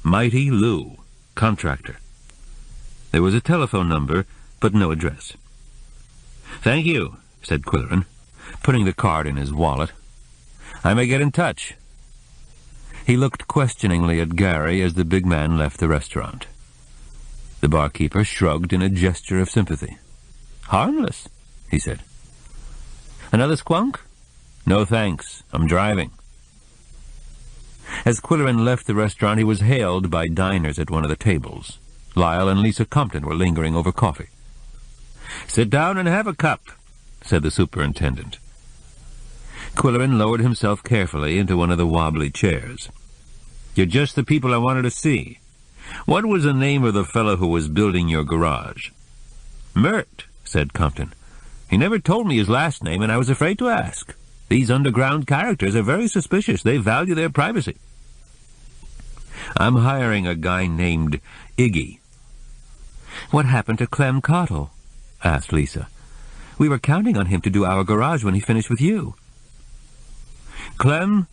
Mighty Lou, contractor. There was a telephone number, but no address. "Thank you," said Qwilleran, putting the card in his wallet. "I may get in touch." He looked questioningly at Gary as the big man left the restaurant. The barkeeper shrugged in a gesture of sympathy. "Harmless," he said. "Another squunk?" "No, thanks. I'm driving." As Qwilleran left the restaurant, he was hailed by diners at one of the tables. Lyle and Lisa Compton were lingering over coffee. "Sit down and have a cup," said the superintendent. Qwilleran lowered himself carefully into one of the wobbly chairs. "You're just the people I wanted to see. What was the name of the fellow who was building your garage?" "Mert," said Compton. "He never told me his last name, and I was afraid to ask. These underground characters are very suspicious. They value their privacy." "I'm hiring a guy named Iggy." "What happened to Clem Cottle?" asked Lisa. "We were counting on him to do our garage when he finished with you." "Clem,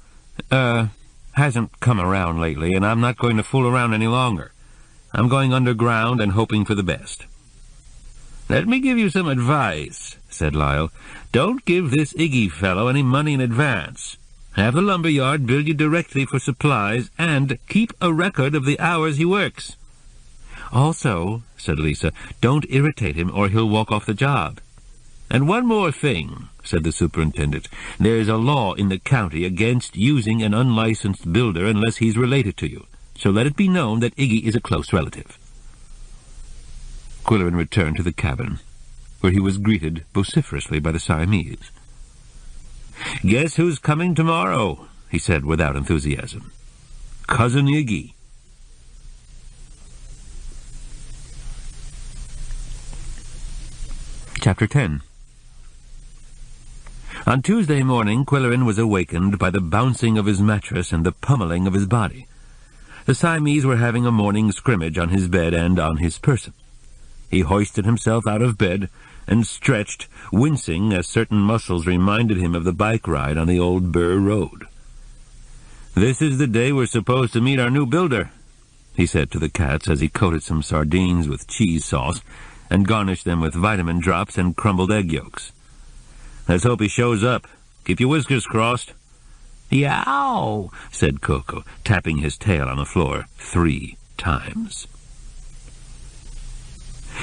hasn't come around lately, and I'm not going to fool around any longer. I'm going underground and hoping for the best." "Let me give you some advice," said Lyle. "Don't give this Iggy fellow any money in advance. Have the lumberyard bill you directly for supplies, and keep a record of the hours he works. Also, said Lisa, don't irritate him or he'll walk off the job. And one more thing, said the superintendent. There's a law in the county against using an unlicensed builder unless he's related to you, so let it be known that Iggy is a close relative. Qwilleran returned to the cabin, where he was greeted vociferously by the Siamese. "Guess who's coming tomorrow?" he said without enthusiasm. "Cousin Iggy." Chapter 10. On Tuesday morning, Qwilleran was awakened by the bouncing of his mattress and the pummeling of his body. The Siamese were having a morning scrimmage on his bed and on his person. He hoisted himself out of bed and stretched, wincing as certain muscles reminded him of the bike ride on the old Burr Road. "This is the day we're supposed to meet our new builder," he said to the cats as he coated some sardines with cheese sauce and garnished them with vitamin drops and crumbled egg yolks. "Let's hope he shows up. Keep your whiskers crossed." "Yow!" said Koko, tapping his tail on the floor 3 times.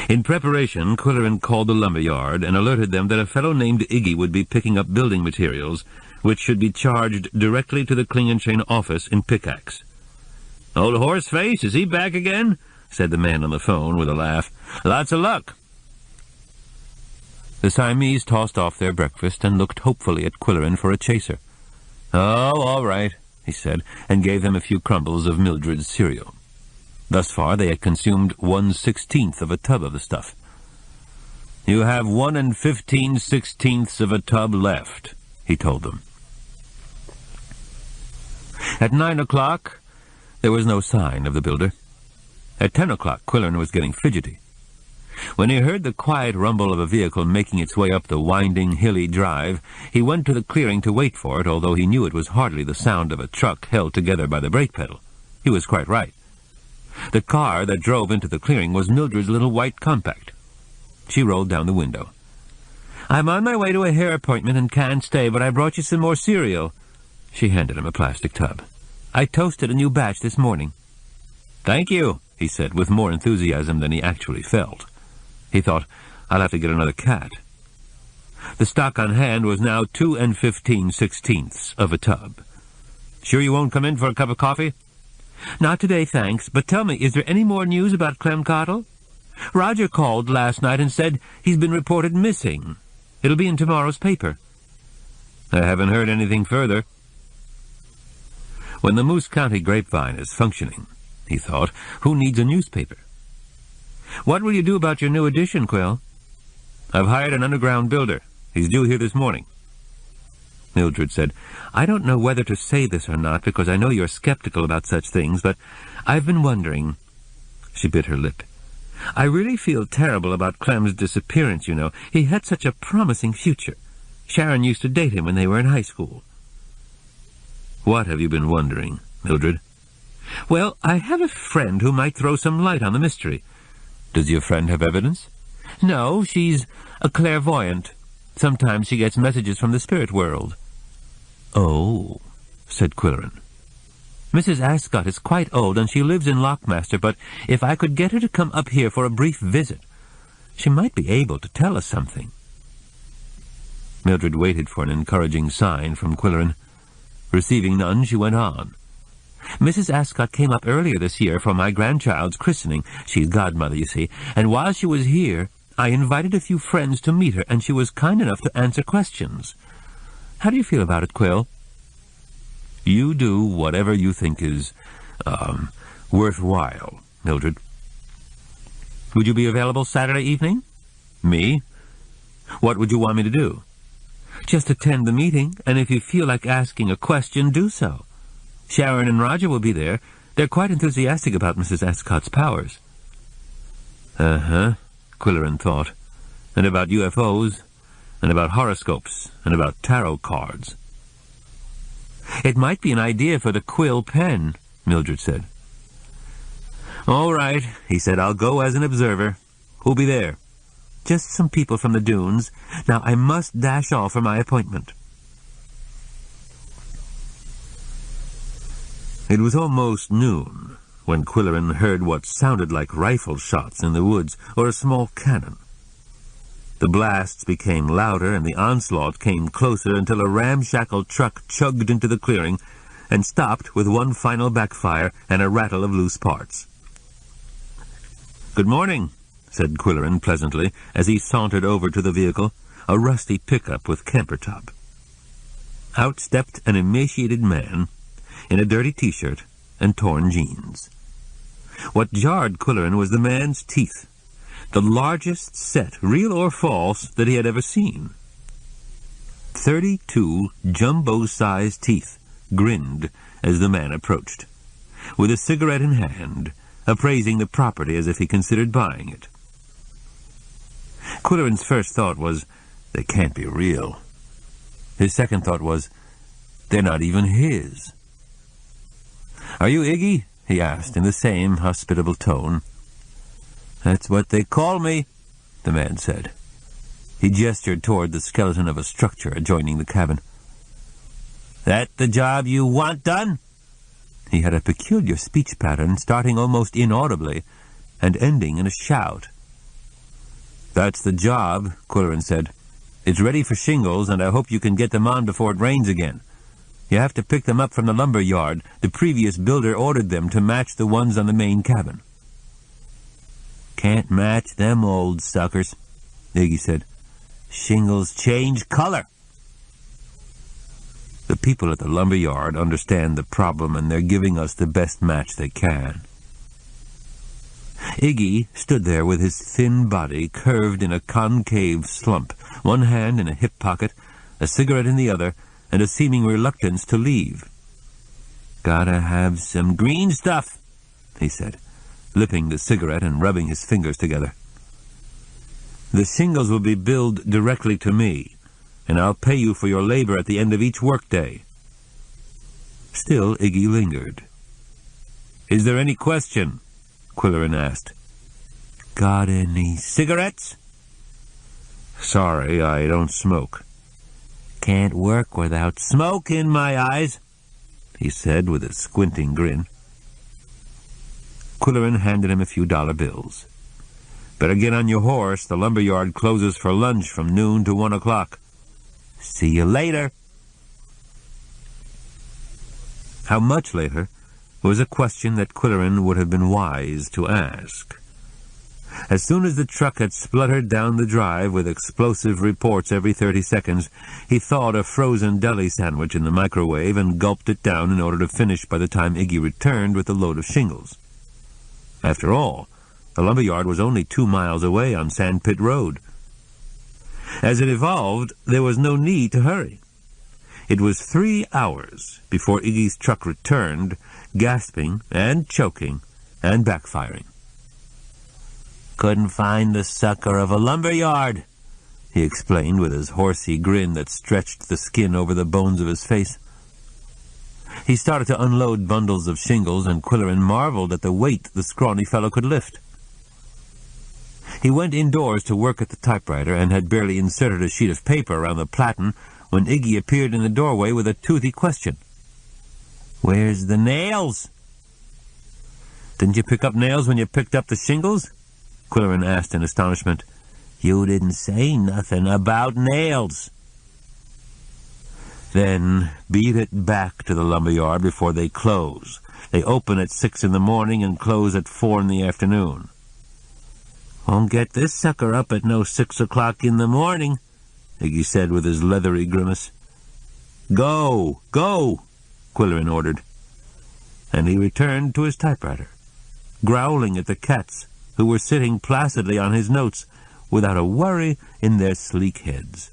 In preparation, Qwilleran called the lumberyard and alerted them that a fellow named Iggy would be picking up building materials, which should be charged directly to the Qwilleran office in Pickaxe. "Old Horseface, is he back again?" said the man on the phone with a laugh. "Lots of luck." The Siamese tossed off their breakfast and looked hopefully at Qwilleran for a chaser. "Oh, all right," he said, and gave them a few crumbles of Mildred's cereal. Thus far they had consumed 1/16 of a tub of the stuff. "You have 1 15/16 of a tub left," he told them. At 9 o'clock, there was no sign of the builder. At 10 o'clock, Qwilleran was getting fidgety. When he heard the quiet rumble of a vehicle making its way up the winding, hilly drive, he went to the clearing to wait for it, although he knew it was hardly the sound of a truck held together by the brake pedal. He was quite right. The car that drove into the clearing was Mildred's little white compact. She rolled down the window. "I'm on my way to a hair appointment and can't stay, but I brought you some more cereal." She handed him a plastic tub. "I toasted a new batch this morning." "Thank you," he said, with more enthusiasm than he actually felt. He thought, "I'll have to get another cat." The stock on hand was now 2 15/16 of a tub. "Sure you won't come in for a cup of coffee?" "Not today, thanks. But tell me, is there any more news about Clem Cottle? Roger called last night and said he's been reported missing. It'll be in tomorrow's paper." "I haven't heard anything further." When the Moose County Grapevine is functioning, he thought, who needs a newspaper? "What will you do about your new edition, Quill?" "I've hired an underground builder. He's due here this morning." Mildred said, "I don't know whether to say this or not, because I know you're skeptical about such things, but I've been wondering." She bit her lip. "I really feel terrible about Clem's disappearance, you know. He had such a promising future. Sharon used to date him when they were in high school." "What have you been wondering, Mildred?" "Well, I have a friend who might throw some light on the mystery." "Does your friend have evidence?" "No, she's a clairvoyant. Sometimes she gets messages from the spirit world." "Oh," said Qwilleran. "Mrs. Ascot is quite old, and she lives in Lockmaster, but if I could get her to come up here for a brief visit, she might be able to tell us something." Mildred waited for an encouraging sign from Qwilleran. Receiving none, she went on. "Mrs. Ascot came up earlier this year for my grandchild's christening. She's godmother, you see, and while she was here, I invited a few friends to meet her, and she was kind enough to answer questions. How do you feel about it, Quill?" "You do whatever you think is, worthwhile, Mildred." "Would you be available Saturday evening?" "Me? What would you want me to do?" "Just attend the meeting, and if you feel like asking a question, do so. Sharon and Roger will be there. They're quite enthusiastic about Mrs. Ascot's powers." "Uh-huh," Qwilleran thought, "and about UFOs, and about horoscopes, and about tarot cards." "It might be an idea for the Quill pen," Mildred said. "All right," he said, "I'll go as an observer. Who'll be there?" "Just some people from the dunes. Now I must dash off for my appointment." It was almost noon when Qwilleran heard what sounded like rifle shots in the woods or a small cannon. The blasts became louder and the onslaught came closer until a ramshackle truck chugged into the clearing and stopped with one final backfire and a rattle of loose parts. "Good morning," said Qwilleran pleasantly as he sauntered over to the vehicle, a rusty pickup with camper top. Out stepped an emaciated man in a dirty t-shirt and torn jeans. What jarred Qwilleran was the man's teeth, the largest set, real or false, that he had ever seen. 32 jumbo-sized teeth grinned as the man approached, with a cigarette in hand, appraising the property as if he considered buying it. Qwilleran's first thought was, they can't be real. His second thought was, they're not even his. "Are you Iggy?" he asked in the same hospitable tone. "That's what they call me," the man said. He gestured toward the skeleton of a structure adjoining the cabin. "That the job you want done?" He had a peculiar speech pattern, starting almost inaudibly and ending in a shout. "That's the job," Qwilleran said. "It's ready for shingles, and I hope you can get them on before it rains again. You have to pick them up from the lumber yard. The previous builder ordered them to match the ones on the main cabin." "Can't match them old suckers," Iggy said. "Shingles change color." "The people at the lumber yard understand the problem, and they're giving us the best match they can." Iggy stood there with his thin body curved in a concave slump, one hand in a hip pocket, a cigarette in the other, and a seeming reluctance to leave. "Gotta have some green stuff," he said, lipping the cigarette and rubbing his fingers together. "The shingles will be billed directly to me, and I'll pay you for your labor at the end of each workday." Still Iggy lingered. "Is there any question?" Qwilleran asked. "Got any cigarettes?" "Sorry, I don't smoke." "Can't work without smoke in my eyes," he said with a squinting grin. Qwilleran handed him a few dollar bills. "Better get on your horse. The lumber yard closes for lunch from noon to 1 o'clock. See you later." How much later was a question that Qwilleran would have been wise to ask. As soon as the truck had spluttered down the drive with explosive reports every 30 seconds, he thawed a frozen deli sandwich in the microwave and gulped it down in order to finish by the time Iggy returned with the load of shingles. After all, the lumberyard was only 2 miles away on Sandpit Road. As it evolved, there was no need to hurry. It was 3 hours before Iggy's truck returned, gasping and choking and backfiring. "Couldn't find the sucker of a lumberyard," he explained with his horsey grin that stretched the skin over the bones of his face. He started to unload bundles of shingles, and Qwilleran marveled at the weight the scrawny fellow could lift. He went indoors to work at the typewriter and had barely inserted a sheet of paper around the platen when Iggy appeared in the doorway with a toothy question. "Where's the nails?" "Didn't you pick up nails when you picked up the shingles?" Qwilleran asked in astonishment. "You didn't say nothing about nails." "Then beat it back to the lumberyard before they close. They open at 6 in the morning and close at 4 in the afternoon." "Won't get this sucker up at no 6 o'clock in the morning," Iggy said with his leathery grimace. "Go, go," Qwilleran ordered. And he returned to his typewriter, growling at the cats who were sitting placidly on his notes without a worry in their sleek heads.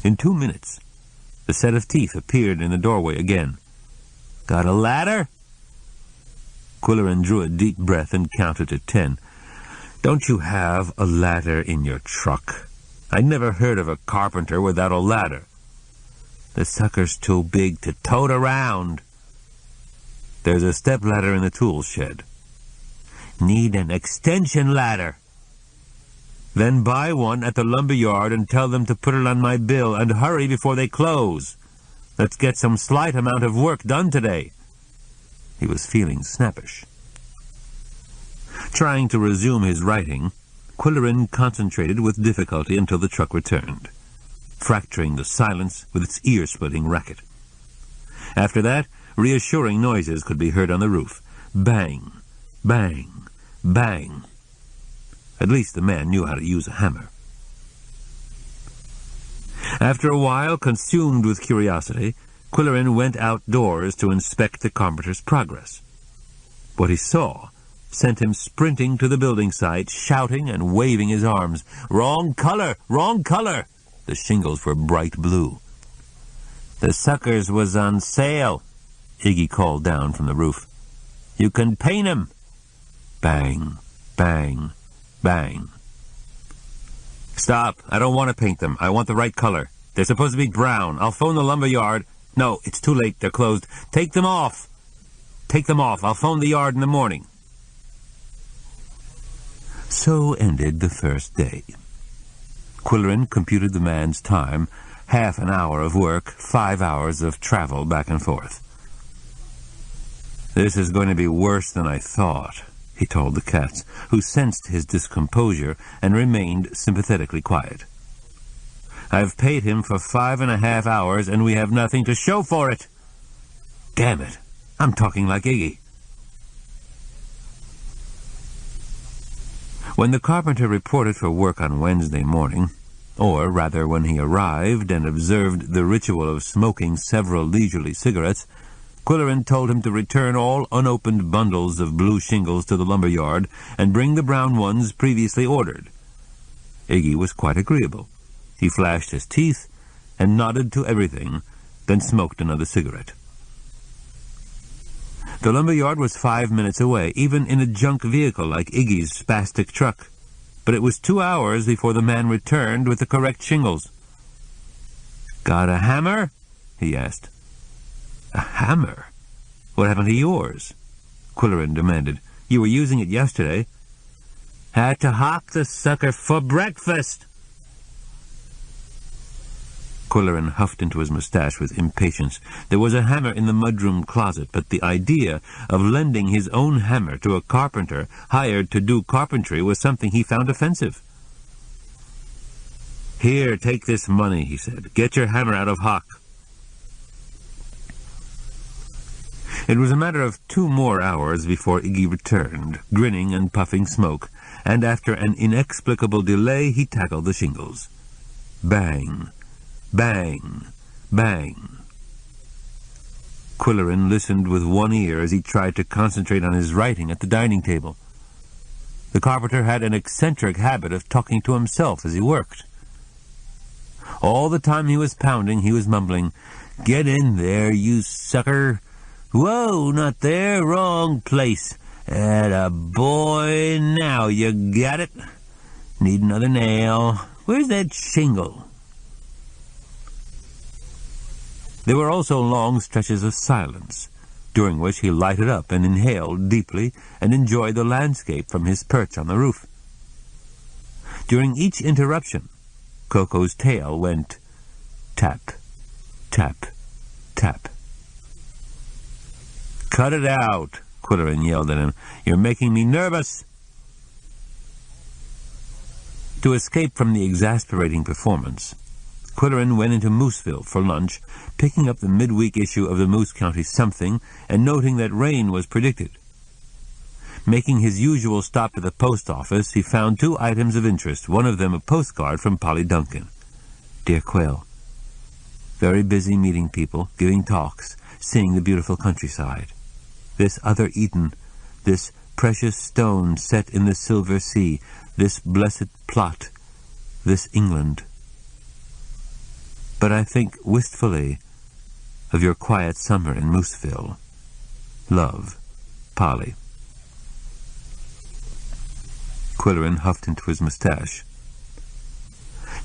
In 2 minutes, the set of teeth appeared in the doorway again. "Got a ladder?" Qwilleran drew a deep breath and counted to 10. "Don't you have a ladder in your truck? I never heard of a carpenter without a ladder." "The sucker's too big to tote around." "There's a step ladder in the tool shed." "Need an extension ladder." "Then buy one at the lumber yard and tell them to put it on my bill, and hurry before they close." Let's get some slight amount of work done today." He was feeling snappish. Trying to resume his writing, Qwilleran concentrated with difficulty until the truck returned, fracturing the silence with its ear-splitting racket. After that, reassuring noises could be heard on the roof. Bang, bang, bang. At least the man knew how to use a hammer. After a while, consumed with curiosity, Qwilleran went outdoors to inspect the carpenter's progress. What he saw sent him sprinting to the building site, shouting and waving his arms. "Wrong color! Wrong color!" The shingles were bright blue. "The suckers was on sale," Iggy called down from the roof. "You can paint 'em." Bang, bang, bang. "Stop! I don't want to paint them. I want the right color. They're supposed to be brown. I'll phone the lumber yard." "No, it's too late. They're closed. Take them off." "Take them off. I'll phone the yard in the morning." So ended the first day. Qwilleran computed the man's time, half an hour of work, 5 hours of travel back and forth. "This is going to be worse than I thought," he told the cats, who sensed his discomposure and remained sympathetically quiet. "I've paid him for 5.5 hours, and we have nothing to show for it." Damn it, I'm talking like Iggy. When the carpenter reported for work on Wednesday morning, or rather when he arrived and observed the ritual of smoking several leisurely cigarettes, Qwilleran told him to return all unopened bundles of blue shingles to the lumber yard and bring the brown ones previously ordered. Iggy was quite agreeable. He flashed his teeth and nodded to everything, then smoked another cigarette. The lumber yard was 5 minutes away, even in a junk vehicle like Iggy's spastic truck, but it was 2 hours before the man returned with the correct shingles. "Got a hammer?" he asked. "A hammer? What happened to yours?" Qwilleran demanded. "You were using it yesterday." "Had to hock the sucker for breakfast." Qwilleran huffed into his mustache with impatience. There was a hammer in the mudroom closet, but the idea of lending his own hammer to a carpenter hired to do carpentry was something he found offensive. "Here, take this money," he said. "Get your hammer out of hock." It was a matter of 2 more hours before Iggy returned, grinning and puffing smoke, and after an inexplicable delay he tackled the shingles. Bang, bang, bang. Qwilleran listened with one ear as he tried to concentrate on his writing at the dining table. The carpenter had an eccentric habit of talking to himself as he worked. All the time he was pounding, he was mumbling, "Get in there, you sucker! Whoa, not there, wrong place. Atta boy, now you got it. Need another nail. Where's that shingle?" There were also long stretches of silence, during which he lighted up and inhaled deeply and enjoyed the landscape from his perch on the roof. During each interruption, Koko's tail went tap, tap, tap. "Cut it out," Qwilleran yelled at him. "You're making me nervous." To escape from the exasperating performance, Qwilleran went into Mooseville for lunch, picking up the midweek issue of the Moose County Something and noting that rain was predicted. Making his usual stop to the post office, he found 2 items of interest, one of them a postcard from Polly Duncan. "Dear Quill, very busy meeting people, giving talks, seeing the beautiful countryside. This other Eden, this precious stone set in the silver sea, this blessed plot, this England. But I think wistfully of your quiet summer in Mooseville. Love, Polly." Qwilleran huffed into his mustache.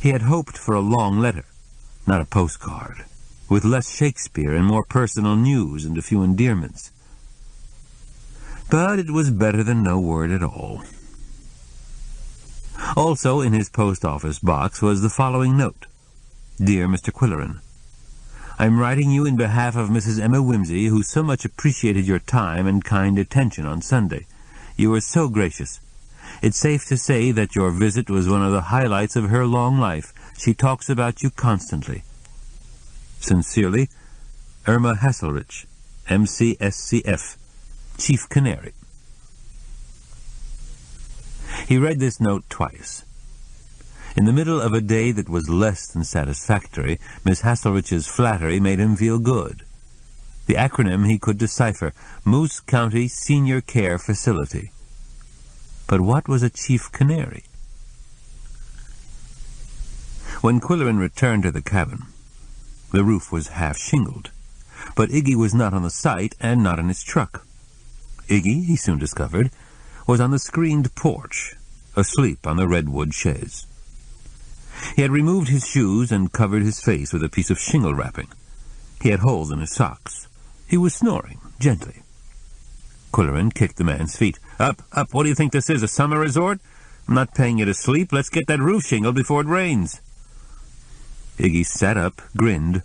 He had hoped for a long letter, not a postcard, with less Shakespeare and more personal news and a few endearments. But it was better than no word at all. Also in his post office box was the following note. "Dear Mr. Qwilleran, I'm writing you in behalf of Mrs. Emma Whimsy, who so much appreciated your time and kind attention on Sunday. You were so gracious. It's safe to say that your visit was one of the highlights of her long life. She talks about you constantly. Sincerely, Irma Hasselrich, MCSCF, Chief Canary. He read this note twice. In the middle of a day that was less than satisfactory, Miss Hasselrich's flattery made him feel good. The acronym he could decipher, Moose County Senior Care Facility. But what was a chief canary? When Qwilleran returned to the cabin, the roof was half shingled, but Iggy was not on the site and not in his truck. Iggy, he soon discovered, was on the screened porch, asleep on the redwood chaise. He had removed his shoes and covered his face with a piece of shingle wrapping. He had holes in his socks. He was snoring, gently. Qwilleran kicked the man's feet. Up, up, what do you think this is, a summer resort? I'm not paying you to sleep. Let's get that roof shingled before it rains. Iggy sat up, grinned,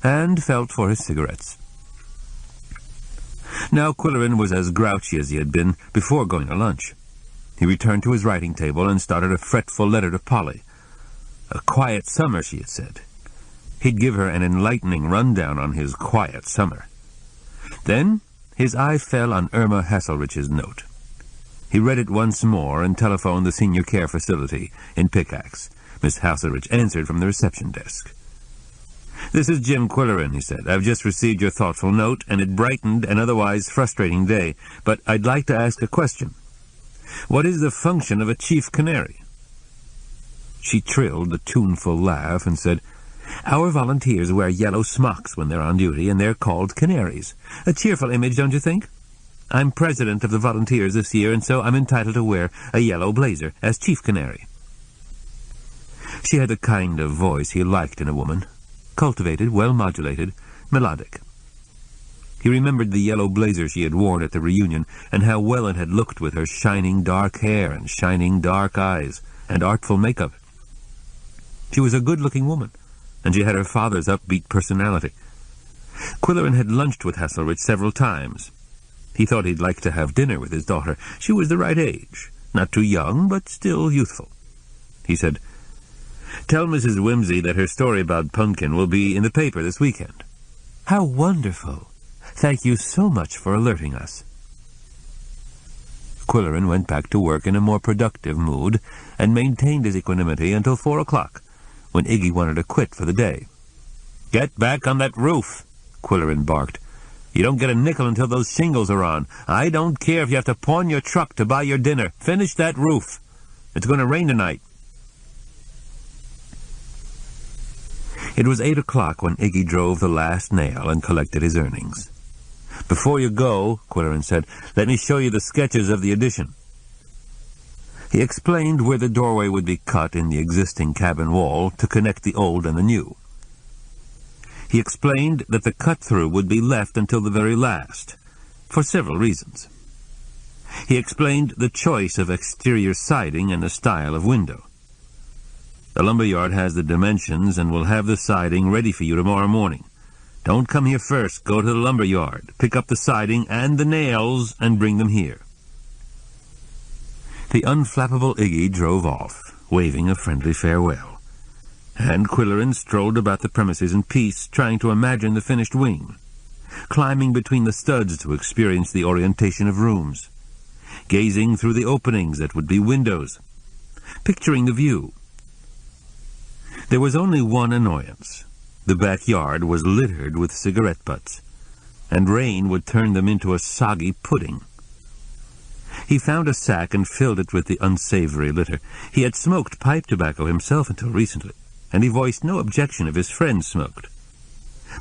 and felt for his cigarettes. Now Qwilleran was as grouchy as he had been before going to lunch. He returned to his writing table and started a fretful letter to Polly. A quiet summer, she had said. He'd give her an enlightening rundown on his quiet summer. Then his eye fell on Irma Hasselrich's note. He read it once more and telephoned the senior care facility in Pickaxe. Miss Hasselrich answered from the reception desk. "This is Jim Qwilleran," he said. "I've just received your thoughtful note, and it brightened an otherwise frustrating day. But I'd like to ask a question. What is the function of a chief canary?" She trilled a tuneful laugh and said, "Our volunteers wear yellow smocks when they're on duty, and they're called canaries. A cheerful image, don't you think? I'm president of the volunteers this year, and so I'm entitled to wear a yellow blazer as chief canary." She had the kind of voice he liked in a woman, cultivated, well-modulated, melodic. He remembered the yellow blazer she had worn at the reunion, and how well it had looked with her shining dark hair and shining dark eyes and artful makeup. She was a good-looking woman, and she had her father's upbeat personality. Qwilleran had lunched with Hasselrich several times. He thought he'd like to have dinner with his daughter. She was the right age, not too young, but still youthful. He said, "Tell Mrs. Whimsy that her story about Pumpkin will be in the paper this weekend." "How wonderful! Thank you so much for alerting us." Qwilleran went back to work in a more productive mood and maintained his equanimity until 4 o'clock, when Iggy wanted to quit for the day. "Get back on that roof," Qwilleran barked. "You don't get a nickel until those shingles are on. I don't care if you have to pawn your truck to buy your dinner. Finish that roof. It's going to rain tonight." It was 8 o'clock when Iggy drove the last nail and collected his earnings. "Before you go," Qwilleran said, "let me show you the sketches of the addition." He explained where the doorway would be cut in the existing cabin wall to connect the old and the new. He explained that the cut-through would be left until the very last, for several reasons. He explained the choice of exterior siding and the style of window. "The lumberyard has the dimensions and will have the siding ready for you tomorrow morning. Don't come here first. Go to the lumberyard, pick up the siding and the nails, and bring them here." The unflappable Iggy drove off, waving a friendly farewell, and Qwilleran strolled about the premises in peace, trying to imagine the finished wing, climbing between the studs to experience the orientation of rooms, gazing through the openings that would be windows, picturing the view. There was only one annoyance. The backyard was littered with cigarette butts, and rain would turn them into a soggy pudding. He found a sack and filled it with the unsavory litter. He had smoked pipe tobacco himself until recently, and he voiced no objection if his friends smoked.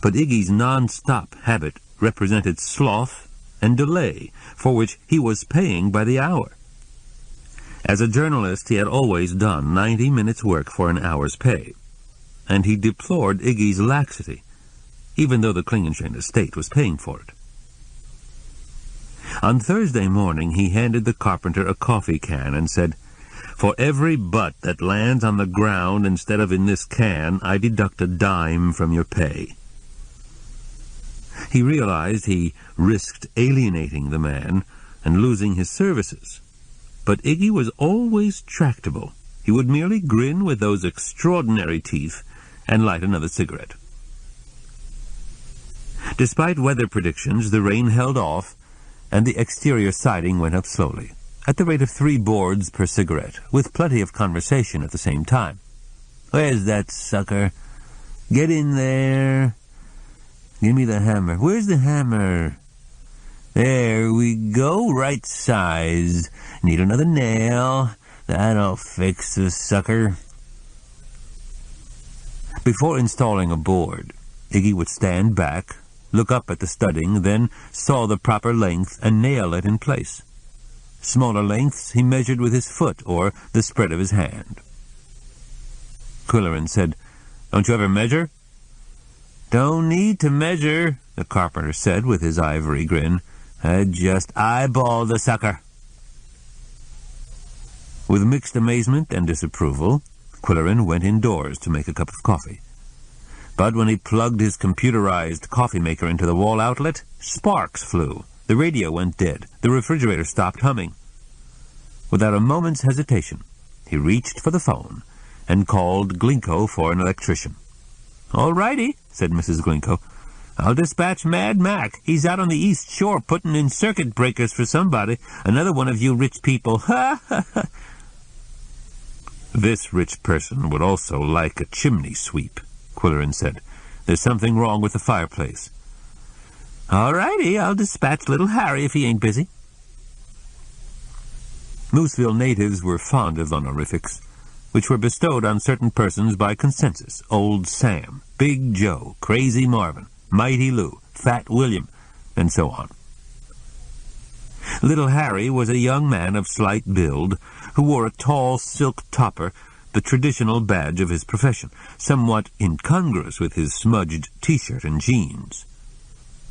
But Iggy's non-stop habit represented sloth and delay, for which he was paying by the hour. As a journalist, he had always done 90 minutes' work for an hour's pay, and he deplored Iggy's laxity, even though the Klingenschein estate was paying for it. On Thursday morning, he handed the carpenter a coffee can and said, "For every butt that lands on the ground instead of in this can, I deduct a dime from your pay." He realized he risked alienating the man and losing his services. But Iggy was always tractable. He would merely grin with those extraordinary teeth and light another cigarette. Despite weather predictions, the rain held off, and the exterior siding went up slowly, at the rate of 3 boards per cigarette, with plenty of conversation at the same time. "Where's that sucker? Get in there. Give me the hammer. Where's the hammer? There we go, right size. Need another nail. That'll fix the sucker." Before installing a board, Iggy would stand back, look up at the studding, then saw the proper length and nail it in place. Smaller lengths he measured with his foot or the spread of his hand. Qwilleran said, "Don't you ever measure?" "Don't need to measure," the carpenter said with his ivory grin. "I just eyeball the sucker." With mixed amazement and disapproval, Qwilleran went indoors to make a cup of coffee. But when he plugged his computerized coffee maker into the wall outlet, sparks flew. The radio went dead. The refrigerator stopped humming. Without a moment's hesitation, he reached for the phone and called Glinko for an electrician. "All righty," said Mrs. Glinko. "I'll dispatch Mad Mac. He's out on the East Shore putting in circuit breakers for somebody. Another one of you rich people. Ha ha ha." "This rich person would also like a chimney sweep," Qwilleran said. "There's something wrong with the fireplace." "All righty, I'll dispatch little Harry if he ain't busy." Mooseville natives were fond of honorifics, which were bestowed on certain persons by consensus: Old Sam, Big Joe, Crazy Marvin, Mighty Lou, Fat William, and so on. Little Harry was a young man of slight build who wore a tall silk topper, the traditional badge of his profession, somewhat incongruous with his smudged T-shirt and jeans.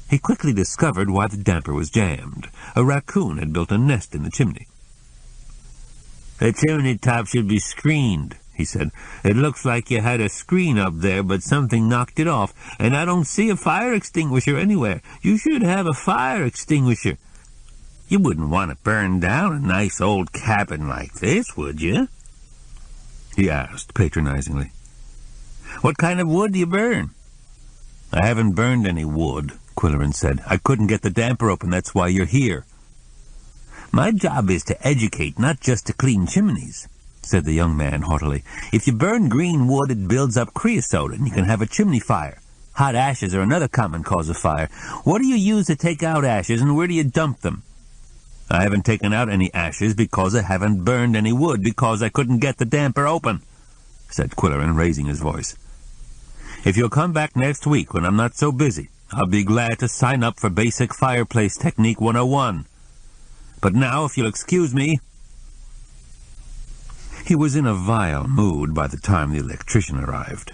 He quickly discovered why the damper was jammed. A raccoon had built a nest in the chimney. "The chimney top should be screened," he said. "It looks like you had a screen up there, but something knocked it off, and I don't see a fire extinguisher anywhere. You should have a fire extinguisher. You wouldn't want to burn down a nice old cabin like this, would you?" he asked patronizingly. "What kind of wood do you burn?" "I haven't burned any wood," Qwilleran said. "I couldn't get the damper open. That's why you're here." "My job is to educate, not just to clean chimneys," said the young man haughtily. "If you burn green wood, it builds up creosote, and you can have a chimney fire. Hot ashes are another common cause of fire. What do you use to take out ashes, and where do you dump them?" "I haven't taken out any ashes because I haven't burned any wood, because I couldn't get the damper open," said Qwilleran, raising his voice. "If you'll come back next week when I'm not so busy, I'll be glad to sign up for Basic Fireplace Technique 101. But now, if you'll excuse me—" He was in a vile mood by the time the electrician arrived.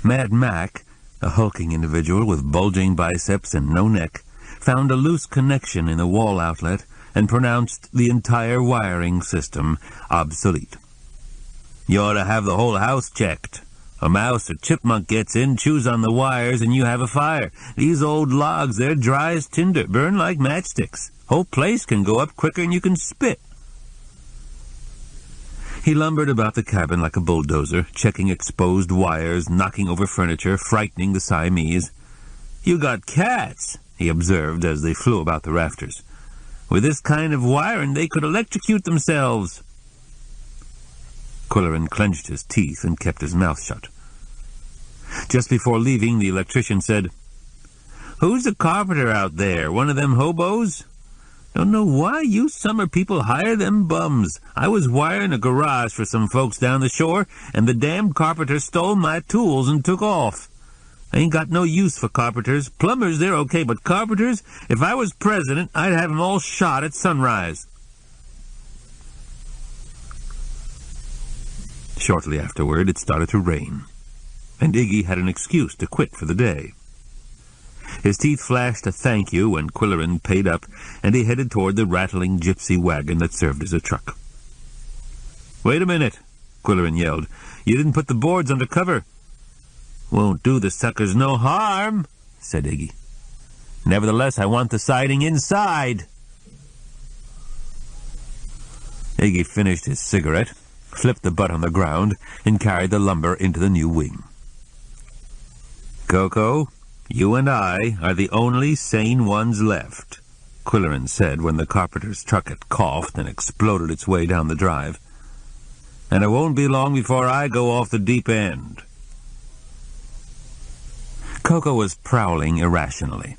Mad Mac, a hulking individual with bulging biceps and no neck, found a loose connection in the wall outlet and pronounced the entire wiring system obsolete. "You ought to have the whole house checked. A mouse or chipmunk gets in, chews on the wires, and you have a fire. These old logs, they're dry as tinder, burn like matchsticks. Whole place can go up quicker than you can spit." He lumbered about the cabin like a bulldozer, checking exposed wires, knocking over furniture, frightening the Siamese. "You got cats," he observed as they flew about the rafters. "With this kind of wiring, they could electrocute themselves." Qwilleran clenched his teeth and kept his mouth shut. Just before leaving, the electrician said, "Who's the carpenter out there? One of them hobos? Don't know why you summer people hire them bums. I was wiring a garage for some folks down the shore, and the damn carpenter stole my tools and took off. I ain't got no use for carpenters. Plumbers, they're okay, but carpenters, if I was president, I'd have 'em all shot at sunrise." Shortly afterward, it started to rain, and Iggy had an excuse to quit for the day. His teeth flashed a thank you when Qwilleran paid up, and he headed toward the rattling gypsy wagon that served as a truck. "Wait a minute," Qwilleran yelled. "You didn't put the boards under cover." "Won't do the suckers no harm," said Iggy. Nevertheless, I want the siding inside. Iggy finished his cigarette, flipped the butt on the ground, and carried the lumber into the new wing. "Koko, you and I are the only sane ones left," Qwilleran said when the carpenter's truck had coughed and exploded its way down the drive. "And it won't be long before I go off the deep end." Koko was prowling irrationally,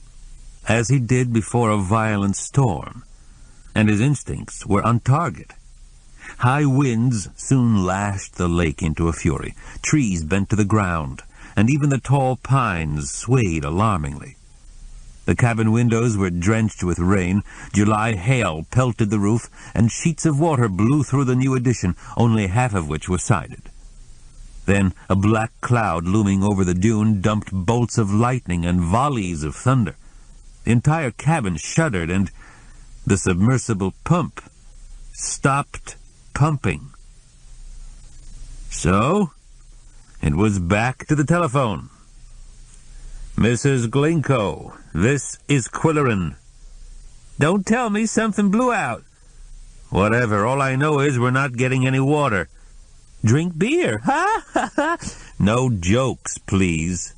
as he did before a violent storm, and his instincts were on target. High winds soon lashed the lake into a fury. Trees bent to the ground, and even the tall pines swayed alarmingly. The cabin windows were drenched with rain, July hail pelted the roof, and sheets of water blew through the new addition, only half of which was sided. Then a black cloud looming over the dune dumped bolts of lightning and volleys of thunder. The entire cabin shuddered, and the submersible pump stopped pumping. So, it was back to the telephone. "Mrs. Glinko, this is Qwilleran." "Don't tell me something blew out." "Whatever, all I know is we're not getting any water." "Drink beer, ha ha ha." "No jokes, please."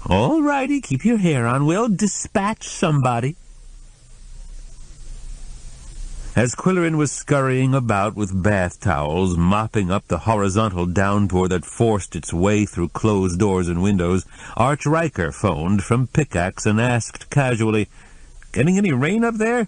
"All righty, keep your hair on. We'll dispatch somebody." As Qwilleran was scurrying about with bath towels, mopping up the horizontal downpour that forced its way through closed doors and windows, Arch Riker phoned from Pickaxe and asked casually, "Getting any rain up there?"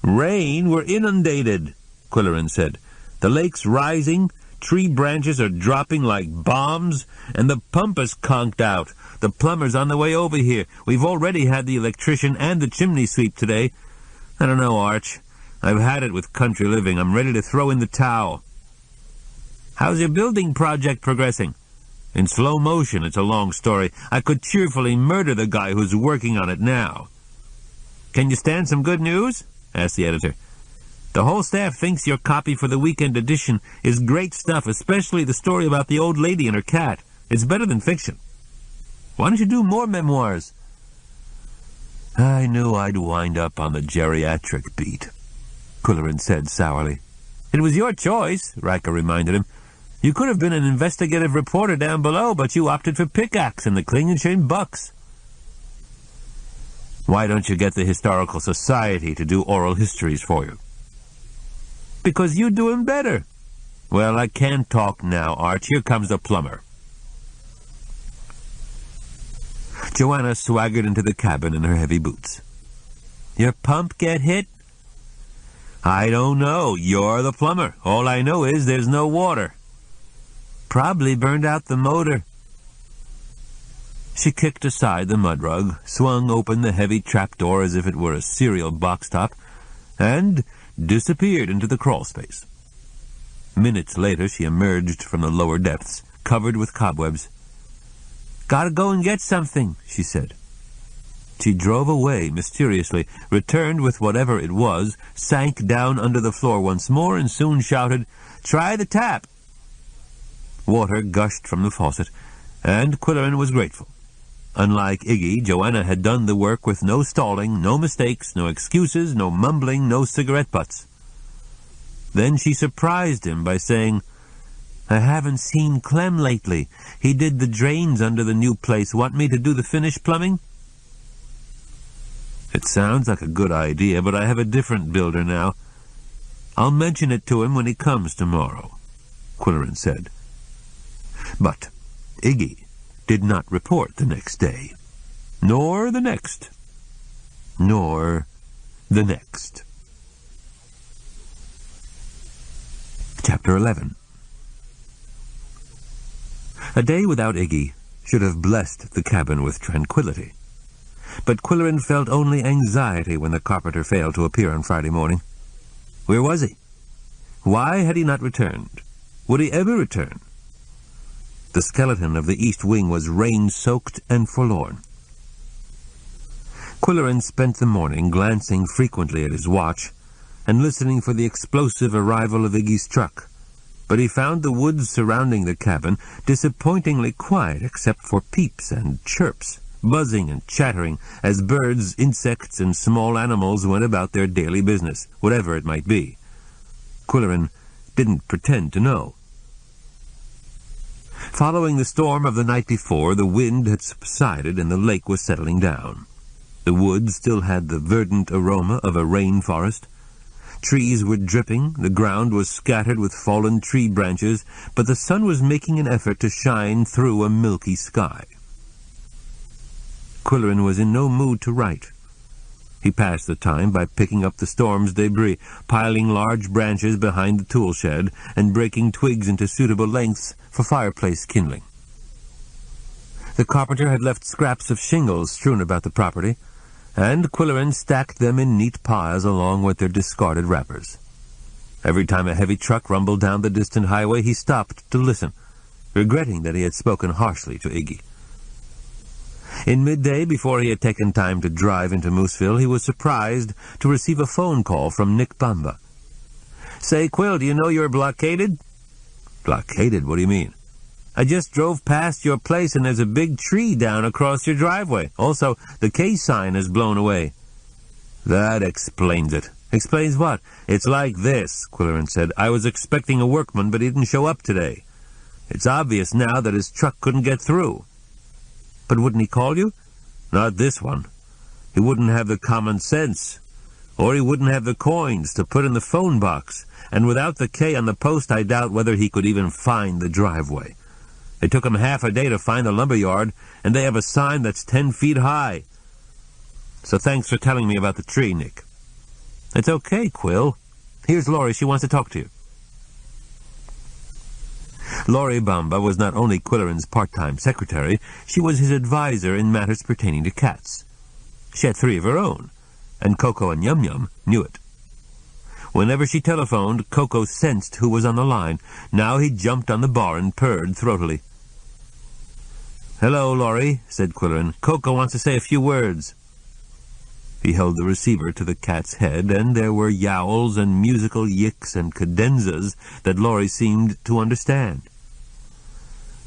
"Rain? We're inundated," Qwilleran said. "The lake's rising, tree branches are dropping like bombs, and the pump is conked out. The plumber's on the way over here. We've already had the electrician and the chimney sweep today. I don't know, Arch. I've had it with country living. I'm ready to throw in the towel." "How's your building project progressing?" "In slow motion. It's a long story. I could cheerfully murder the guy who's working on it now." "Can you stand some good news?" asked the editor. "The whole staff thinks your copy for the weekend edition is great stuff, especially the story about the old lady and her cat. It's better than fiction. Why don't you do more memoirs?" "I knew I'd wind up on the geriatric beat," Qwilleran said sourly. "It was your choice," Riker reminded him. "You could have been an investigative reporter down below, but you opted for Pickaxe and the Klingenschein Bucks." "Why don't you get the Historical Society to do oral histories for you?" "Because you do 'em better." "Well, I can't talk now, Arch. Here comes the plumber." Joanna swaggered into the cabin in her heavy boots. "Your pump get hit?" "I don't know. You're the plumber. All I know is there's no water." "Probably burned out the motor." She kicked aside the mud rug, swung open the heavy trapdoor as if it were a cereal box top, and disappeared into the crawl space. Minutes later she emerged from the lower depths, covered with cobwebs. "Gotta go and get something," she said. She drove away mysteriously, returned with whatever it was, sank down under the floor once more, and soon shouted, "Try the tap!" Water gushed from the faucet, and Qwilleran was grateful. Unlike Iggy, Joanna had done the work with no stalling, no mistakes, no excuses, no mumbling, no cigarette butts. Then she surprised him by saying, "I haven't seen Clem lately. He did the drains under the new place. Want me to do the finished plumbing?" "It sounds like a good idea, but I have a different builder now. I'll mention it to him when he comes tomorrow," Qwilleran said. But Iggy did not report the next day, nor the next, nor the next. Chapter 11. A day without Iggy should have blessed the cabin with tranquility. But Qwilleran felt only anxiety when the carpenter failed to appear on Friday morning. Where was he? Why had he not returned? Would he ever return? The skeleton of the east wing was rain-soaked and forlorn. Qwilleran spent the morning glancing frequently at his watch and listening for the explosive arrival of Iggy's truck, but he found the woods surrounding the cabin disappointingly quiet except for peeps and chirps buzzing and chattering as birds, insects, and small animals went about their daily business, whatever it might be. Qwilleran didn't pretend to know. Following the storm of the night before, the wind had subsided and the lake was settling down. The woods still had the verdant aroma of a rainforest. Trees were dripping, the ground was scattered with fallen tree branches, but the sun was making an effort to shine through a milky sky. Qwilleran was in no mood to write. He passed the time by picking up the storm's debris, piling large branches behind the tool shed, and breaking twigs into suitable lengths for fireplace kindling. The carpenter had left scraps of shingles strewn about the property, and Qwilleran stacked them in neat piles along with their discarded wrappers. Every time a heavy truck rumbled down the distant highway, he stopped to listen, regretting that he had spoken harshly to Iggy. In midday, before he had taken time to drive into Mooseville, he was surprised to receive a phone call from Nick Bamba. "Say, Quill, do you know you're blockaded?" "Blockaded? What do you mean?" "I just drove past your place and there's a big tree down across your driveway. Also, the K sign is blown away." "That explains it." "Explains what?" "It's like this," Qwilleran said. "I was expecting a workman, but he didn't show up today. It's obvious now that his truck couldn't get through." "But wouldn't he call you?" "Not this one. He wouldn't have the common sense. Or he wouldn't have the coins to put in the phone box. And without the K on the post, I doubt whether he could even find the driveway. It took him half a day to find the lumber yard, and they have a sign that's 10 feet high. So thanks for telling me about the tree, Nick." "It's okay, Quill. Here's Laurie. She wants to talk to you." Laurie Bamba was not only Qwilleran's part-time secretary, she was his advisor in matters pertaining to cats. She had 3 of her own, and Koko and Yum Yum knew it. Whenever she telephoned, Koko sensed who was on the line. Now he jumped on the bar and purred throatily. "Hello, Laurie," said Qwilleran. "Koko wants to say a few words." He held the receiver to the cat's head, and there were yowls and musical yicks and cadenzas that Laurie seemed to understand.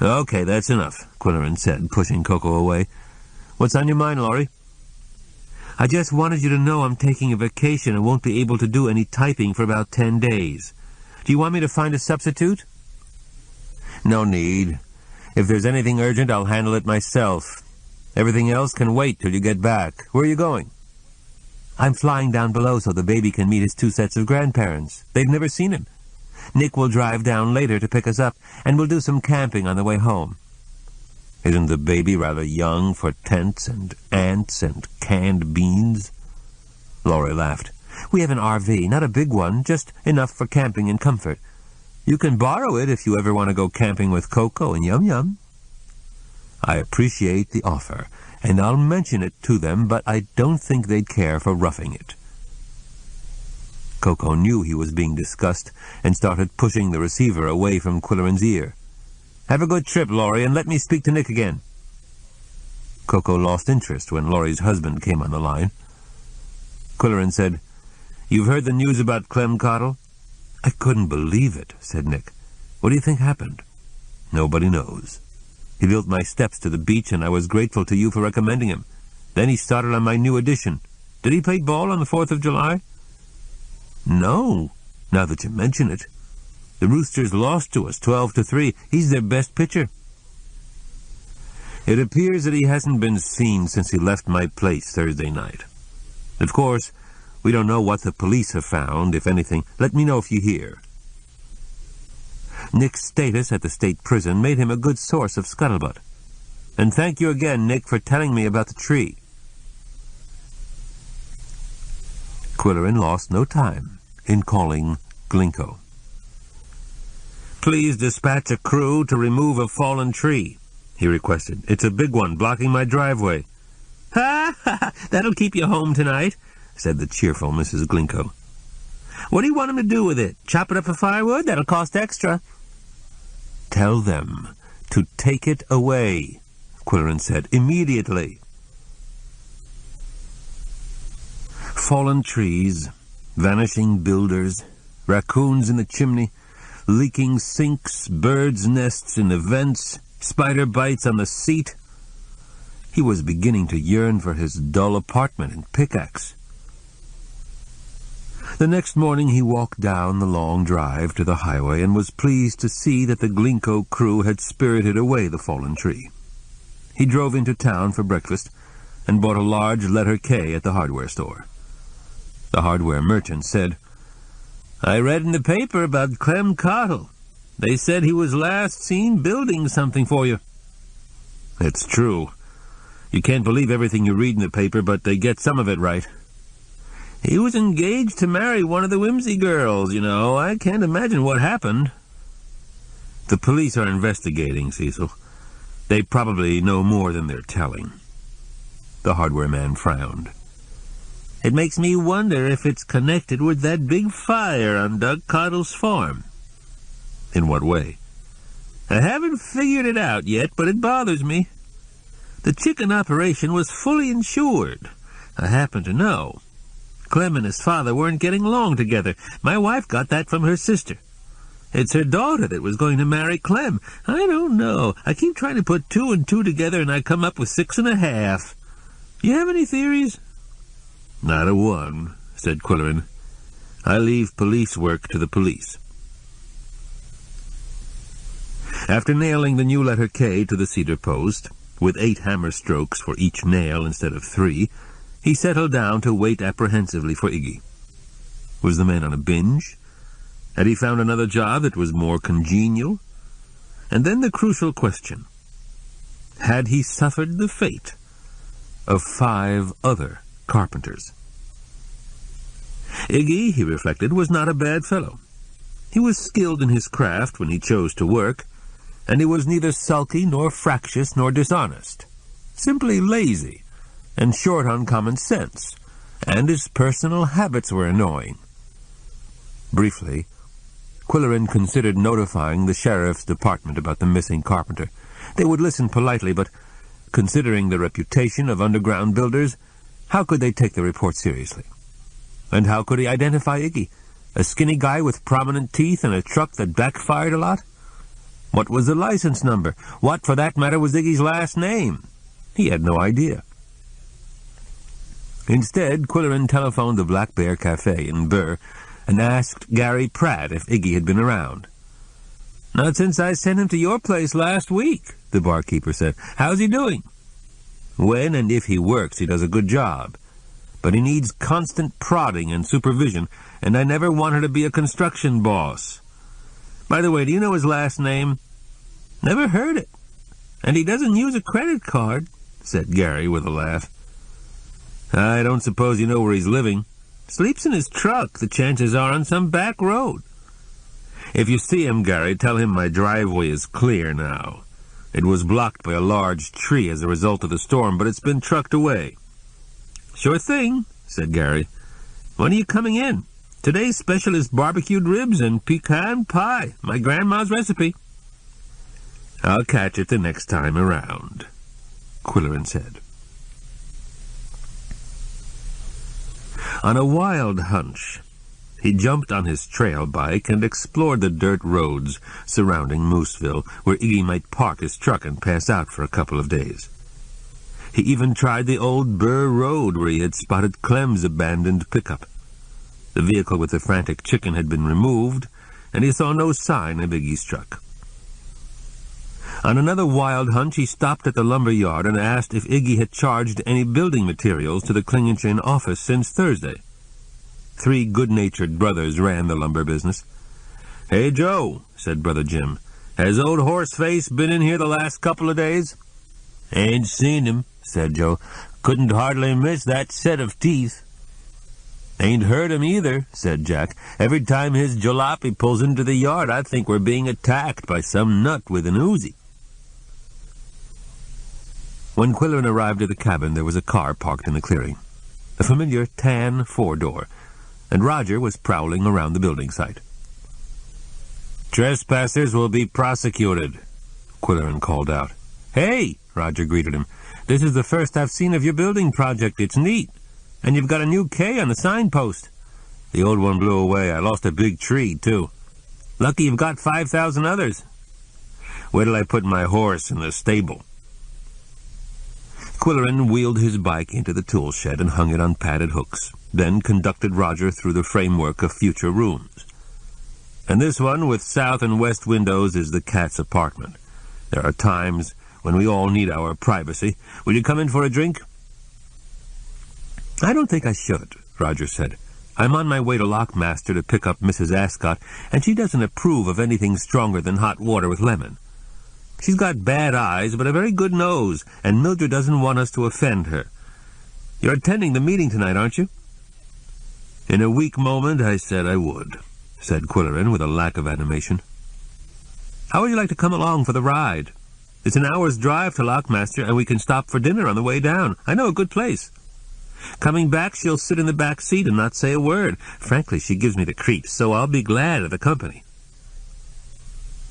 "Okay, that's enough," Qwilleran said, pushing Koko away. "What's on your mind, Laurie?" "I just wanted you to know I'm taking a vacation and won't be able to do any typing for about 10 days. Do you want me to find a substitute?" "No need. If there's anything urgent, I'll handle it myself. Everything else can wait till you get back. Where are you going?" "I'm flying down below so the baby can meet his 2 sets of grandparents. They've never seen him. Nick will drive down later to pick us up, and we'll do some camping on the way home." "Isn't the baby rather young for tents and ants and canned beans?" Laurie laughed. "We have an RV, not a big one, just enough for camping and comfort. You can borrow it if you ever want to go camping with Koko and Yum Yum." "I appreciate the offer, and I'll mention it to them, but I don't think they'd care for roughing it." Koko knew he was being discussed and started pushing the receiver away from Qwilleran's ear. "Have a good trip, Laurie, and let me speak to Nick again." Koko lost interest when Laurie's husband came on the line. Qwilleran said, "You've heard the news about Clem Cottle?" "I couldn't believe it," said Nick. "What do you think happened?" "Nobody knows. He built my steps to the beach, and I was grateful to you for recommending him. Then he started on my new edition. Did he play ball on the 4th of July? "No, now that you mention it. The Roosters lost to us 12-3. He's their best pitcher." "It appears that he hasn't been seen since he left my place Thursday night. Of course, we don't know what the police have found, if anything. Let me know if you hear." Nick's status at the state prison made him a good source of scuttlebutt. "And thank you again, Nick, for telling me about the tree." Qwilleran lost no time in calling Glinko. "Please dispatch a crew to remove a fallen tree," he requested. "It's a big one, blocking my driveway." "Ha ha! That'll keep you home tonight," said the cheerful Mrs. Glinko. "What do you want him to do with it? Chop it up for firewood? That'll cost extra." "Tell them to take it away," Qwilleran said, "immediately." Fallen trees, vanishing builders, raccoons in the chimney, leaking sinks, birds' nests in the vents, spider bites on the seat. He was beginning to yearn for his dull apartment and pickaxe. The next morning he walked down the long drive to the highway and was pleased to see that the Glinko crew had spirited away the fallen tree. He drove into town for breakfast and bought a large letter K at the hardware store. The hardware merchant said, "I read in the paper about Clem Cottle. They said he was last seen building something for you." "It's true. You can't believe everything you read in the paper, but they get some of it right." "He was engaged to marry one of the Whimsy girls, you know. I can't imagine what happened." "The police are investigating, Cecil. They probably know more than they're telling." The hardware man frowned. "It makes me wonder if it's connected with that big fire on Doug Cottle's farm." "In what way?" "I haven't figured it out yet, but it bothers me. The chicken operation was fully insured. I happen to know. Clem and his father weren't getting along together. My wife got that from her sister. It's her daughter that was going to marry Clem. I don't know. I keep trying to put 2 and 2 together, and I come up with 6.5. You have any theories?" "Not a one," said Qwilleran. "I leave police work to the police." After nailing the new letter K to the cedar post, with 8 hammer strokes for each nail instead of 3, he settled down to wait apprehensively for Iggy. Was the man on a binge? Had he found another job that was more congenial? And then the crucial question: had he suffered the fate of 5 other carpenters? Iggy, he reflected, was not a bad fellow. He was skilled in his craft when he chose to work, and he was neither sulky nor fractious nor dishonest, simply lazy and short on common sense, and his personal habits were annoying. Briefly, Qwilleran considered notifying the sheriff's department about the missing carpenter. They would listen politely, but considering the reputation of underground builders, how could they take the report seriously? And how could he identify Iggy, a skinny guy with prominent teeth and a truck that backfired a lot? What was the license number? What, for that matter, was Iggy's last name? He had no idea. Instead, Qwilleran telephoned the Black Bear Cafe in Burr and asked Gary Pratt if Iggy had been around. "Not since I sent him to your place last week," the barkeeper said. "How's he doing?" "When and if he works, he does a good job. But he needs constant prodding and supervision, and I never want her to be a construction boss. By the way, do you know his last name?" "Never heard it. And he doesn't use a credit card," said Gary with a laugh. "I don't suppose you know where he's living." "Sleeps in his truck. The chances are on some back road." "If you see him, Gary, tell him my driveway is clear now. It was blocked by a large tree as a result of the storm, but it's been trucked away." "Sure thing," said Gary. "When are you coming in?" "Today's special is barbecued ribs and pecan pie, my grandma's recipe." "I'll catch it the next time around," Qwilleran said. On a wild hunch, he jumped on his trail bike and explored the dirt roads surrounding Mooseville, where Iggy might park his truck and pass out for a couple of days. He even tried the old Burr Road where he had spotted Clem's abandoned pickup. The vehicle with the frantic chicken had been removed, and he saw no sign of Iggy's truck. On another wild hunch, he stopped at the lumber yard and asked if Iggy had charged any building materials to the Klingenchen office since Thursday. 3 good-natured brothers ran the lumber business. "Hey, Joe," said Brother Jim, "has old Horseface been in here the last couple of days?" "Ain't seen him," said Joe. "Couldn't hardly miss that set of teeth." "Ain't heard him either," said Jack. "Every time his jalopy pulls into the yard, I think we're being attacked by some nut with an Uzi." When Qwilleran arrived at the cabin, there was a car parked in the clearing, a familiar tan 4-door, and Roger was prowling around the building site. "Trespassers will be prosecuted," Qwilleran called out. "Hey," Roger greeted him. "This is the first I've seen of your building project. It's neat. And you've got a new K on the signpost. The old one blew away. I lost a big tree, too. Lucky you've got 5,000 others. Where till I put my horse in the stable?" Qwilleran wheeled his bike into the tool shed and hung it on padded hooks, then conducted Roger through the framework of future rooms. And this one, with south and west windows, is the cat's apartment. There are times when we all need our privacy. Will you come in for a drink? I don't think I should, Roger said. I'm on my way to Lockmaster to pick up Mrs. Ascot, and she doesn't approve of anything stronger than hot water with lemon. She's got bad eyes, but a very good nose, and Mildred doesn't want us to offend her. You're attending the meeting tonight, aren't you? In a weak moment, I said I would, said Qwilleran with a lack of animation. How would you like to come along for the ride? It's an hour's drive to Lockmaster, and we can stop for dinner on the way down. I know a good place. Coming back, she'll sit in the back seat and not say a word. Frankly, she gives me the creeps, so I'll be glad of the company.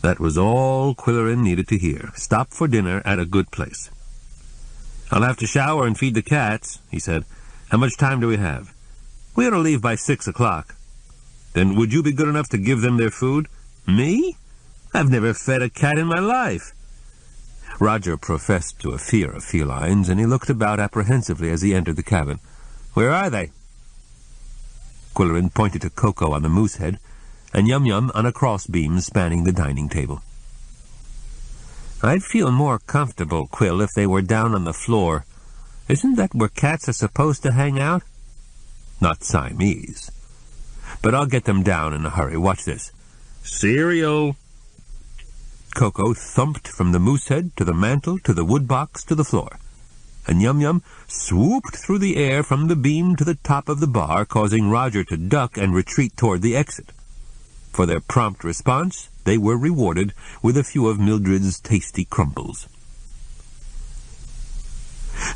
That was all Qwilleran needed to hear. Stop for dinner at a good place. I'll have to shower and feed the cats, he said. How much time do we have? We ought to leave by 6 o'clock. Then would you be good enough to give them their food? Me? I've never fed a cat in my life. Roger professed to a fear of felines, and he looked about apprehensively as he entered the cabin. Where are they? Qwilleran pointed to Koko on the moose head, and Yum Yum on a crossbeam spanning the dining table. I'd feel more comfortable, Quill, if they were down on the floor. Isn't that where cats are supposed to hang out? Not Siamese. But I'll get them down in a hurry. Watch this. Cereal! Koko thumped from the moose head to the mantel to the woodbox to the floor, and Yum Yum swooped through the air from the beam to the top of the bar, causing Roger to duck and retreat toward the exit. For their prompt response, they were rewarded with a few of Mildred's tasty crumbles.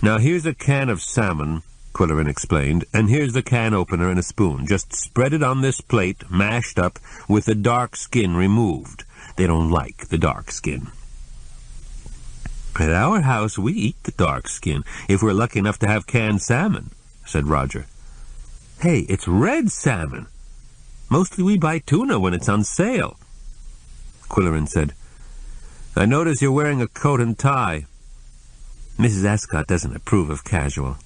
Now here's a can of salmon, Qwilleran explained, and here's the can opener and a spoon. Just spread it on this plate, mashed up, with the dark skin removed. They don't like the dark skin. At our house, we eat the dark skin, if we're lucky enough to have canned salmon, said Roger. Hey, it's red salmon. Mostly we buy tuna when it's on sale. Qwilleran said, I notice you're wearing a coat and tie. Mrs. Ascot doesn't approve of casual.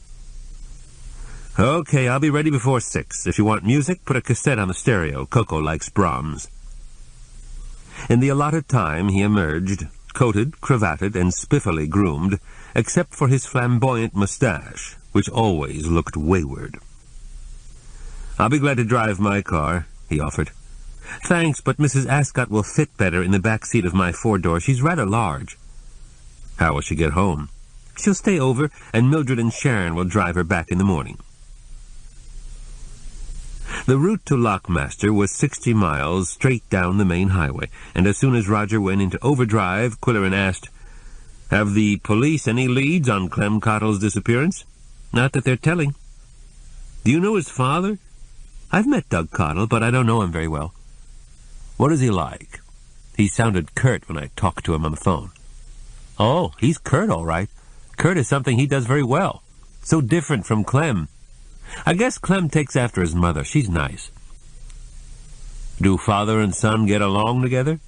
Okay, I'll be ready before 6. If you want music, put a cassette on the stereo. Koko likes Brahms. In the allotted time, he emerged, coated, cravated, and spiffily groomed, except for his flamboyant mustache, which always looked wayward. I'll be glad to drive my car, he offered. Thanks, but Mrs. Ascot will fit better in the back seat of my 4-door. She's rather large. How will she get home? She'll stay over, and Mildred and Sharon will drive her back in the morning. The route to Lockmaster was 60 miles straight down the main highway, and as soon as Roger went into overdrive, Qwilleran asked, Have the police any leads on Clem Cottle's disappearance? Not that they're telling. Do you know his father? I've met Doug Cottle, but I don't know him very well. What is he like? He sounded curt when I talked to him on the phone. Oh, he's curt, all right. Curt is something he does very well. So different from Clem. I guess Clem takes after his mother. She's nice. Do father and son get along together?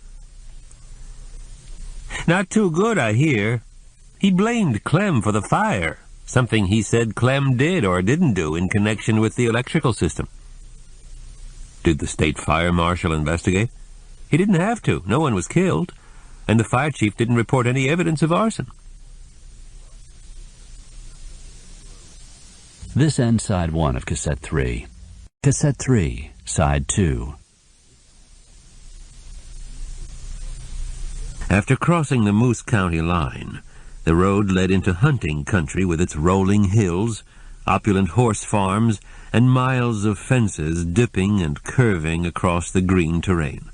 Not too good, I hear. He blamed Clem for the fire, something he said Clem did or didn't do in connection with the electrical system. Did the state fire marshal investigate? He didn't have to. No one was killed, and the fire chief didn't report any evidence of arson. This ends Side 1 of Cassette 3. Cassette 3, Side 2. After crossing the Moose County line, the road led into hunting country with its rolling hills, opulent horse farms, and miles of fences dipping and curving across the green terrain.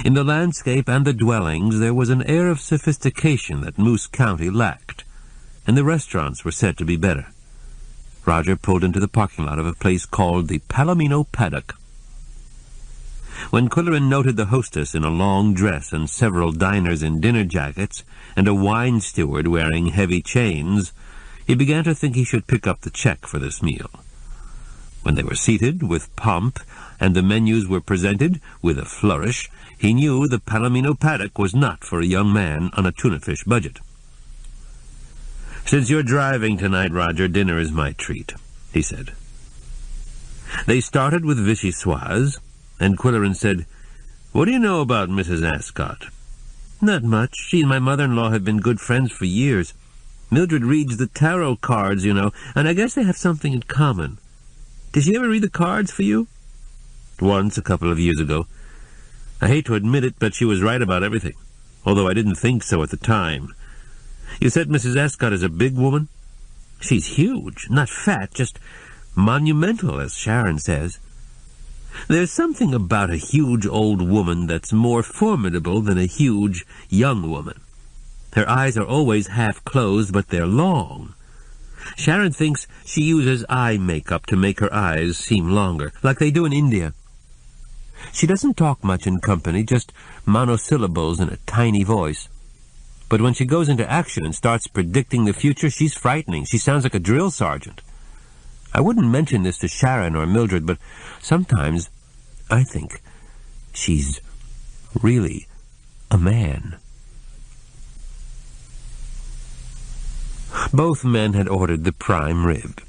In the landscape and the dwellings there was an air of sophistication that Moose County lacked, and the restaurants were said to be better. Roger pulled into the parking lot of a place called the Palomino Paddock. When Qwilleran noted the hostess in a long dress and several diners in dinner jackets and a wine steward wearing heavy chains, he began to think he should pick up the check for this meal. When they were seated with pomp and the menus were presented with a flourish, he knew the Palomino Paddock was not for a young man on a tuna fish budget. "Since you're driving tonight, Roger, dinner is my treat," he said. They started with vichyssoise, and Qwilleran said, "What do you know about Mrs. Ascot?" "Not much. She and my mother-in-law have been good friends for years. Mildred reads the tarot cards, you know, and I guess they have something in common. Did she ever read the cards for you?" "Once, a couple of years ago. I hate to admit it, but she was right about everything, although I didn't think so at the time. You said Mrs. Ascot is a big woman?" "She's huge, not fat, just monumental, as Sharon says. There's something about a huge old woman that's more formidable than a huge young woman. Her eyes are always half closed, but they're long. Sharon thinks she uses eye makeup to make her eyes seem longer, like they do in India. She doesn't talk much in company, just monosyllables in a tiny voice. But when she goes into action and starts predicting the future, she's frightening. She sounds like a drill sergeant. I wouldn't mention this to Sharon or Mildred, but sometimes I think she's really a man." Both men had ordered the prime rib,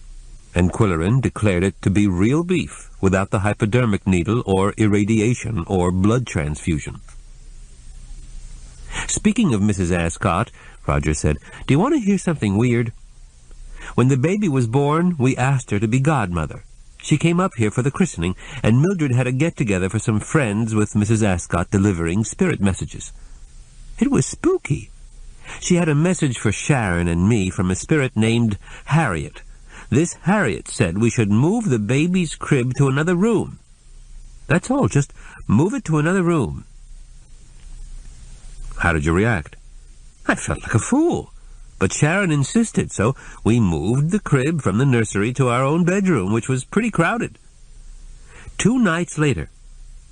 and Qwilleran declared it to be real beef, without the hypodermic needle or irradiation or blood transfusion. "Speaking of Mrs. Ascot," Roger said, "do you want to hear something weird? When the baby was born, we asked her to be godmother. She came up here for the christening, and Mildred had a get-together for some friends with Mrs. Ascot delivering spirit messages. It was spooky. She had a message for Sharon and me from a spirit named Harriet. This Harriet said we should move the baby's crib to another room. That's all, just move it to another room." "How did you react?" "I felt like a fool. But Sharon insisted, so we moved the crib from the nursery to our own bedroom, which was pretty crowded. 2 nights later,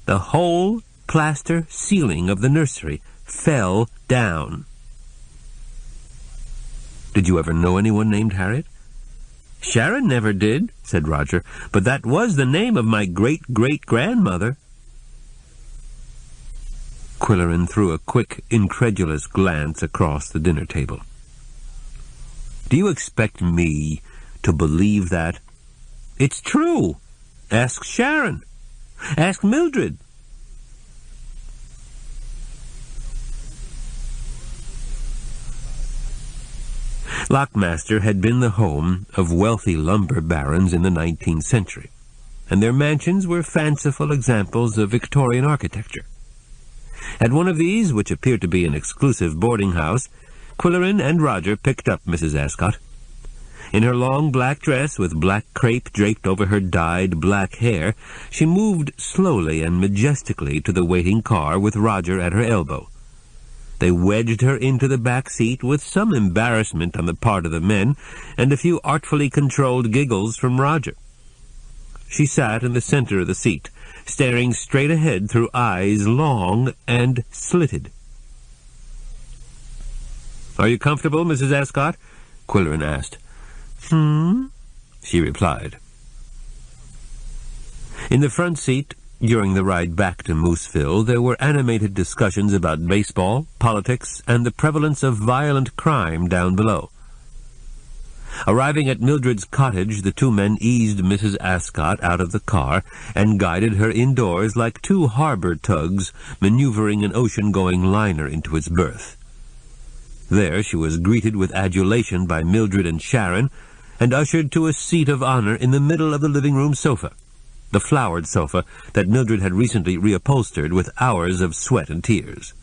the whole plaster ceiling of the nursery fell down." "Did you ever know anyone named Harriet?" "Sharon never did," said Roger, "but that was the name of my great-great-grandmother." Qwilleran threw a quick, incredulous glance across the dinner table. "Do you expect me to believe that?" "It's true. Ask Sharon. Ask Mildred." Lockmaster had been the home of wealthy lumber barons in the 19th century, and their mansions were fanciful examples of Victorian architecture. At one of these, which appeared to be an exclusive boarding house, Qwilleran and Roger picked up Mrs. Ascot. In her long black dress, with black crepe draped over her dyed black hair, she moved slowly and majestically to the waiting car with Roger at her elbow. They wedged her into the back seat with some embarrassment on the part of the men and a few artfully controlled giggles from Roger. She sat in the center of the seat, staring straight ahead through eyes long and slitted. "Are you comfortable, Mrs. Ascot?" Qwilleran asked. She replied. In the front seat, during the ride back to Mooseville, there were animated discussions about baseball, politics, and the prevalence of violent crime down below. Arriving at Mildred's cottage, the 2 men eased Mrs. Ascot out of the car and guided her indoors like 2 harbor tugs maneuvering an ocean-going liner into its berth. There she was greeted with adulation by Mildred and Sharon, and ushered to a seat of honor in the middle of the living-room sofa, the flowered sofa that Mildred had recently reupholstered with hours of sweat and tears.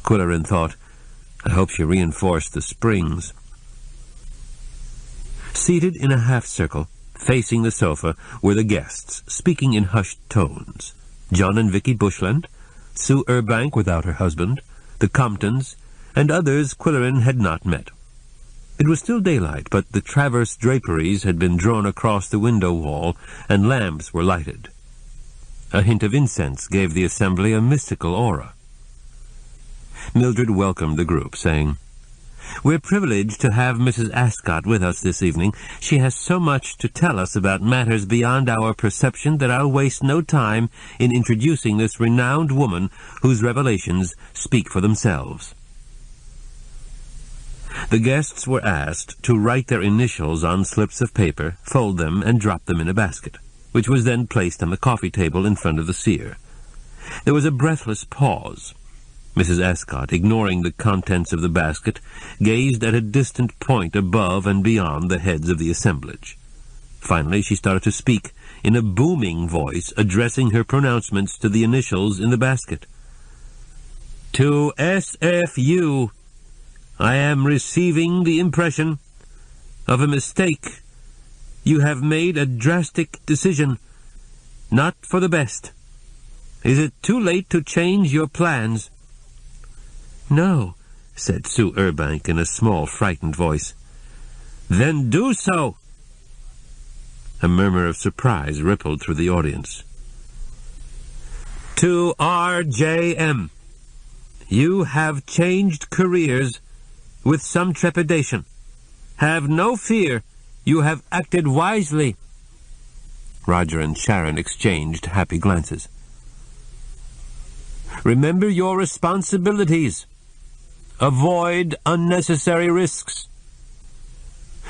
Qwilleran thought, "I hope she reinforced the springs." Seated in a half-circle, facing the sofa, were the guests, speaking in hushed tones. John and Vicky Bushland, Sue Erbank without her husband, the Comptons, and others Qwilleran had not met. It was still daylight, but the traverse draperies had been drawn across the window wall, and lamps were lighted. A hint of incense gave the assembly a mystical aura. Mildred welcomed the group, saying, "We're privileged to have Mrs. Ascot with us this evening. She has so much to tell us about matters beyond our perception that I'll waste no time in introducing this renowned woman whose revelations speak for themselves." The guests were asked to write their initials on slips of paper, fold them, and drop them in a basket, which was then placed on the coffee table in front of the seer. There was a breathless pause. Mrs. Ascot, ignoring the contents of the basket, gazed at a distant point above and beyond the heads of the assemblage. Finally, she started to speak in a booming voice, addressing her pronouncements to the initials in the basket. "To SFU, I am receiving the impression of a mistake. You have made a drastic decision, not for the best. Is it too late to change your plans?" "No," said Sue Erbank in a small, frightened voice. "Then do so." A murmur of surprise rippled through the audience. "To RJM, you have changed careers with some trepidation. Have no fear, you have acted wisely." Roger and Sharon exchanged happy glances. "Remember your responsibilities. Avoid unnecessary risks."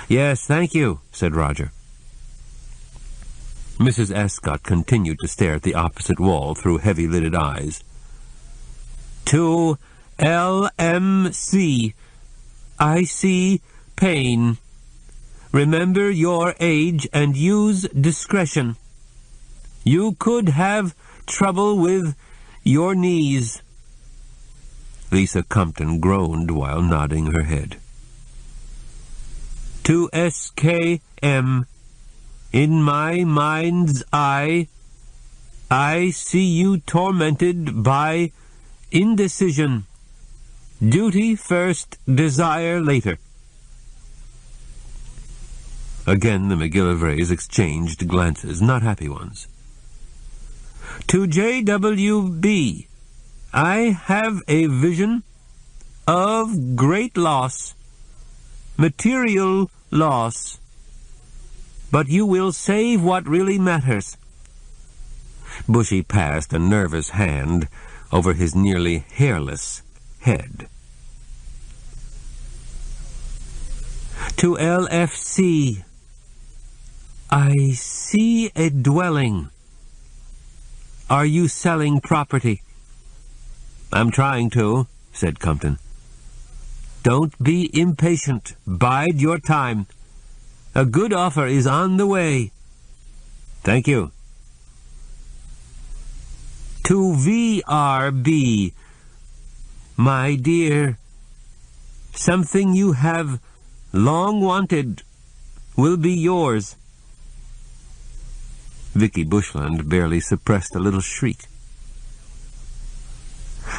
"Yes, thank you," said Roger. Mrs. Ascot continued to stare at the opposite wall through heavy-lidded eyes. "To LMC, I see pain. Remember your age and use discretion. You could have trouble with your knees." Lisa Compton groaned while nodding her head. "To SKM, in my mind's eye, I see you tormented by indecision. Duty first, desire later." Again the McGillivrays exchanged glances, not happy ones. "To JWB, I have a vision of great loss, material loss. But you will save what really matters." Bushy passed a nervous hand over his nearly hairless head. "To LFC, I see a dwelling. Are you selling property?" "I'm trying to," said Compton. "Don't be impatient. Bide your time. A good offer is on the way." "Thank you." "To VRB, my dear, something you have long wanted will be yours." Vicky Bushland barely suppressed a little shriek.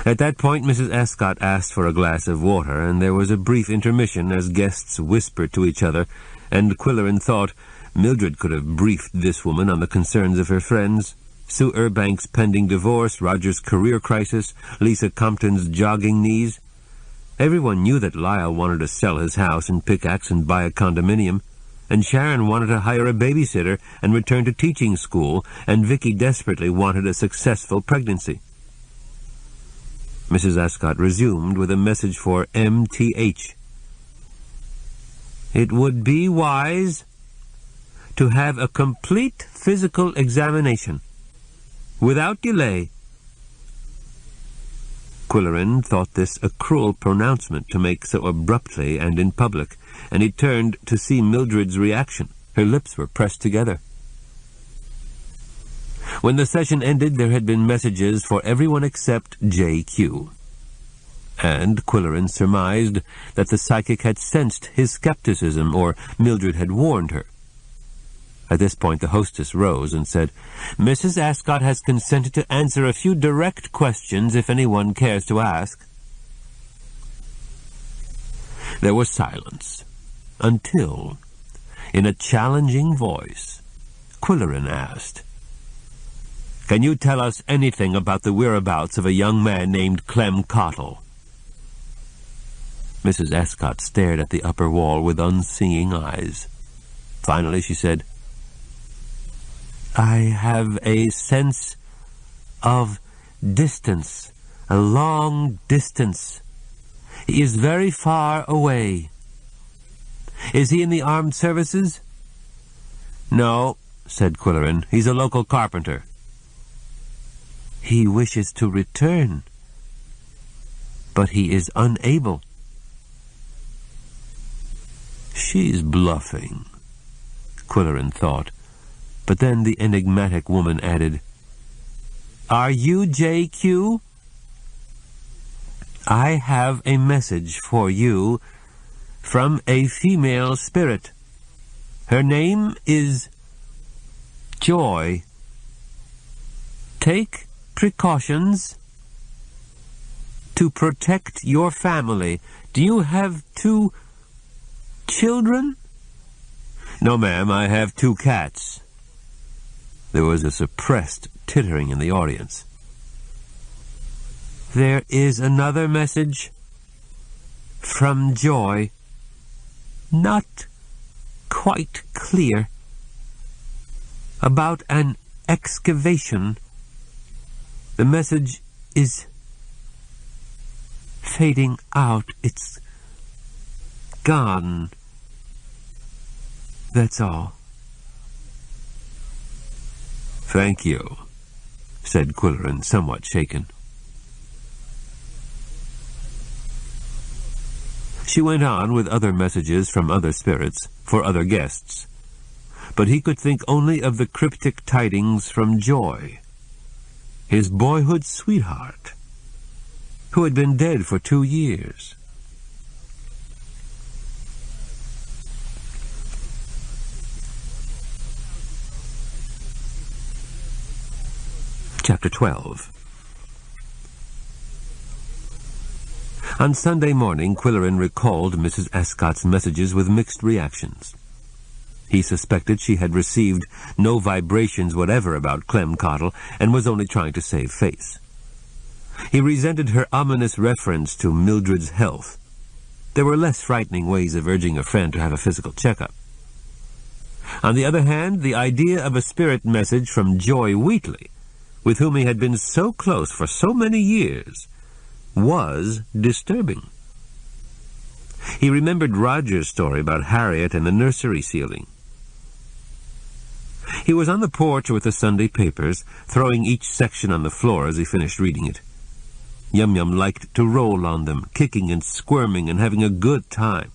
At that point, Mrs. Ascot asked for a glass of water, and there was a brief intermission as guests whispered to each other, and Qwilleran thought Mildred could have briefed this woman on the concerns of her friends. Sue Erbank's pending divorce, Roger's career crisis, Lisa Compton's jogging knees. Everyone knew that Lyle wanted to sell his house and pickaxe and buy a condominium, and Sharon wanted to hire a babysitter and return to teaching school, and Vicky desperately wanted a successful pregnancy. Mrs. Ascot resumed with a message for MTH. "It would be wise to have a complete physical examination, without delay." Qwilleran thought this a cruel pronouncement to make so abruptly and in public, and he turned to see Mildred's reaction. Her lips were pressed together. When the session ended, there had been messages for everyone except JQ. And Qwilleran surmised that the psychic had sensed his skepticism, or Mildred had warned her. At this point the hostess rose and said, "Mrs. Ascot has consented to answer a few direct questions if anyone cares to ask." There was silence, until, in a challenging voice, Qwilleran asked, "Can you tell us anything about the whereabouts of a young man named Clem Cottle?" Mrs. Ascot stared at the upper wall with unseeing eyes. Finally she said, "I have a sense of distance, a long distance. He is very far away. Is he in the armed services? No, said Qwilleran. He's a local carpenter. He wishes to return, but he is unable. She's bluffing, Qwilleran thought, but then the enigmatic woman added, Are you JQ? I have a message for you from a female spirit. Her name is Joy. Take precautions to protect your family. Do you have 2 children? No, ma'am, I have 2 cats. There was a suppressed tittering in the audience. There is another message from Joy. Not quite clear. About an excavation. The message is fading out. It's gone. That's all. Thank you, said Qwilleran, somewhat shaken. She went on with other messages from other spirits for other guests, but he could think only of the cryptic tidings from Joy, his boyhood sweetheart, who had been dead for 2 years. Chapter 12. On Sunday morning, Qwilleran recalled Mrs. Ascot's messages with mixed reactions. He suspected she had received no vibrations whatever about Clem-Cottle and was only trying to save face. He resented her ominous reference to Mildred's health. There were less frightening ways of urging a friend to have a physical checkup. On the other hand, the idea of a spirit message from Joy Wheatley, with whom he had been so close for so many years, was disturbing. He remembered Roger's story about Harriet and the nursery ceiling. He was on the porch with the Sunday papers, throwing each section on the floor as he finished reading it. Yum Yum liked to roll on them, kicking and squirming and having a good time.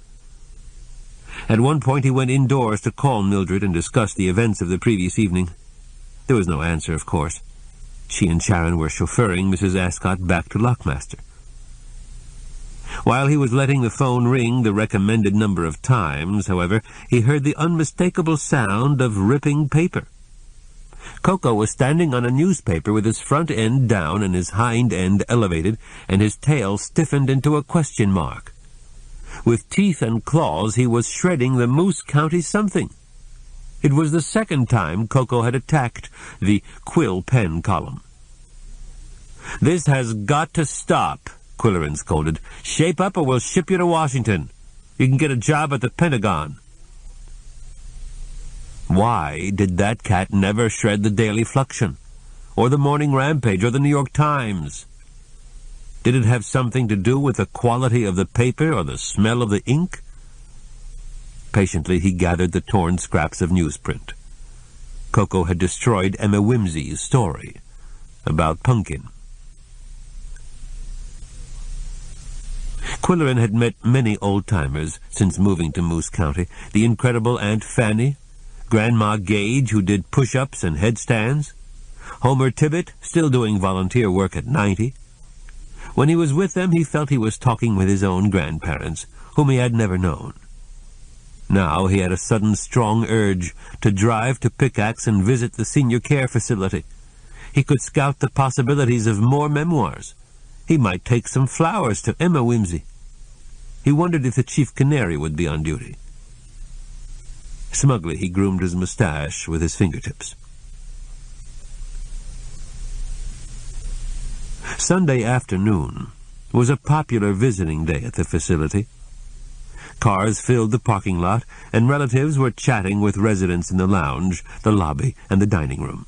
At one point he went indoors to call Mildred and discuss the events of the previous evening. There was no answer, of course. She and Sharon were chauffeuring Mrs. Ascot back to Lockmaster. While he was letting the phone ring the recommended number of times, however, he heard the unmistakable sound of ripping paper. Koko was standing on a newspaper with his front end down and his hind end elevated, and his tail stiffened into a question mark. With teeth and claws, he was shredding the Moose County something. It was the second time Koko had attacked the Quill Pen column. "This has got to stop," Qwilleran scolded. "Shape up or we'll ship you to Washington. You can get a job at the Pentagon." Why did that cat never shred the Daily Fluxion, or the Morning Rampage, or the New York Times? Did it have something to do with the quality of the paper or the smell of the ink? Patiently he gathered the torn scraps of newsprint. Koko had destroyed Emma Whimsy's story about Pumpkin. Qwilleran had met many old-timers since moving to Moose County. The incredible Aunt Fanny, Grandma Gage, who did push-ups and headstands, Homer Tibbet, still doing volunteer work at 90. When he was with them, he felt he was talking with his own grandparents, whom he had never known. Now he had a sudden strong urge to drive to Pickaxe and visit the senior care facility. He could scout the possibilities of more memoirs. He might take some flowers to Emma Whimsy. He wondered if the Chief Canary would be on duty. Smugly he groomed his mustache with his fingertips. Sunday afternoon was a popular visiting day at the facility. Cars filled the parking lot, and relatives were chatting with residents in the lounge, the lobby, and the dining room.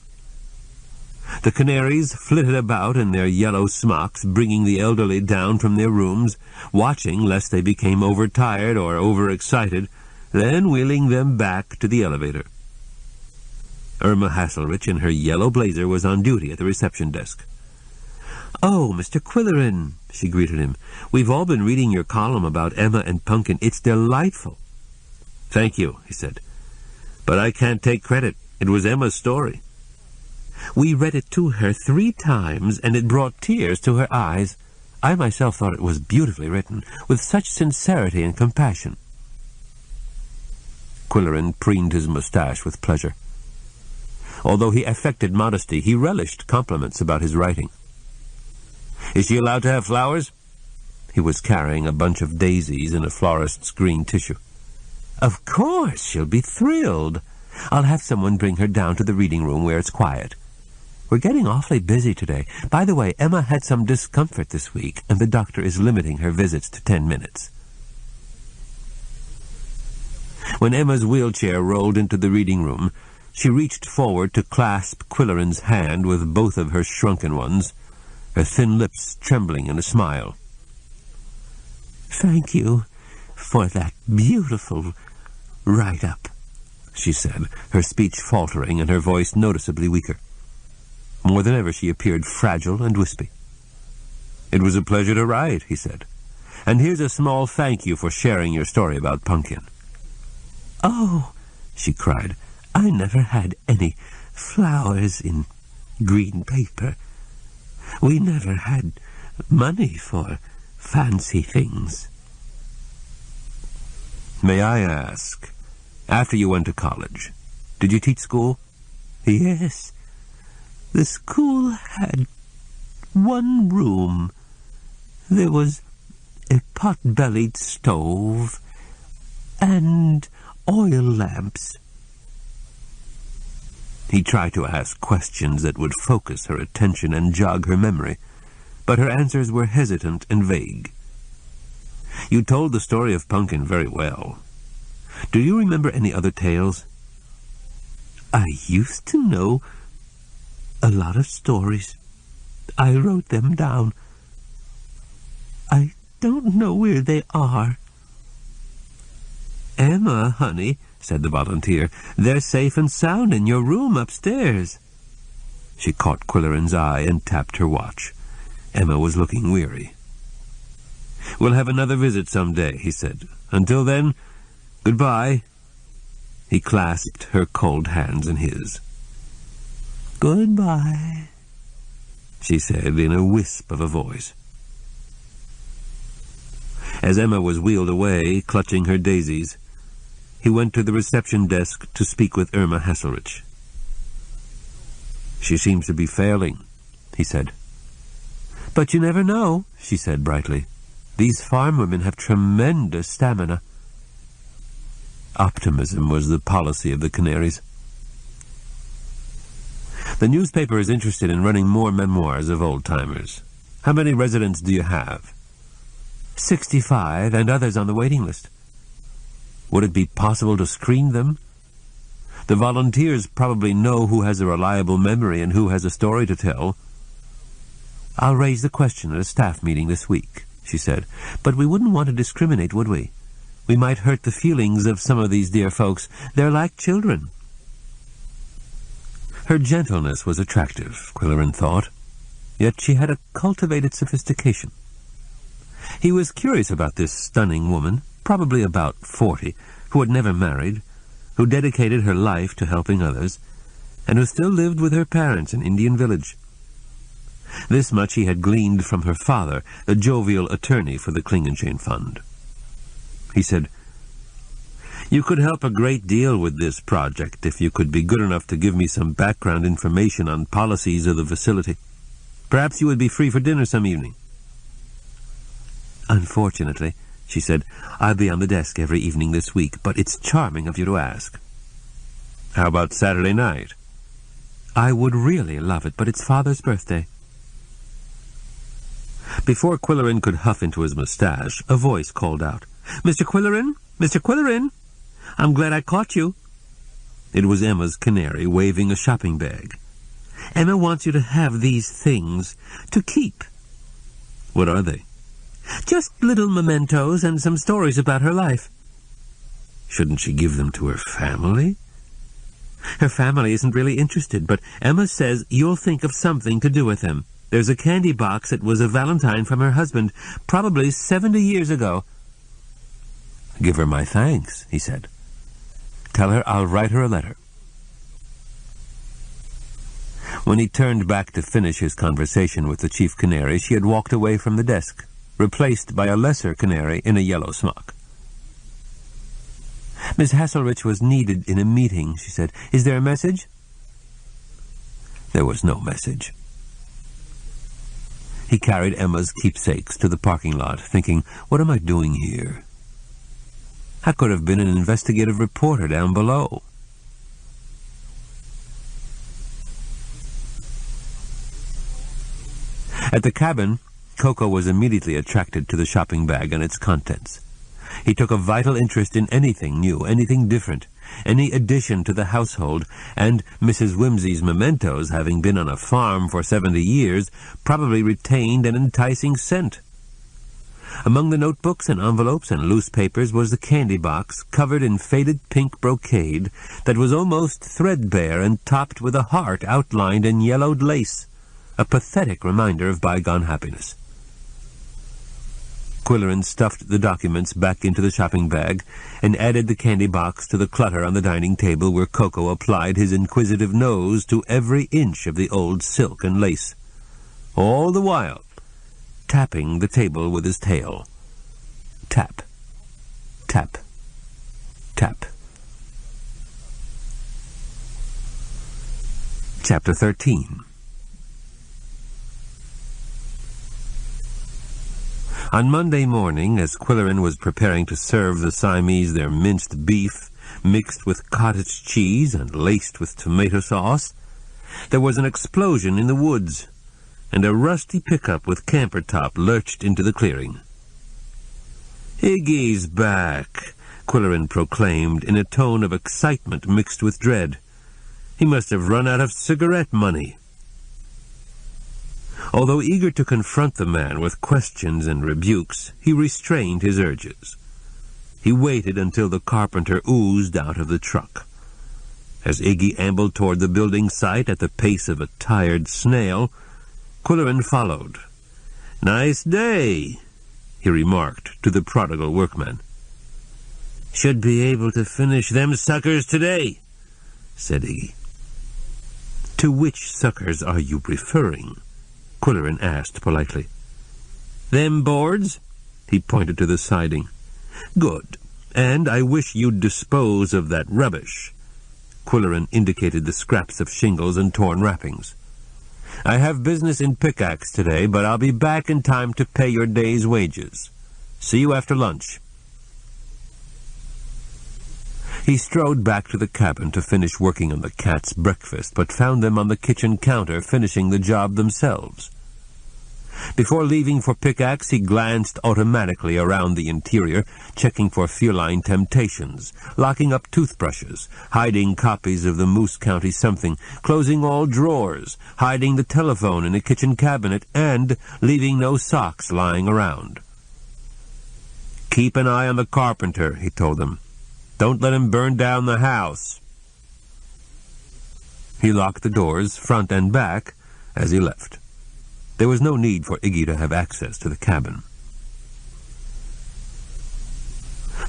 The canaries flitted about in their yellow smocks, bringing the elderly down from their rooms, watching lest they became overtired or overexcited, then wheeling them back to the elevator. Irma Hasselrich, in her yellow blazer, was on duty at the reception desk. "Oh, Mr. Qwilleran," she greeted him. "We've all been reading your column about Emma and Pumpkin. It's delightful." "Thank you," he said. "But I can't take credit. It was Emma's story." "We read it to her 3 times, and it brought tears to her eyes. I myself thought it was beautifully written, with such sincerity and compassion." Qwilleran preened his moustache with pleasure. Although he affected modesty, he relished compliments about his writing. "Is she allowed to have flowers?" He was carrying a bunch of daisies in a florist's green tissue. "Of course, she'll be thrilled. I'll have someone bring her down to the reading room where it's quiet. We're getting awfully busy today. By the way, Emma had some discomfort this week, and the doctor is limiting her visits to 10 minutes. When Emma's wheelchair rolled into the reading room, she reached forward to clasp Qwilleran's hand with both of her shrunken ones, her thin lips trembling in a smile. "Thank you for that beautiful write-up," she said, her speech faltering and her voice noticeably weaker. More than ever she appeared fragile and wispy. "It was a pleasure to write," he said. "And here's a small thank you for sharing your story about Pumpkin." "Oh," she cried, "I never had any flowers in green paper. We never had money for fancy things." "May I ask, after you went to college, did you teach school?" "Yes. The school had 1 room. There was a pot-bellied stove and oil lamps." He tried to ask questions that would focus her attention and jog her memory, but her answers were hesitant and vague. "You told the story of Pumpkin very well. Do you remember any other tales?" "I used to know a lot of stories. I wrote them down. I don't know where they are." "Emma, honey," said the volunteer, "they're safe and sound in your room upstairs." She caught Qwilleran's eye and tapped her watch. Emma was looking weary. "We'll have another visit some day," he said. "Until then, goodbye." He clasped her cold hands in his. "Goodbye," she said in a wisp of a voice. As Emma was wheeled away, clutching her daisies, he went to the reception desk to speak with Irma Hasselrich. "She seems to be failing," he said. "But you never know," she said brightly. "These farm women have tremendous stamina." Optimism was the policy of the canaries. "The newspaper is interested in running more memoirs of old-timers. How many residents do you have?" 65, and others on the waiting list." "Would it be possible to screen them? The volunteers probably know who has a reliable memory and who has a story to tell." "I'll raise the question at a staff meeting this week," she said. "But we wouldn't want to discriminate, would we? We might hurt the feelings of some of these dear folks. They're like children." Her gentleness was attractive, Qwilleran thought, yet she had a cultivated sophistication. He was curious about this stunning woman, probably about 40, who had never married, who dedicated her life to helping others, and who still lived with her parents in Indian Village. This much he had gleaned from her father, the jovial attorney for the Klingenschein Fund. He said, "You could help a great deal with this project if you could be good enough to give me some background information on policies of the facility. Perhaps you would be free for dinner some evening." "Unfortunately," she said, "I'll be on the desk every evening this week, but it's charming of you to ask." "How about Saturday night?" "I would really love it, but it's Father's birthday." Before Qwilleran could huff into his moustache, a voice called out, "Mr. Qwilleran! Mr. Qwilleran! I'm glad I caught you." It was Emma's canary waving a shopping bag. Emma wants you to have these things to keep. What are they? Just little mementos and some stories about her life. Shouldn't she give them to her family? Her family isn't really interested, but Emma says you'll think of something to do with them. There's a candy box that was a valentine from her husband, probably 70 years ago. Give her my thanks, he said. Tell her I'll write her a letter. When he turned back to finish his conversation with the chief canary, she had walked away from the desk, replaced by a lesser canary in a yellow smock. Miss Hasselrich was needed in a meeting, she said. Is there a message? There was no message. He carried Emma's keepsakes to the parking lot, thinking, what am I doing here? I could have been an investigative reporter down below. At the cabin, Koko was immediately attracted to the shopping bag and its contents. He took a vital interest in anything new, anything different, any addition to the household, and Mrs. Whimsy's mementos, having been on a farm for 70 years, probably retained an enticing scent. Among the notebooks and envelopes and loose papers was the candy box, covered in faded pink brocade that was almost threadbare and topped with a heart outlined in yellowed lace, a pathetic reminder of bygone happiness. Qwilleran stuffed the documents back into the shopping bag and added the candy box to the clutter on the dining table, where Koko applied his inquisitive nose to every inch of the old silk and lace, all the while tapping the table with his tail. Tap, tap, tap. Chapter 13. On Monday morning, as Qwilleran was preparing to serve the Siamese their minced beef, mixed with cottage cheese and laced with tomato sauce, there was an explosion in the woods, and a rusty pickup with camper top lurched into the clearing. "Iggy's back," Qwilleran proclaimed in a tone of excitement mixed with dread. "He must have run out of cigarette money." Although eager to confront the man with questions and rebukes, he restrained his urges. He waited until the carpenter oozed out of the truck. As Iggy ambled toward the building site at the pace of a tired snail, Qwilleran followed. "Nice day," he remarked to the prodigal workman. "Should be able to finish them suckers today," said Iggy. "To which suckers are you referring?" Qwilleran asked politely. "Them boards?" He pointed to the siding. "Good. And I wish you'd dispose of that rubbish." Qwilleran indicated the scraps of shingles and torn wrappings. "I have business in Pickaxe today, but I'll be back in time to pay your day's wages. See you after lunch." He strode back to the cabin to finish working on the cat's breakfast, but found them on the kitchen counter finishing the job themselves. Before leaving for Pickaxe, he glanced automatically around the interior, checking for feline temptations, locking up toothbrushes, hiding copies of the Moose County something, closing all drawers, hiding the telephone in a kitchen cabinet, and leaving no socks lying around. "Keep an eye on the carpenter," he told them. "Don't let him burn down the house." He locked the doors, front and back, as he left. There was no need for Iggy to have access to the cabin.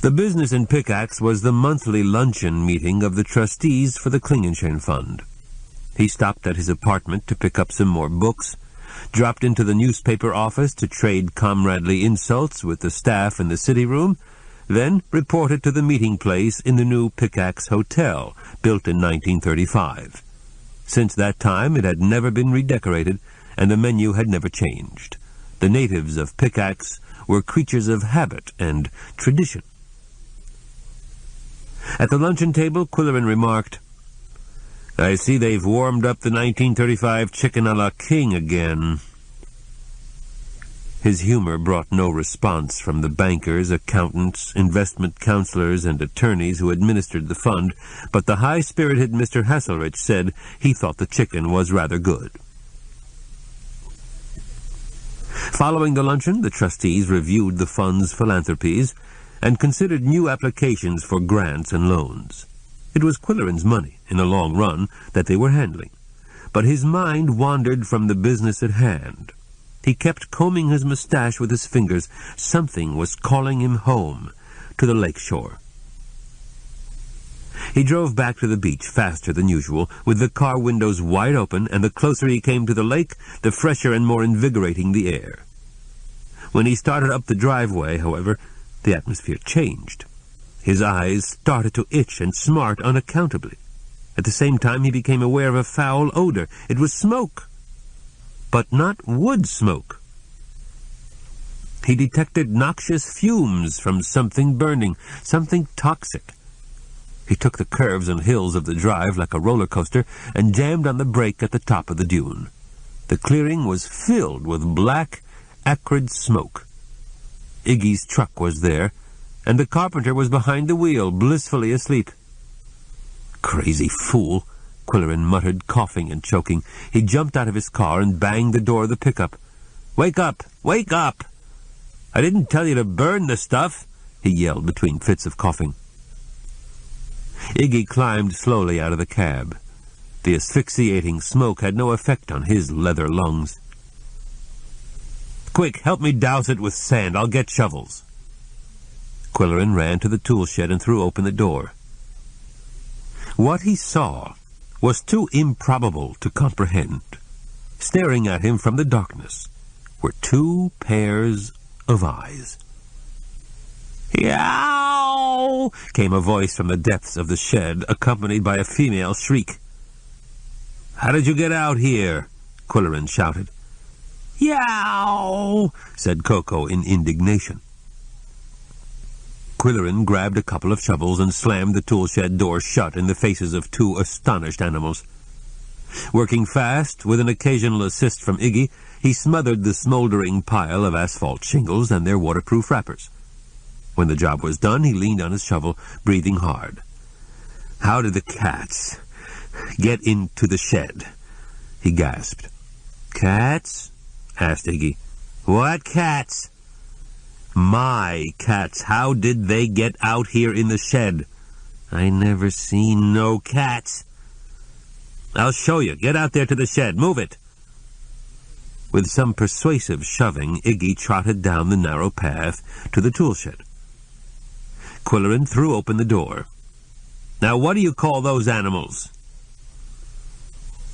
The business in Pickaxe was the monthly luncheon meeting of the trustees for the Klingenschein Fund. He stopped at his apartment to pick up some more books, dropped into the newspaper office to trade comradely insults with the staff in the city room, then reported to the meeting place in the new Pickaxe Hotel, built in 1935. Since that time it had never been redecorated, and the menu had never changed. The natives of Pickaxe were creatures of habit and tradition. At the luncheon table, Qwilleran remarked, "I see they've warmed up the 1935 chicken a la king again." His humor brought no response from the bankers, accountants, investment counselors, and attorneys who administered the fund, but the high-spirited Mr. Hasselrich said he thought the chicken was rather good. Following the luncheon, the trustees reviewed the fund's philanthropies and considered new applications for grants and loans. It was Qwilleran's money, in the long run, that they were handling, but his mind wandered from the business at hand. He kept combing his mustache with his fingers. Something was calling him home, to the lake shore. He drove back to the beach faster than usual, with the car windows wide open, and the closer he came to the lake, the fresher and more invigorating the air. When he started up the driveway, however, the atmosphere changed. His eyes started to itch and smart unaccountably. At the same time, he became aware of a foul odor. It was smoke, but not wood smoke. He detected noxious fumes from something burning, something toxic. He took the curves and hills of the drive like a roller coaster and jammed on the brake at the top of the dune. The clearing was filled with black, acrid smoke. Iggy's truck was there, and the carpenter was behind the wheel, blissfully asleep. "Crazy fool," Qwilleran muttered, coughing and choking. He jumped out of his car and banged the door of the pickup. "Wake up! Wake up! I didn't tell you to burn the stuff," he yelled between fits of coughing. Iggy climbed slowly out of the cab. The asphyxiating smoke had no effect on his leather lungs. "Quick, help me douse it with sand. I'll get shovels." Qwilleran ran to the tool shed and threw open the door. What he saw was too improbable to comprehend. Staring at him from the darkness were two pairs of eyes. "Yow!" came a voice from the depths of the shed, accompanied by a female shriek. "How did you get out here?" Qwilleran shouted. "Yow!" said Koko in indignation. Qwilleran grabbed a couple of shovels and slammed the tool shed door shut in the faces of two astonished animals. Working fast, with an occasional assist from Iggy, he smothered the smoldering pile of asphalt shingles and their waterproof wrappers. When the job was done, he leaned on his shovel, breathing hard. "How did the cats get into the shed?" he gasped. "Cats?" asked Iggy. "What cats?" "My cats. How did they get out here in the shed?" "I never seen no cats." "I'll show you. Get out there to the shed. Move it." With some persuasive shoving, Iggy trotted down the narrow path to the tool shed. Qwilleran threw open the door. "Now what do you call those animals?"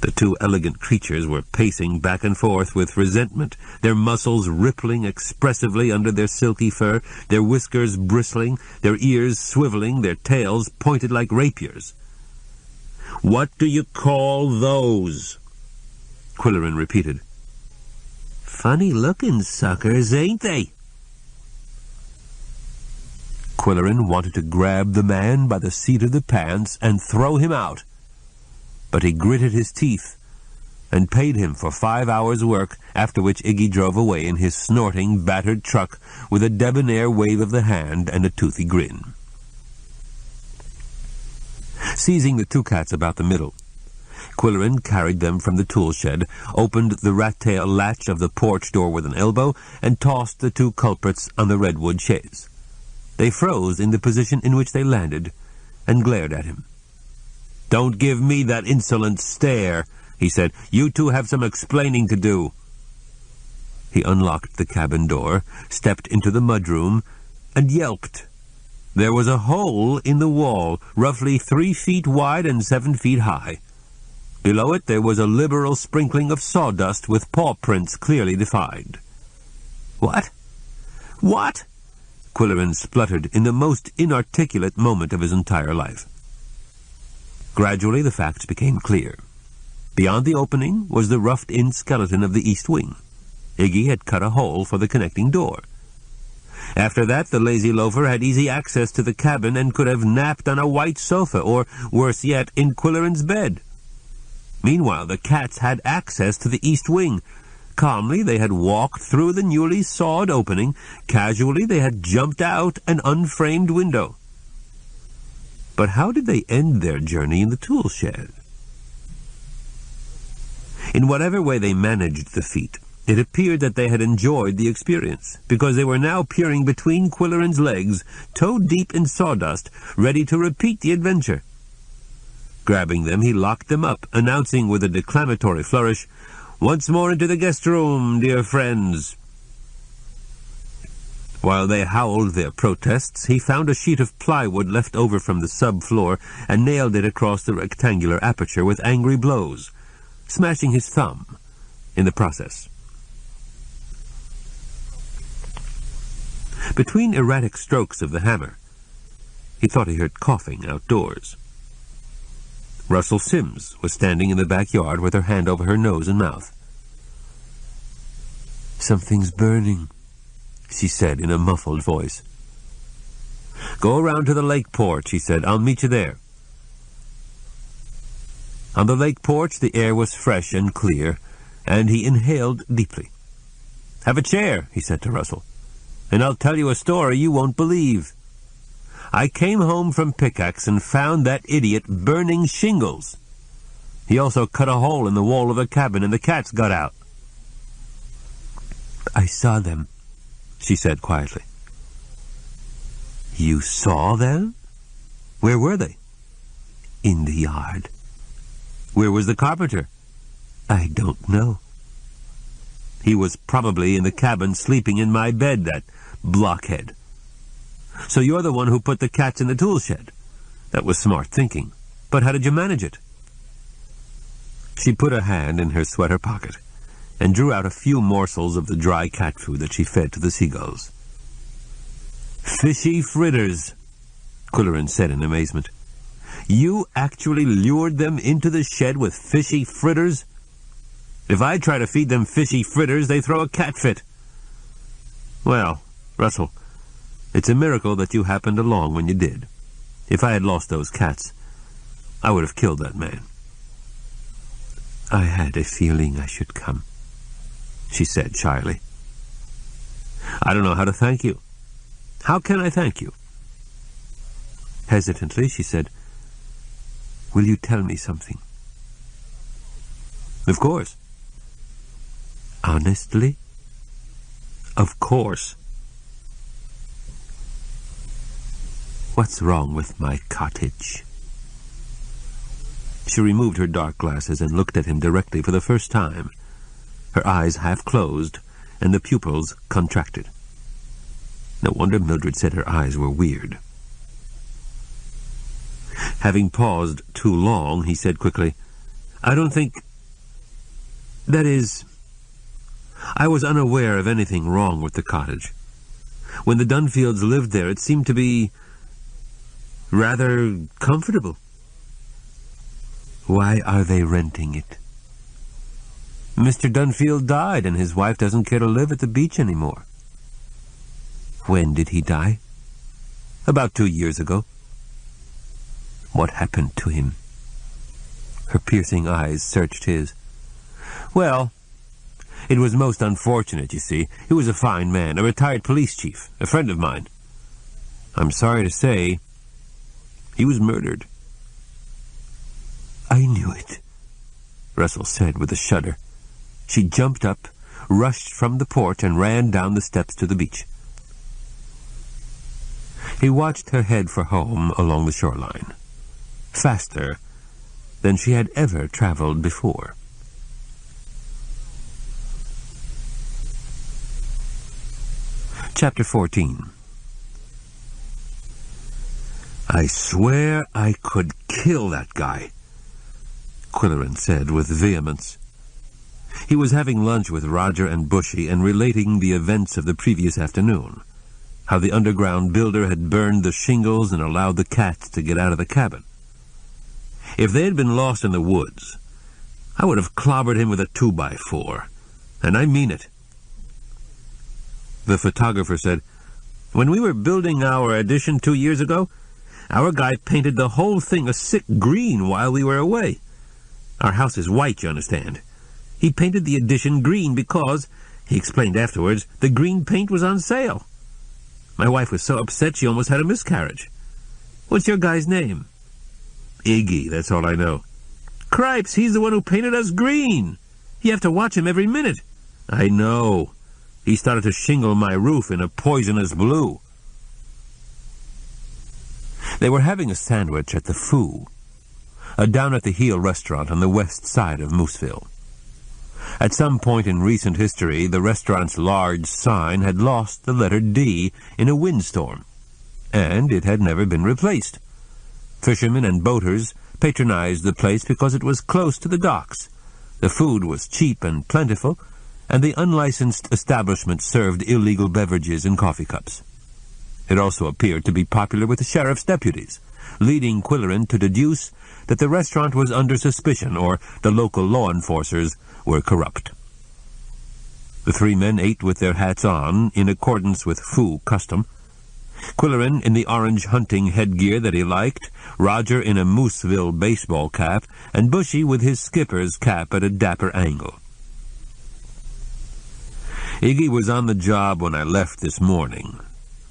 The two elegant creatures were pacing back and forth with resentment, their muscles rippling expressively under their silky fur, their whiskers bristling, their ears swiveling, their tails pointed like rapiers. "What do you call those?" Qwilleran repeated. "Funny-looking suckers, ain't they?" Qwilleran wanted to grab the man by the seat of the pants and throw him out, but he gritted his teeth and paid him for 5 hours' work, after which Iggy drove away in his snorting, battered truck with a debonair wave of the hand and a toothy grin. Seizing the two cats about the middle, Qwilleran carried them from the tool shed, opened the rat-tail latch of the porch door with an elbow, and tossed the two culprits on the redwood chaise. They froze in the position in which they landed and glared at him. "Don't give me that insolent stare," he said. "You two have some explaining to do." He unlocked the cabin door, stepped into the mudroom, and yelped. There was a hole in the wall, roughly 3 feet wide and 7 feet high. Below it there was a liberal sprinkling of sawdust with paw prints clearly defined. "What? What?" Qwilleran spluttered in the most inarticulate moment of his entire life. Gradually the facts became clear. Beyond the opening was the roughed-in skeleton of the east wing. Iggy had cut a hole for the connecting door. After that, the lazy loafer had easy access to the cabin and could have napped on a white sofa, or, worse yet, in Qwilleran's bed. Meanwhile, the cats had access to the east wing, Calmly they had walked through the newly sawed opening. Casually they had jumped out an unframed window. But how did they end their journey in the tool shed? In whatever way they managed the feat, it appeared that they had enjoyed the experience, because they were now peering between Qwilleran's legs, toe-deep in sawdust, ready to repeat the adventure. Grabbing them, he locked them up, announcing with a declamatory flourish, "Once more into the guest room, dear friends." While they howled their protests, he found a sheet of plywood left over from the subfloor and nailed it across the rectangular aperture with angry blows, smashing his thumb in the process. Between erratic strokes of the hammer, he thought he heard coughing outdoors. Russell Sims was standing in the backyard with her hand over her nose and mouth. "Something's burning," she said in a muffled voice. "Go around to the lake porch," he said. "I'll meet you there." On the lake porch the air was fresh and clear, and he inhaled deeply. "Have a chair," he said to Russell, "and I'll tell you a story you won't believe. I came home from Pickaxe and found that idiot burning shingles. He also cut a hole in the wall of the cabin, and the cats got out." "I saw them," she said quietly. "You saw them? Where were they?" "In the yard." "Where was the carpenter?" "I don't know." "He was probably in the cabin sleeping in my bed, that blockhead. So you're the one who put the cats in the tool shed. That was smart thinking. But how did you manage it?" She put a hand in her sweater pocket and drew out a few morsels of the dry cat food that she fed to the seagulls. "Fishy fritters," Qwilleran said in amazement. "You actually lured them into the shed with fishy fritters? If I try to feed them fishy fritters, they throw a cat fit." "Well, Russell, it's a miracle that you happened along when you did. If I had lost those cats, I would have killed that man." "I had a feeling I should come," she said shyly. "I don't know how to thank you. How can I thank you?" Hesitantly, she said, "Will you tell me something?" "Of course." "Honestly?" "Of course." "What's wrong with my cottage?" She removed her dark glasses and looked at him directly for the first time, her eyes half closed and the pupils contracted. No wonder Mildred said her eyes were weird. Having paused too long, he said quickly, "I don't think... That is, I was unaware of anything wrong with the cottage. When the Dunfields lived there, it seemed to be rather comfortable." "Why are they renting it?" "Mr. Dunfield died, and his wife doesn't care to live at the beach anymore." "When did he die?" "About 2 years ago." "What happened to him?" Her piercing eyes searched his. "Well, it was most unfortunate, you see. He was a fine man, a retired police chief, a friend of mine. I'm sorry to say, he was murdered." "I knew it," Russell said with a shudder. She jumped up, rushed from the porch, and ran down the steps to the beach. He watched her head for home along the shoreline, faster than she had ever traveled before. Chapter 14. "I swear I could kill that guy," Qwilleran said with vehemence. He was having lunch with Roger and Bushy and relating the events of the previous afternoon, how the underground builder had burned the shingles and allowed the cats to get out of the cabin. "If they had been lost in the woods, I would have clobbered him with a 2x4, and I mean it." The photographer said, "When we were building our addition 2 years ago, our guy painted the whole thing a sick green while we were away. Our house is white, you understand. He painted the addition green because, he explained afterwards, the green paint was on sale. My wife was so upset she almost had a miscarriage. What's your guy's name? Iggy, that's all I know. Cripes, he's the one who painted us green. You have to watch him every minute. I know. He started to shingle my roof in a poisonous blue. They were having a sandwich at the Foo, a down-at-the-heel restaurant on the west side of Mooseville. At some point in recent history, the restaurant's large sign had lost the letter D in a windstorm, and it had never been replaced. Fishermen and boaters patronized the place because it was close to the docks. The food was cheap and plentiful, and the unlicensed establishment served illegal beverages in coffee cups. It also appeared to be popular with the sheriff's deputies, leading Qwilleran to deduce that the restaurant was under suspicion or the local law enforcers were corrupt. The three men ate with their hats on, in accordance with Foo custom. Qwilleran in the orange hunting headgear that he liked, Roger in a Mooseville baseball cap, and Bushy with his skipper's cap at a dapper angle. Iggy was on the job when I left this morning,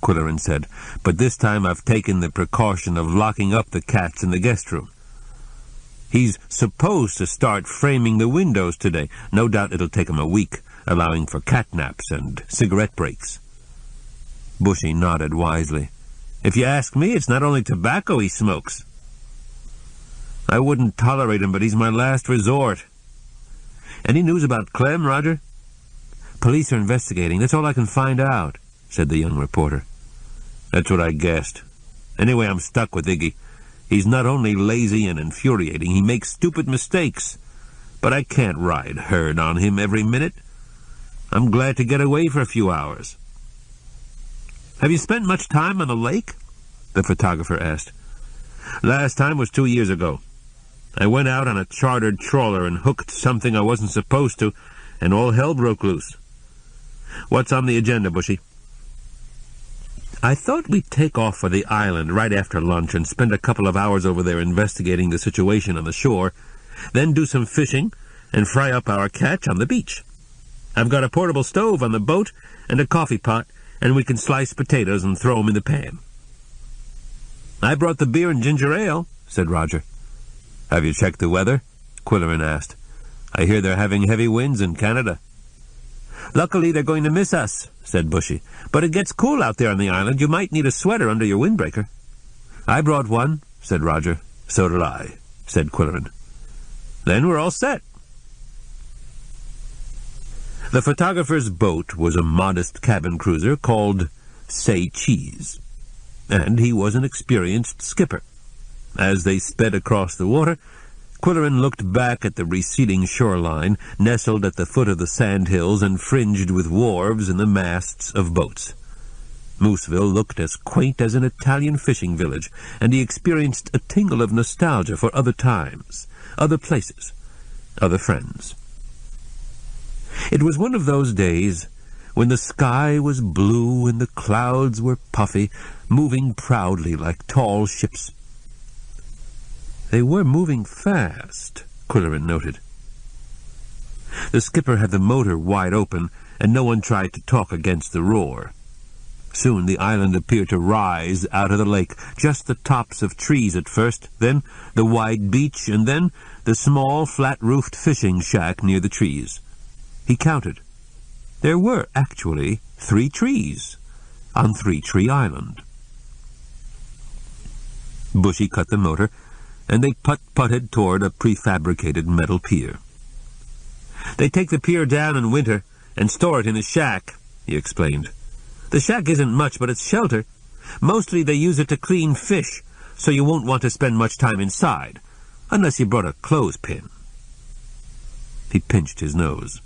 Qwilleran said, but this time I've taken the precaution of locking up the cats in the guest room. He's supposed to start framing the windows today. No doubt it'll take him a week, allowing for cat naps and cigarette breaks. Bushy nodded wisely. If you ask me, it's not only tobacco he smokes. I wouldn't tolerate him, but he's my last resort. Any news about Clem, Roger? Police are investigating. That's all I can find out, said the young reporter. That's what I guessed. Anyway, I'm stuck with Iggy. He's not only lazy and infuriating, he makes stupid mistakes. But I can't ride herd on him every minute. I'm glad to get away for a few hours. Have you spent much time on the lake? The photographer asked. Last time was 2 years ago. I went out on a chartered trawler and hooked something I wasn't supposed to, and all hell broke loose. What's on the agenda, Bushy? I thought we'd take off for the island right after lunch and spend a couple of hours over there investigating the situation on the shore, then do some fishing and fry up our catch on the beach. I've got a portable stove on the boat and a coffee pot, and we can slice potatoes and throw 'em in the pan. I brought the beer and ginger ale, said Roger. Have you checked the weather? Qwilleran asked. I hear they're having heavy winds in Canada. Luckily they're going to miss us, said Bushy. But it gets cool out there on the island. You might need a sweater under your windbreaker. I brought one, said Roger. So did I, said Qwilleran. Then we're all set. The photographer's boat was a modest cabin cruiser called Say Cheese, and he was an experienced skipper. As they sped across the water, Qwilleran looked back at the receding shoreline, nestled at the foot of the sandhills and fringed with wharves and the masts of boats. Mooseville looked as quaint as an Italian fishing village, and he experienced a tingle of nostalgia for other times, other places, other friends. It was one of those days when the sky was blue and the clouds were puffy, moving proudly like tall ships. They were moving fast, Qwilleran noted. The skipper had the motor wide open, and no one tried to talk against the roar. Soon the island appeared to rise out of the lake, just the tops of trees at first, then the wide beach, and then the small, flat-roofed fishing shack near the trees. He counted. There were actually 3 trees on Three Tree Island. Bushy cut the motor, and they putt-putted toward a prefabricated metal pier. They take the pier down in winter and store it in a shack, he explained. The shack isn't much, but it's shelter. Mostly they use it to clean fish, so you won't want to spend much time inside, unless you brought a clothespin. He pinched his nose.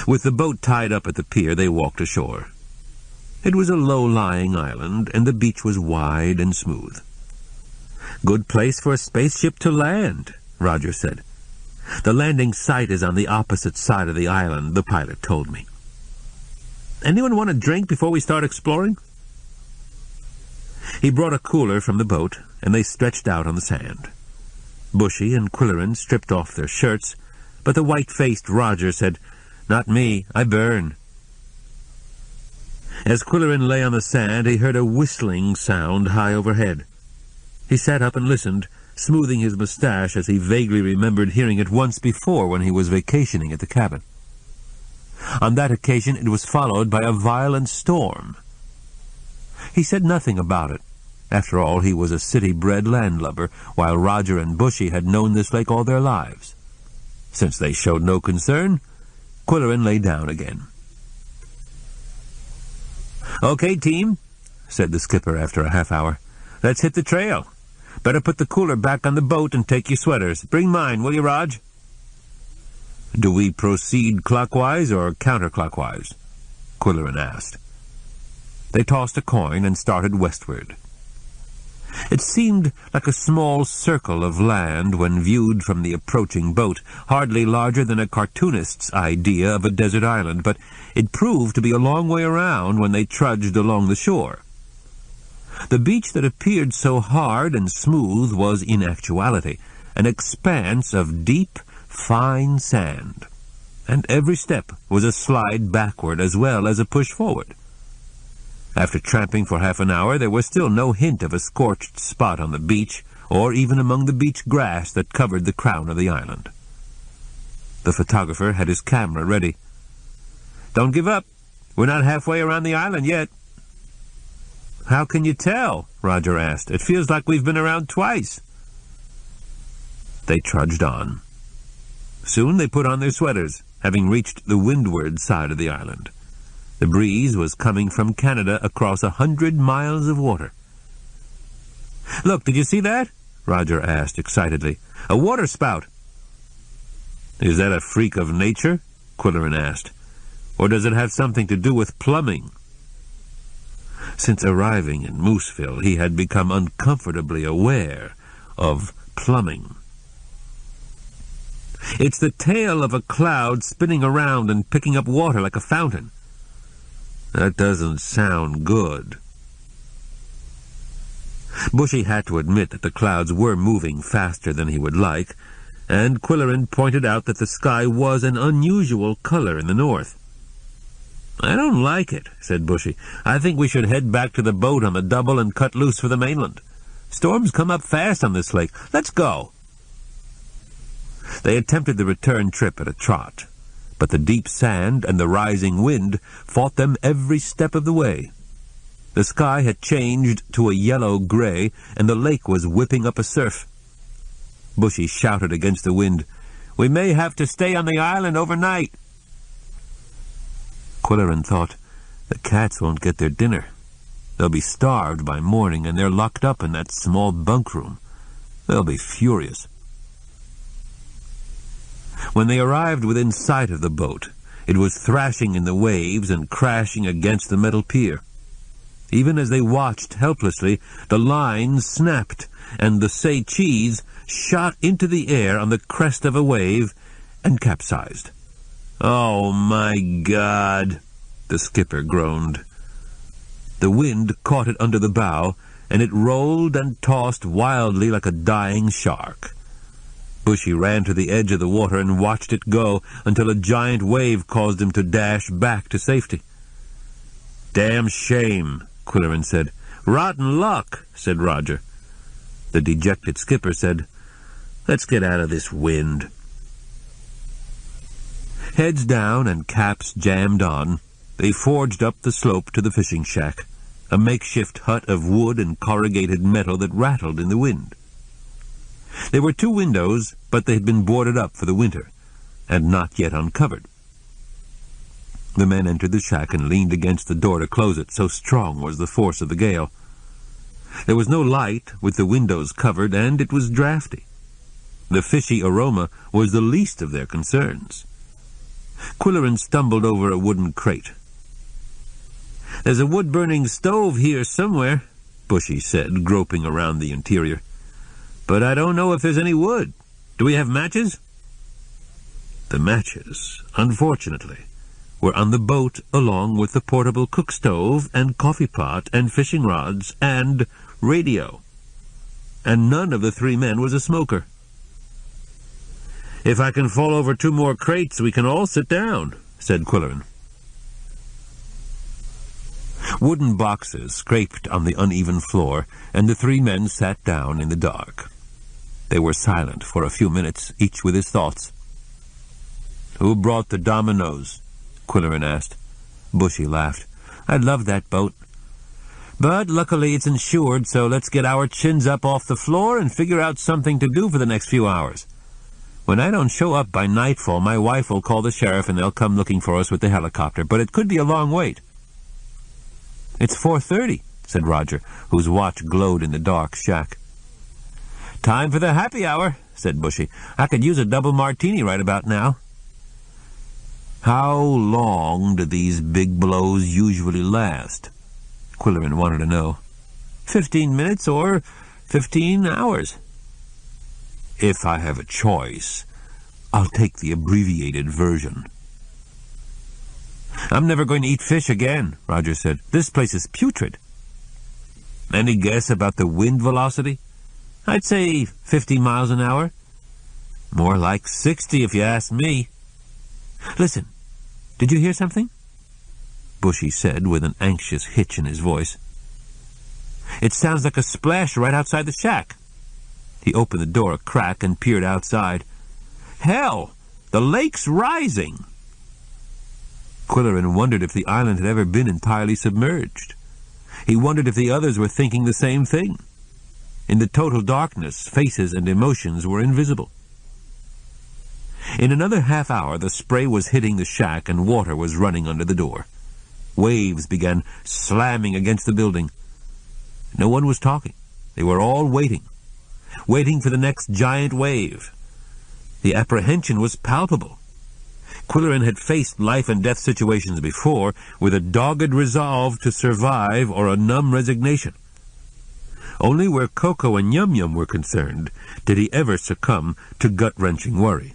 With the boat tied up at the pier, they walked ashore. It was a low-lying island, and the beach was wide and smooth. Good place for a spaceship to land, Roger said. The landing site is on the opposite side of the island, the pilot told me. Anyone want a drink before we start exploring? He brought a cooler from the boat, and they stretched out on the sand. Bushy and Qwilleran stripped off their shirts, but the white-faced Roger said, "Not me, I burn." As Qwilleran lay on the sand, he heard a whistling sound high overhead. He sat up and listened, smoothing his moustache as he vaguely remembered hearing it once before when he was vacationing at the cabin. On that occasion it was followed by a violent storm. He said nothing about it. After all, he was a city-bred landlubber, while Roger and Bushy had known this lake all their lives. Since they showed no concern, Qwilleran lay down again. "Okay, team," said the skipper after a half-hour. "Let's hit the trail. Better put the cooler back on the boat and take your sweaters. Bring mine, will you, Raj?" "Do we proceed clockwise or counterclockwise?" Qwilleran asked. They tossed a coin and started westward. It seemed like a small circle of land when viewed from the approaching boat, hardly larger than a cartoonist's idea of a desert island, but it proved to be a long way around when they trudged along the shore. The beach that appeared so hard and smooth was, in actuality, an expanse of deep, fine sand, and every step was a slide backward as well as a push forward. After tramping for half an hour, there was still no hint of a scorched spot on the beach, or even among the beach grass that covered the crown of the island. The photographer had his camera ready. "Don't give up. We're not halfway around the island yet." "How can you tell?" Roger asked. "It feels like we've been around twice." They trudged on. Soon they put on their sweaters, having reached the windward side of the island. The breeze was coming from Canada across 100 miles of water. "Look, did you see that?" Roger asked excitedly. "A water spout." "Is that a freak of nature?" Qwilleran asked. "Or does it have something to do with plumbing?" Since arriving in Mooseville, he had become uncomfortably aware of plumbing. "It's the tail of a cloud spinning around and picking up water like a fountain." "That doesn't sound good." Bushy had to admit that the clouds were moving faster than he would like, and Qwilleran pointed out that the sky was an unusual color in the north. "I don't like it," said Bushy. "I think we should head back to the boat on the double and cut loose for the mainland. Storms come up fast on this lake. Let's go." They attempted the return trip at a trot, but the deep sand and the rising wind fought them every step of the way. The sky had changed to a yellow-gray, and the lake was whipping up a surf. Bushy shouted against the wind, "We may have to stay on the island overnight." Qwilleran thought, "The cats won't get their dinner. They'll be starved by morning, and they're locked up in that small bunk room. They'll be furious." When they arrived within sight of the boat, it was thrashing in the waves and crashing against the metal pier. Even as they watched helplessly, the line snapped, and the say cheese shot into the air on the crest of a wave and capsized. "Oh, my God," the skipper groaned. The wind caught it under the bow, and it rolled and tossed wildly like a dying shark. Bushy ran to the edge of the water and watched it go until a giant wave caused him to dash back to safety. "Damn shame," Qwilleran said. "Rotten luck," said Roger. The dejected skipper said, "Let's get out of this wind." Heads down and caps jammed on, they forged up the slope to the fishing shack, a makeshift hut of wood and corrugated metal that rattled in the wind. There were 2 windows, but they had been boarded up for the winter, and not yet uncovered. The men entered the shack and leaned against the door to close it, so strong was the force of the gale. There was no light, with the windows covered, and it was draughty. The fishy aroma was the least of their concerns. Qwilleran stumbled over a wooden crate. "There's a wood-burning stove here somewhere," Bushy said, groping around the interior. "But I don't know if there's any wood. Do we have matches?" The matches, unfortunately, were on the boat along with the portable cook stove and coffee pot and fishing rods and radio. And none of the 3 men was a smoker. "If I can fall over 2 more crates, we can all sit down," said Qwilleran. Wooden boxes scraped on the uneven floor, and the 3 men sat down in the dark. They were silent for a few minutes, each with his thoughts. "Who brought the dominoes?" Qwilleran asked. Bushy laughed. "I'd love that boat. But luckily it's insured, so let's get our chins up off the floor and figure out something to do for the next few hours. When I don't show up by nightfall, my wife will call the sheriff and they'll come looking for us with the helicopter, but it could be a long wait." "It's 4:30, said Roger, whose watch glowed in the dark shack. "Time for the happy hour," said Bushy. "I could use a double martini right about now." How long do these big blows usually last? Qwilleran wanted to know. 15 minutes or 15 hours. If I have a choice, I'll take the abbreviated version. "I'm never going to eat fish again," Roger said. "This place is putrid." "Any guess about the wind velocity?" "I'd say 50 miles an hour. More like 60 if you ask me." "Listen, did you hear something?" Bushy said with an anxious hitch in his voice. "It sounds like a splash right outside the shack." He opened the door a crack and peered outside. "Hell! The lake's rising!" Qwilleran wondered if the island had ever been entirely submerged. He wondered if the others were thinking the same thing. In the total darkness, faces and emotions were invisible. In another half hour, the spray was hitting the shack and water was running under the door. Waves began slamming against the building. No one was talking. They were all waiting for the next giant wave. The apprehension was palpable. Qwilleran had faced life-and-death situations before with a dogged resolve to survive or a numb resignation. Only where Koko and Yum Yum were concerned did he ever succumb to gut-wrenching worry.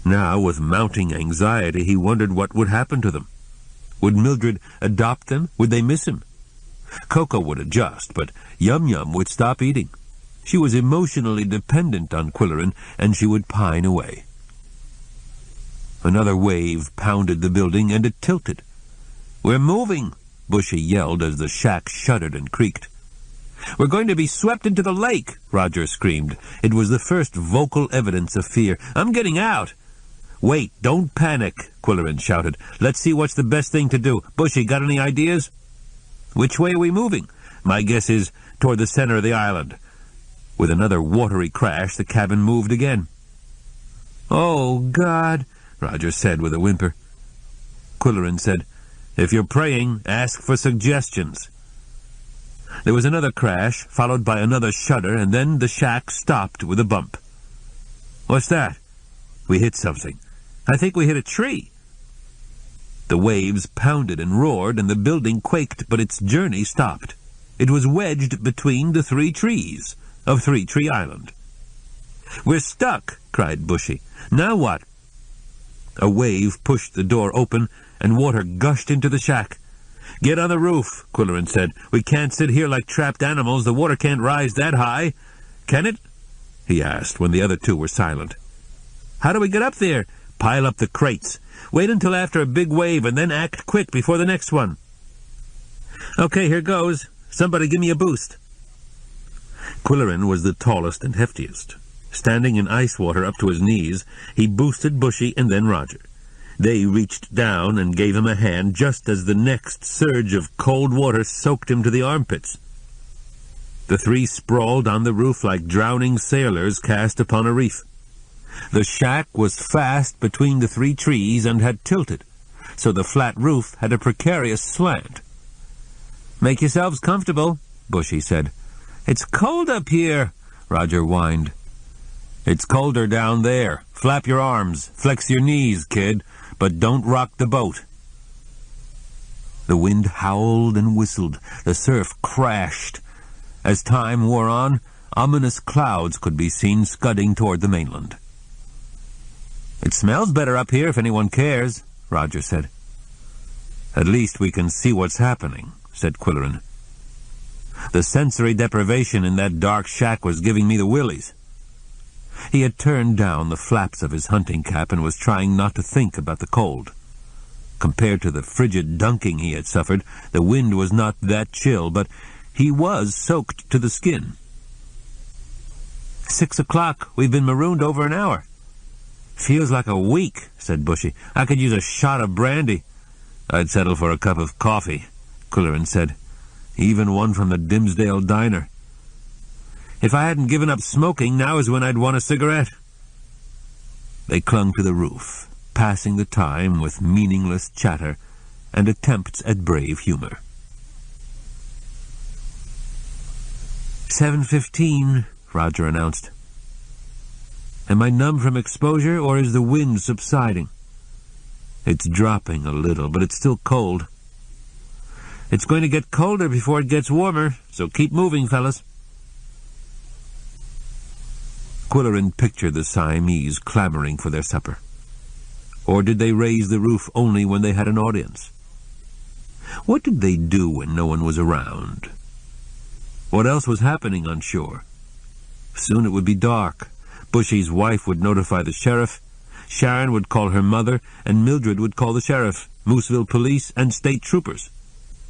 Now, with mounting anxiety, he wondered what would happen to them. Would Mildred adopt them? Would they miss him? Koko would adjust, but Yum Yum would stop eating. She was emotionally dependent on Qwilleran, and she would pine away. Another wave pounded the building, and it tilted. "We're moving!" Bushy yelled as the shack shuddered and creaked. "We're going to be swept into the lake!" Roger screamed. It was the first vocal evidence of fear. "I'm getting out!" "Wait, don't panic," Qwilleran shouted. "Let's see what's the best thing to do. Bushy, got any ideas?" "Which way are we moving?" "My guess is toward the center of the island." With another watery crash, the cabin moved again. "Oh, God," Roger said with a whimper. Qwilleran said, "If you're praying, ask for suggestions." There was another crash, followed by another shudder, and then the shack stopped with a bump. "What's that?" "We hit something." "I think we hit a tree." The waves pounded and roared, and the building quaked, but its journey stopped. It was wedged between the 3 trees of 3 Tree Island. "We're stuck!" cried Bushy. "Now what?" A wave pushed the door open, and water gushed into the shack. "Get on the roof," Qwilleran said. "We can't sit here like trapped animals. The water can't rise that high." "Can it?" he asked when the other 2 were silent. "How do we get up there?" "Pile up the crates. Wait until after a big wave and then act quick before the next one." "Okay, here goes. Somebody give me a boost." Qwilleran was the tallest and heftiest. Standing in ice water up to his knees, he boosted Bushy and then Roger. They reached down and gave him a hand just as the next surge of cold water soaked him to the armpits. The 3 sprawled on the roof like drowning sailors cast upon a reef. The shack was fast between the 3 trees and had tilted, so the flat roof had a precarious slant. "Make yourselves comfortable," Bushy said. "It's cold up here," Roger whined. "It's colder down there. Flap your arms, flex your knees, kid, but don't rock the boat." The wind howled and whistled. The surf crashed. As time wore on, ominous clouds could be seen scudding toward the mainland. "It smells better up here if anyone cares," Roger said. "At least we can see what's happening," said Qwilleran. "The sensory deprivation in that dark shack was giving me the willies." He had turned down the flaps of his hunting cap and was trying not to think about the cold. Compared to the frigid dunking he had suffered, the wind was not that chill, but he was soaked to the skin. 6 o'clock. We've been marooned over an hour. Feels like a week, said Bushy. I could use a shot of brandy. I'd settle for a cup of coffee, Qwilleran said. Even one from the Dimsdale diner. If I hadn't given up smoking, now is when I'd want a cigarette. They clung to the roof, passing the time with meaningless chatter and attempts at brave humor. 7:15, Roger announced. Am I numb from exposure, or is the wind subsiding? It's dropping a little, but it's still cold. It's going to get colder before it gets warmer, so keep moving, fellas. Qwilleran pictured the Siamese clamoring for their supper. Or did they raise the roof only when they had an audience? What did they do when no one was around? What else was happening on shore? Soon it would be dark. Bushy's wife would notify the sheriff, Sharon would call her mother, and Mildred would call the sheriff, Mooseville police, and state troopers.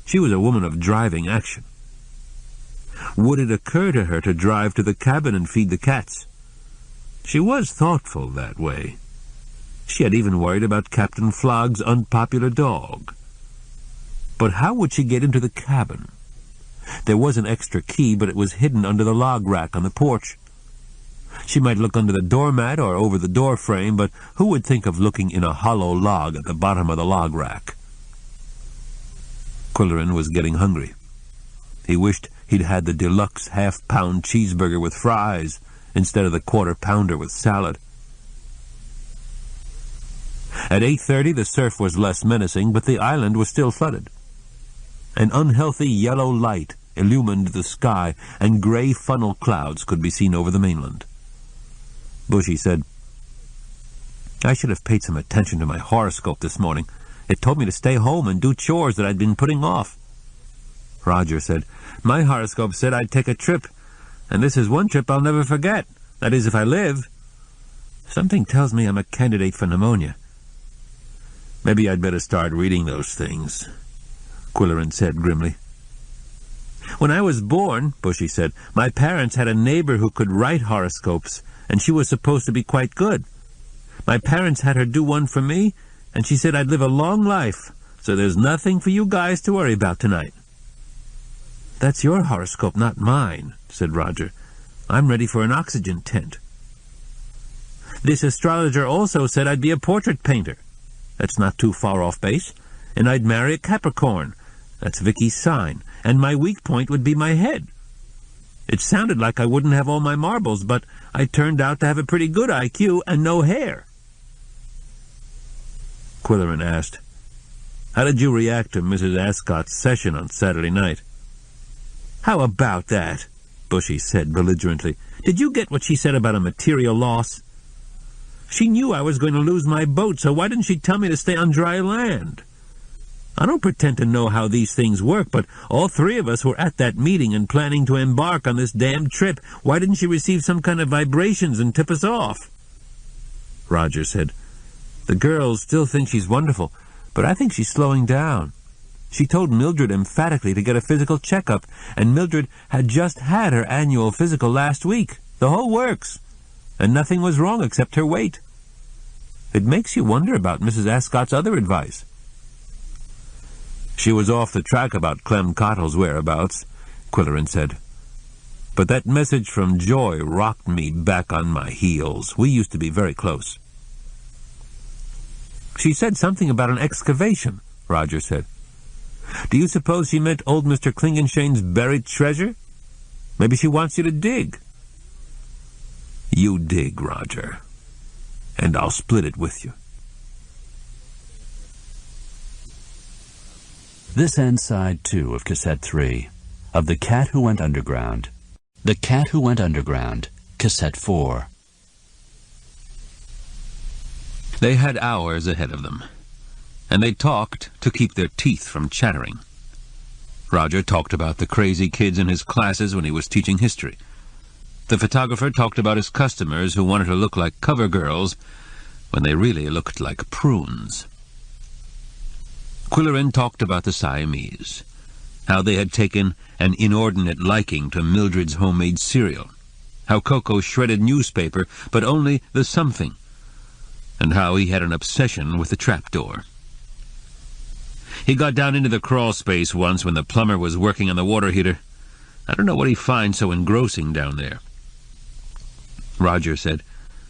She was a woman of driving action. Would it occur to her to drive to the cabin and feed the cats? She was thoughtful that way. She had even worried about Captain Flogg's unpopular dog. But how would she get into the cabin? There was an extra key, but it was hidden under the log rack on the porch. She might look under the doormat or over the door frame, but who would think of looking in a hollow log at the bottom of the log rack? Qwilleran was getting hungry. He wished he'd had the deluxe half-pound cheeseburger with fries instead of the quarter-pounder with salad. At 8:30 the surf was less menacing, but the island was still flooded. An unhealthy yellow light illumined the sky, and gray funnel clouds could be seen over the mainland. Bushy said, I should have paid some attention to my horoscope this morning. It told me to stay home and do chores that I'd been putting off. Roger said, my horoscope said I'd take a trip, and this is one trip I'll never forget. That is, if I live. Something tells me I'm a candidate for pneumonia. Maybe I'd better start reading those things, Qwilleran said grimly. When I was born, Bushy said, my parents had a neighbor who could write horoscopes, and she was supposed to be quite good. My parents had her do one for me, and she said I'd live a long life, so there's nothing for you guys to worry about tonight. That's your horoscope, not mine, said Roger. I'm ready for an oxygen tent. This astrologer also said I'd be a portrait painter. That's not too far off base. And I'd marry a Capricorn. That's Vicky's sign. And my weak point would be my head. It sounded like I wouldn't have all my marbles, but I turned out to have a pretty good IQ and no hair. Qwilleran asked, how did you react to Mrs. Ascot's session on Saturday night? How about that? Bushy said belligerently. Did you get what she said about a material loss? She knew I was going to lose my boat, so why didn't she tell me to stay on dry land? I don't pretend to know how these things work, but all three of us were at that meeting and planning to embark on this damned trip. Why didn't she receive some kind of vibrations and tip us off? Roger said, the girls still think she's wonderful, but I think she's slowing down. She told Mildred emphatically to get a physical checkup, and Mildred had just had her annual physical last week. The whole works. And nothing was wrong except her weight. It makes you wonder about Mrs. Ascot's other advice. She was off the track about Clem Cottle's whereabouts, Qwilleran said. But that message from Joy rocked me back on my heels. We used to be very close. She said something about an excavation, Roger said. Do you suppose she meant old Mr. Klingenshane's buried treasure? Maybe she wants you to dig. You dig, Roger, and I'll split it with you. This ends side 2 of cassette 3 of The Cat Who Went Underground. The Cat Who Went Underground, cassette 4. They had hours ahead of them, and they talked to keep their teeth from chattering. Roger talked about the crazy kids in his classes when he was teaching history. The photographer talked about his customers who wanted to look like cover girls when they really looked like prunes. Qwilleran talked about the Siamese, how they had taken an inordinate liking to Mildred's homemade cereal, how Koko shredded newspaper, but only the something, and how he had an obsession with the trapdoor. He got down into the crawl space once when the plumber was working on the water heater. I don't know what he finds so engrossing down there. Roger said,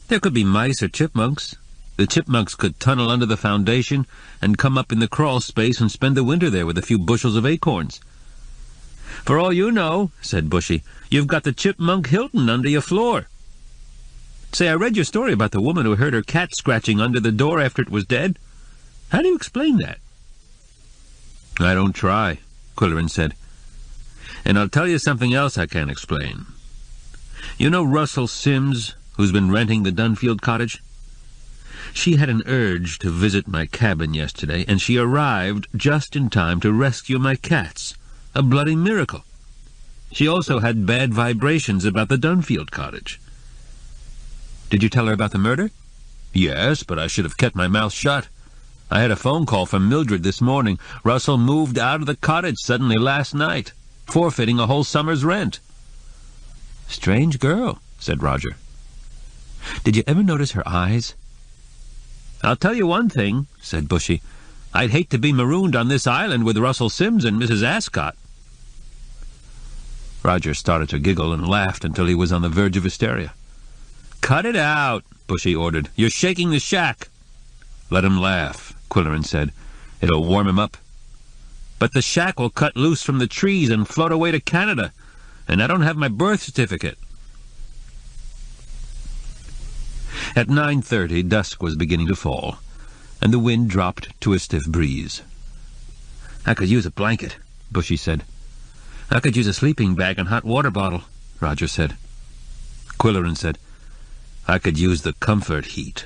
"There could be mice or chipmunks. The chipmunks could tunnel under the foundation and come up in the crawl space and spend the winter there with a few bushels of acorns." "For all you know," said Bushy, "you've got the chipmunk Hilton under your floor. Say, I read your story about the woman who heard her cat scratching under the door after it was dead. How do you explain that?" "I don't try," Qwilleran said. "And I'll tell you something else I can't explain. You know Russell Sims, who's been renting the Dunfield cottage? She had an urge to visit my cabin yesterday, and she arrived just in time to rescue my cats. A bloody miracle. She also had bad vibrations about the Dunfield cottage." "Did you tell her about the murder?" "Yes, but I should have kept my mouth shut. I had a phone call from Mildred this morning. Russell moved out of the cottage suddenly last night, forfeiting a whole summer's rent." "Strange girl," said Roger. "Did you ever notice her eyes?" "I'll tell you one thing," said Bushy. "I'd hate to be marooned on this island with Russell Sims and Mrs. Ascot." Roger started to giggle and laughed until he was on the verge of hysteria. "Cut it out," Bushy ordered. "You're shaking the shack." "Let him laugh," Qwilleran said. "It'll warm him up." "But the shack will cut loose from the trees and float away to Canada, and I don't have my birth certificate." At 9:30, dusk was beginning to fall, and the wind dropped to a stiff breeze. "I could use a blanket," Bushy said. "I could use a sleeping bag and hot water bottle," Roger said. Qwilleran said, "I could use the comfort heat."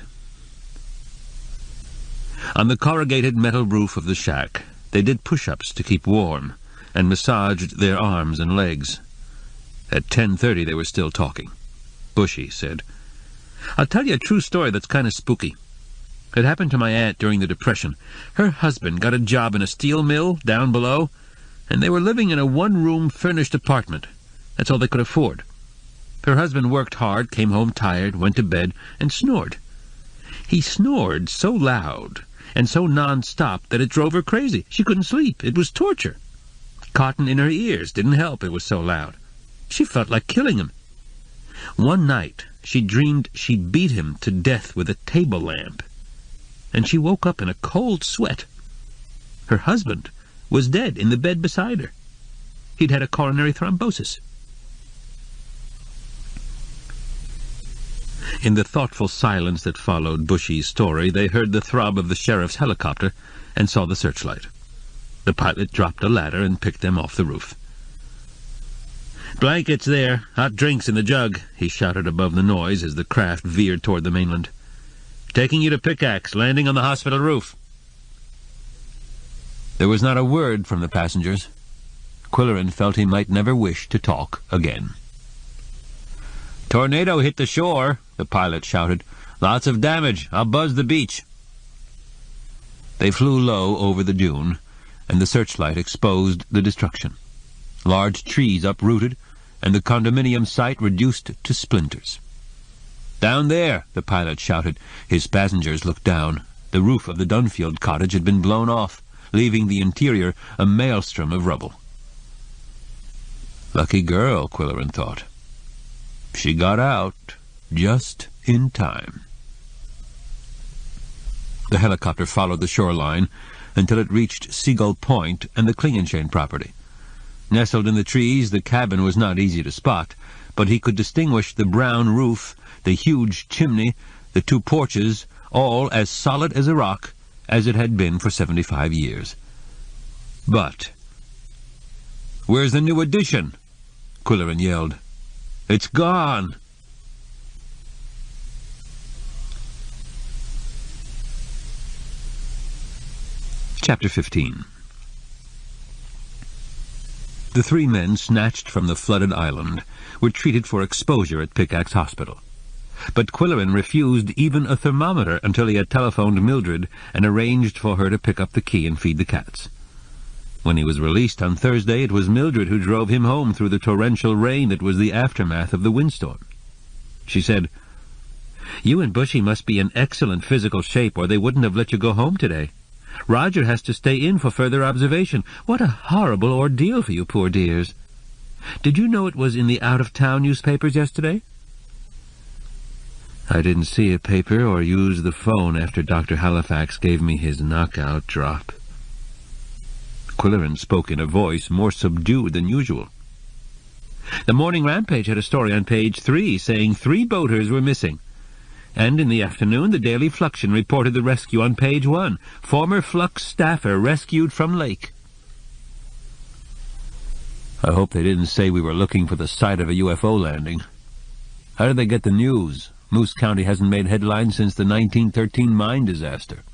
On the corrugated metal roof of the shack, they did push-ups to keep warm and massaged their arms and legs. At 10:30 they were still talking. Bushy said, "I'll tell you a true story that's kind of spooky. It happened to my aunt during the Depression. Her husband got a job in a steel mill down below, and they were living in a one-room furnished apartment. That's all they could afford. Her husband worked hard, came home tired, went to bed, and snored. He snored so loud and so non-stop that it drove her crazy. She couldn't sleep. It was torture. Cotton in her ears didn't help, it was so loud. She felt like killing him. One night she dreamed she beat him to death with a table lamp, and she woke up in a cold sweat. Her husband was dead in the bed beside her. He'd had a coronary thrombosis." In the thoughtful silence that followed Bushy's story, they heard the throb of the sheriff's helicopter and saw the searchlight. The pilot dropped a ladder and picked them off the roof. "Blankets there, hot drinks in the jug," he shouted above the noise as the craft veered toward the mainland. "Taking you to Pickaxe, landing on the hospital roof." There was not a word from the passengers. Qwilleran felt he might never wish to talk again. "Tornado hit the shore," the pilot shouted. "Lots of damage. I'll buzz the beach." They flew low over the dune, and the searchlight exposed the destruction. Large trees uprooted, and the condominium site reduced to splinters. "Down there," the pilot shouted. His passengers looked down. The roof of the Dunfield cottage had been blown off, leaving the interior a maelstrom of rubble. Lucky girl, Qwilleran thought. She got out just in time. The helicopter followed the shoreline until it reached Seagull Point and the Klingenschein property. Nestled in the trees, the cabin was not easy to spot, but he could distinguish the brown roof, the huge chimney, the two porches, all as solid as a rock as it had been for 75 years. But, "Where's the new addition?" Qwilleran yelled. "It's gone!" Chapter 15. The The 3 men snatched from the flooded island were treated for exposure at Pickaxe Hospital. But Qwilleran refused even a thermometer until he had telephoned Mildred and arranged for her to pick up the key and feed the cats. When he was released on Thursday, it was Mildred who drove him home through the torrential rain that was the aftermath of the windstorm. She said, "You and Bushy must be in excellent physical shape, or they wouldn't have let you go home today. Roger has to stay in for further observation. What a horrible ordeal for you poor dears. Did you know it was in the out-of-town newspapers yesterday?" "I didn't see a paper or use the phone after Dr. Halifax gave me his knockout drop." Qwilleran spoke in a voice more subdued than usual. "The Morning Rampage had a story on page 3 saying 3 boaters were missing. And in the afternoon, the Daily Fluxion reported the rescue on page 1. Former Flux staffer rescued from lake." "I hope they didn't say we were looking for the site of a UFO landing. How did they get the news? Moose County hasn't made headlines since the 1913 mine disaster."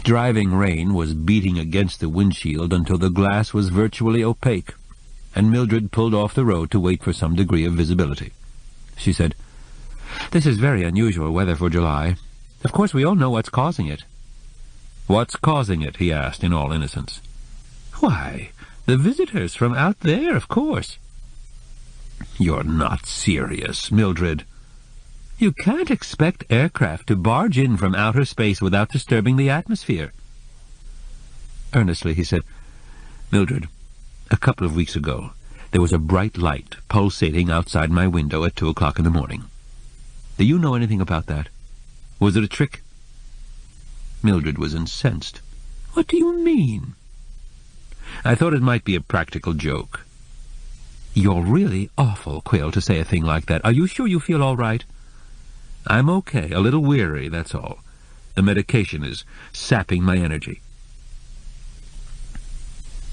Driving rain was beating against the windshield until the glass was virtually opaque, and Mildred pulled off the road to wait for some degree of visibility. She said, "This is very unusual weather for July. Of course, we all know what's causing it." "What's causing it?" he asked in all innocence. "Why, the visitors from out there, of course." "You're not serious, Mildred." "You can't expect aircraft to barge in from outer space without disturbing the atmosphere." Earnestly, he said, "Mildred, a couple of weeks ago, there was a bright light pulsating outside my window at 2 o'clock in the morning. Do you know anything about that? Was it a trick?" Mildred was incensed. "What do you mean?" "I thought it might be a practical joke." "You're really awful, Quill, to say a thing like that. Are you sure you feel all right?" "I'm okay, a little weary, that's all. The medication is sapping my energy."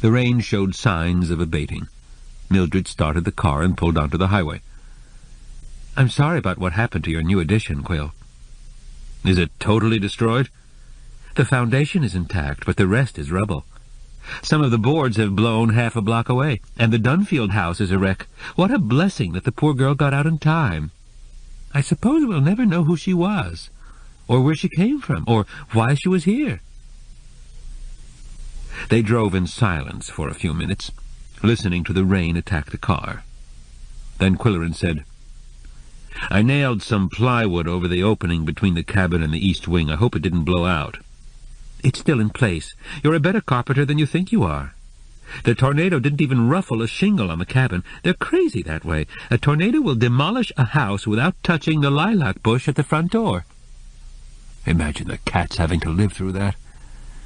The rain showed signs of abating. Mildred started the car and pulled onto the highway. "I'm sorry about what happened to your new addition, Quill." "Is it totally destroyed?" "The foundation is intact, but the rest is rubble. Some of the boards have blown half a block away, and the Dunfield house is a wreck. What a blessing that the poor girl got out in time. I suppose we'll never know who she was, or where she came from, or why she was here." They drove in silence for a few minutes, listening to the rain attack the car. Then Qwilleran said, "I nailed some plywood over the opening between the cabin and the east wing. I hope it didn't blow out." "It's still in place. You're a better carpenter than you think you are. The tornado didn't even ruffle a shingle on the cabin. They're crazy that way. A tornado will demolish a house without touching the lilac bush at the front door." "Imagine the cats having to live through that.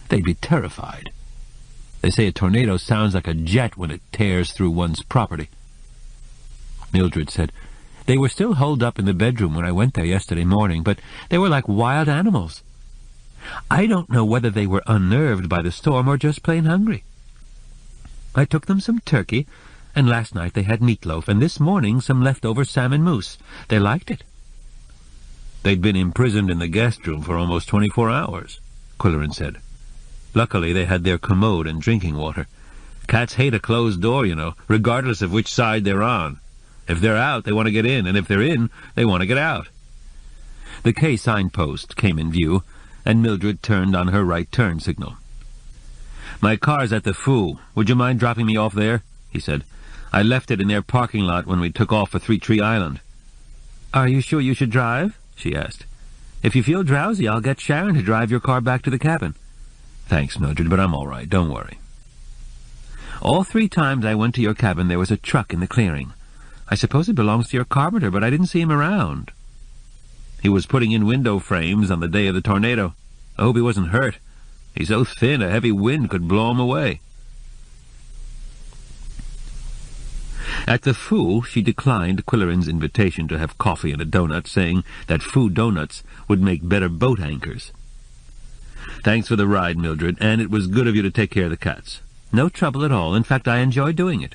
They'd be terrified. They say a tornado sounds like a jet when it tears through one's property." Mildred said, "They were still holed up in the bedroom when I went there yesterday morning, but they were like wild animals. I don't know whether they were unnerved by the storm or just plain hungry. I took them some turkey, and last night they had meatloaf, and this morning some leftover salmon mousse. They liked it." "They'd been imprisoned in the guest room for almost 24 hours, Qwilleran said. "Luckily they had their commode and drinking water. Cats hate a closed door, you know, regardless of which side they're on. If they're out, they want to get in, and if they're in, they want to get out." The K signpost came in view, and Mildred turned on her right turn signal. "My car's at the Foo. Would you mind dropping me off there?" he said. "I left it in their parking lot when we took off for Three Tree Island." "Are you sure you should drive?" she asked. "If you feel drowsy, I'll get Sharon to drive your car back to the cabin." "Thanks, Mildred, but I'm all right. Don't worry." "All 3 times I went to your cabin there was a truck in the clearing. I suppose it belongs to your carpenter, but I didn't see him around." "He was putting in window frames on the day of the tornado. I hope he wasn't hurt. He's so thin a heavy wind could blow him away." At the Foo, she declined Qwilleran's invitation to have coffee and a donut, saying that Foo donuts would make better boat anchors. "Thanks for the ride, Mildred, and it was good of you to take care of the cats." "No trouble at all. In fact, I enjoy doing it."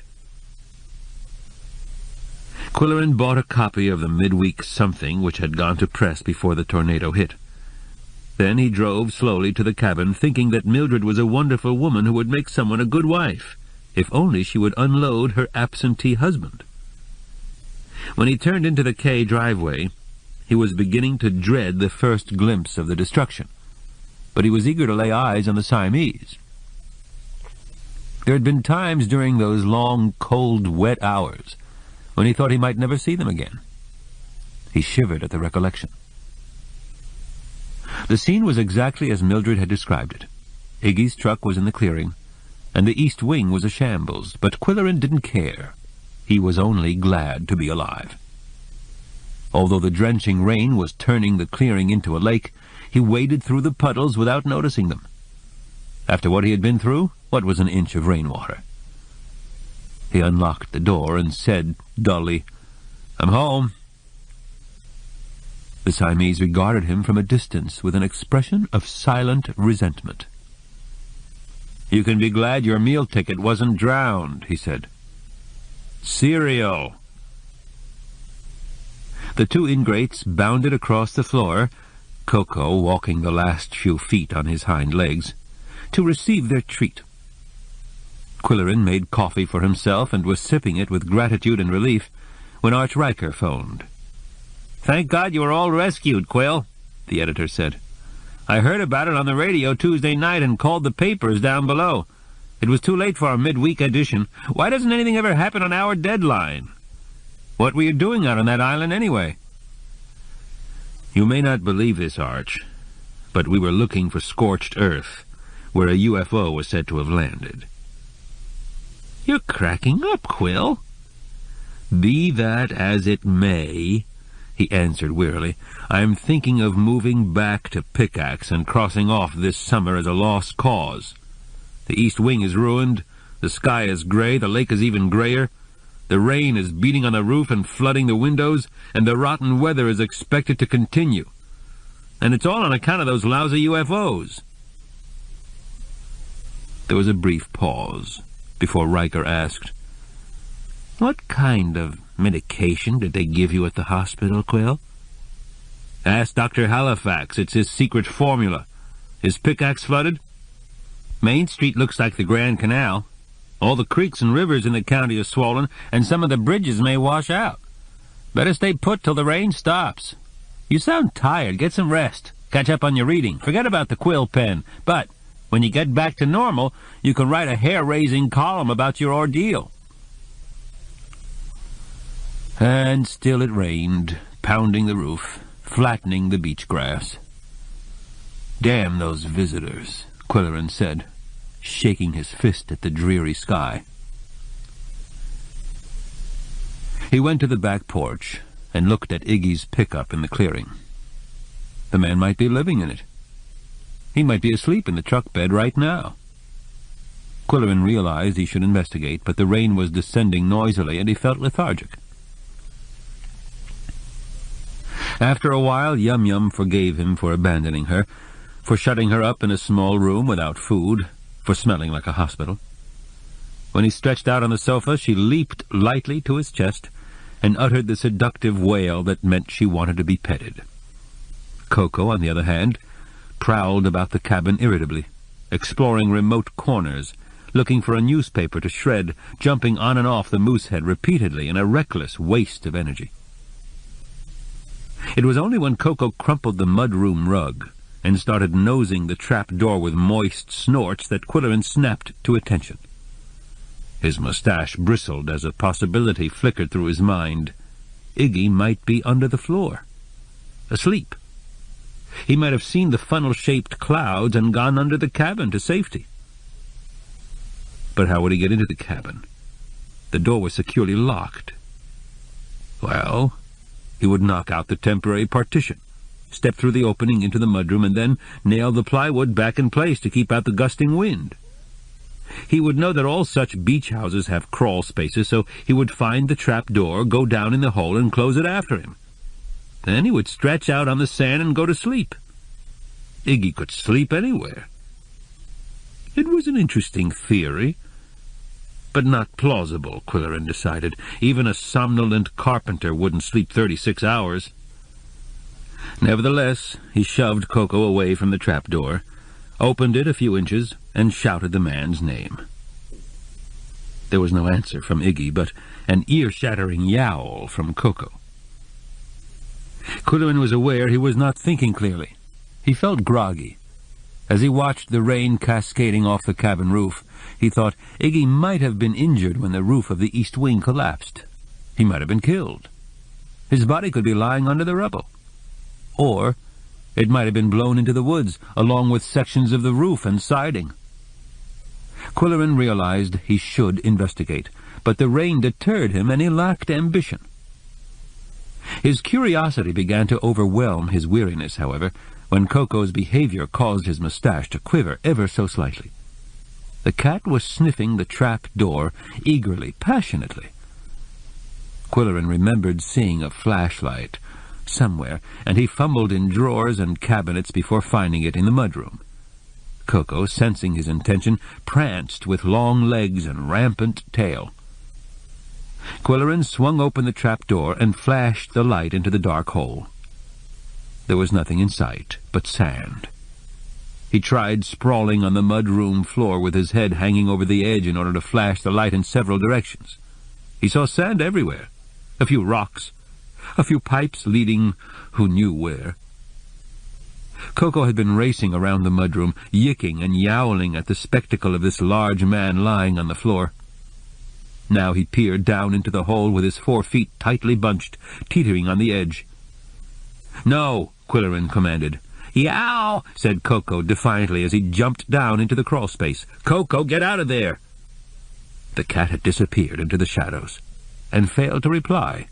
Qwilleran bought a copy of the midweek something which had gone to press before the tornado hit. Then he drove slowly to the cabin, thinking that Mildred was a wonderful woman who would make someone a good wife, if only she would unload her absentee husband. When he turned into the K driveway, he was beginning to dread the first glimpse of the destruction, but he was eager to lay eyes on the Siamese. There had been times during those long, cold, wet hours when he thought he might never see them again. He shivered at the recollection. The scene was exactly as Mildred had described it. Iggy's truck was in the clearing, and the east wing was a shambles, but Qwilleran didn't care. He was only glad to be alive. Although the drenching rain was turning the clearing into a lake, he waded through the puddles without noticing them. After what he had been through, what was an inch of rainwater? He unlocked the door and said dully, "I'm home." The Siamese regarded him from a distance with an expression of silent resentment. "You can be glad your meal ticket wasn't drowned," he said. "Cereal." The two ingrates bounded across the floor, Koko walking the last few feet on his hind legs, to receive their treat. Qwilleran made coffee for himself and was sipping it with gratitude and relief when Arch Riker phoned. "Thank God you were all rescued, Quill," the editor said. "I heard about it on the radio Tuesday night and called the papers down below. It was too late for our midweek edition. Why doesn't anything ever happen on our deadline? What were you doing out on that island anyway?" "You may not believe this, Arch, but we were looking for scorched earth, where a UFO was said to have landed." "You're cracking up, Quill." "Be that as it may," he answered wearily, "I'm thinking of moving back to Pickaxe and crossing off this summer as a lost cause. The east wing is ruined, the sky is gray, the lake is even grayer, the rain is beating on the roof and flooding the windows, and the rotten weather is expected to continue. And it's all on account of those lousy UFOs." There was a brief pause before Riker asked, "What kind of medication did they give you at the hospital, Quill?" "Ask Dr. Halifax. It's his secret formula. Is Pickaxe flooded? Main Street looks like the Grand Canal. All the creeks and rivers in the county are swollen, and some of the bridges may wash out. Better stay put till the rain stops. You sound tired. Get some rest. Catch up on your reading. Forget about the quill pen. But when you get back to normal, you can write a hair-raising column about your ordeal." And still it rained, pounding the roof, flattening the beach grass. "Damn those visitors," Qwilleran said, shaking his fist at the dreary sky. He went to the back porch and looked at Iggy's pickup in the clearing. The man might be living in it. He might be asleep in the truck bed right now. Qwilleran realized he should investigate, but the rain was descending noisily and he felt lethargic. After a while, Yum Yum forgave him for abandoning her, for shutting her up in a small room without food, for smelling like a hospital. When he stretched out on the sofa, she leaped lightly to his chest and uttered the seductive wail that meant she wanted to be petted. Koko, on the other hand, prowled about the cabin irritably, exploring remote corners, looking for a newspaper to shred, jumping on and off the moose head repeatedly in a reckless waste of energy. It was only when Koko crumpled the mudroom rug and started nosing the trap door with moist snorts that Qwilleran snapped to attention. His mustache bristled as a possibility flickered through his mind. Iggy might be under the floor, asleep. He might have seen the funnel-shaped clouds and gone under the cabin to safety. But how would he get into the cabin? The door was securely locked. Well, he would knock out the temporary partition, step through the opening into the mudroom, and then nail the plywood back in place to keep out the gusting wind. He would know that all such beach houses have crawl spaces, so he would find the trap door, go down in the hole, and close it after him. Then he would stretch out on the sand and go to sleep. Iggy could sleep anywhere. It was an interesting theory, but not plausible, Qwilleran decided. Even a somnolent carpenter wouldn't sleep 36 hours. Nevertheless, he shoved Koko away from the trapdoor, opened it a few inches, and shouted the man's name. There was no answer from Iggy, but an ear-shattering yowl from Koko. Qwilleran was aware he was not thinking clearly. He felt groggy. As he watched the rain cascading off the cabin roof, he thought Iggy might have been injured when the roof of the east wing collapsed. He might have been killed. His body could be lying under the rubble. Or it might have been blown into the woods, along with sections of the roof and siding. Qwilleran realized he should investigate, but the rain deterred him and he lacked ambition. His curiosity began to overwhelm his weariness, however, when Koko's behavior caused his mustache to quiver ever so slightly. The cat was sniffing the trap door eagerly, passionately. Qwilleran remembered seeing a flashlight somewhere, and he fumbled in drawers and cabinets before finding it in the mudroom. Koko, sensing his intention, pranced with long legs and rampant tail. Qwilleran swung open the trap door and flashed the light into the dark hole. There was nothing in sight but sand. He tried sprawling on the mudroom floor with his head hanging over the edge in order to flash the light in several directions. He saw sand everywhere, a few rocks, a few pipes leading who knew where. Koko had been racing around the mudroom, yicking and yowling at the spectacle of this large man lying on the floor. Now he peered down into the hole with his 4 feet tightly bunched, teetering on the edge. "No," Qwilleran commanded. "Yow!" said Koko defiantly as he jumped down into the crawl space. "Koko, get out of there!" The cat had disappeared into the shadows, and failed to reply,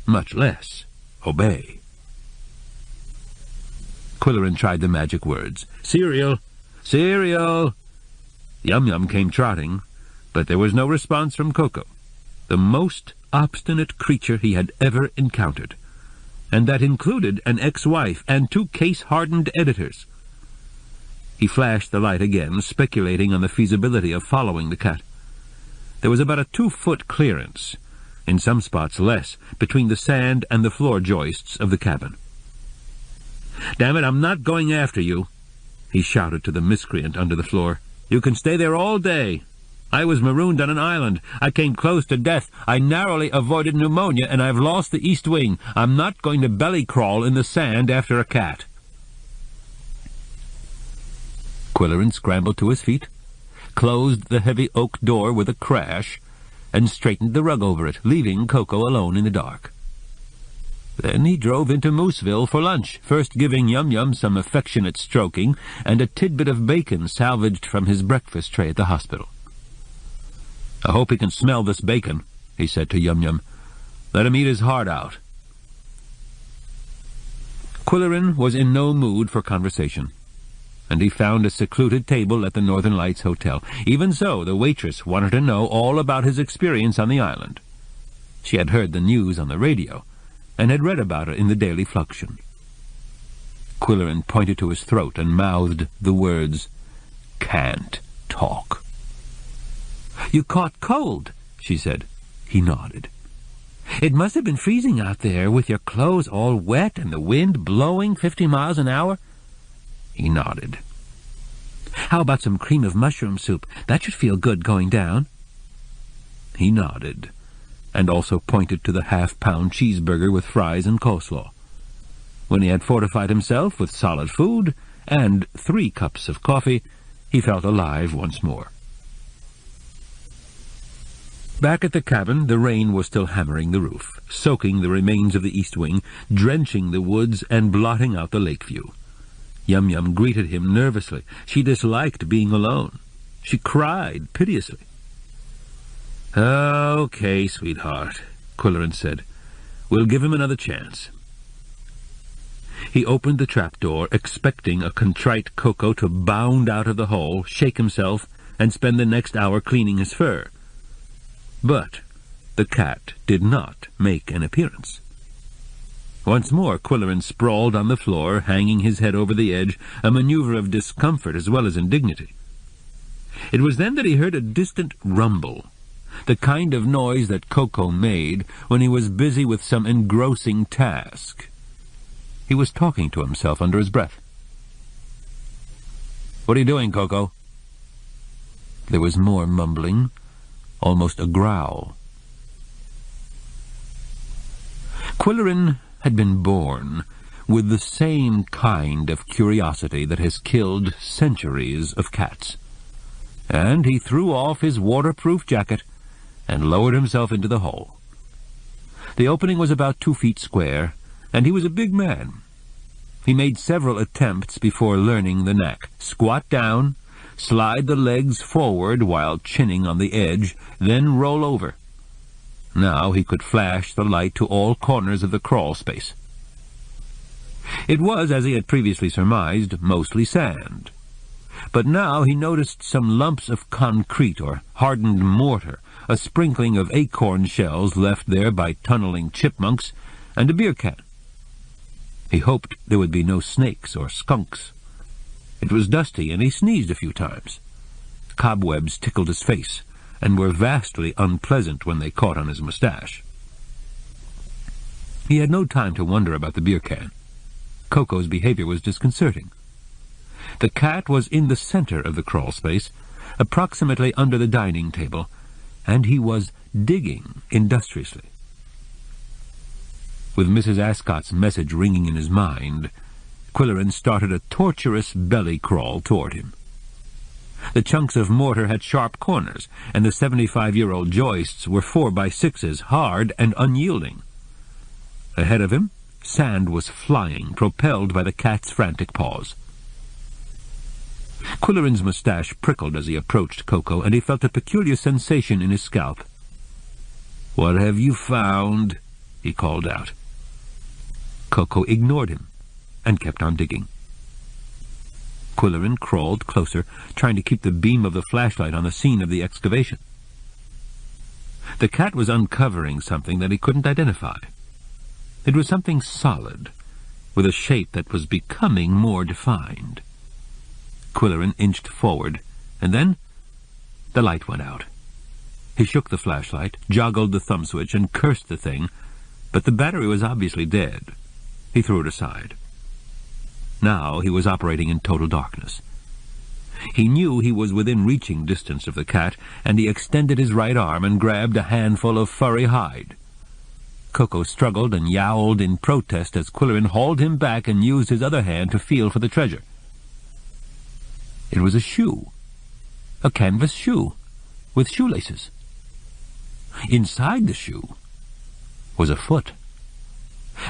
much less obey. Qwilleran tried the magic words. "Cereal! Cereal!" Yum Yum came trotting, but there was no response from Koko, the most obstinate creature he had ever encountered, and that included an ex-wife and 2 case-hardened editors. He flashed the light again, speculating on the feasibility of following the cat. There was about a 2-foot clearance, in some spots less, between the sand and the floor joists of the cabin. "Damn it, I'm not going after you," he shouted to the miscreant under the floor. "You can stay there all day. I was marooned on an island. I came close to death. I narrowly avoided pneumonia, and I've lost the east wing. I'm not going to belly crawl in the sand after a cat." Qwilleran scrambled to his feet, closed the heavy oak door with a crash, and straightened the rug over it, leaving Koko alone in the dark. Then he drove into Mooseville for lunch, first giving Yum Yum some affectionate stroking and a tidbit of bacon salvaged from his breakfast tray at the hospital. "I hope he can smell this bacon," he said to Yum Yum. "Let him eat his heart out." Qwilleran was in no mood for conversation, and he found a secluded table at the Northern Lights Hotel. Even so, the waitress wanted to know all about his experience on the island. She had heard the news on the radio, and had read about it in the Daily Fluxion. Qwilleran pointed to his throat and mouthed the words, "Can't talk." "You caught cold," she said. He nodded. "It must have been freezing out there, with your clothes all wet and the wind blowing 50 miles an hour?" He nodded. "How about some cream of mushroom soup? That should feel good going down." He nodded, and also pointed to the half-pound cheeseburger with fries and coleslaw. When he had fortified himself with solid food and 3 cups of coffee, he felt alive once more. Back at the cabin, the rain was still hammering the roof, soaking the remains of the east wing, drenching the woods, and blotting out the lake view. Yum Yum greeted him nervously. She disliked being alone. She cried piteously. "Okay, sweetheart," Qwilleran said. "We'll give him another chance." He opened the trapdoor, expecting a contrite Koko to bound out of the hole, shake himself, and spend the next hour cleaning his fur. But the cat did not make an appearance. Once more Qwilleran sprawled on the floor, hanging his head over the edge, a maneuver of discomfort as well as indignity. It was then that he heard a distant rumble, the kind of noise that Koko made when he was busy with some engrossing task. He was talking to himself under his breath. "What are you doing, Koko?" There was more mumbling, almost a growl. Qwilleran had been born with the same kind of curiosity that has killed centuries of cats, and he threw off his waterproof jacket and lowered himself into the hole. The opening was about 2 feet square, and he was a big man. He made several attempts before learning the knack. Squat down, slide the legs forward while chinning on the edge, then roll over. Now he could flash the light to all corners of the crawl space. It was, as he had previously surmised, mostly sand. But now he noticed some lumps of concrete or hardened mortar, a sprinkling of acorn shells left there by tunneling chipmunks, and a beer can. He hoped there would be no snakes or skunks. It was dusty, and he sneezed a few times. Cobwebs tickled his face, and were vastly unpleasant when they caught on his mustache. He had no time to wonder about the beer can. Koko's behavior was disconcerting. The cat was in the center of the crawl space, approximately under the dining table, and he was digging industriously. With Mrs. Ascot's message ringing in his mind, Qwilleran started a torturous belly crawl toward him. The chunks of mortar had sharp corners, and the 75-year-old joists were 4x6s, hard and unyielding. Ahead of him, sand was flying, propelled by the cat's frantic paws. Qwilleran's mustache prickled as he approached Koko, and he felt a peculiar sensation in his scalp. "What have you found?" he called out. Koko ignored him and kept on digging. Qwilleran crawled closer, trying to keep the beam of the flashlight on the scene of the excavation. The cat was uncovering something that he couldn't identify. It was something solid, with a shape that was becoming more defined. Qwilleran inched forward, and then the light went out. He shook the flashlight, joggled the thumb switch, and cursed the thing, but the battery was obviously dead. He threw it aside. Now he was operating in total darkness. He knew he was within reaching distance of the cat, and he extended his right arm and grabbed a handful of furry hide. Koko struggled and yowled in protest as Qwilleran hauled him back and used his other hand to feel for the treasure. It was a shoe. A canvas shoe, with shoelaces. Inside the shoe was a foot,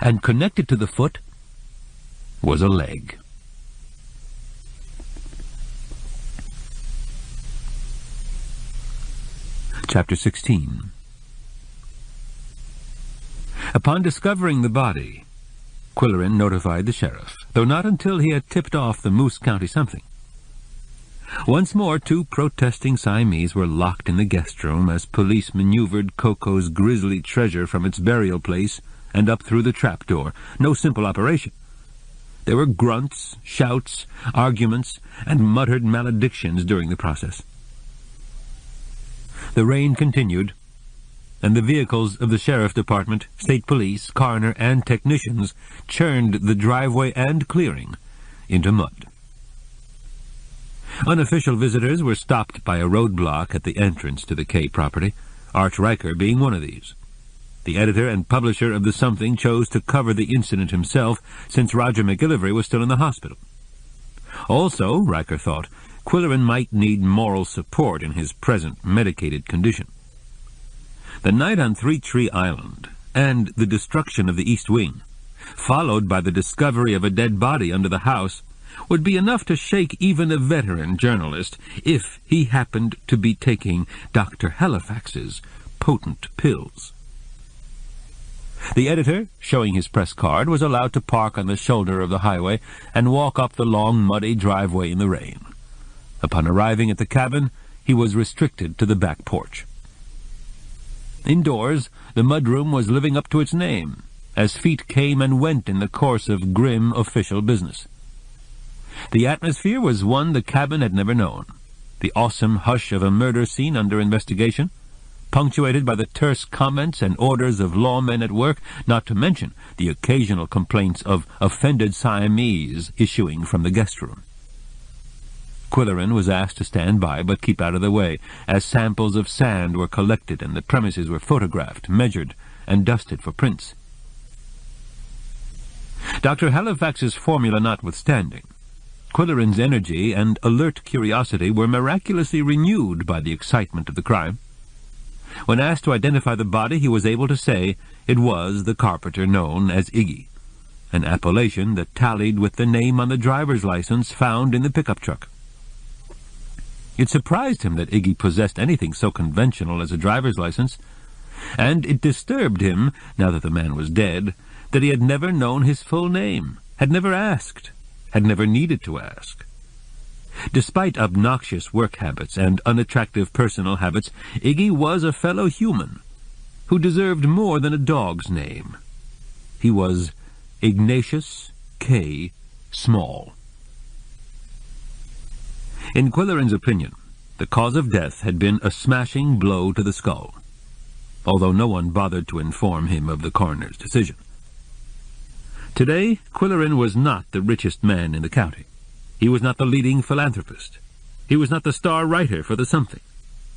and connected to the foot was a leg. Chapter 16. Upon discovering the body, Qwilleran notified the sheriff, though not until he had tipped off the Moose County something. Once more, 2 protesting Siamese were locked in the guest room as police maneuvered Koko's grisly treasure from its burial place and up through the trapdoor. No simple operation. There were grunts, shouts, arguments, and muttered maledictions during the process. The rain continued, and the vehicles of the sheriff department, state police, coroner, and technicians churned the driveway and clearing into mud. Unofficial visitors were stopped by a roadblock at the entrance to the K property, Arch Riker being one of these. The editor and publisher of the Something chose to cover the incident himself, since Roger McGillivray was still in the hospital. Also, Riker thought, Qwilleran might need moral support in his present medicated condition. The night on Three Tree Island, and the destruction of the East Wing, followed by the discovery of a dead body under the house, would be enough to shake even a veteran journalist if he happened to be taking Dr. Halifax's potent pills. The editor, showing his press card, was allowed to park on the shoulder of the highway and walk up the long, muddy driveway in the rain. Upon arriving at the cabin, he was restricted to the back porch. Indoors, the mudroom was living up to its name, as feet came and went in the course of grim official business. The atmosphere was one the cabin had never known. The awesome hush of a murder scene under investigation, punctuated by the terse comments and orders of lawmen at work, not to mention the occasional complaints of offended Siamese issuing from the guest room. Qwilleran was asked to stand by but keep out of the way, as samples of sand were collected and the premises were photographed, measured, and dusted for prints. Dr. Halifax's formula notwithstanding, Qwilleran's energy and alert curiosity were miraculously renewed by the excitement of the crime. When asked to identify the body, he was able to say it was the carpenter known as Iggy, an appellation that tallied with the name on the driver's license found in the pickup truck. It surprised him that Iggy possessed anything so conventional as a driver's license, and it disturbed him, now that the man was dead, that he had never known his full name, had never asked, had never needed to ask. Despite obnoxious work habits and unattractive personal habits, Iggy was a fellow human who deserved more than a dog's name. He was Ignatius K. Small. In Qwilleran's opinion, the cause of death had been a smashing blow to the skull, although no one bothered to inform him of the coroner's decision. Today, Qwilleran was not the richest man in the county. He was not the leading philanthropist. He was not the star writer for the something.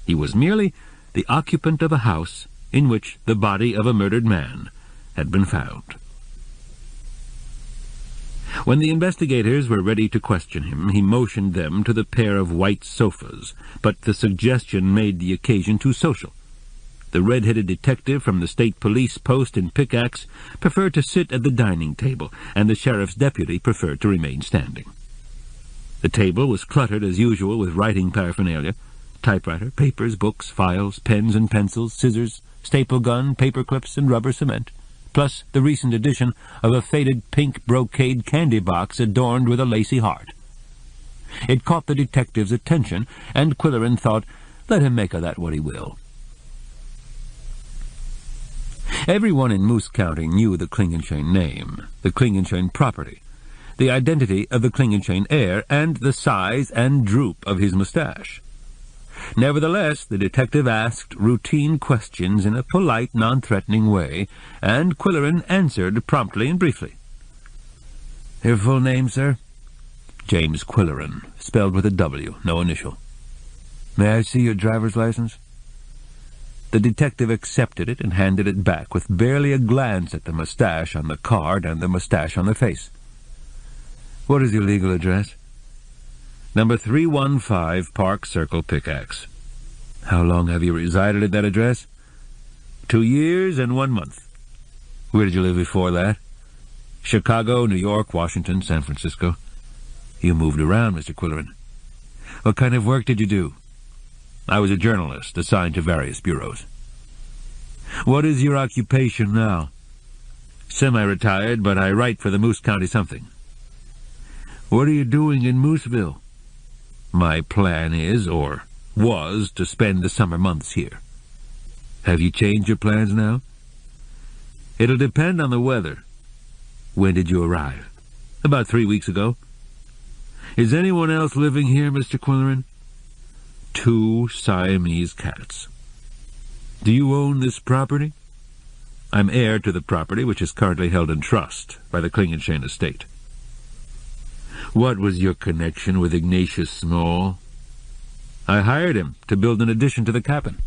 He was merely the occupant of a house in which the body of a murdered man had been found. When the investigators were ready to question him, he motioned them to the pair of white sofas, but the suggestion made the occasion too social. The red-headed detective from the state police post in Pickaxe preferred to sit at the dining table, and the sheriff's deputy preferred to remain standing. The table was cluttered as usual with writing paraphernalia: typewriter, papers, books, files, pens and pencils, scissors, staple gun, paper clips, and rubber cement, plus the recent addition of a faded pink brocade candy box adorned with a lacy heart. It caught the detective's attention, and Qwilleran thought, let him make of that what he will. Everyone in Moose County knew the Qwilleran name, the Qwilleran property, the identity of the Qwilleran heir, and the size and droop of his mustache. Nevertheless, the detective asked routine questions in a polite, non-threatening way, and Qwilleran answered promptly and briefly. Your full name, sir? James Qwilleran, spelled with a W, no initial. May I see your driver's license? The detective accepted it and handed it back with barely a glance at the mustache on the card and the mustache on the face. What is your legal address? Number 315 Park Circle, Pickaxe. How long have you resided at that address? 2 years and 1 month. Where did you live before that? Chicago, New York, Washington, San Francisco. You moved around, Mr. Qwilleran. What kind of work did you do? I was a journalist assigned to various bureaus. What is your occupation now? Semi-retired, but I write for the Moose County something. What are you doing in Mooseville? My plan is, or was, to spend the summer months here. Have you changed your plans now? It'll depend on the weather. When did you arrive? About 3 weeks ago. Is anyone else living here, Mr. Qwilleran? 2 Siamese cats. Do you own this property? I'm heir to the property, which is currently held in trust by the Qwilleran estate. What was your connection with Ignatius Small? I hired him to build an addition to the cabin.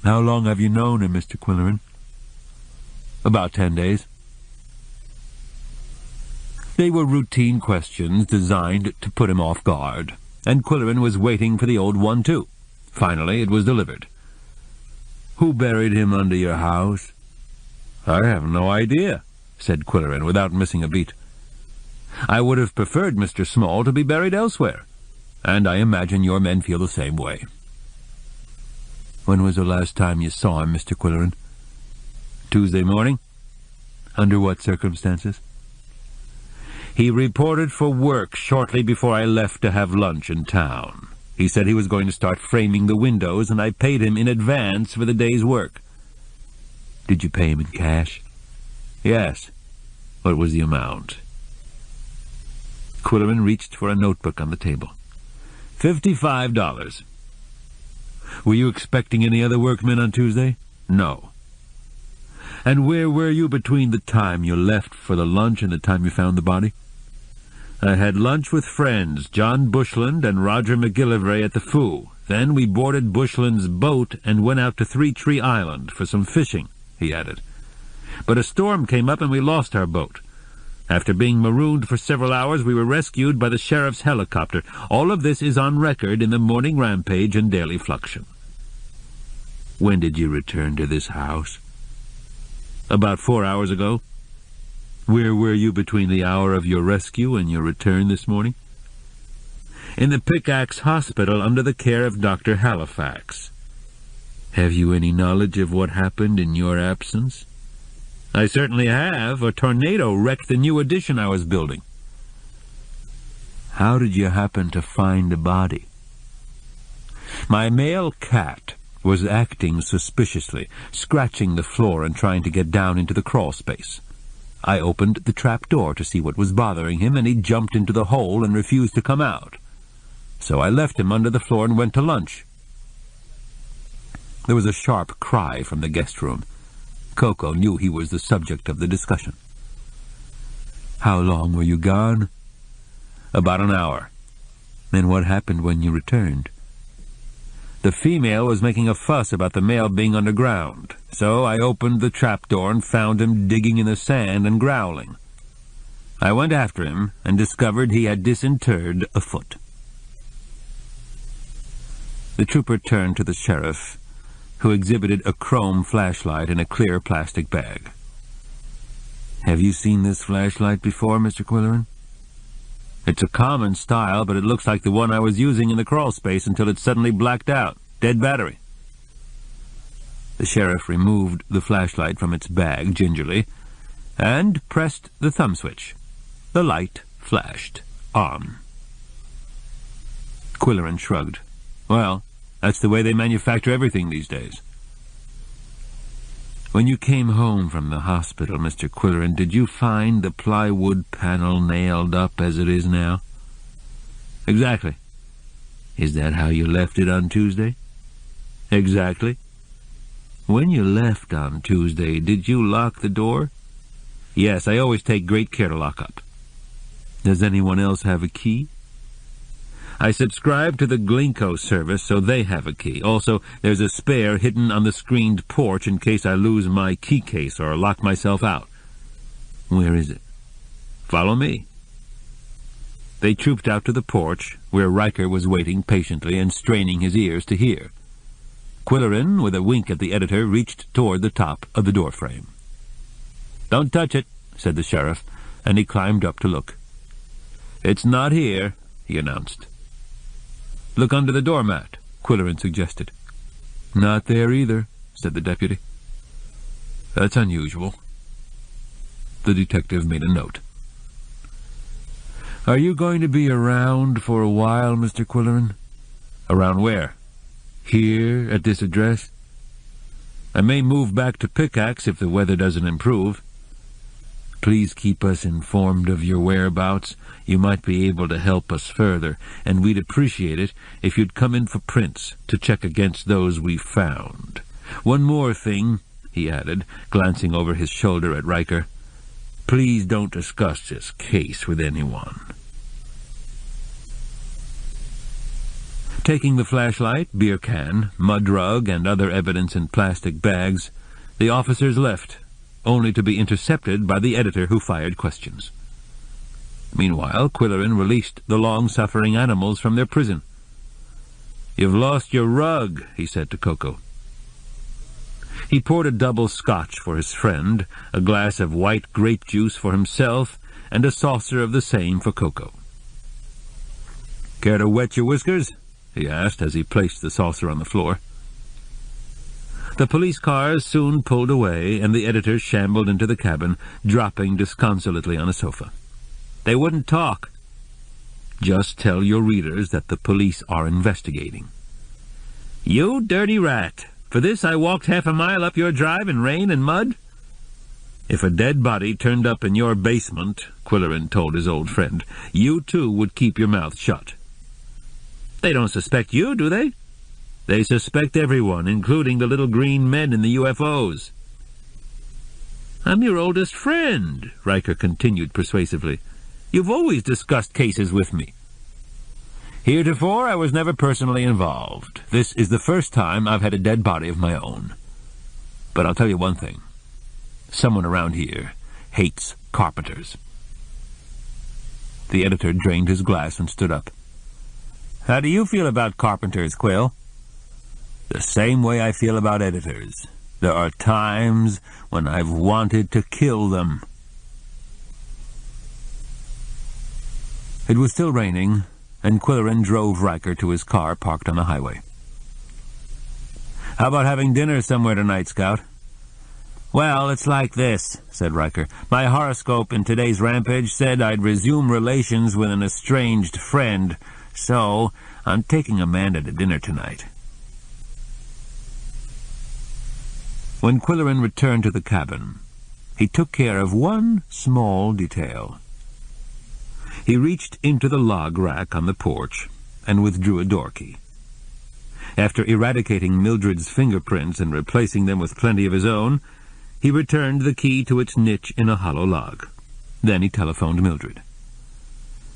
How long have you known him, Mr. Qwilleran? About 10 days. They were routine questions designed to put him off guard, and Qwilleran was waiting for the old one, too. Finally, it was delivered. Who buried him under your house? I have no idea, said Qwilleran without missing a beat. I would have preferred Mr. Small to be buried elsewhere, and I imagine your men feel the same way. When was the last time you saw him, Mr. Qwilleran? Tuesday morning. Under what circumstances? He reported for work shortly before I left to have lunch in town. He said he was going to start framing the windows, and I paid him in advance for the day's work. Did you pay him in cash? Yes. What was the amount? Qwilleran reached for a notebook on the table. $55. Were you expecting any other workmen on Tuesday? No. And where were you between the time you left for the lunch and the time you found the body? I had lunch with friends, John Bushland and Roger McGillivray at the Foo. Then we boarded Bushland's boat and went out to Three Tree Island for some fishing, he added. But a storm came up and we lost our boat. After being marooned for several hours, we were rescued by the sheriff's helicopter. All of this is on record in the Morning Rampage and Daily Fluxion. When did you return to this house? About 4 hours ago. Where were you between the hour of your rescue and your return this morning? In the Pickaxe Hospital under the care of Dr. Halifax. Have you any knowledge of what happened in your absence? I certainly have. A tornado wrecked the new addition I was building. How did you happen to find a body? My male cat was acting suspiciously, scratching the floor and trying to get down into the crawl space. I opened the trap door to see what was bothering him, and he jumped into the hole and refused to come out. So I left him under the floor and went to lunch. There was a sharp cry from the guest room. Koko knew he was the subject of the discussion. How long were you gone? About an hour. Then what happened when you returned? The female was making a fuss about the male being underground, so I opened the trapdoor and found him digging in the sand and growling. I went after him and discovered he had disinterred a foot. The trooper turned to the sheriff, who exhibited a chrome flashlight in a clear plastic bag. Have you seen this flashlight before, Mr. Qwilleran? It's a common style, but it looks like the one I was using in the crawl space until it suddenly blacked out. Dead battery. The sheriff removed the flashlight from its bag gingerly and pressed the thumb switch. The light flashed on. Qwilleran shrugged. Well, that's the way they manufacture everything these days. When you came home from the hospital, Mr. Qwilleran, did you find the plywood panel nailed up as it is now? Exactly. Is that how you left it on Tuesday? Exactly. When you left on Tuesday, did you lock the door? Yes, I always take great care to lock up. Does anyone else have a key? I subscribe to the Glinko service, so they have a key. Also, there's a spare hidden on the screened porch in case I lose my key case or lock myself out. Where is it? Follow me. They trooped out to the porch, where Riker was waiting patiently and straining his ears to hear. Qwilleran, with a wink at the editor, reached toward the top of the doorframe. Don't touch it, said the sheriff, and he climbed up to look. It's not here, he announced. Look under the doormat, Qwilleran suggested. Not there either, said the deputy. That's unusual. The detective made a note. Are you going to be around for a while, Mr. Qwilleran? Around where? Here, at this address? I may move back to Pickaxe if the weather doesn't improve. Please keep us informed of your whereabouts. You might be able to help us further, and we'd appreciate it if you'd come in for prints to check against those we found. One more thing, he added, glancing over his shoulder at Riker. Please don't discuss this case with anyone. Taking the flashlight, beer can, mud rug, and other evidence in plastic bags, the officers left, only to be intercepted by the editor, who fired questions. Meanwhile, Qwilleran released the long-suffering animals from their prison. "You've lost your rug," he said to Koko. He poured a double scotch for his friend, a glass of white grape juice for himself, and a saucer of the same for Koko. "Care to wet your whiskers?" he asked as he placed the saucer on the floor. The police cars soon pulled away, and the editor shambled into the cabin, dropping disconsolately on a sofa. They wouldn't talk. Just tell your readers that the police are investigating. "You dirty rat! For this I walked half a mile up your drive in rain and mud?" "If a dead body turned up in your basement," Qwilleran told his old friend, "you too would keep your mouth shut." "They don't suspect you, do they?" They suspect everyone, including the little green men in the UFOs. I'm your oldest friend, Riker continued persuasively. You've always discussed cases with me. Heretofore, I was never personally involved. This is the first time I've had a dead body of my own. But I'll tell you one thing. Someone around here hates carpenters. The editor drained his glass and stood up. How do you feel about carpenters, Quill? The same way I feel about editors. There are times when I've wanted to kill them. It was still raining, and Qwilleran drove Riker to his car parked on the highway. How about having dinner somewhere tonight, Scout? Well, it's like this, said Riker. My horoscope in today's rampage said I'd resume relations with an estranged friend, so I'm taking Amanda to dinner tonight. When Qwilleran returned to the cabin, he took care of one small detail. He reached into the log rack on the porch and withdrew a door key. After eradicating Mildred's fingerprints and replacing them with plenty of his own, he returned the key to its niche in a hollow log. Then he telephoned Mildred.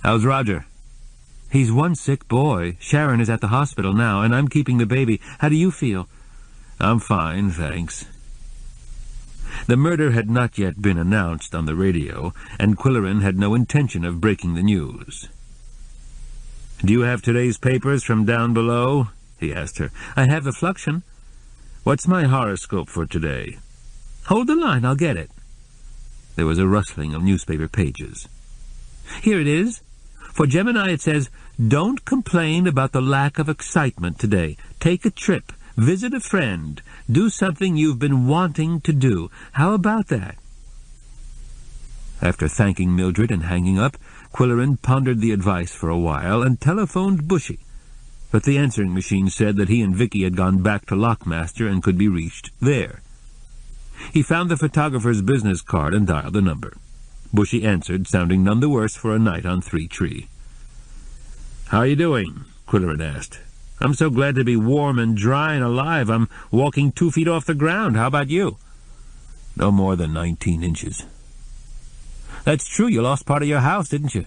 How's Roger? He's one sick boy. Sharon is at the hospital now, and I'm keeping the baby. How do you feel? I'm fine, thanks. The murder had not yet been announced on the radio, and Qwilleran had no intention of breaking the news. Do you have today's papers from down below? He asked her. I have the Fluxion. What's my horoscope for today? Hold the line, I'll get it. There was a rustling of newspaper pages. Here it is. For Gemini it says, don't complain about the lack of excitement today. Take a trip. Visit a friend. Do something you've been wanting to do. How about that? After thanking Mildred and hanging up, Qwilleran pondered the advice for a while and telephoned Bushy. But the answering machine said that he and Vicky had gone back to Lockmaster and could be reached there. He found the photographer's business card and dialed the number. Bushy answered, sounding none the worse for a night on Three Tree. How are you doing? Qwilleran asked. I'm so glad to be warm and dry and alive. I'm walking 2 feet off the ground. How about you? No more than 19 inches. That's true. You lost part of your house, didn't you?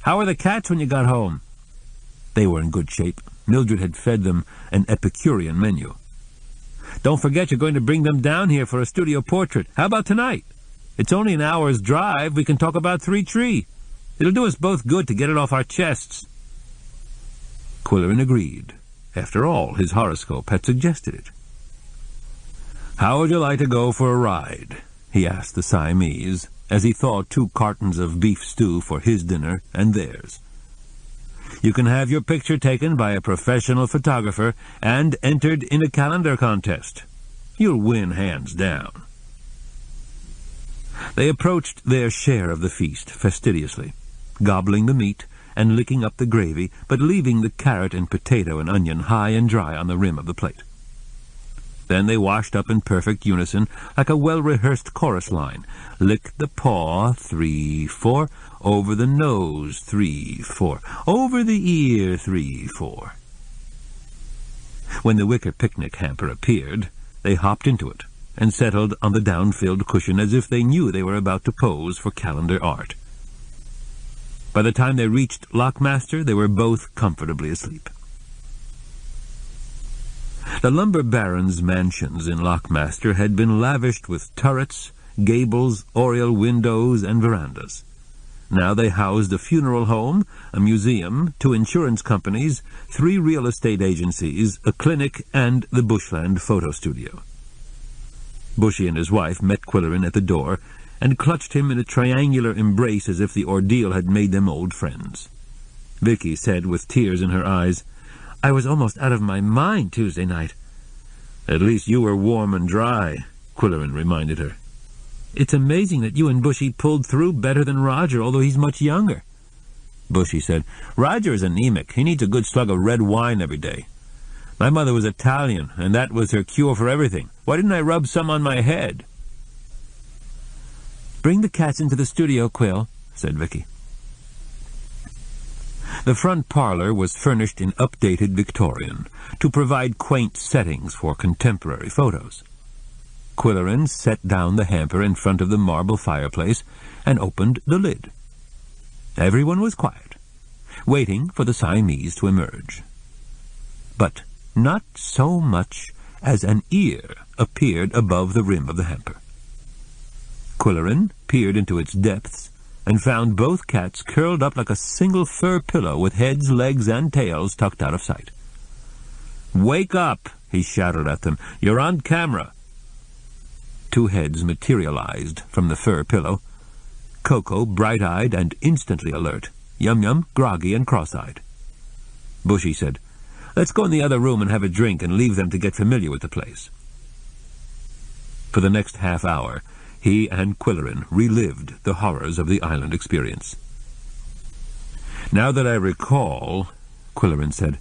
How were the cats when you got home? They were in good shape. Mildred had fed them an Epicurean menu. Don't forget you're going to bring them down here for a studio portrait. How about tonight? It's only an hour's drive. We can talk about Three Tree. It'll do us both good to get it off our chests. Qwilleran agreed. After all, his horoscope had suggested it. How would you like to go for a ride? He asked the Siamese, as he thawed 2 cartons of beef stew for his dinner and theirs. You can have your picture taken by a professional photographer and entered in a calendar contest. You'll win hands down. They approached their share of the feast fastidiously, gobbling the meat and licking up the gravy, but leaving the carrot and potato and onion high and dry on the rim of the plate. Then they washed up in perfect unison, like a well-rehearsed chorus line. Lick the paw, 3, 4. Over the nose, 3, 4. Over the ear, 3, 4. When the wicker picnic hamper appeared, they hopped into it and settled on the down-filled cushion as if they knew they were about to pose for calendar art. By the time they reached Lockmaster, they were both comfortably asleep. The lumber baron's mansions in Lockmaster had been lavished with turrets, gables, oriel windows, and verandas. Now they housed a funeral home, a museum, 2 insurance companies, 3 real estate agencies, a clinic, and the Bushland photo studio. Bushy and his wife met Qwilleran at the door and clutched him in a triangular embrace as if the ordeal had made them old friends. Vicky said with tears in her eyes, I was almost out of my mind Tuesday night. At least you were warm and dry, Qwilleran reminded her. It's amazing that you and Bushy pulled through better than Roger, although he's much younger. Bushy said, Roger is anemic. He needs a good slug of red wine every day. My mother was Italian, and that was her cure for everything. Why didn't I rub some on my head? Bring the cats into the studio, Quill, said Vicky. The front parlor was furnished in updated Victorian to provide quaint settings for contemporary photos. Qwilleran set down the hamper in front of the marble fireplace and opened the lid. Everyone was quiet, waiting for the Siamese to emerge. But not so much as an ear appeared above the rim of the hamper. Qwilleran peered into its depths and found both cats curled up like a single fur pillow with heads, legs, and tails tucked out of sight. "Wake up!" he shouted at them. "You're on camera!" Two heads materialized from the fur pillow. Koko, bright-eyed and instantly alert. Yum Yum, groggy and cross-eyed. Bushy said, "Let's go in the other room and have a drink and leave them to get familiar with the place." For the next half hour, he and Qwilleran relived the horrors of the island experience. "Now that I recall," Qwilleran said,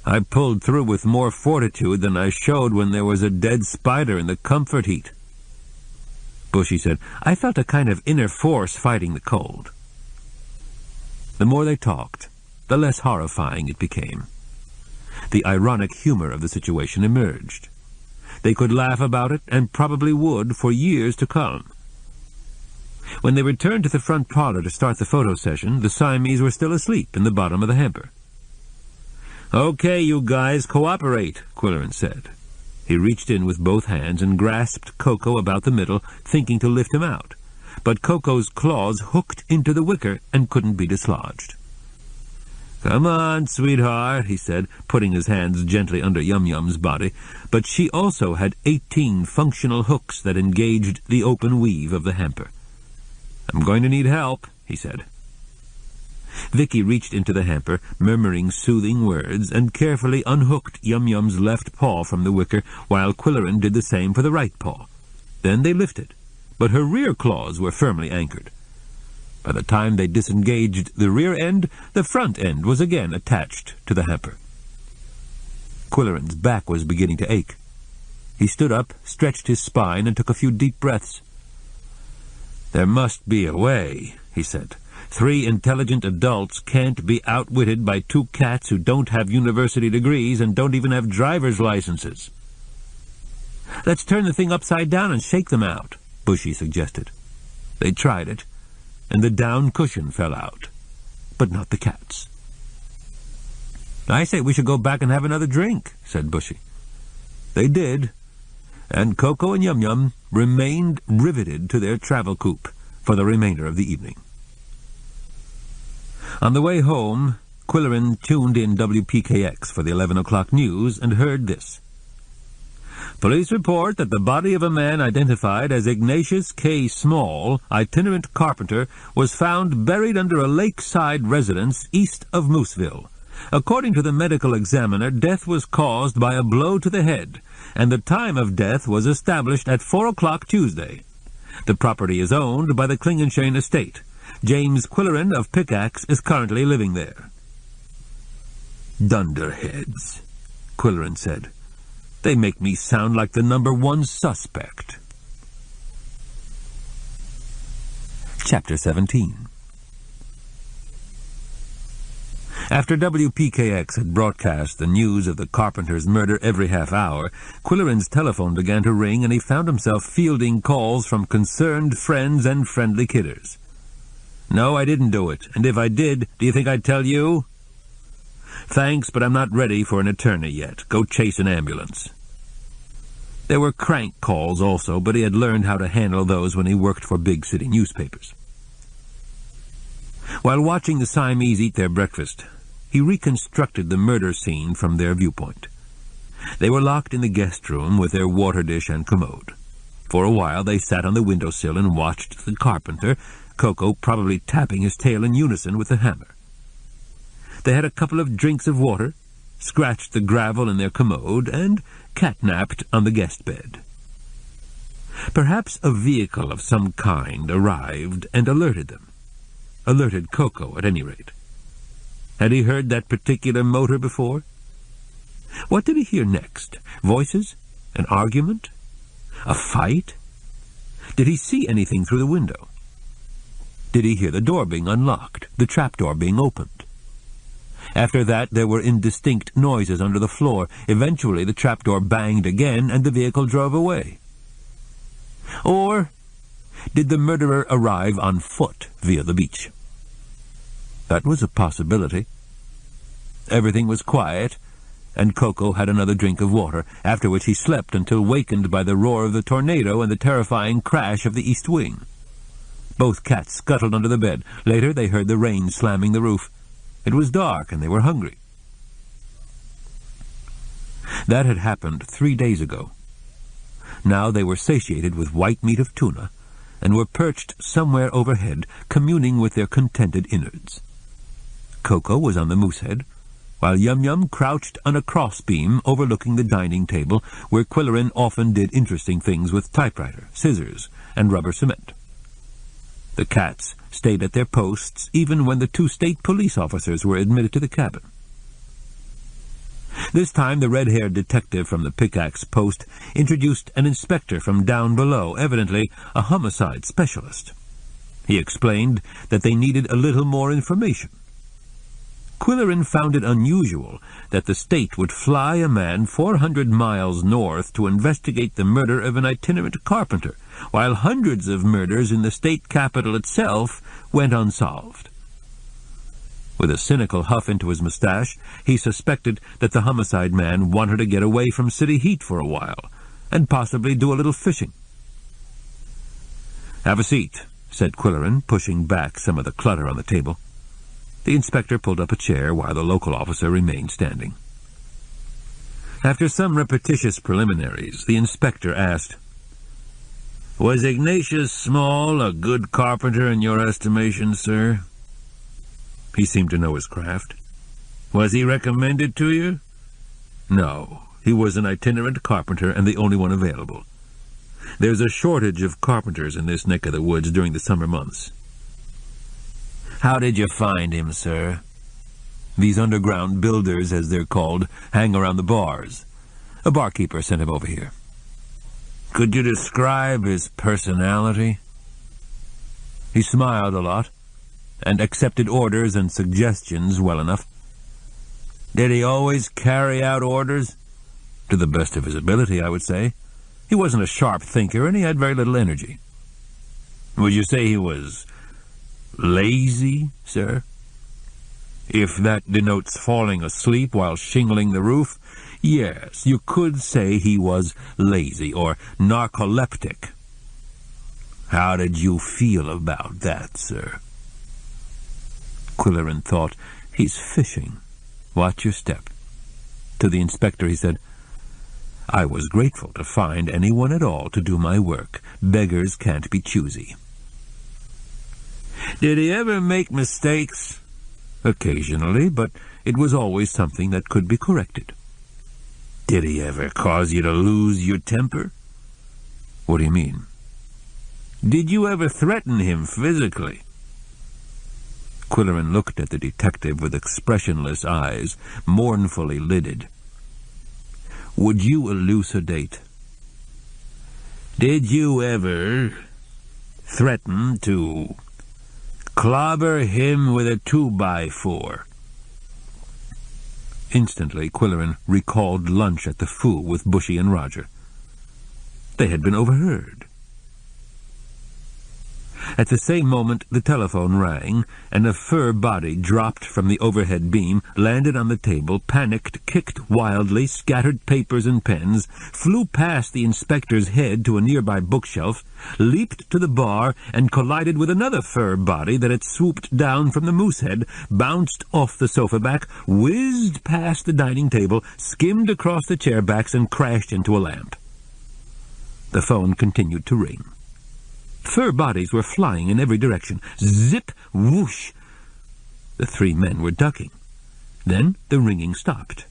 "I pulled through with more fortitude than I showed when there was a dead spider in the comfort heat." Bushy said, "I felt a kind of inner force fighting the cold." The more they talked, the less horrifying it became. The ironic humor of the situation emerged. They could laugh about it, and probably would, for years to come. When they returned to the front parlor to start the photo session, the Siamese were still asleep in the bottom of the hamper. "Okay, you guys, cooperate," Qwilleran said. He reached in with both hands and grasped Koko about the middle, thinking to lift him out. But Koko's claws hooked into the wicker and couldn't be dislodged. "Come on, sweetheart," he said, putting his hands gently under Yum Yum's body, but she also had 18 functional hooks that engaged the open weave of the hamper. "I'm going to need help," he said. Vicky reached into the hamper, murmuring soothing words, and carefully unhooked Yum Yum's left paw from the wicker, while Qwilleran did the same for the right paw. Then they lifted, but her rear claws were firmly anchored. By the time they disengaged the rear end, the front end was again attached to the hamper. Qwilleran's back was beginning to ache. He stood up, stretched his spine, and took a few deep breaths. "There must be a way," he said. 3 intelligent adults can't be outwitted by 2 cats who don't have university degrees and don't even have driver's licenses. "Let's turn the thing upside down and shake them out," Bushy suggested. They tried it, and the down cushion fell out, but not the cats. "I say we should go back and have another drink," said Bushy. They did, and Koko and Yum Yum remained riveted to their travel coupe for the remainder of the evening. On the way home, Qwilleran tuned in WPKX for the 11 o'clock news and heard this. "Police report that the body of a man identified as Ignatius K. Small, itinerant carpenter, was found buried under a lakeside residence east of Mooseville. According to the medical examiner, death was caused by a blow to the head, and the time of death was established at 4 o'clock Tuesday. The property is owned by the Klingenschein estate. James Qwilleran of Pickaxe is currently living there." "Dunderheads," Qwilleran said. "They make me sound like the #1 suspect." Chapter 17. After WPKX had broadcast the news of the carpenter's murder every half hour, Qwilleran's telephone began to ring, and he found himself fielding calls from concerned friends and friendly kidders. "No, I didn't do it, and if I did, do you think I'd tell you?" "Thanks, but I'm not ready for an attorney yet. Go chase an ambulance." There were crank calls also, but he had learned how to handle those when he worked for big city newspapers. While watching the Siamese eat their breakfast, he reconstructed the murder scene from their viewpoint. They were locked in the guest room with their water dish and commode. For a while they sat on the windowsill and watched the carpenter, Koko probably tapping his tail in unison with the hammer. They had a couple of drinks of water, scratched the gravel in their commode, and catnapped on the guest bed. Perhaps a vehicle of some kind arrived and alerted them. Alerted Koko, at any rate. Had he heard that particular motor before? What did he hear next? Voices? An argument? A fight? Did he see anything through the window? Did he hear the door being unlocked, the trapdoor being opened? After that, there were indistinct noises under the floor. Eventually, the trapdoor banged again, and the vehicle drove away. Or did the murderer arrive on foot via the beach? That was a possibility. Everything was quiet, and Koko had another drink of water, after which he slept until wakened by the roar of the tornado and the terrifying crash of the east wing. Both cats scuttled under the bed. Later, they heard the rain slamming the roof. It was dark, and they were hungry. That had happened 3 days ago. Now they were satiated with white meat of tuna, and were perched somewhere overhead, communing with their contented innards. Koko was on the moosehead, while Yum Yum crouched on a crossbeam overlooking the dining table, where Qwilleran often did interesting things with typewriter, scissors, and rubber cement. The cats stayed at their posts even when the 2 state police officers were admitted to the cabin. This time the red-haired detective from the pickaxe post introduced an inspector from down below, evidently a homicide specialist. He explained that they needed a little more information. Qwilleran found it unusual that the state would fly a man 400 miles north to investigate the murder of an itinerant carpenter, while hundreds of murders in the state capital itself went unsolved. With a cynical huff into his mustache, he suspected that the homicide man wanted to get away from city heat for a while, and possibly do a little fishing. "Have a seat," said Qwilleran, pushing back some of the clutter on the table. The inspector pulled up a chair while the local officer remained standing. After some repetitious preliminaries, the inspector asked, "Was Ignatius Small a good carpenter in your estimation, sir?" He seemed to know his craft. "Was he recommended to you?" "No, he was an itinerant carpenter and the only one available. There's a shortage of carpenters in this neck of the woods during the summer months." "How did you find him, sir?" "These underground builders, as they're called, hang around the bars. A barkeeper sent him over here." "Could you describe his personality?" "He smiled a lot, and accepted orders and suggestions well enough." "Did he always carry out orders?" "To the best of his ability, I would say. He wasn't a sharp thinker, and he had very little energy." "Would you say he was lazy, sir?" "If that denotes falling asleep while shingling the roof, yes, you could say he was lazy or narcoleptic." "How did you feel about that, sir?" Qwilleran thought, "He's fishing. Watch your step." To the inspector he said, "I was grateful to find anyone at all to do my work. Beggars can't be choosy." "Did he ever make mistakes?" "Occasionally, but it was always something that could be corrected." "Did he ever cause you to lose your temper?" "What do you mean?" "Did you ever threaten him physically?" Qwilleran looked at the detective with expressionless eyes, mournfully lidded. "Would you elucidate?" "Did you ever threaten to clobber him with a 2x4? Instantly, Qwilleran recalled lunch at the Foo with Bushy and Roger. They had been overheard. At the same moment, the telephone rang, and a fur body dropped from the overhead beam, landed on the table, panicked, kicked wildly, scattered papers and pens, flew past the inspector's head to a nearby bookshelf, leaped to the bar, and collided with another fur body that had swooped down from the moosehead, bounced off the sofa back, whizzed past the dining table, skimmed across the chair backs, and crashed into a lamp. The phone continued to ring. Fur bodies were flying in every direction. Zip! Whoosh! The 3 men were ducking. Then the ringing stopped,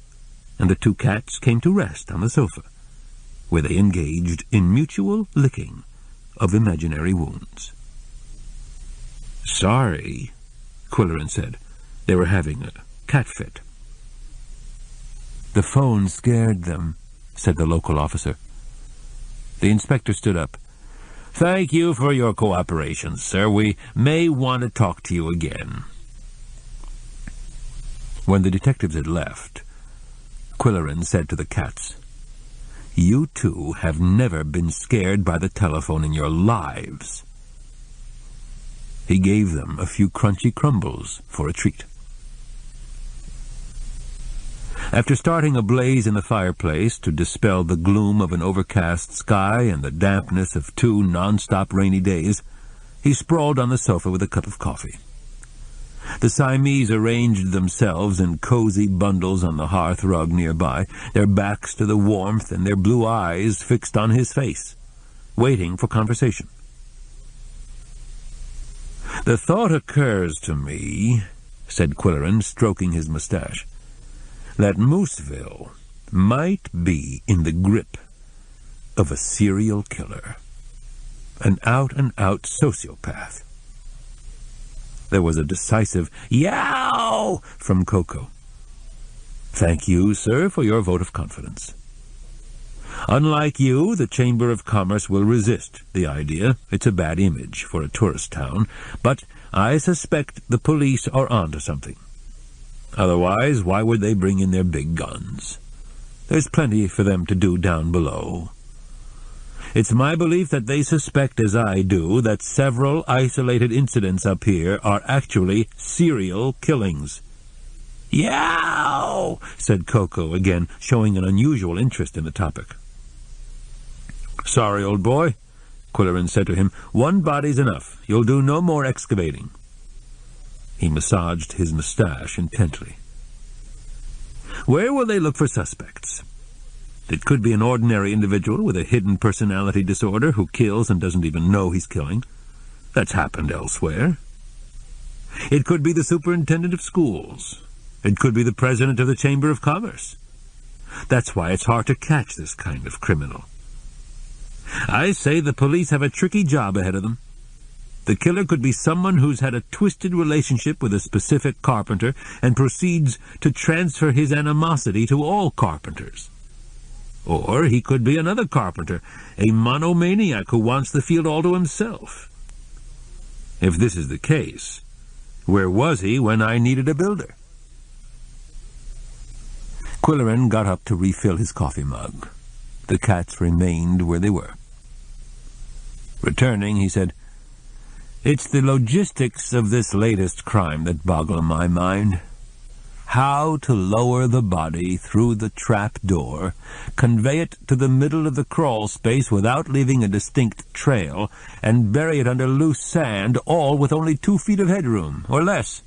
and the 2 cats came to rest on the sofa, where they engaged in mutual licking of imaginary wounds. "Sorry," Qwilleran said. They were having a cat fit. "The phone scared them," said the local officer. The inspector stood up. "Thank you for your cooperation, sir. We may want to talk to you again." When the detectives had left, Qwilleran said to the cats, "You two have never been scared by the telephone in your lives." He gave them a few crunchy crumbles for a treat. After starting a blaze in the fireplace to dispel the gloom of an overcast sky and the dampness of 2 non-stop rainy days, he sprawled on the sofa with a cup of coffee. The Siamese arranged themselves in cozy bundles on the hearth rug nearby, their backs to the warmth and their blue eyes fixed on his face, waiting for conversation. "The thought occurs to me," said Qwilleran, stroking his mustache, "that Mooseville might be in the grip of a serial killer, an out-and-out sociopath." There was a decisive "Yow!" from Koko. "Thank you, sir, for your vote of confidence. Unlike you, the Chamber of Commerce will resist the idea. It's a bad image for a tourist town, but I suspect the police are onto something. Otherwise, why would they bring in their big guns? There's plenty for them to do down below. It's my belief that they suspect, as I do, that several isolated incidents up here are actually serial killings." "Yow!" said Koko again, showing an unusual interest in the topic. "Sorry, old boy," Qwilleran said to him. "One body's enough. You'll do no more excavating." He massaged his mustache intently. "Where will they look for suspects? It could be an ordinary individual with a hidden personality disorder who kills and doesn't even know he's killing. That's happened elsewhere. It could be the superintendent of schools. It could be the president of the Chamber of Commerce. That's why it's hard to catch this kind of criminal. I say the police have a tricky job ahead of them. The killer could be someone who's had a twisted relationship with a specific carpenter and proceeds to transfer his animosity to all carpenters. Or he could be another carpenter, a monomaniac who wants the field all to himself. If this is the case, where was he when I needed a builder?" Qwilleran got up to refill his coffee mug. The cats remained where they were. Returning, he said, "It's the logistics of this latest crime that boggle my mind. How to lower the body through the trap door, convey it to the middle of the crawl space without leaving a distinct trail, and bury it under loose sand, all with only 2 feet of headroom, or less.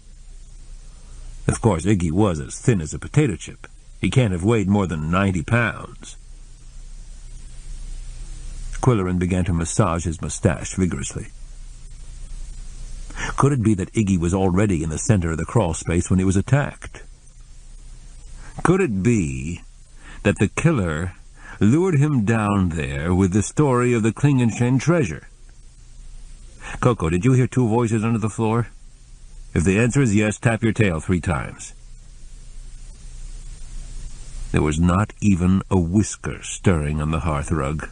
Of course, Iggy was as thin as a potato chip. He can't have weighed more than 90 pounds. Qwilleran began to massage his mustache vigorously. Could it be that Iggy was already in the center of the crawl space when he was attacked? Could it be that the killer lured him down there with the story of the Qwilleran treasure? Koko, did you hear 2 voices under the floor? If the answer is yes, tap your tail 3 times. There was not even a whisker stirring on the hearth rug.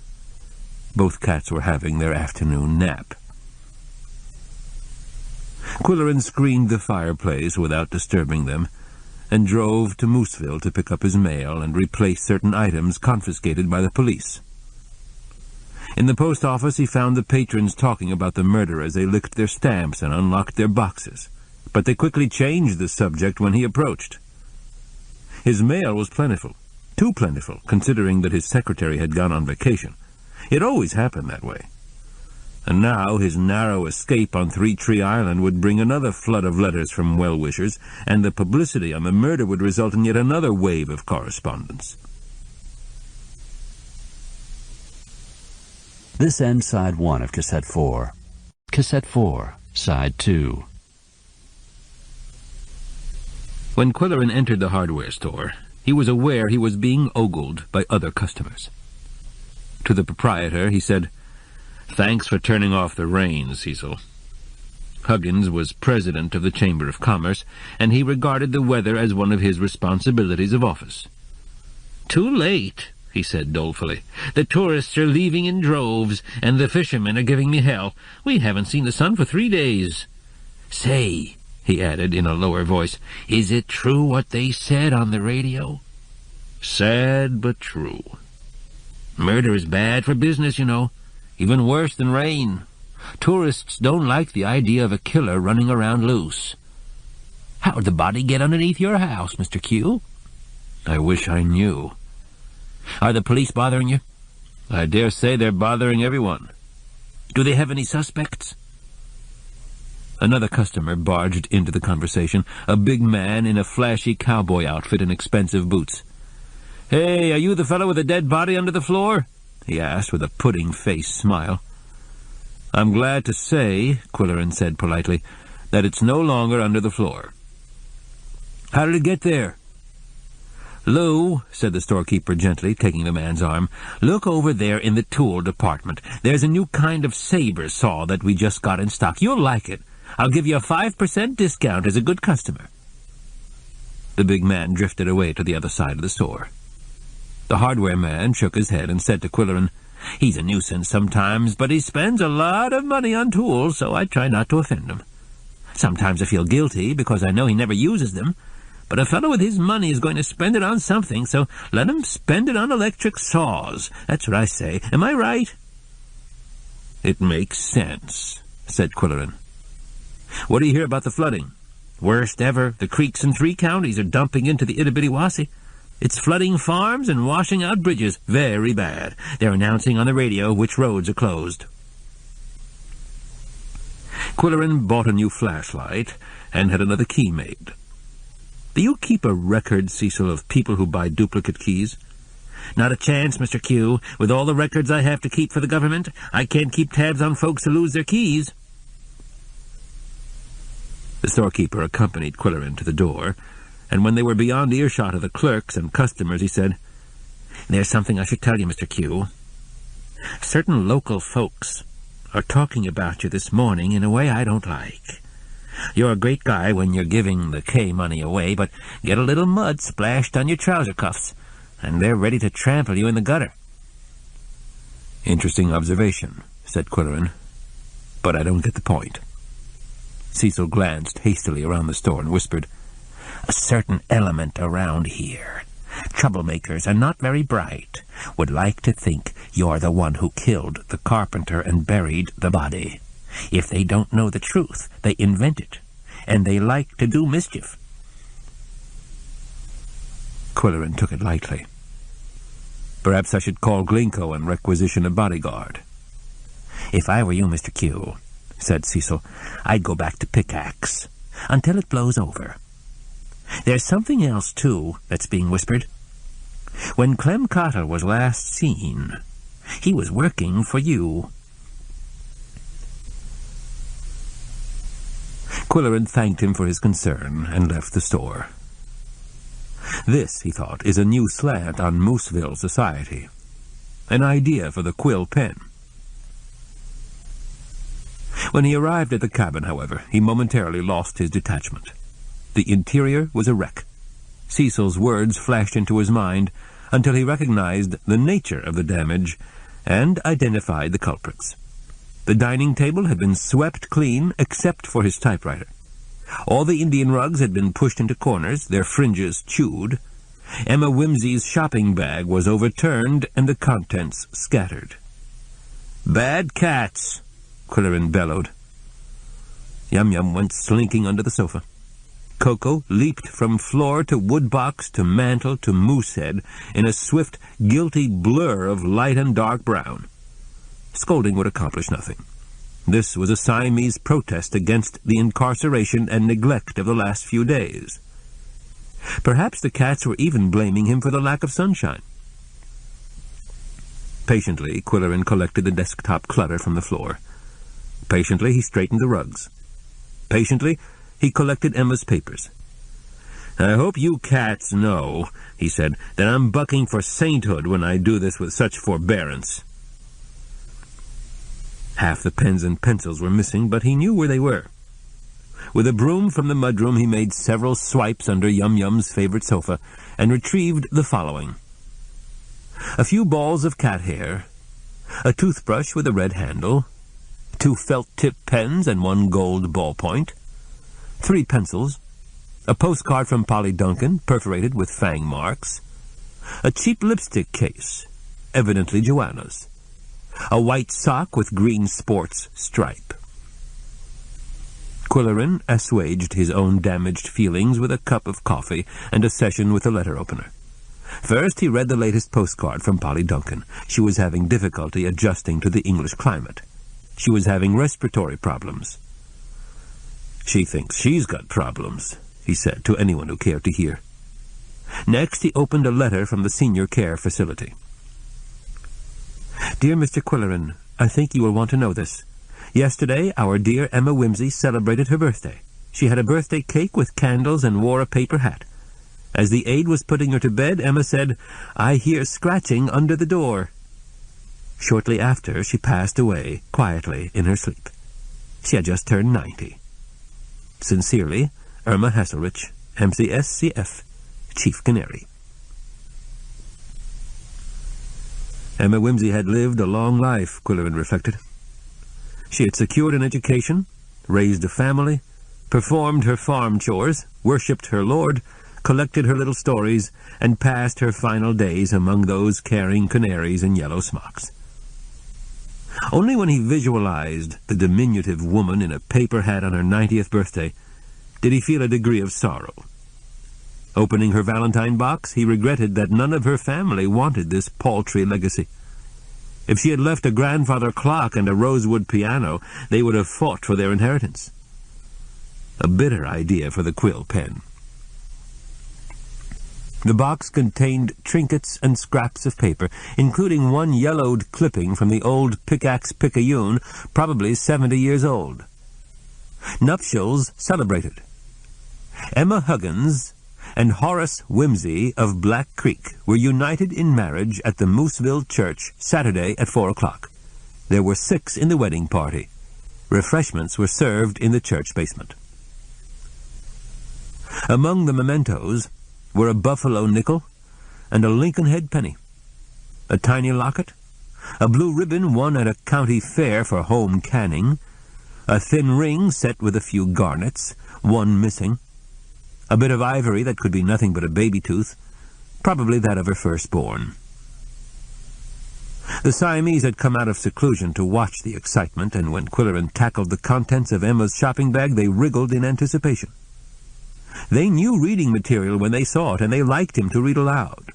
Both cats were having their afternoon nap. Qwilleran screened the fireplace without disturbing them, and drove to Mooseville to pick up his mail and replace certain items confiscated by the police. In the post office he found the patrons talking about the murder as they licked their stamps and unlocked their boxes, but they quickly changed the subject when he approached. His mail was plentiful, too plentiful, considering that his secretary had gone on vacation. It always happened that way. And now his narrow escape on Three Tree Island would bring another flood of letters from well-wishers, and the publicity on the murder would result in yet another wave of correspondence. This ends Side 1 of Cassette 4. Cassette 4, Side 2. When Qwilleran entered the hardware store, he was aware he was being ogled by other customers. To the proprietor, he said, "Thanks for turning off the rain, Cecil." Huggins was president of the Chamber of Commerce, and he regarded the weather as one of his responsibilities of office. "Too late," he said dolefully. "The tourists are leaving in droves, and the fishermen are giving me hell. We haven't seen the sun for 3 days. Say, he added in a lower voice. "Is it true what they said on the radio?" "Sad but true. Murder is bad for business, you know. Even worse than rain. Tourists don't like the idea of a killer running around loose." "How'd the body get underneath your house, Mr. Q?" "I wish I knew." "Are the police bothering you?" "I dare say they're bothering everyone." "Do they have any suspects?" Another customer barged into the conversation, a big man in a flashy cowboy outfit and expensive boots. "Hey, are you the fellow with the dead body under the floor?" he asked with a pudding-faced smile. "I'm glad to say," Qwilleran said politely, "that it's no longer under the floor." "How did it get there?" "Lou," said the storekeeper gently, taking the man's arm, "look over there in the tool department. There's a new kind of saber saw that we just got in stock. You'll like it. I'll give you a 5% discount as a good customer." The big man drifted away to the other side of the store. The hardware man shook his head and said to Qwilleran, "He's a nuisance sometimes, but he spends a lot of money on tools, so I try not to offend him. Sometimes I feel guilty because I know he never uses them, but a fellow with his money is going to spend it on something, so let him spend it on electric saws. That's what I say. Am I right?" "It makes sense," said Qwilleran. "What do you hear about the flooding?" "Worst ever. The creeks in 3 counties are dumping into the Itty-Bitty-Wassy. It's flooding farms and washing out bridges. Very bad. They're announcing on the radio which roads are closed." Qwilleran bought a new flashlight and had another key made. "Do you keep a record, Cecil, of people who buy duplicate keys?" "Not a chance, Mr. Q. With all the records I have to keep for the government, I can't keep tabs on folks who lose their keys." The storekeeper accompanied Qwilleran to the door, and when they were beyond earshot of the clerks and customers, he said, "There's something I should tell you, Mr. Q. Certain local folks are talking about you this morning in a way I don't like. You're a great guy when you're giving the K money away, but get a little mud splashed on your trouser cuffs, and they're ready to trample you in the gutter." "Interesting observation," said Qwilleran, "but I don't get the point." Cecil glanced hastily around the store and whispered, "A certain element around here. Troublemakers are not very bright. Would like to think you're the one who killed the carpenter and buried the body. If they don't know the truth, they invent it, and they like to do mischief." Qwilleran took it lightly. "Perhaps I should call Glinko and requisition a bodyguard." "If I were you, Mr. Q," said Cecil, "I'd go back to pickaxe until it blows over. There's something else, too, that's being whispered. When Clem Cotter was last seen, he was working for you." Qwilleran thanked him for his concern and left the store. This, he thought, is a new slant on Mooseville society. An idea for the quill pen. When he arrived at the cabin, however, he momentarily lost his detachment. The interior was a wreck. Cecil's words flashed into his mind until he recognized the nature of the damage and identified the culprits. The dining table had been swept clean except for his typewriter. All the Indian rugs had been pushed into corners, their fringes chewed. Emma Whimsy's shopping bag was overturned and the contents scattered. "Bad cats!" Qwilleran bellowed. Yum Yum went slinking under the sofa. Koko leaped from floor to woodbox to mantel to moosehead in a swift, guilty blur of light and dark brown. Scolding would accomplish nothing. This was a Siamese protest against the incarceration and neglect of the last few days. Perhaps the cats were even blaming him for the lack of sunshine. Patiently, Qwilleran collected the desktop clutter from the floor. Patiently, he straightened the rugs. Patiently, he collected Emma's papers. "I hope you cats know," he said, "that I'm bucking for sainthood when I do this with such forbearance." Half the pens and pencils were missing, but he knew where they were. With a broom from the mudroom, he made several swipes under Yum Yum's favorite sofa and retrieved the following: a few balls of cat hair, a toothbrush with a red handle, 2 felt-tip pens and 1 gold ballpoint, 3 pencils, a postcard from Polly Duncan, perforated with fang marks, a cheap lipstick case, evidently Joanna's, a white sock with green sports stripe. Qwilleran assuaged his own damaged feelings with a cup of coffee and a session with the letter opener. First, he read the latest postcard from Polly Duncan. She was having difficulty adjusting to the English climate. She was having respiratory problems. "She thinks she's got problems," he said to anyone who cared to hear. Next, he opened a letter from the senior care facility. "Dear Mr. Qwilleran, I think you will want to know this. Yesterday, our dear Emma Whimsy celebrated her birthday. She had a birthday cake with candles and wore a paper hat. As the aide was putting her to bed, Emma said, 'I hear scratching under the door.' Shortly after, she passed away, quietly, in her sleep. She had just turned 90. Sincerely, Irma Hasselrich, MCS-CF, Chief Canary." Emma Whimsy had lived a long life, Qwilleran reflected. She had secured an education, raised a family, performed her farm chores, worshipped her Lord, collected her little stories, and passed her final days among those caring canaries in yellow smocks. Only when he visualized the diminutive woman in a paper hat on her 90th birthday did he feel a degree of sorrow. Opening her Valentine box, he regretted that none of her family wanted this paltry legacy. If she had left a grandfather clock and a rosewood piano, they would have fought for their inheritance. A bitter idea for the quill pen. The box contained trinkets and scraps of paper, including one yellowed clipping from the old pickaxe-picayune, probably 70 years old. Nuptials celebrated. Emma Huggins and Horace Whimsy of Black Creek were united in marriage at the Mooseville Church Saturday at 4 o'clock. There were 6 in the wedding party. Refreshments were served in the church basement. Among the mementos were a buffalo nickel and a Lincoln head penny, a tiny locket, a blue ribbon won at a county fair for home canning, a thin ring set with a few garnets, one missing, a bit of ivory that could be nothing but a baby tooth, probably that of her firstborn. The Siamese had come out of seclusion to watch the excitement, and when Qwilleran tackled the contents of Emma's shopping bag, they wriggled in anticipation. They knew reading material when they saw it, and they liked him to read aloud.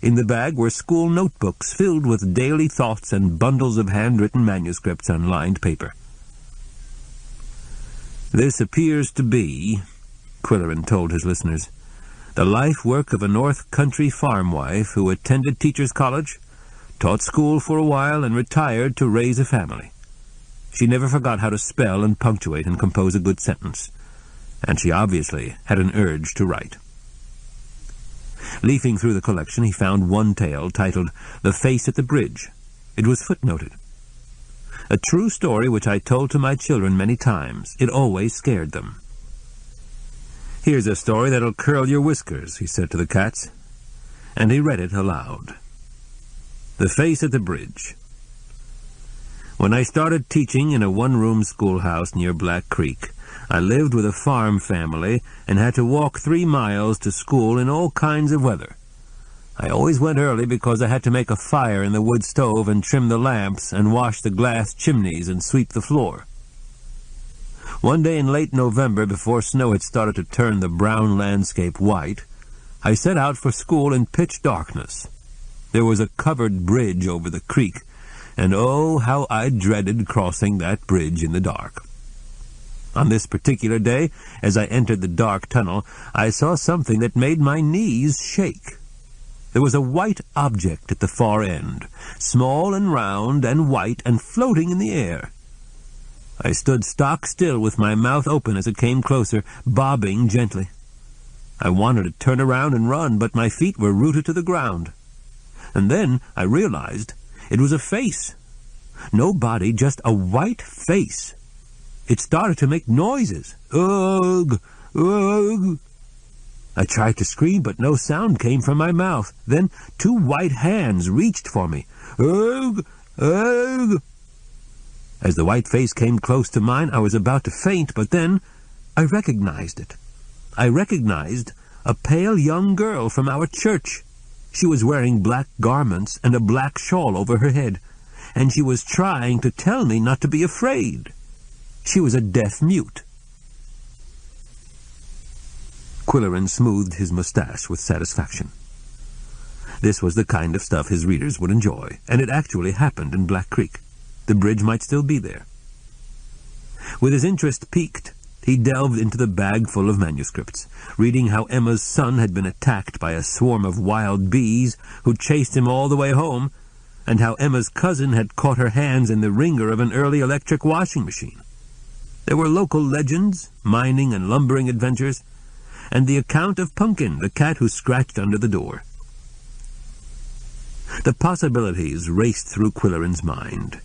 In the bag were school notebooks filled with daily thoughts and bundles of handwritten manuscripts on lined paper. "This appears to be," Qwilleran told his listeners, "the life-work of a North Country farm wife who attended teachers' college, taught school for a while, and retired to raise a family. She never forgot how to spell and punctuate and compose a good sentence, and she obviously had an urge to write." Leafing through the collection, he found one tale titled "The Face at the Bridge." It was footnoted. "A true story which I told to my children many times. It always scared them." "Here's a story that'll curl your whiskers," he said to the cats, and he read it aloud. The Face at the Bridge. "When I started teaching in a one-room schoolhouse near Black Creek, I lived with a farm family and had to walk 3 miles to school in all kinds of weather. I always went early because I had to make a fire in the wood stove and trim the lamps and wash the glass chimneys and sweep the floor. One day in late November, before snow had started to turn the brown landscape white, I set out for school in pitch darkness. There was a covered bridge over the creek, and oh, how I dreaded crossing that bridge in the dark. On this particular day, as I entered the dark tunnel, I saw something that made my knees shake. There was a white object at the far end, small and round and white and floating in the air. I stood stock still with my mouth open as it came closer, bobbing gently. I wanted to turn around and run, but my feet were rooted to the ground. And then I realized it was a face. No body, just a white face. It started to make noises. Ugh! Ugh! I tried to scream, but no sound came from my mouth. Then 2 white hands reached for me. Ugh! Ugh! As the white face came close to mine, I was about to faint, but then I recognized it. I recognized a pale young girl from our church. She was wearing black garments and a black shawl over her head, and she was trying to tell me not to be afraid. She was a deaf mute. Qwilleran smoothed his mustache with satisfaction. This was the kind of stuff his readers would enjoy, and it actually happened in Black Creek. The bridge might still be there. With his interest piqued, he delved into the bag full of manuscripts, reading how Emma's son had been attacked by a swarm of wild bees who chased him all the way home, and how Emma's cousin had caught her hands in the wringer of an early electric washing machine. There were local legends, mining and lumbering adventures, and the account of Pumpkin, the cat who scratched under the door. The possibilities raced through Qwilleran's mind.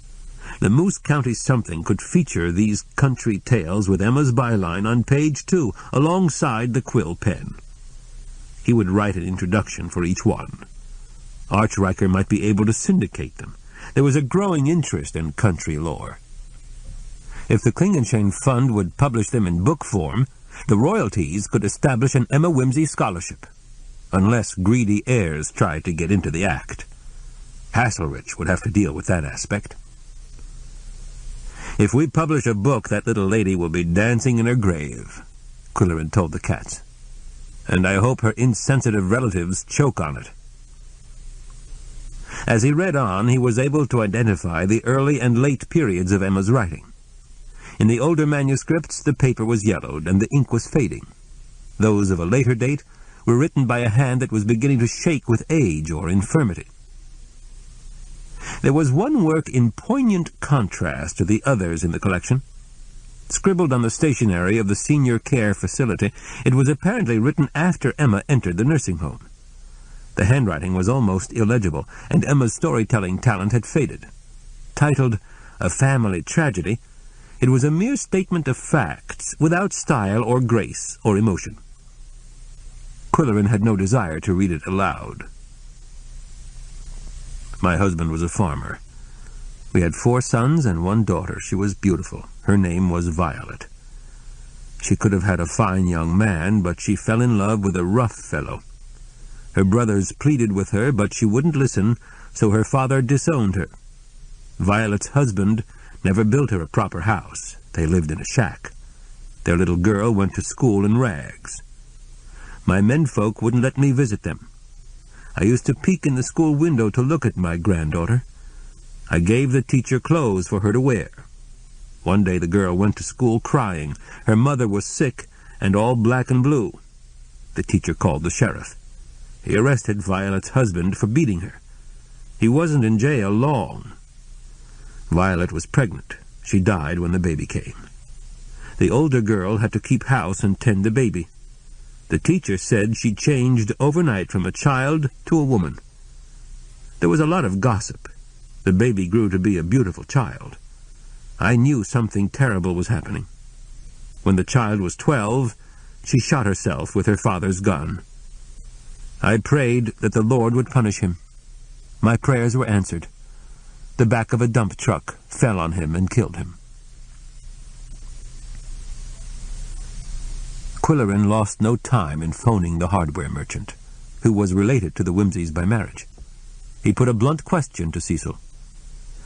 The Moose County something could feature these country tales with Emma's byline on page 2, alongside the quill pen. He would write an introduction for each one. Archriker might be able to syndicate them. There was a growing interest in country lore. If the Klingenschein Fund would publish them in book form, the royalties could establish an Emma Whimsy scholarship, unless greedy heirs tried to get into the act. Hasselrich would have to deal with that aspect. "If we publish a book, that little lady will be dancing in her grave," Qwilleran told the cats. "And I hope her insensitive relatives choke on it." As he read on, he was able to identify the early and late periods of Emma's writing. In the older manuscripts, the paper was yellowed and the ink was fading. Those of a later date were written by a hand that was beginning to shake with age or infirmity. There was one work in poignant contrast to the others in the collection. Scribbled on the stationery of the senior care facility, it was apparently written after Emma entered the nursing home. The handwriting was almost illegible, and Emma's storytelling talent had faded. Titled A Family Tragedy, it was a mere statement of facts, without style or grace or emotion. Qwilleran had no desire to read it aloud. "My husband was a farmer. We had 4 sons and 1 daughter. She was beautiful. Her name was Violet. She could have had a fine young man, but she fell in love with a rough fellow. Her brothers pleaded with her, but she wouldn't listen, so her father disowned her. Violet's husband never built her a proper house. They lived in a shack. Their little girl went to school in rags. My menfolk wouldn't let me visit them. I used to peek in the school window to look at my granddaughter. I gave the teacher clothes for her to wear. One day the girl went to school crying. Her mother was sick and all black and blue. The teacher called the sheriff. He arrested Violet's husband for beating her. He wasn't in jail long. Violet was pregnant. She died when the baby came. The older girl had to keep house and tend the baby. The teacher said she changed overnight from a child to a woman. There was a lot of gossip. The baby grew to be a beautiful child. I knew something terrible was happening. When the child was 12, she shot herself with her father's gun. I prayed that the Lord would punish him. My prayers were answered. The back of a dump truck fell on him and killed him." Qwilleran lost no time in phoning the hardware merchant, who was related to the Whimsies by marriage. He put a blunt question to Cecil.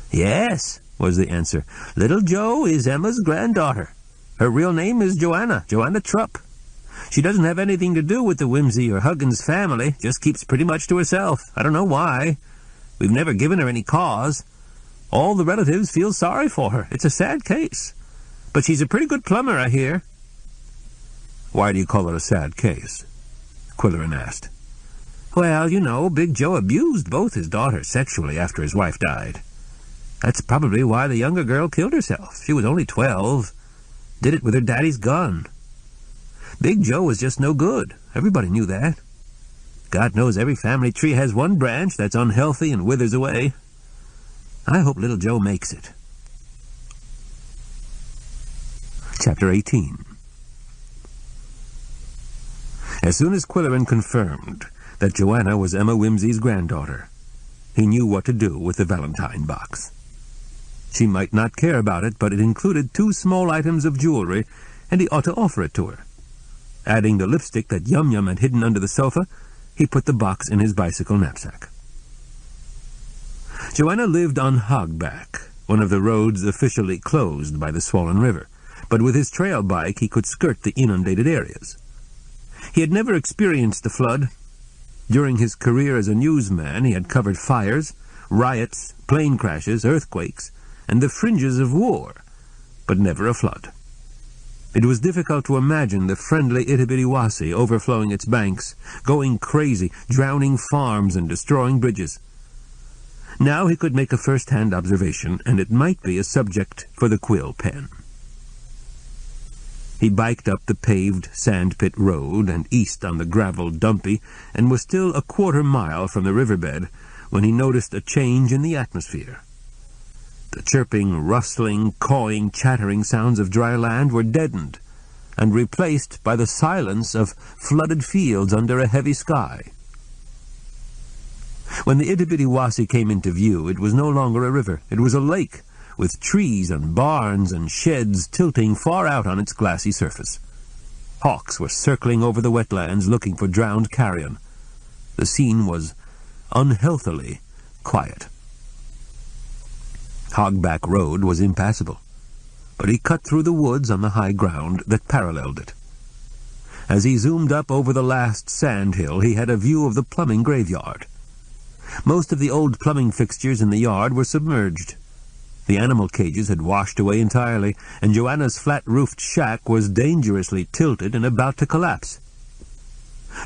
"Yes," was the answer. "Little Jo is Emma's granddaughter. Her real name is Joanna Trupp. She doesn't have anything to do with the Whimsy or Huggins family, just keeps pretty much to herself. I don't know why. We've never given her any cause. All the relatives feel sorry for her. It's a sad case. But she's a pretty good plumber, I hear." "Why do you call it a sad case?" Qwilleran asked. "Well, you know, Big Joe abused both his daughters sexually after his wife died. That's probably why the younger girl killed herself. She was only 12. Did it with her daddy's gun. Big Joe was just no good. Everybody knew that. God knows every family tree has one branch that's unhealthy and withers away. I hope little Jo makes it." Chapter 18. As soon as Qwilleran confirmed that Joanna was Emma Whimsy's granddaughter, he knew what to do with the Valentine box. She might not care about it, but it included 2 small items of jewelry and he ought to offer it to her. Adding the lipstick that Yum Yum had hidden under the sofa, he put the box in his bicycle knapsack. Joanna lived on Hogback, one of the roads officially closed by the swollen river, but with his trail bike he could skirt the inundated areas. He had never experienced the flood. During his career as a newsman he had covered fires, riots, plane crashes, earthquakes, and the fringes of war, but never a flood. It was difficult to imagine the friendly Itibitiwasi overflowing its banks, going crazy, drowning farms and destroying bridges. Now he could make a first-hand observation, and it might be a subject for the quill pen. He biked up the paved sandpit road and east on the gravel dumpy, and was still a quarter-mile from the riverbed when he noticed a change in the atmosphere. The chirping, rustling, cawing, chattering sounds of dry land were deadened and replaced by the silence of flooded fields under a heavy sky. When the Itibitiwasi came into view, it was no longer a river. It was a lake, with trees and barns and sheds tilting far out on its glassy surface. Hawks were circling over the wetlands looking for drowned carrion. The scene was unhealthily quiet. Hogback Road was impassable, but he cut through the woods on the high ground that paralleled it. As he zoomed up over the last sand hill, he had a view of the plumbing graveyard. Most of the old plumbing fixtures in the yard were submerged. The animal cages had washed away entirely, and Joanna's flat-roofed shack was dangerously tilted and about to collapse.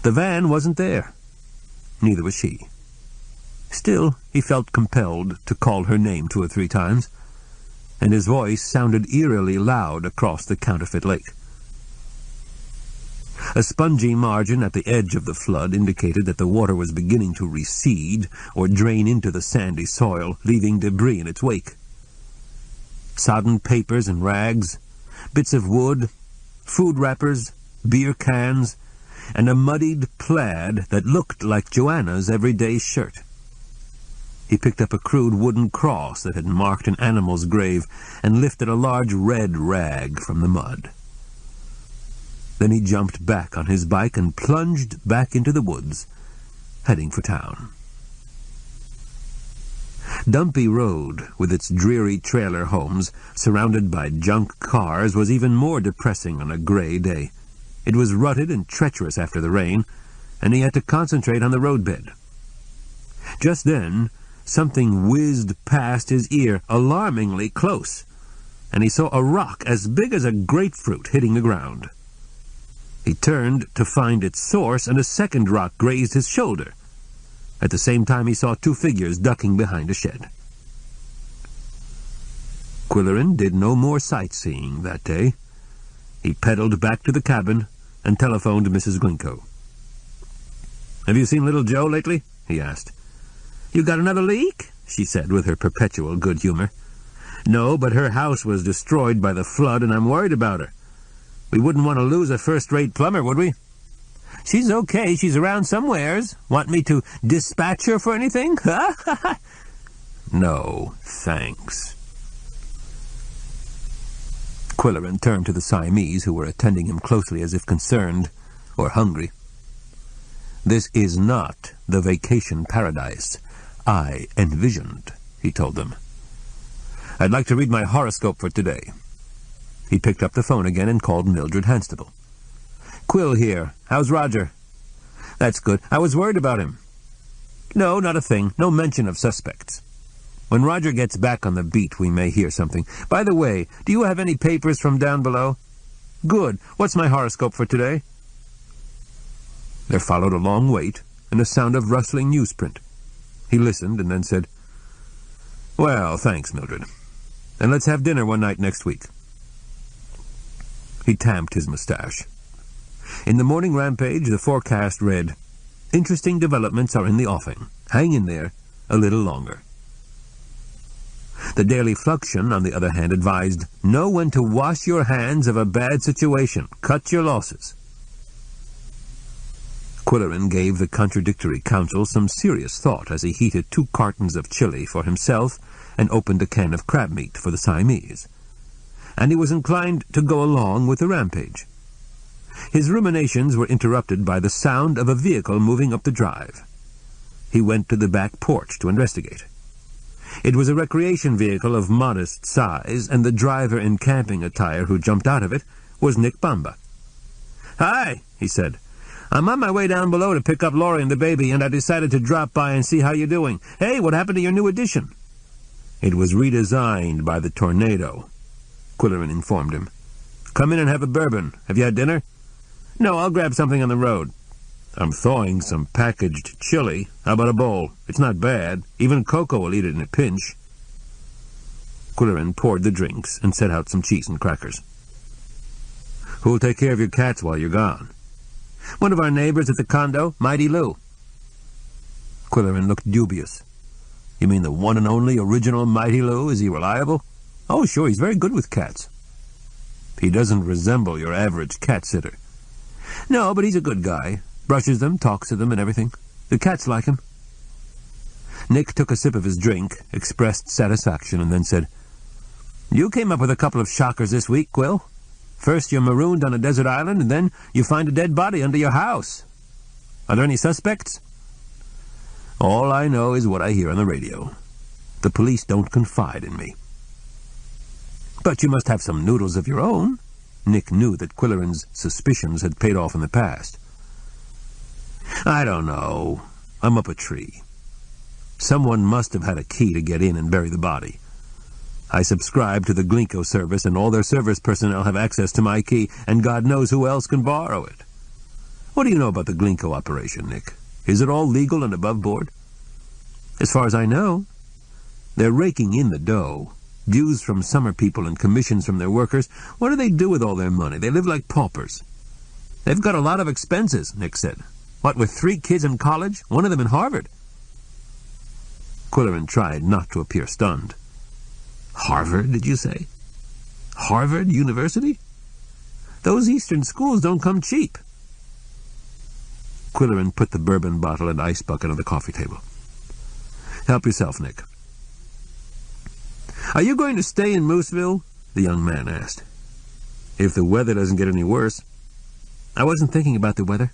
The van wasn't there. Neither was she. Still, he felt compelled to call her name 2 or 3 times, and his voice sounded eerily loud across the counterfeit lake. A spongy margin at the edge of the flood indicated that the water was beginning to recede or drain into the sandy soil, leaving debris in its wake. Sodden papers and rags, bits of wood, food wrappers, beer cans, and a muddied plaid that looked like Joanna's everyday shirt. He picked up a crude wooden cross that had marked an animal's grave and lifted a large red rag from the mud. Then he jumped back on his bike and plunged back into the woods, heading for town. Dumpy Road, with its dreary trailer homes surrounded by junk cars, was even more depressing on a gray day. It was rutted and treacherous after the rain, and he had to concentrate on the roadbed. Just then, something whizzed past his ear, alarmingly close, and he saw a rock as big as a grapefruit hitting the ground. He turned to find its source, and a second rock grazed his shoulder. At the same time, he saw 2 figures ducking behind a shed. Qwilleran did no more sightseeing that day. He pedaled back to the cabin and telephoned Mrs. Glinko. "Have you seen little Joe lately?" he asked. "You got another leak?" she said with her perpetual good humor. "No, but her house was destroyed by the flood, and I'm worried about her. We wouldn't want to lose a first-rate plumber, would we?" "She's okay. She's around somewheres. Want me to dispatch her for anything?" "No, thanks." Qwilleran turned to the Siamese, who were attending him closely as if concerned or hungry. "This is not the vacation paradise I envisioned," he told them. "I'd like to read my horoscope for today." He picked up the phone again and called Mildred Hanstable. "Quill here. How's Roger?" "That's good. I was worried about him." "No, not a thing. No mention of suspects. When Roger gets back on the beat, we may hear something. By the way, do you have any papers from down below?" "Good. What's my horoscope for today?" There followed a long wait and a sound of rustling newsprint. He listened and then said, "Well, thanks, Mildred. And let's have dinner one night next week." He tamped his mustache. In the morning Rampage, the forecast read, "Interesting developments are in the offing. Hang in there a little longer." The Daily Fluxion, on the other hand, advised, "Know when to wash your hands of a bad situation. Cut your losses." Qwilleran gave the contradictory counsel some serious thought as he heated 2 cartons of chili for himself and opened a can of crab meat for the Siamese. and he was inclined to go along with the rampage. His ruminations were interrupted by the sound of a vehicle moving up the drive. He went to the back porch to investigate. It was a recreation vehicle of modest size, and the driver in camping attire who jumped out of it was Nick Bamba. "Hi," he said. "I'm on my way down below to pick up Laurie and the baby, and I decided to drop by and see how you're doing. Hey, what happened to your new edition?" "It was redesigned by the tornado," Qwilleran informed him. "Come in and have a bourbon. Have you had dinner?" "No, I'll grab something on the road." "I'm thawing some packaged chili. How about a bowl? It's not bad. Even Koko will eat it in a pinch." Qwilleran poured the drinks and set out some cheese and crackers. "Who'll take care of your cats while you're gone?" "One of our neighbors at the condo, Mighty Lou." Qwilleran looked dubious. "You mean the one and only original Mighty Lou? Is he reliable?" "Oh, sure, he's very good with cats." "He doesn't resemble your average cat sitter." "No, but he's a good guy. Brushes them, talks to them, and everything. The cats like him." Nick took a sip of his drink, expressed satisfaction, and then said, "You came up with a couple of shockers this week, Quill. First you're marooned on a desert island, and then you find a dead body under your house. Are there any suspects?" "All I know is what I hear on the radio. The police don't confide in me." "But you must have some noodles of your own." Nick knew that Qwilleran's suspicions had paid off in the past. "I don't know. I'm up a tree. Someone must have had a key to get in and bury the body. I subscribe to the Glinko service, and all their service personnel have access to my key, and God knows who else can borrow it. What do you know about the Glinko operation, Nick? Is it all legal and above board?" "As far as I know. They're raking in the dough. Dues from summer people and commissions from their workers. What do they do with all their money? They live like paupers." "They've got a lot of expenses," Nick said. "What, with 3 kids in college? One of them in Harvard?" Qwilleran tried not to appear stunned. "Harvard, did you say? Harvard University? Those Eastern schools don't come cheap." Qwilleran put the bourbon bottle and ice bucket on the coffee table. "Help yourself, Nick." "Are you going to stay in Mooseville?" the young man asked. "If the weather doesn't get any worse." "I wasn't thinking about the weather."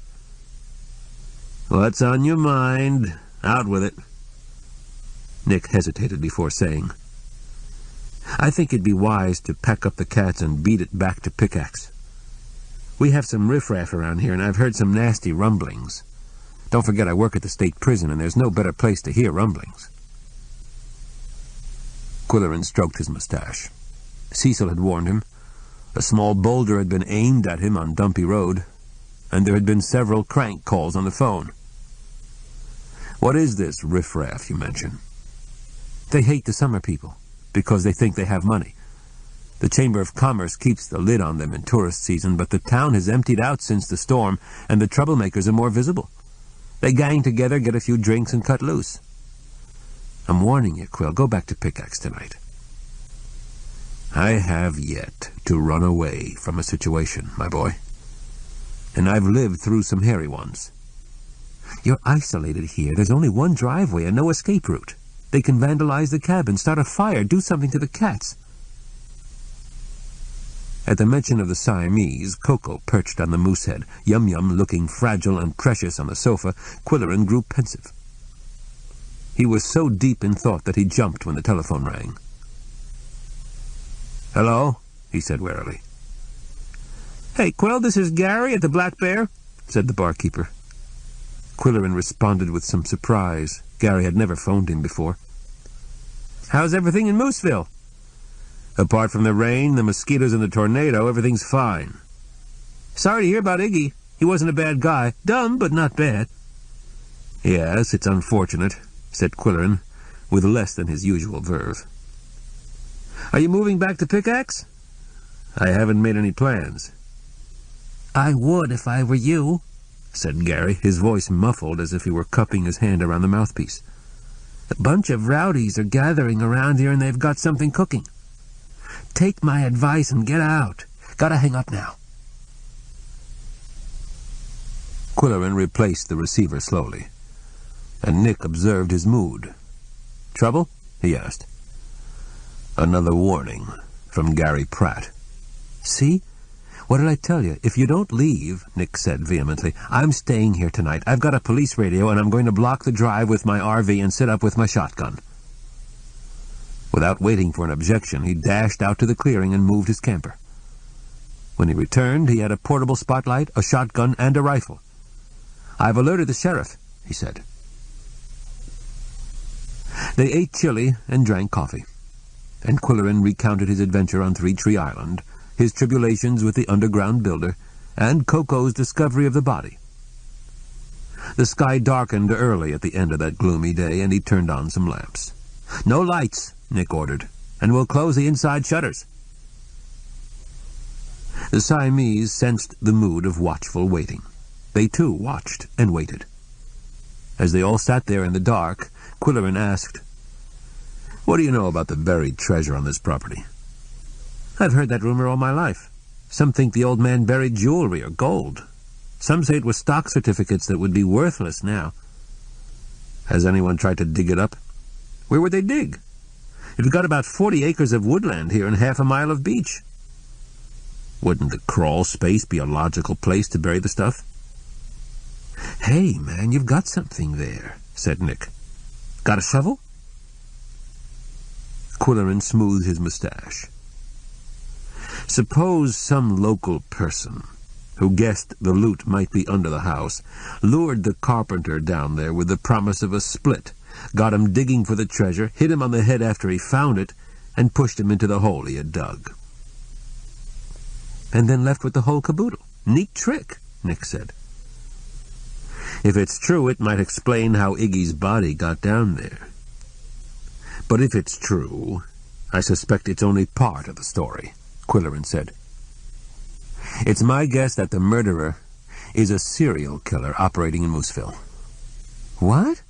"What's on your mind? Out with it." Nick hesitated before saying, "I think it'd be wise to pack up the cats and beat it back to Pickaxe. We have some riffraff around here, and I've heard some nasty rumblings. Don't forget I work at the state prison, and there's no better place to hear rumblings." Qwilleran stroked his mustache. Cecil had warned him. A small boulder had been aimed at him on Dumpy Road, and there had been several crank calls on the phone. "What is this riffraff you mention?" "They hate the summer people, because they think they have money. The Chamber of Commerce keeps the lid on them in tourist season, but the town has emptied out since the storm, and the troublemakers are more visible. They gang together, get a few drinks, and cut loose. I'm warning you, Quill, go back to Pickaxe tonight." "I have yet to run away from a situation, my boy. And I've lived through some hairy ones." "You're isolated here. There's only one driveway and no escape route. They can vandalize the cabin, start a fire, do something to the cats." At the mention of the Siamese, Koko perched on the moosehead, Yum Yum looking fragile and precious on the sofa. Qwilleran grew pensive. He was so deep in thought that he jumped when the telephone rang. "Hello?" he said warily. "Hey, Quill, this is Gary at the Black Bear," said the barkeeper. Qwilleran responded with some surprise. Gary had never phoned him before. "How's everything in Mooseville?" "Apart from the rain, the mosquitoes, and the tornado, everything's fine." "Sorry to hear about Iggy. He wasn't a bad guy. Dumb, but not bad." "Yes, it's unfortunate," said Qwilleran, with less than his usual verve. "Are you moving back to Pickaxe?" "I haven't made any plans." "I would if I were you," said Gary, his voice muffled as if he were cupping his hand around the mouthpiece. "A bunch of rowdies are gathering around here and they've got something cooking. Take my advice and get out. Gotta hang up now." Qwilleran replaced the receiver slowly, and Nick observed his mood. "Trouble?" he asked. "Another warning," from Gary Pratt. "See? What did I tell you? If you don't leave," Nick said vehemently, "I'm staying here tonight. I've got a police radio, and I'm going to block the drive with my RV and sit up with my shotgun." Without waiting for an objection, he dashed out to the clearing and moved his camper. When he returned, he had a portable spotlight, a shotgun, and a rifle. "I've alerted the sheriff," he said. They ate chili and drank coffee, and Qwilleran recounted his adventure on Three Tree Island, his tribulations with the underground builder, and Koko's discovery of the body. The sky darkened early at the end of that gloomy day, and he turned on some lamps. "No lights," Nick ordered, "and we'll close the inside shutters." The Siamese sensed the mood of watchful waiting. They, too, watched and waited. As they all sat there in the dark, Qwilleran asked, "What do you know about the buried treasure on this property?" "I've heard that rumor all my life. Some think the old man buried jewelry or gold. Some say it was stock certificates that would be worthless now." "Has anyone tried to dig it up?" "Where would they dig? We've got about 40 acres of woodland here and half a mile of beach." "Wouldn't the crawl space be a logical place to bury the stuff?" "Hey, man, you've got something there," said Nick. "Got a shovel?" Qwilleran smoothed his mustache. "Suppose some local person, who guessed the loot might be under the house, lured the carpenter down there with the promise of a split, got him digging for the treasure, hit him on the head after he found it, and pushed him into the hole he had dug." "And then left with the whole caboodle. Neat trick," Nick said. "If it's true, it might explain how Iggy's body got down there. But if it's true, I suspect it's only part of the story," Qwilleran said. "It's my guess that the murderer is a serial killer operating in Mooseville." "What?"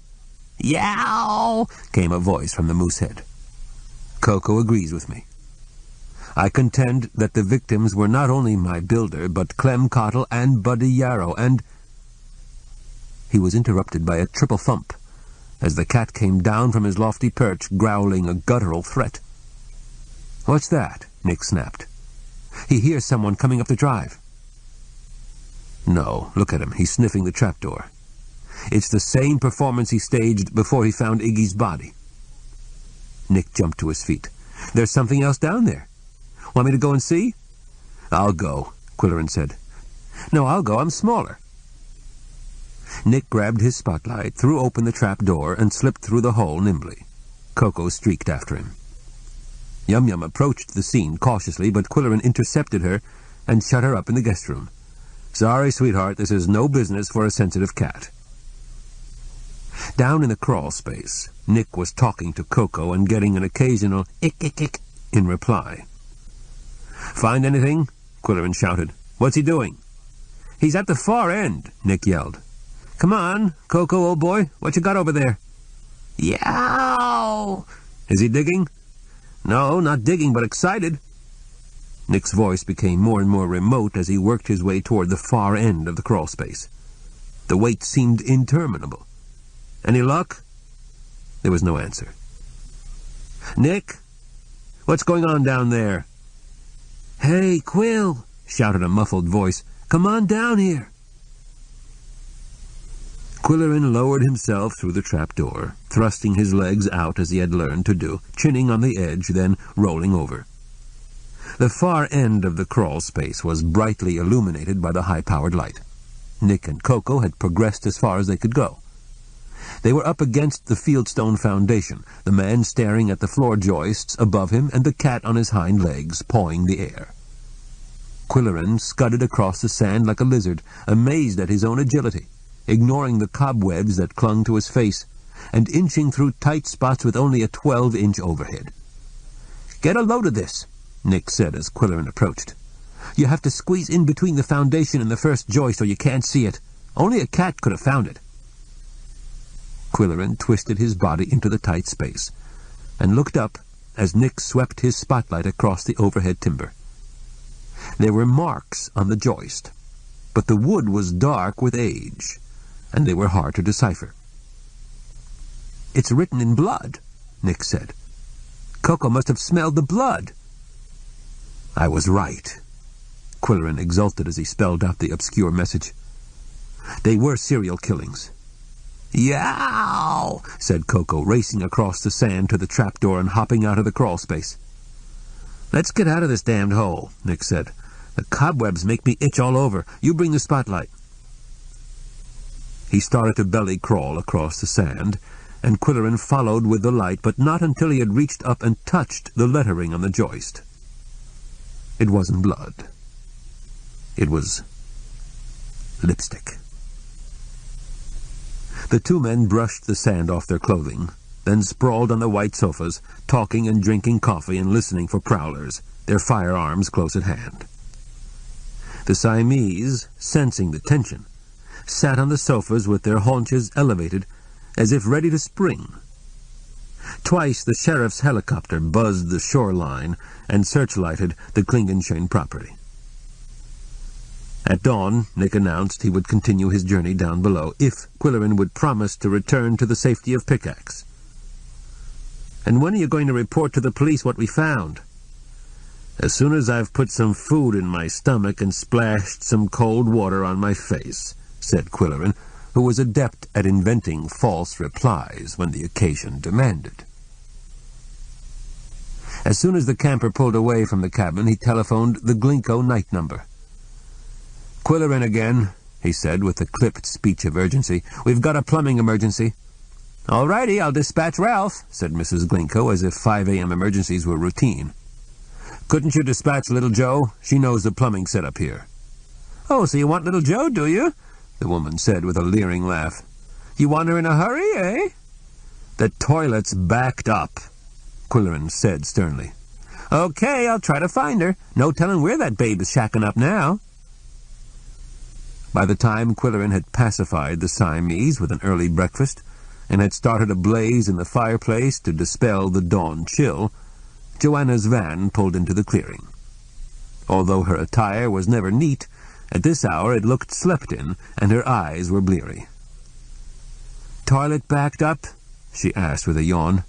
"Yow!" came a voice from the Moosehead. "Koko agrees with me. I contend that the victims were not only my builder, but Clem Cottle and Buddy Yarrow, and—" He was interrupted by a triple thump as the cat came down from his lofty perch, growling a guttural threat. "What's that?" Nick snapped. "He hears someone coming up the drive." "No, look at him. He's sniffing the trapdoor. It's the same performance he staged before he found Iggy's body." Nick jumped to his feet. "There's something else down there. Want me to go and see?" "I'll go," Qwilleran said. "No, I'll go. I'm smaller." Nick grabbed his spotlight, threw open the trap door, and slipped through the hole nimbly. Koko streaked after him. Yum Yum approached the scene cautiously, but Qwilleran intercepted her and shut her up in the guest room. "Sorry, sweetheart, this is no business for a sensitive cat." Down in the crawl space, Nick was talking to Koko and getting an occasional ick in reply. "Find anything?" Qwilleran shouted. "What's he doing?" "He's at the far end," Nick yelled. "Come on, Koko, old boy. What you got over there?" "Yow!" "Is he digging?" "No, not digging, but excited." Nick's voice became more and more remote as he worked his way toward the far end of the crawl space. The wait seemed interminable. "Any luck?" There was no answer. "Nick, what's going on down there?" "Hey, Quill," shouted a muffled voice. "Come on down here." Qwilleran lowered himself through the trapdoor, thrusting his legs out as he had learned to do, chinning on the edge, then rolling over. The far end of the crawl space was brightly illuminated by the high-powered light. Nick and Koko had progressed as far as they could go. They were up against the fieldstone foundation, the man staring at the floor joists above him and the cat on his hind legs, pawing the air. Qwilleran scudded across the sand like a lizard, amazed at his own agility, ignoring the cobwebs that clung to his face, and inching through tight spots with only a 12-inch overhead. "Get a load of this," Nick said as Qwilleran approached. "You have to squeeze in between the foundation and the first joist or you can't see it. Only a cat could have found it." Qwilleran twisted his body into the tight space and looked up as Nick swept his spotlight across the overhead timber. There were marks on the joist, but the wood was dark with age, and they were hard to decipher. "It's written in blood," Nick said. "Koko must have smelled the blood." I was right. Qwilleran exulted as he spelled out the obscure message. They were serial killings. Yow! Said Koko, racing across the sand to the trapdoor and hopping out of the crawl space. Let's get out of this damned hole, Nick said. The cobwebs make me itch all over. You bring the spotlight. He started to belly crawl across the sand, and Qwilleran followed with the light, but not until he had reached up and touched the lettering on the joist. It wasn't blood. It was lipstick. The two men brushed the sand off their clothing, then sprawled on the white sofas, talking and drinking coffee and listening for prowlers, their firearms close at hand. The Siamese, sensing the tension, sat on the sofas with their haunches elevated, as if ready to spring. Twice the sheriff's helicopter buzzed the shoreline and searchlighted the Klingenschein property. At dawn, Nick announced he would continue his journey down below if Qwilleran would promise to return to the safety of Pickaxe. And when are you going to report to the police what we found? As soon as I've put some food in my stomach and splashed some cold water on my face, said Qwilleran, who was adept at inventing false replies when the occasion demanded. As soon as the camper pulled away from the cabin, he telephoned the Glinko night number. Qwilleran again, he said with a clipped speech of urgency. We've got a plumbing emergency. All righty, I'll dispatch Ralph, said Mrs. Glinko, as if 5 a.m. emergencies were routine. Couldn't you dispatch Little Joe? She knows the plumbing setup here. Oh, so you want Little Joe, do you? The woman said with a leering laugh. You want her in a hurry, eh? The toilet's backed up, Qwilleran said sternly. Okay, I'll try to find her. No telling where that babe is shacking up now. By the time Qwilleran had pacified the Siamese with an early breakfast and had started a blaze in the fireplace to dispel the dawn chill, Joanna's van pulled into the clearing. Although her attire was never neat, at this hour it looked slept-in, and her eyes were bleary. Toilet backed up? She asked with a yawn.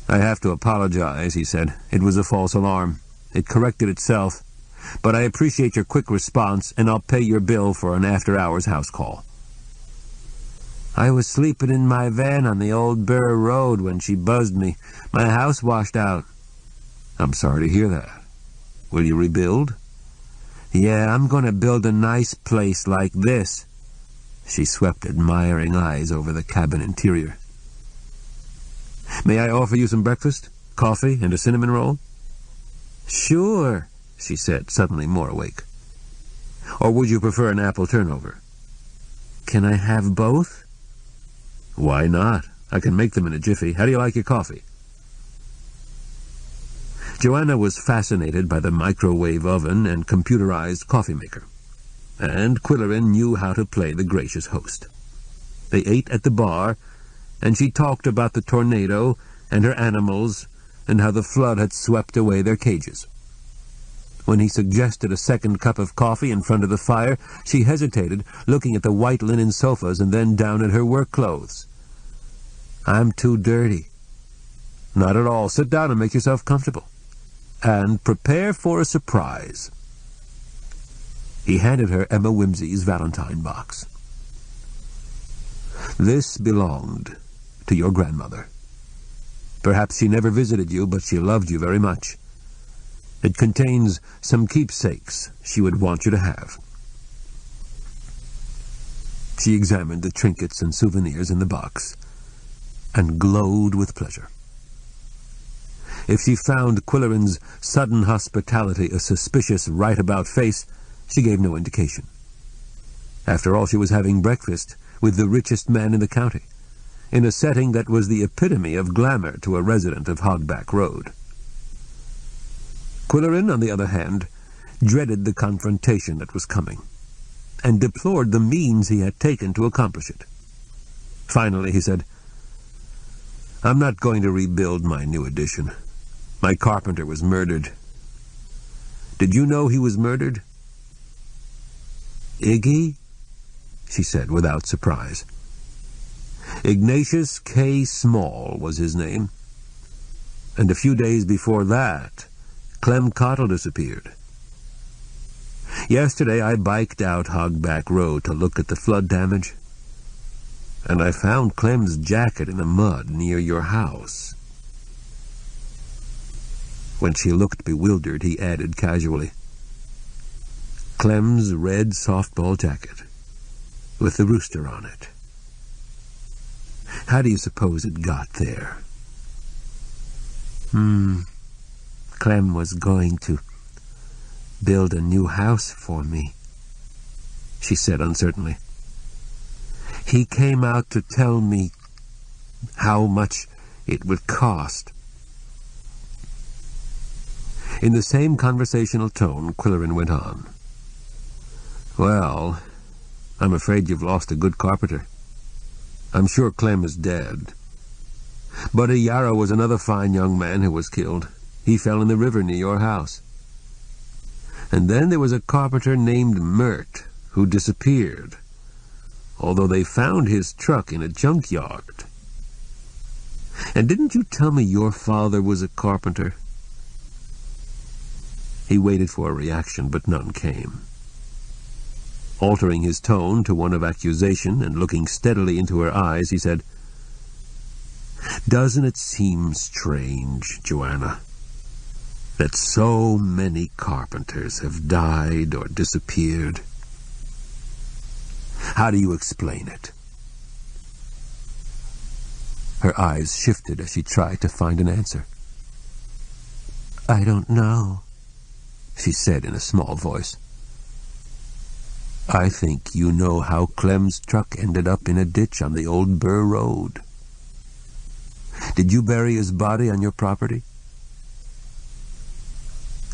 I have to apologize, he said. It was a false alarm. It corrected itself. But I appreciate your quick response, and I'll pay your bill for an after-hours house call. I was sleeping in my van on the old Burr Road when she buzzed me. My house washed out. I'm sorry to hear that. Will you rebuild? Yeah, I'm going to build a nice place like this. She swept admiring eyes over the cabin interior. May I offer you some breakfast? Coffee and a cinnamon roll? Sure, she said, suddenly more awake. Or would you prefer an apple turnover? Can I have both? Why not? I can make them in a jiffy. How do you like your coffee? Joanna was fascinated by the microwave oven and computerized coffee maker, and Qwilleran knew how to play the gracious host. They ate at the bar, and she talked about the tornado and her animals and how the flood had swept away their cages. When he suggested a second cup of coffee in front of the fire, she hesitated, looking at the white linen sofas and then down at her work clothes. I'm too dirty. Not at all. Sit down and make yourself comfortable. And prepare for a surprise. He handed her Emma Whimsy's Valentine box. This belonged to your grandmother. Perhaps she never visited you, but she loved you very much. It contains some keepsakes she would want you to have. She examined the trinkets and souvenirs in the box and glowed with pleasure. If she found Qwilleran's sudden hospitality a suspicious right-about face, she gave no indication. After all, she was having breakfast with the richest man in the county, in a setting that was the epitome of glamour to a resident of Hogback Road. Qwilleran, on the other hand, dreaded the confrontation that was coming, and deplored the means he had taken to accomplish it. Finally, he said, I'm not going to rebuild my new addition. My carpenter was murdered. Did you know he was murdered? Iggy? She said without surprise. Ignatius K. Small was his name. And a few days before that, Clem Cottle disappeared. Yesterday I biked out Hogback Road to look at the flood damage, and I found Clem's jacket in the mud near your house. When she looked bewildered, he added casually, Clem's red softball jacket, with the rooster on it. How do you suppose it got there? Clem was going to build a new house for me, she said uncertainly. He came out to tell me how much it would cost. In the same conversational tone, Qwilleran went on. Well, I'm afraid you've lost a good carpenter. I'm sure Clem is dead. But a Yarrow was another fine young man who was killed. He fell in the river near your house. And then there was a carpenter named Mert who disappeared, although they found his truck in a junkyard. And didn't you tell me your father was a carpenter? He waited for a reaction, but none came. Altering his tone to one of accusation and looking steadily into her eyes, he said, Doesn't it seem strange, Joanna, that so many carpenters have died or disappeared? How do you explain it? Her eyes shifted as she tried to find an answer. I don't know, she said in a small voice. I think you know how Clem's truck ended up in a ditch on the old Burr Road. Did you bury his body on your property?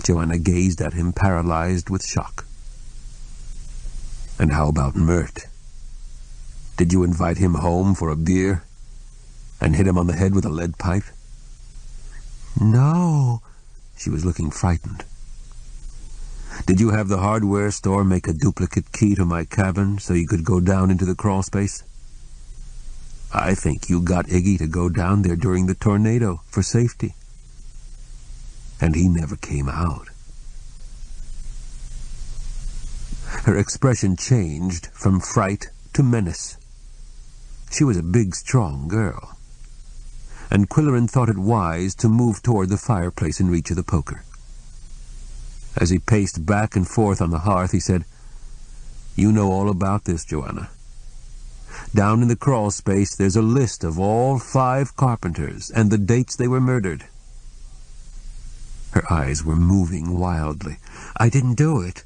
Joanna gazed at him, paralyzed with shock. And how about Mert? Did you invite him home for a beer and hit him on the head with a lead pipe? No. She was looking frightened. Did you have the hardware store make a duplicate key to my cabin so you could go down into the crawl space? I think you got Iggy to go down there during the tornado for safety. And he never came out. Her expression changed from fright to menace. She was a big, strong girl, and Qwilleran thought it wise to move toward the fireplace in reach of the poker. As he paced back and forth on the hearth, he said, You know all about this, Joanna. Down in the crawl space, there's a list of all 5 carpenters and the dates they were murdered. Her eyes were moving wildly. I didn't do it.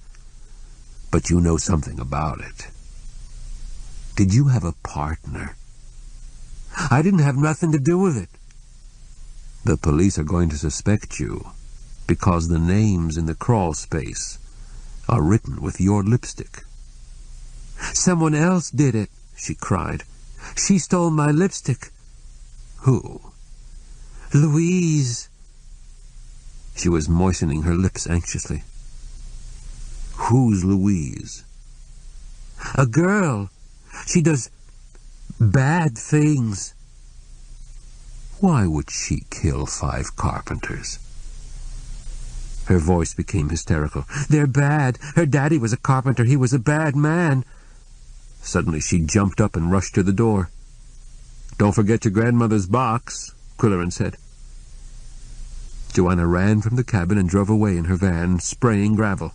But you know something about it. Did you have a partner? I didn't have nothing to do with it. The police are going to suspect you because the names in the crawl space are written with your lipstick. Someone else did it, she cried. She stole my lipstick. Who? Louise. She was moistening her lips anxiously. Who's Louise? A girl. She does bad things. Why would she kill 5 carpenters? Her voice became hysterical. They're bad. Her daddy was a carpenter. He was a bad man. Suddenly she jumped up and rushed to the door. Don't forget your grandmother's box, Qwilleran said. Joanna ran from the cabin and drove away in her van, spraying gravel.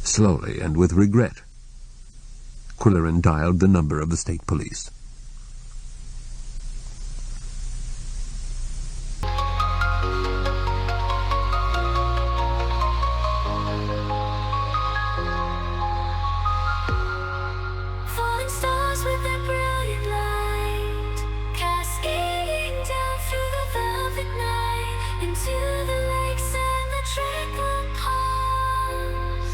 Slowly and with regret, Qwilleran dialed the number of the state police. Falling stars with their brilliant light, cascading down through the velvet night, into the lakes and the tranquil palms.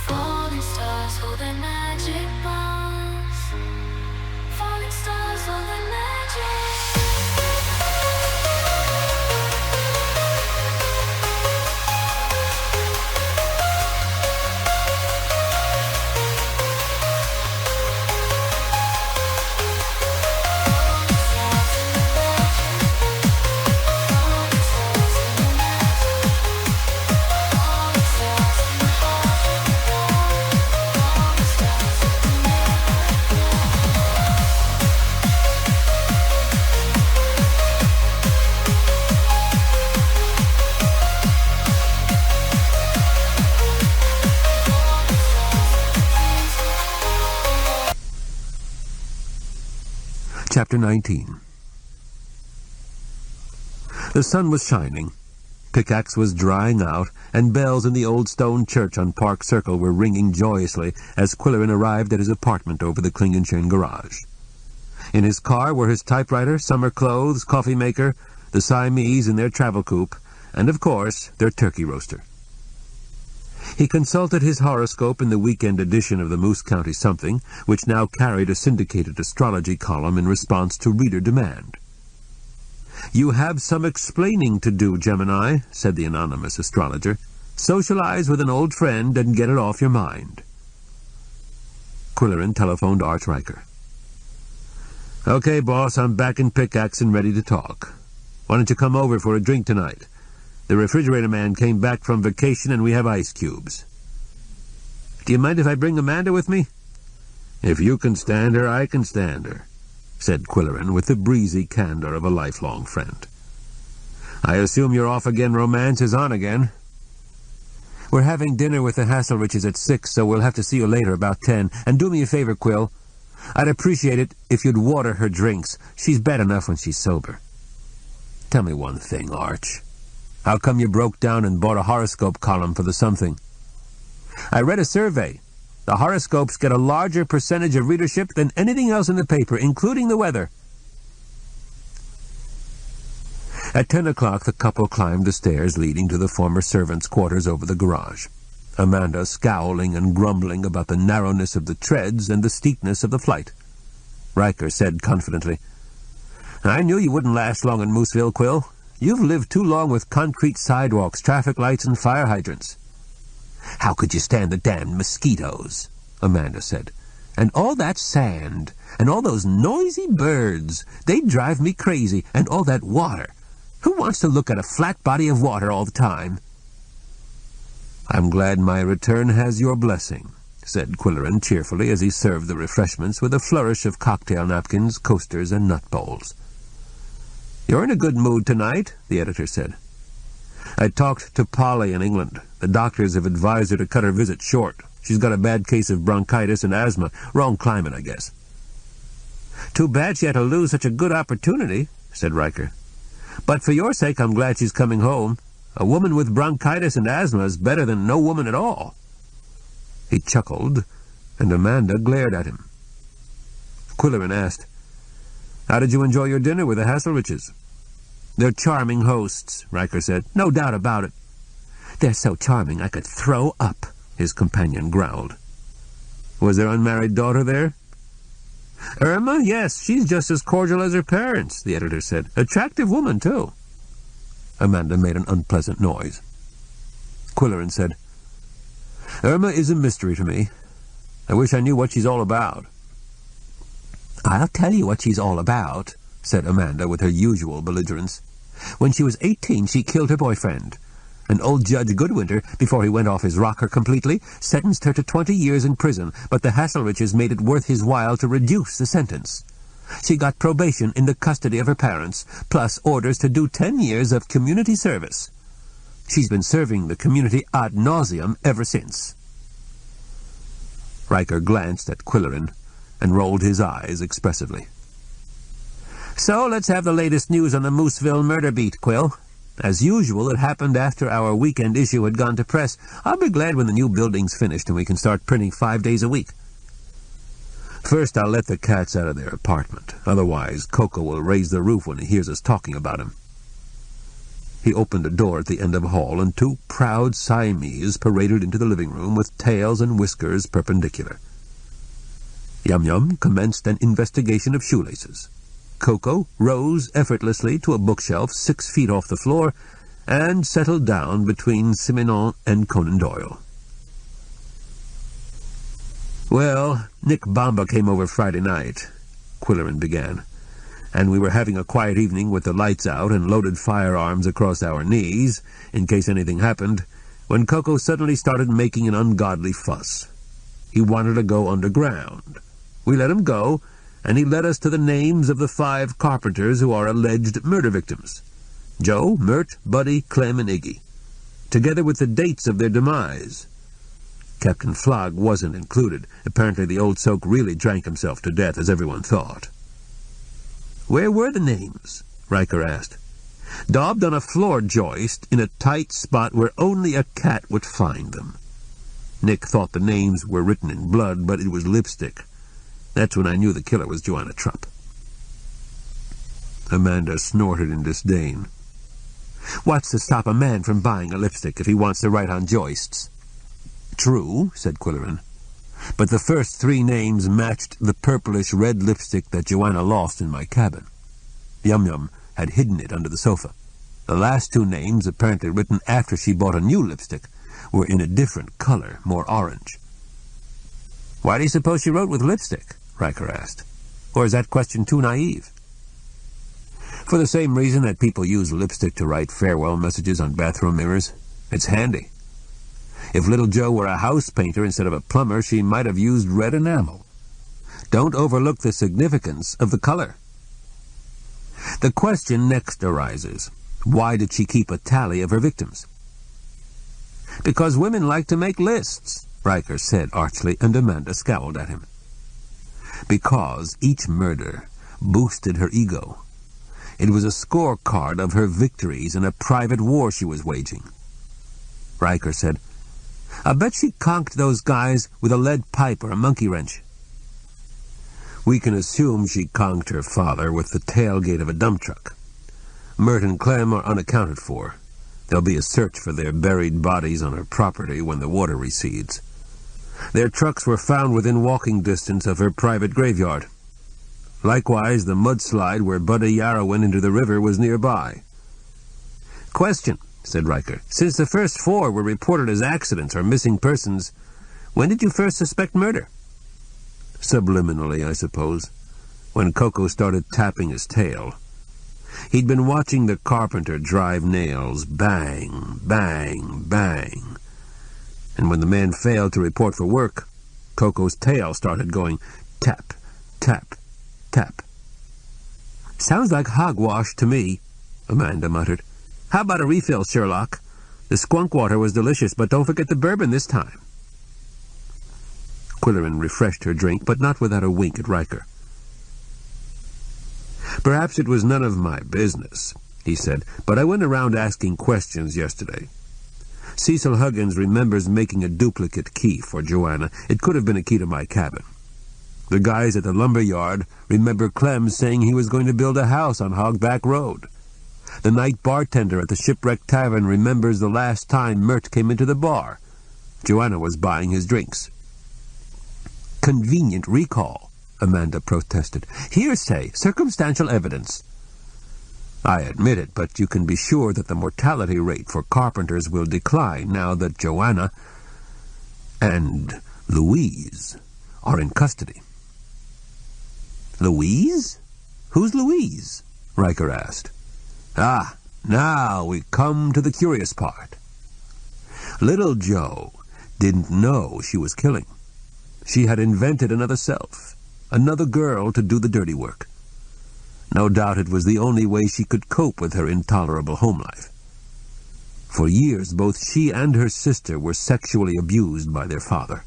Falling stars hold their magic bombs. Chapter 19. The sun was shining. Pickaxe was drying out, and bells in the old stone church on Park Circle were ringing joyously as Qwilleran arrived at his apartment over the Klingenschein garage. In his car were his typewriter, summer clothes, coffee maker, the Siamese in their travel coupe, and, of course, their turkey roaster. He consulted his horoscope in the weekend edition of the Moose County Something, which now carried a syndicated astrology column in response to reader demand. "You have some explaining to do, Gemini," said the anonymous astrologer. "Socialize with an old friend and get it off your mind." Qwilleran telephoned Arch Riker. "Okay, boss, I'm back in Pickaxe and ready to talk. Why don't you come over for a drink tonight? The refrigerator man came back from vacation and we have ice cubes." "Do you mind if I bring Amanda with me?" "If you can stand her, I can stand her," said Qwilleran with the breezy candor of a lifelong friend. "I assume you're off again, romance is on again." "We're having dinner with the Hasselriches at 6, so we'll have to see you later about 10. And do me a favor, Quill. I'd appreciate it if you'd water her drinks. She's bad enough when she's sober." "Tell me one thing, Arch. How come you broke down and bought a horoscope column for the Something?" "I read a survey. The horoscopes get a larger percentage of readership than anything else in the paper, including the weather." At 10 o'clock, the couple climbed the stairs leading to the former servants' quarters over the garage, Amanda scowling and grumbling about the narrowness of the treads and the steepness of the flight. Riker said confidently, "I knew you wouldn't last long in Mooseville, Quill. You've lived too long with concrete sidewalks, traffic lights, and fire hydrants." "How could you stand the damned mosquitoes?" Amanda said. "And all that sand, and all those noisy birds. They drive me crazy, and all that water. Who wants to look at a flat body of water all the time?" "I'm glad my return has your blessing," said Qwilleran cheerfully as he served the refreshments with a flourish of cocktail napkins, coasters, and nut bowls. "You're in a good mood tonight," the editor said. "I talked to Polly in England. The doctors have advised her to cut her visit short. She's got a bad case of bronchitis and asthma. Wrong climate, I guess." "Too bad she had to lose such a good opportunity," said Riker. "But for your sake, I'm glad she's coming home. A woman with bronchitis and asthma is better than no woman at all." He chuckled, and Amanda glared at him. Qwilleran asked, "How did you enjoy your dinner with the Hasselriches?" "They're charming hosts," Riker said. "No doubt about it." "They're so charming I could throw up," his companion growled. "Was their unmarried daughter there?" "Irma? Yes, she's just as cordial as her parents," the editor said. "Attractive woman, too." Amanda made an unpleasant noise. Qwilleran said, "Irma is a mystery to me. I wish I knew what she's all about." "I'll tell you what she's all about," said Amanda with her usual belligerence. "When she was 18, she killed her boyfriend. And old Judge Goodwinter, before he went off his rocker completely, sentenced her to 20 years in prison, but the Hasselriches made it worth his while to reduce the sentence. She got probation in the custody of her parents, plus orders to do 10 years of community service. She's been serving the community ad nauseum ever since." Riker glanced at Qwilleran and rolled his eyes expressively. "So let's have the latest news on the Mooseville murder beat, Quill. As usual, it happened after our weekend issue had gone to press. I'll be glad when the new building's finished and we can start printing 5 days a week." "First, I'll let the cats out of their apartment. Otherwise, Koko will raise the roof when he hears us talking about him." He opened a door at the end of a hall, and 2 proud Siamese paraded into the living room with tails and whiskers perpendicular. Yum Yum commenced an investigation of shoelaces. Koko rose effortlessly to a bookshelf 6 feet off the floor and settled down between Simenon and Conan Doyle. "Well, Nick Bamba came over Friday night," Qwilleran began, "and we were having a quiet evening with the lights out and loaded firearms across our knees, in case anything happened, when Koko suddenly started making an ungodly fuss. He wanted to go underground. We let him go, and he led us to the names of the 5 carpenters who are alleged murder victims: Joe, Mert, Buddy, Clem, and Iggy, together with the dates of their demise. Captain Flogg wasn't included. Apparently the old soak really drank himself to death, as everyone thought." Where were the names? Riker asked. Daubed on a floor joist in a tight spot where only a cat would find them. Nick thought the names were written in blood, but it was lipstick. That's when I knew the killer was Joanna Trupp. Amanda snorted in disdain. What's to stop a man from buying a lipstick if he wants to write on joists? True, said Qwilleran. But the first 3 names matched the purplish-red lipstick that Joanna lost in my cabin. Yum Yum had hidden it under the sofa. The last 2 names, apparently written after she bought a new lipstick, were in a different color, more orange. Why do you suppose she wrote with lipstick? Riker asked. Or is that question too naive? For the same reason that people use lipstick to write farewell messages on bathroom mirrors. It's handy. If little Jo were a house painter instead of a plumber, she might have used red enamel. Don't overlook the significance of the color. The question next arises. Why did she keep a tally of her victims? Because women like to make lists, Riker said archly, and Amanda scowled at him. Because each murder boosted her ego. It was a scorecard of her victories in a private war she was waging. Riker said, I bet she conked those guys with a lead pipe or a monkey wrench. We can assume she conked her father with the tailgate of a dump truck. Mert and Clem are unaccounted for. There'll be a search for their buried bodies on her property when the water recedes. Their trucks were found within walking distance of her private graveyard. Likewise, the mudslide where Buddy Yarrow went into the river was nearby. Question, said Riker. Since the first 4 were reported as accidents or missing persons, when did you first suspect murder? Subliminally, I suppose, when Koko started tapping his tail. He'd been watching the carpenter drive nails, bang, bang, bang. And when the man failed to report for work, Koko's tail started going tap, tap, tap. Sounds like hogwash to me, Amanda muttered. How about a refill, Sherlock? The skunk water was delicious, but don't forget the bourbon this time. Qwilleran refreshed her drink, but not without a wink at Riker. Perhaps it was none of my business, he said, but I went around asking questions yesterday. Cecil Huggins remembers making a duplicate key for Joanna. It could have been a key to my cabin. The guys at the lumber yard remember Clem saying he was going to build a house on Hogback Road. The night bartender at the Shipwreck Tavern remembers the last time Mert came into the bar. Joanna was buying his drinks. Convenient recall, Amanda protested. Hearsay, circumstantial evidence. I admit it, but you can be sure that the mortality rate for carpenters will decline now that Joanna and Louise are in custody. Louise? Who's Louise? Riker asked. Ah, now we come to the curious part. Little Jo didn't know she was killing. She had invented another self, another girl to do the dirty work. No doubt it was the only way she could cope with her intolerable home life. For years, both she and her sister were sexually abused by their father.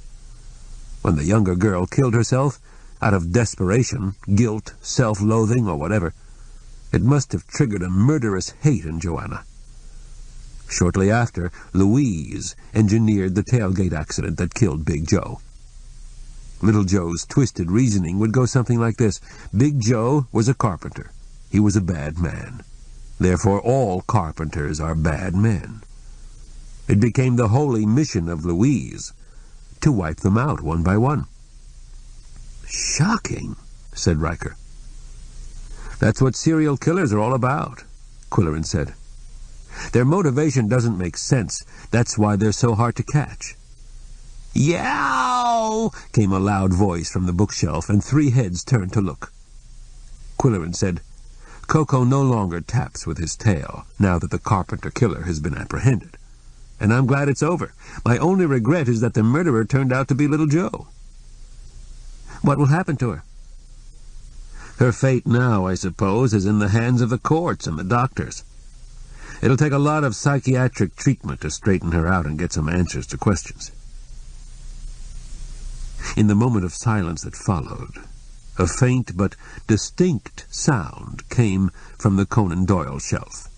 When the younger girl killed herself, out of desperation, guilt, self-loathing, or whatever, it must have triggered a murderous hate in Joanna. Shortly after, Louise engineered the tailgate accident that killed Big Jo. Little Joe's twisted reasoning would go something like this. Big Jo was a carpenter. He was a bad man. Therefore, all carpenters are bad men. It became the holy mission of Louise to wipe them out one by one. Shocking, said Riker. That's what serial killers are all about, Qwilleran said. Their motivation doesn't make sense. That's why they're so hard to catch. Yow! Came a loud voice from the bookshelf, and 3 heads turned to look. Qwilleran said, Koko no longer taps with his tail, now that the carpenter killer has been apprehended. And I'm glad it's over. My only regret is that the murderer turned out to be Little Jo. What will happen to her? Her fate now, I suppose, is in the hands of the courts and the doctors. It'll take a lot of psychiatric treatment to straighten her out and get some answers to questions. In the moment of silence that followed, A faint but distinct sound came from the Conan Doyle shelf.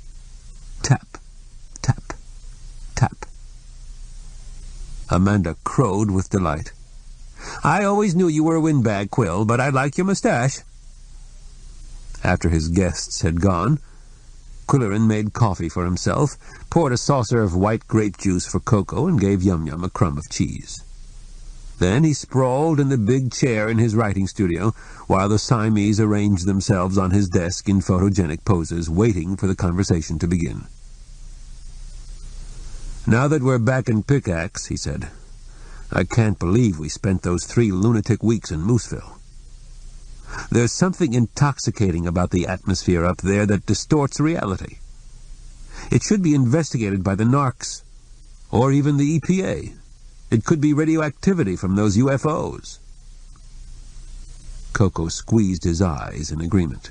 Tap, tap, tap. Amanda crowed with delight. "I always knew you were a windbag, Quill, but I like your mustache." After his guests had gone, Qwilleran made coffee for himself, poured a saucer of white grape juice for Koko, and gave Yum Yum a crumb of cheese. Then he sprawled in the big chair in his writing studio, while the Siamese arranged themselves on his desk in photogenic poses, waiting for the conversation to begin. "Now that we're back in Pickaxe," he said, "I can't believe we spent those 3 lunatic weeks in Mooseville. There's something intoxicating about the atmosphere up there that distorts reality. It should be investigated by the narcs, or even the EPA. It could be radioactivity from those UFOs." Koko squeezed his eyes in agreement.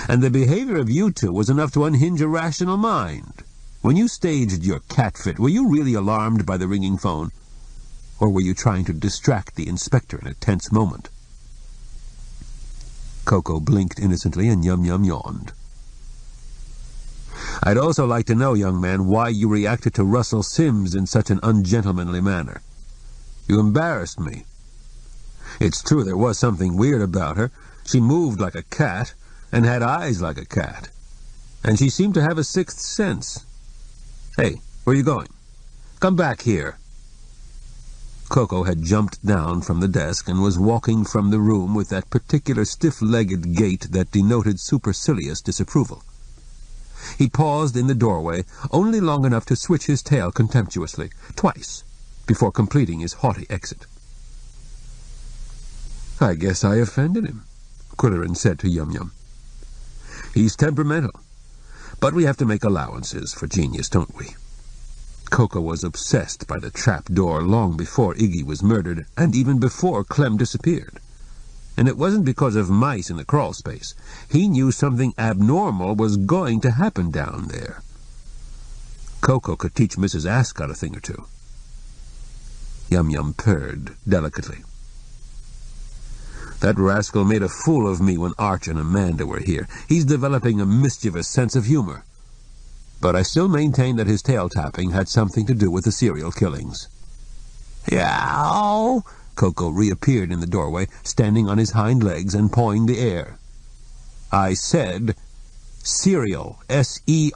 "And the behavior of you two was enough to unhinge a rational mind. When you staged your catfit, were you really alarmed by the ringing phone? Or were you trying to distract the inspector in a tense moment?" Koko blinked innocently, and Yum Yum yawned. "I'd also like to know, young man, why you reacted to Russell Sims in such an ungentlemanly manner. You embarrassed me. It's true there was something weird about her. She moved like a cat, and had eyes like a cat. And she seemed to have a sixth sense. Hey, where are you going? Come back here." Koko had jumped down from the desk and was walking from the room with that particular stiff-legged gait that denoted supercilious disapproval. He paused in the doorway, only long enough to switch his tail contemptuously, twice, before completing his haughty exit. "I guess I offended him," Qwilleran said to Yum Yum. "He's temperamental, but we have to make allowances for genius, don't we?" Koko was obsessed by the trap door long before Iggy was murdered, and even before Clem disappeared. And it wasn't because of mice in the crawl space. He knew something abnormal was going to happen down there. Koko could teach Mrs. Ascot a thing or two. Yum Yum purred delicately. "That rascal made a fool of me when Arch and Amanda were here. He's developing a mischievous sense of humor. But I still maintain that his tail-tapping had something to do with the serial killings." "Yow!" Koko reappeared in the doorway, standing on his hind legs and pawing the air. "I said serial, S-E-R-I-A-L,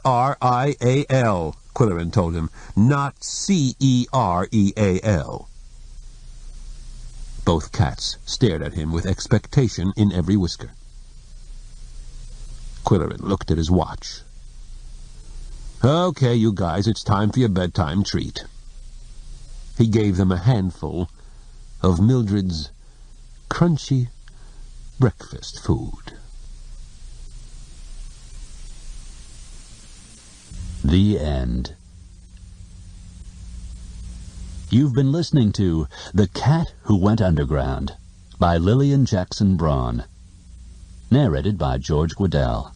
Qwilleran told him, not C-E-R-E-A-L. Both cats stared at him with expectation in every whisker. Qwilleran looked at his watch. "Okay, you guys, it's time for your bedtime treat." He gave them a handful of Mildred's crunchy breakfast food. The end. You've been listening to The Cat Who Went Underground by Lilian Jackson Braun. Narrated by George Guidall.